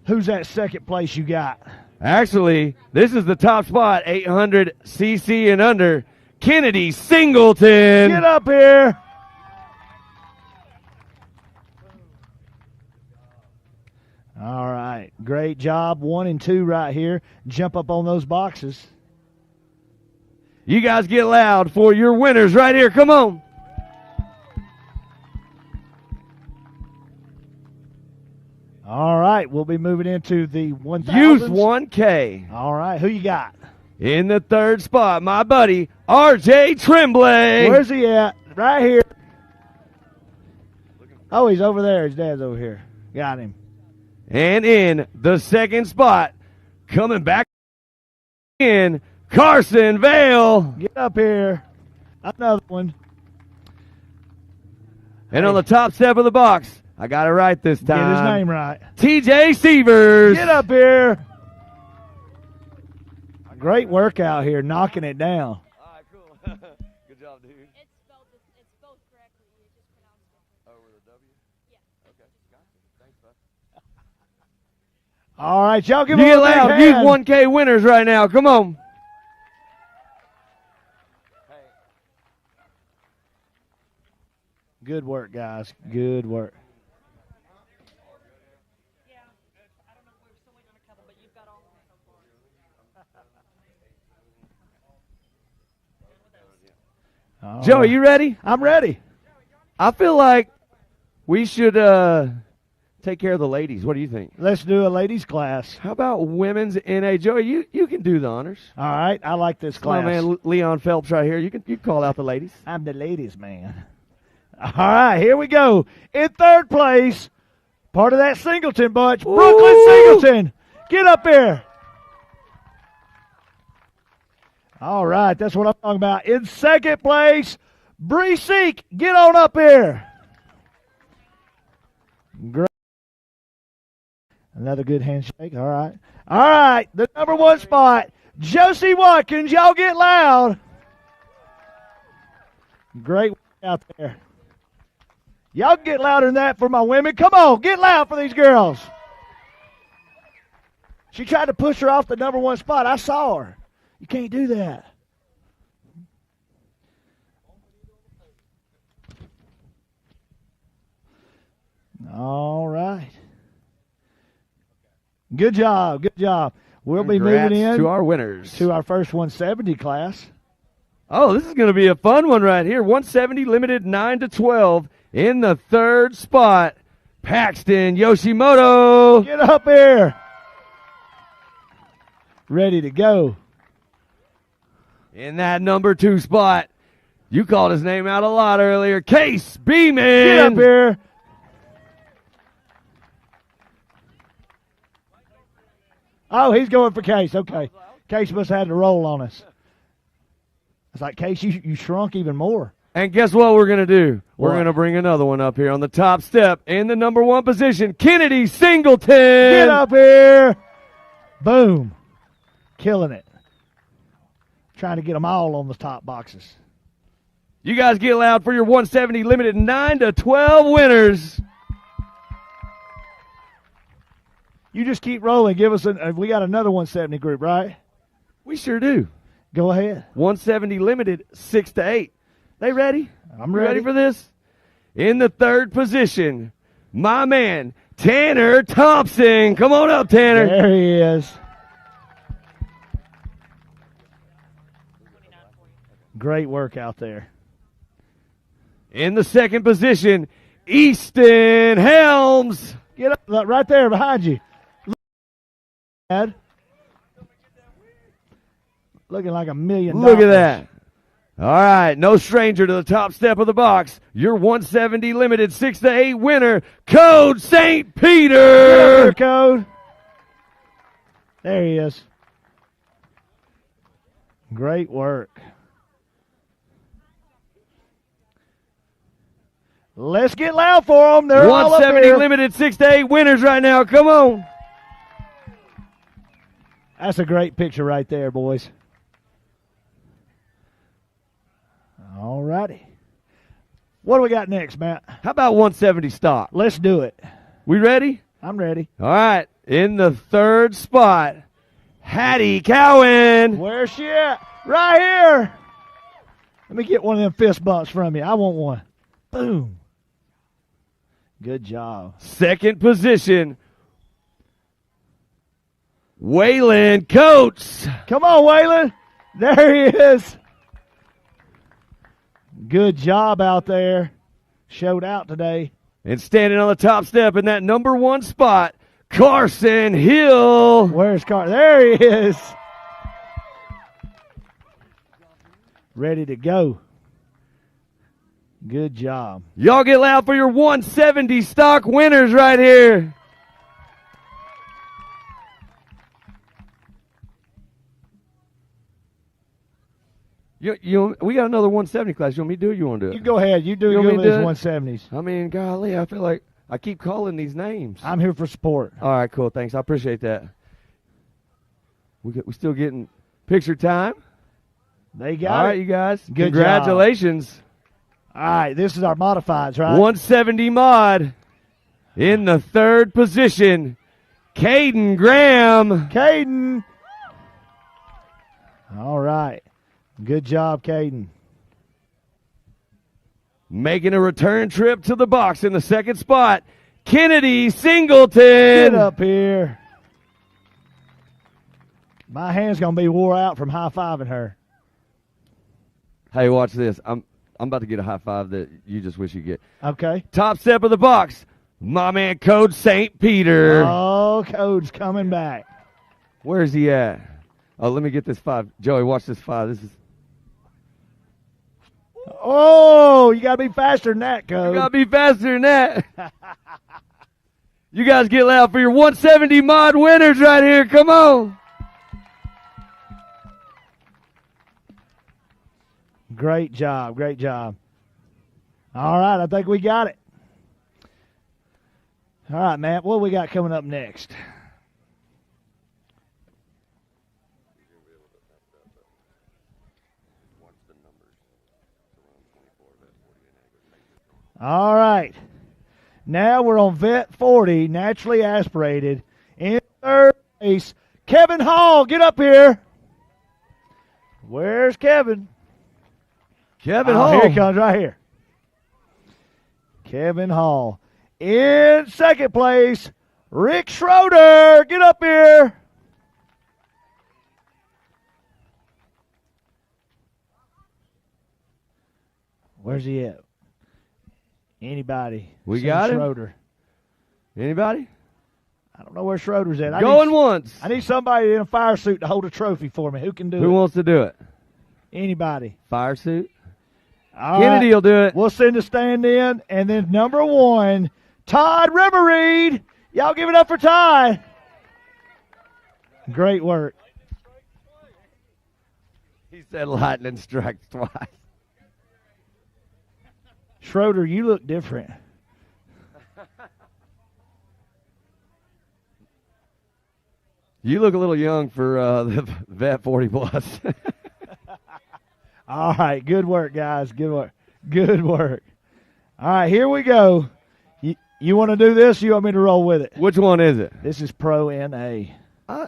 Who's that second place you got? Actually, this is the top spot, 800cc and under. Kennedy Singleton. Get up here. All right. Great job. 1 and 2 right here. Jump up on those boxes. You guys get loud for your winners right here. Come on. All right. We'll be moving into the 1,000s. Youth 1K. All right. Who you got? In the third spot, my buddy, RJ Tremblay. Where's he at? Right here. Oh, he's over there. His dad's over here. Got him. And in the second spot, coming back in, Carson Vale. Get up here. Another one. And on the top step of the box, I got it right this time. Get his name right. TJ Severs. Get up here. Great workout here, knocking it down. All right, cool. Good job, dude. It's spelled correctly. You just pronounced it. Over the W? Yeah. Okay, gotcha. Thanks, bud. All right, y'all give You him get a big loud. hand. Youth 1K winners right now. Come on. Good work, guys. Good work. All Joey, right. you ready? I'm ready. I feel like we should take care of the ladies. What do you think? Let's do a ladies class. How about women's NA? Joey, you can do the honors. All right, I like this Come on, class. man. Leon Phelps right here. You can call out the ladies. I'm the ladies man. All right, here we go. In third place, part of that Singleton bunch, Brooklyn Singleton. Get up here. All right, that's what I'm talking about. In second place, Bree Seek. Get on up here. Great. Another good handshake. All right. All right, the number one spot, Josie Watkins. Y'all get loud. Great out there. Y'all get louder than that for my women. Come on, get loud for these girls. She tried to push her off the number one spot. I saw her. You can't do that. All Good job. Good job. We'll be Congrats moving in to our winners. to our first 170 class. Oh, this is going to be a fun one right here. 170 limited 9 to 12 in the third spot. Paxton Yoshimoto. Get up here. Ready to go. In that number 2 spot. You called his name out a lot earlier. Case Beeman. Get up here. Oh, he's going for Case. Okay. Case must have had to roll on us. It's like, Case, you shrunk even more. And guess what we're going to do? We're What? going to bring another one up here on the top step in the number 1 position. Kennedy Singleton. Get up here. Boom. Killing it. Trying to get them all on the top boxes. You guys get loud for your 170 limited 9 to 12 winners. You just keep rolling. Give us we got another 170 group, right? We sure do. Go ahead. 170 limited 6 to 8. They ready? I'm You ready. for this? In the third position, my man, Tanner Thompson. Come on up, Tanner. There he is. Great work out there. In the second position, Easton Helms. Get up right there behind you. Dad. Looking like $1 million. Look at that. All right, no stranger to the top step of the box. Your 170 limited 6 to 8 winner, Code St. Peter. Get up here, Code. There he is. Great work. Let's get loud for them. They're all up 170 here. limited 6 to 8 winners right now. Come on. That's a great picture right there, boys. All righty. What do we got next, Matt? How about 170 stock? Let's do it. We ready? I'm ready. All right. In the third spot, Hattie Cowan. Where's she at? Right here. Let me get one of them fist bumps from you. I want one. Boom. Good job. Second position, Waylon Coates. Come on, Waylon. There he is. Good job out there. Showed out today. And standing on the top step in that number 1 spot, Carson Hill. Where's Carson? There he is. Ready to go. Good job. Y'all get loud for your 170 stock winners right here. We got another 170 class. You want me to do it? You want to do it? You go ahead. You do You your want me to do it? 170s. I mean, golly, I feel like I keep calling these names. I'm here for support. All right, cool. Thanks. I appreciate that. We still getting picture time. They got All it. right, you guys. Good Congratulations. All right, this is our modifieds, right? 170 mod. In the third position, Caden Graham. Caden. All right. Good job, Caden. Making a return trip to the box in the second spot, Kennedy Singleton. Get up here. My hand's going to be wore out from high-fiving her. Hey, watch this. I'm about to get a high five that you just wish you get. Okay. Top step of the box, my man Code St. Peter. Oh, Code's coming back. Where's he at? Oh, let me get this 5. Joey, watch this 5. This is. Oh, you got to be faster than that, Code. You got to be faster than that. You guys get loud for your 170 mod winners right here. Come on. Great job. Great job. All right, I think we got it. All right, Matt, what we got coming up next? All right. Now we're on Vet 40, naturally aspirated. In third place, Kevin Hall. Get up here. Where's Kevin? Kevin Oh, Hall. here he comes right here. Kevin Hall. In second place, Rick Schroeder, get up here. Where's he at? Anybody? We Send got him? Schroeder. Anybody? I don't know where Schroeder's at. Going once. I need somebody in a fire suit to hold a trophy for me. Who can do it? Who wants to do it? Anybody. Fire suit? All Kennedy right. will do it. We'll send a stand in. And then number 1, Todd Riverreed. Y'all give it up for Todd. Great work. He said lightning strikes twice. Schroeder, you look different. You look a little young for the Vet 40 Plus. All right, good work, guys. Good work. Good work. All right, here we go. You want to do this? Or you want me to roll with it? Which one is it? This is Pro NA. I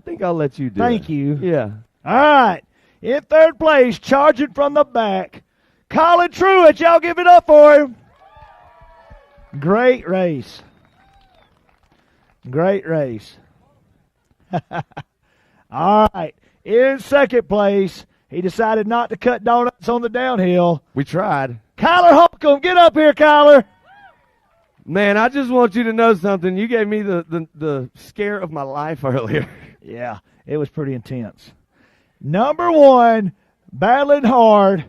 think I'll let you do it. Thank you. Yeah. All right. In third place, charging from the back, Colin Truitt. Y'all give it up for him. Great race. Great race. All right. In second place, he decided not to cut donuts on the downhill. We tried. Kyler Holcomb, get up here, Kyler. Man, I just want you to know something. You gave me the scare of my life earlier. Yeah, it was pretty intense. Number 1, battling hard.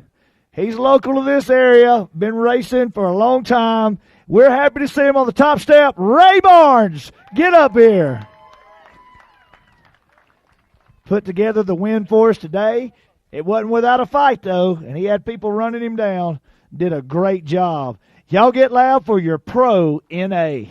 He's local to this area, been racing for a long time. We're happy to see him on the top step. Ray Barnes, get up here. Put together the win for us today. It wasn't without a fight, though, and he had people running him down. Did a great job. Y'all get loud for your Pro NA.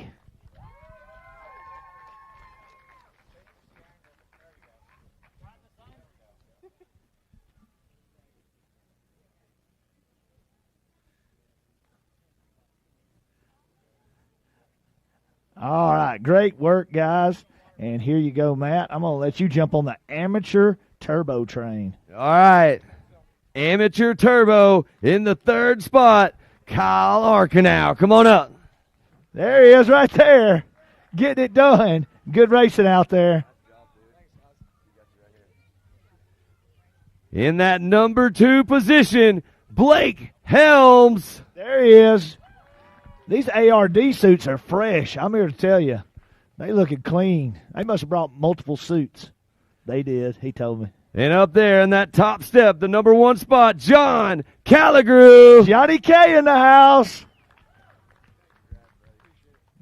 All right, great work, guys. And here you go, Matt. I'm going to let you jump on the amateur turbo train. All right. Amateur turbo in the third spot. Kyle Arcanow. Come on up. There he is right there. Getting it done. Good racing out there. In that number 2 position, Blake Helms. There he is. These ARD suits are fresh. I'm here to tell you. They looking clean. They must have brought multiple suits. They did. He told me. And up there in that top step, the number 1 spot, John Calligrew. Johnny K in the house.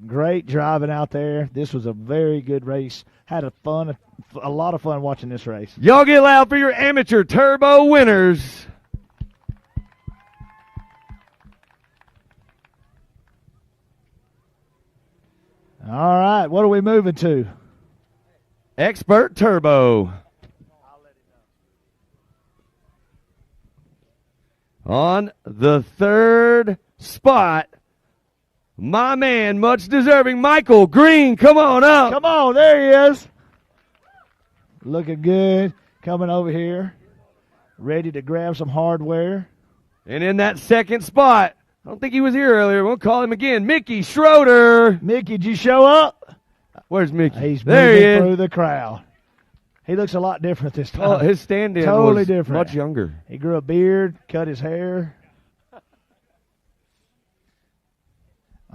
Great driving out there. This was a very good race. Had a lot of fun watching this race. Y'all get loud for your amateur turbo winners. All right, what are we moving to? Expert turbo. On the third spot, my man, much deserving, Michael Green. Come on up. Come on, there he is. Looking good. Coming over here. Ready to grab some hardware. And in that second spot, I don't think he was here earlier. We'll call him again, Mickey Schroeder. Mickey, did you show up? Where's Mickey? He's there moving he is. through the crowd. He looks a lot different this time. Oh, his stand-in totally was different. much younger. He grew a beard, cut his hair.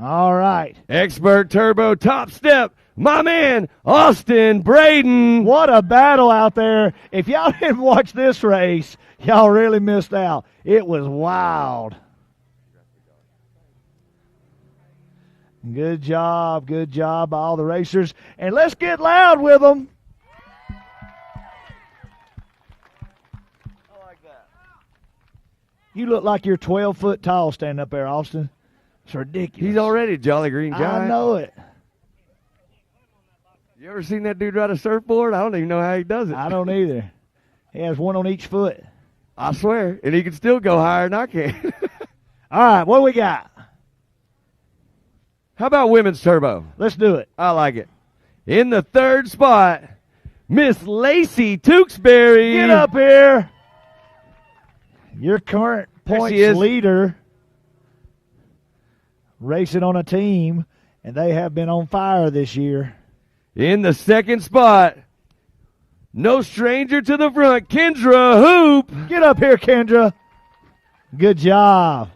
All right. Expert turbo top step. My man, Austin Braden. What a battle out there. If y'all didn't watch this race, y'all really missed out. It was wild. Good job by all the racers. And let's get loud with them. You look like you're 12 foot tall standing up there, Austin. It's ridiculous. He's already a Jolly Green guy. I know it. You ever seen that dude ride a surfboard? I don't even know how he does it. I don't either. He has one on each foot. I swear. And he can still go higher than I can. All right, what do we got? How about women's turbo? Let's do it. I like it. In the third spot, Miss Lacey Tewksbury. Get up here. Your current There points she is. leader, racing on a team, and they have been on fire this year. In the second spot, no stranger to the front, Kendra Hoop. Get up here, Kendra. Good job.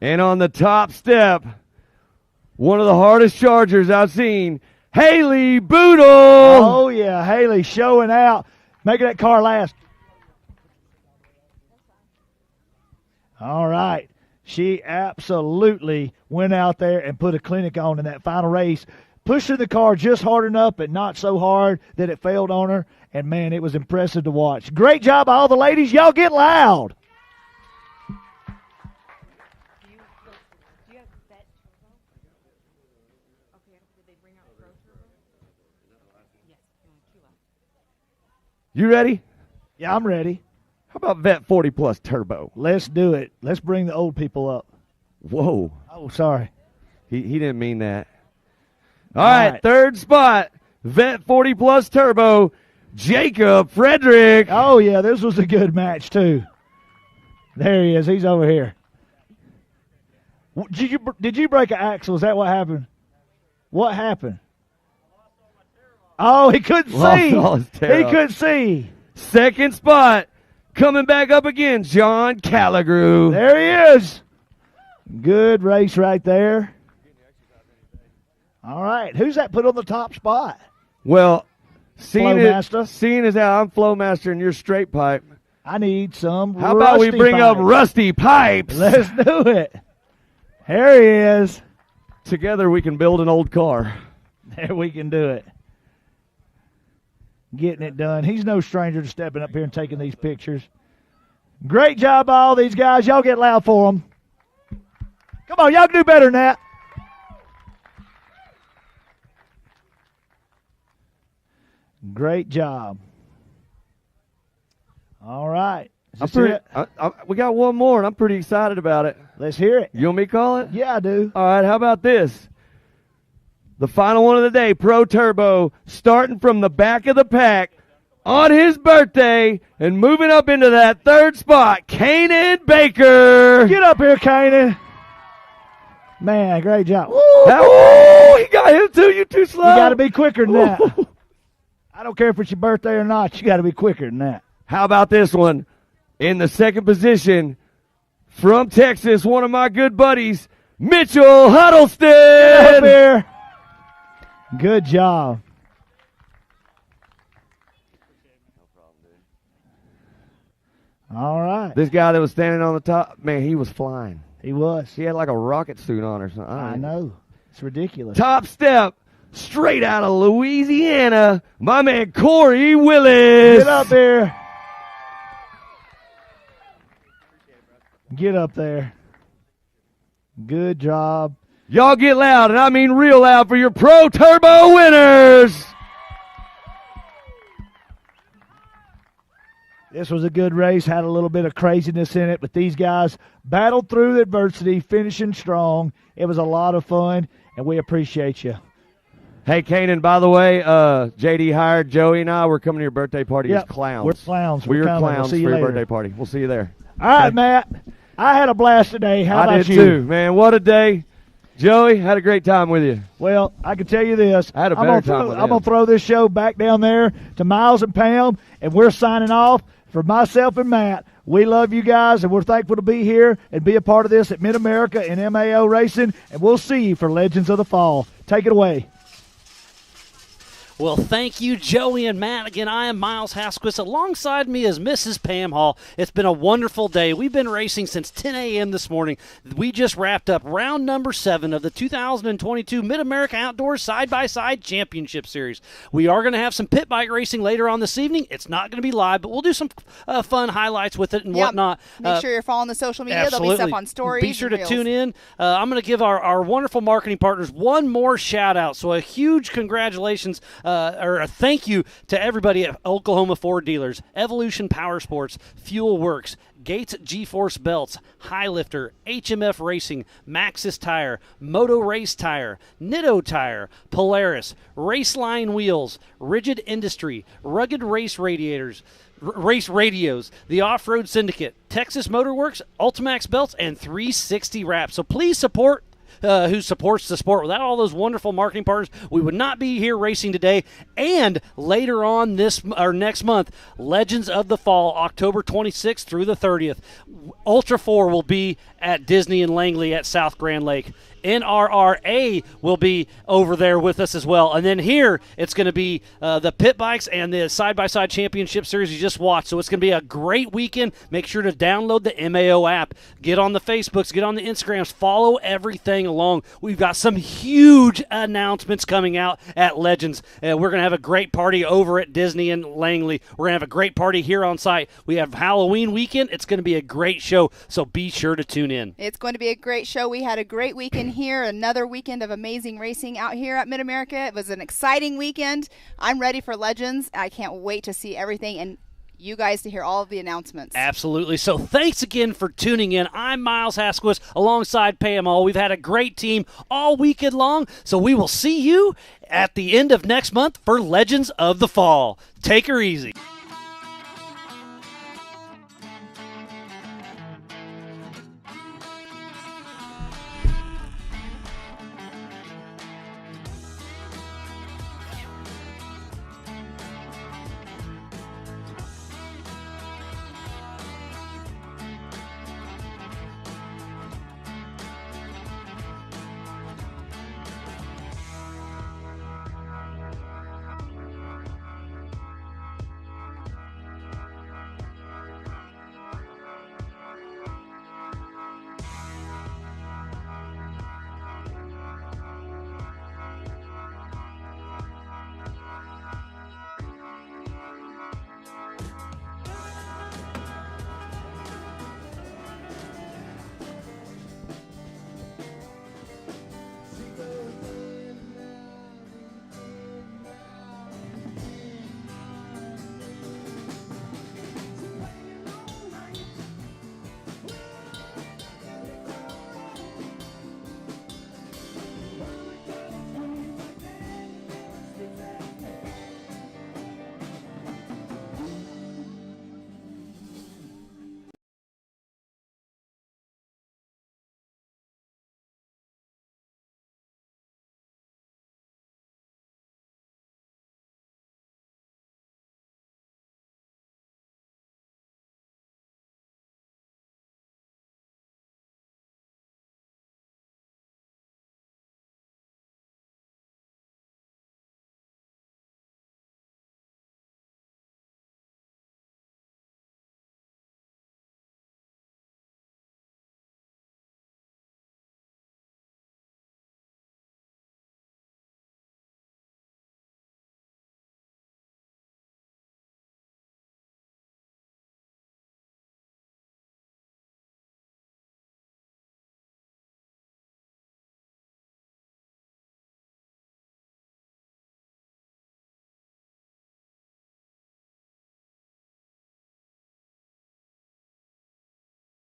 And on the top step, one of the hardest chargers I've seen, Haley Boodle. Oh, yeah, Haley showing out, making that car last. All right. She absolutely went out there and put a clinic on in that final race, pushing the car just hard enough but not so hard that it failed on her. And, man, it was impressive to watch. Great job by all the ladies. Y'all get loud. You ready? Yeah, I'm ready. How about Vet 40 Plus Turbo? Let's do it. Let's bring the old people up. Whoa. Oh, sorry. He didn't mean that. All right, third spot, Vet 40 Plus Turbo, Jacob Frederick. Oh, yeah, this was a good match, too. There he is. He's over here. Did you break an axle? Is that what happened? What happened? Oh, he couldn't see. He couldn't see. Second spot, coming back up again, John Calligrew. There he is. Good race right there. All right. Who's that put on the top spot? Well, seeing as how I'm Flowmaster and you're Straight Pipe, I need some how about we bring up Rusty Pipes? Let's do it. There he is. Together we can build an old car. There we can do it. Getting it done. He's no stranger to stepping up here and taking these pictures. Great job by all these guys. Y'all get loud for them. Come on, y'all can do better than that. Great job. All right. We got one more, and I'm pretty excited about it. Let's hear it. You want me to call it? Yeah, I do. All right, how about this? The final one of the day, Pro Turbo, starting from the back of the pack on his birthday and moving up into that third spot, Kanan Baker. Get up here, Kanan. Man, great job. He got him too. You too slow. You got to be quicker than that. I don't care if it's your birthday or not. You got to be quicker than that. How about this one? In the second position, from Texas, one of my good buddies, Mitchell Huddleston. Get up here. Good job. All right. This guy that was standing on the top, man, he was flying. He was. He had like a rocket suit on or something. I know. It's ridiculous. Top step, straight out of Louisiana, my man Corey Willis. Get up there. Get up there. Good job. Y'all get loud, and I mean real loud, for your Pro Turbo winners. This was a good race, had a little bit of craziness in it, but these guys battled through the adversity, finishing strong. It was a lot of fun, and we appreciate you. Hey, Kanan, by the way, JD hired Joey and I. We're coming to your birthday party Yep, as clowns. we're clowns. We're We're coming. clowns We'll see you for your later. birthday party. We'll see you there. All right, Matt. I had a blast today. How I about did you? too, man. What a day. Joey, had a great time with you. Well, I can tell you this. I had a better time with I'm going to throw this show back down there to Miles and Pam, and we're signing off. For myself and Matt, we love you guys, and we're thankful to be here and be a part of this at Mid-America and MAO Racing, and we'll see you for Legends of the Fall. Take it away. Well, thank you, Joey and Matt. Again, I am Miles Hasquist. Alongside me is Mrs. Pam Hall. It's been a wonderful day. We've been racing since 10 a.m. this morning. We just wrapped up round number 7 of the 2022 Mid-America Outdoors Side-by-Side Championship Series. We are going to have some pit bike racing later on this evening. It's not going to be live, but we'll do some fun highlights with it and whatnot. Make sure you're following the social media. Absolutely. There'll be stuff on stories. Be sure and to reels. tune in. I'm going to give our wonderful marketing partners one more shout-out. So a huge congratulations or a thank you to everybody at Oklahoma Ford Dealers, Evolution Power Sports, Fuel Works, Gates G-Force Belts, Highlifter, HMF Racing, Maxxis Tire, Moto Race Tire, Nitto Tire, Polaris, Raceline Wheels, Rigid Industry, Rugged Race Radiators, Race Radios, the Off-Road Syndicate, Texas Motor Works, Ultimax Belts, and 360 Wraps. So please support who supports the sport. Without all those wonderful marketing partners, we would not be here racing today. And later on next month, Legends of the Fall, October 26th through the 30th, Ultra 4 will be at Disney and Langley at South Grand Lake. NRRA will be over there with us as well. And then here, it's going to be the Pit Bikes and the Side-by-Side Championship Series you just watched. So it's going to be a great weekend. Make sure to download the MAO app. Get on the Facebooks. Get on the Instagrams. Follow everything along. We've got some huge announcements coming out at Legends. We're going to have a great party over at Disney and Langley. We're going to have a great party here on site. We have Halloween weekend. It's going to be a great show, so be sure to tune in. It's going to be a great show. We had a great weekend here, another weekend of amazing racing out here at Mid-America. It was an exciting weekend. I'm ready for Legends. I can't wait to see everything and you guys to hear all of the announcements. Absolutely. So thanks again for tuning in. I'm Miles Hasquist alongside Pam All. We've had a great team all weekend long, so we will see you at the end of next month for Legends of the Fall. Take her easy.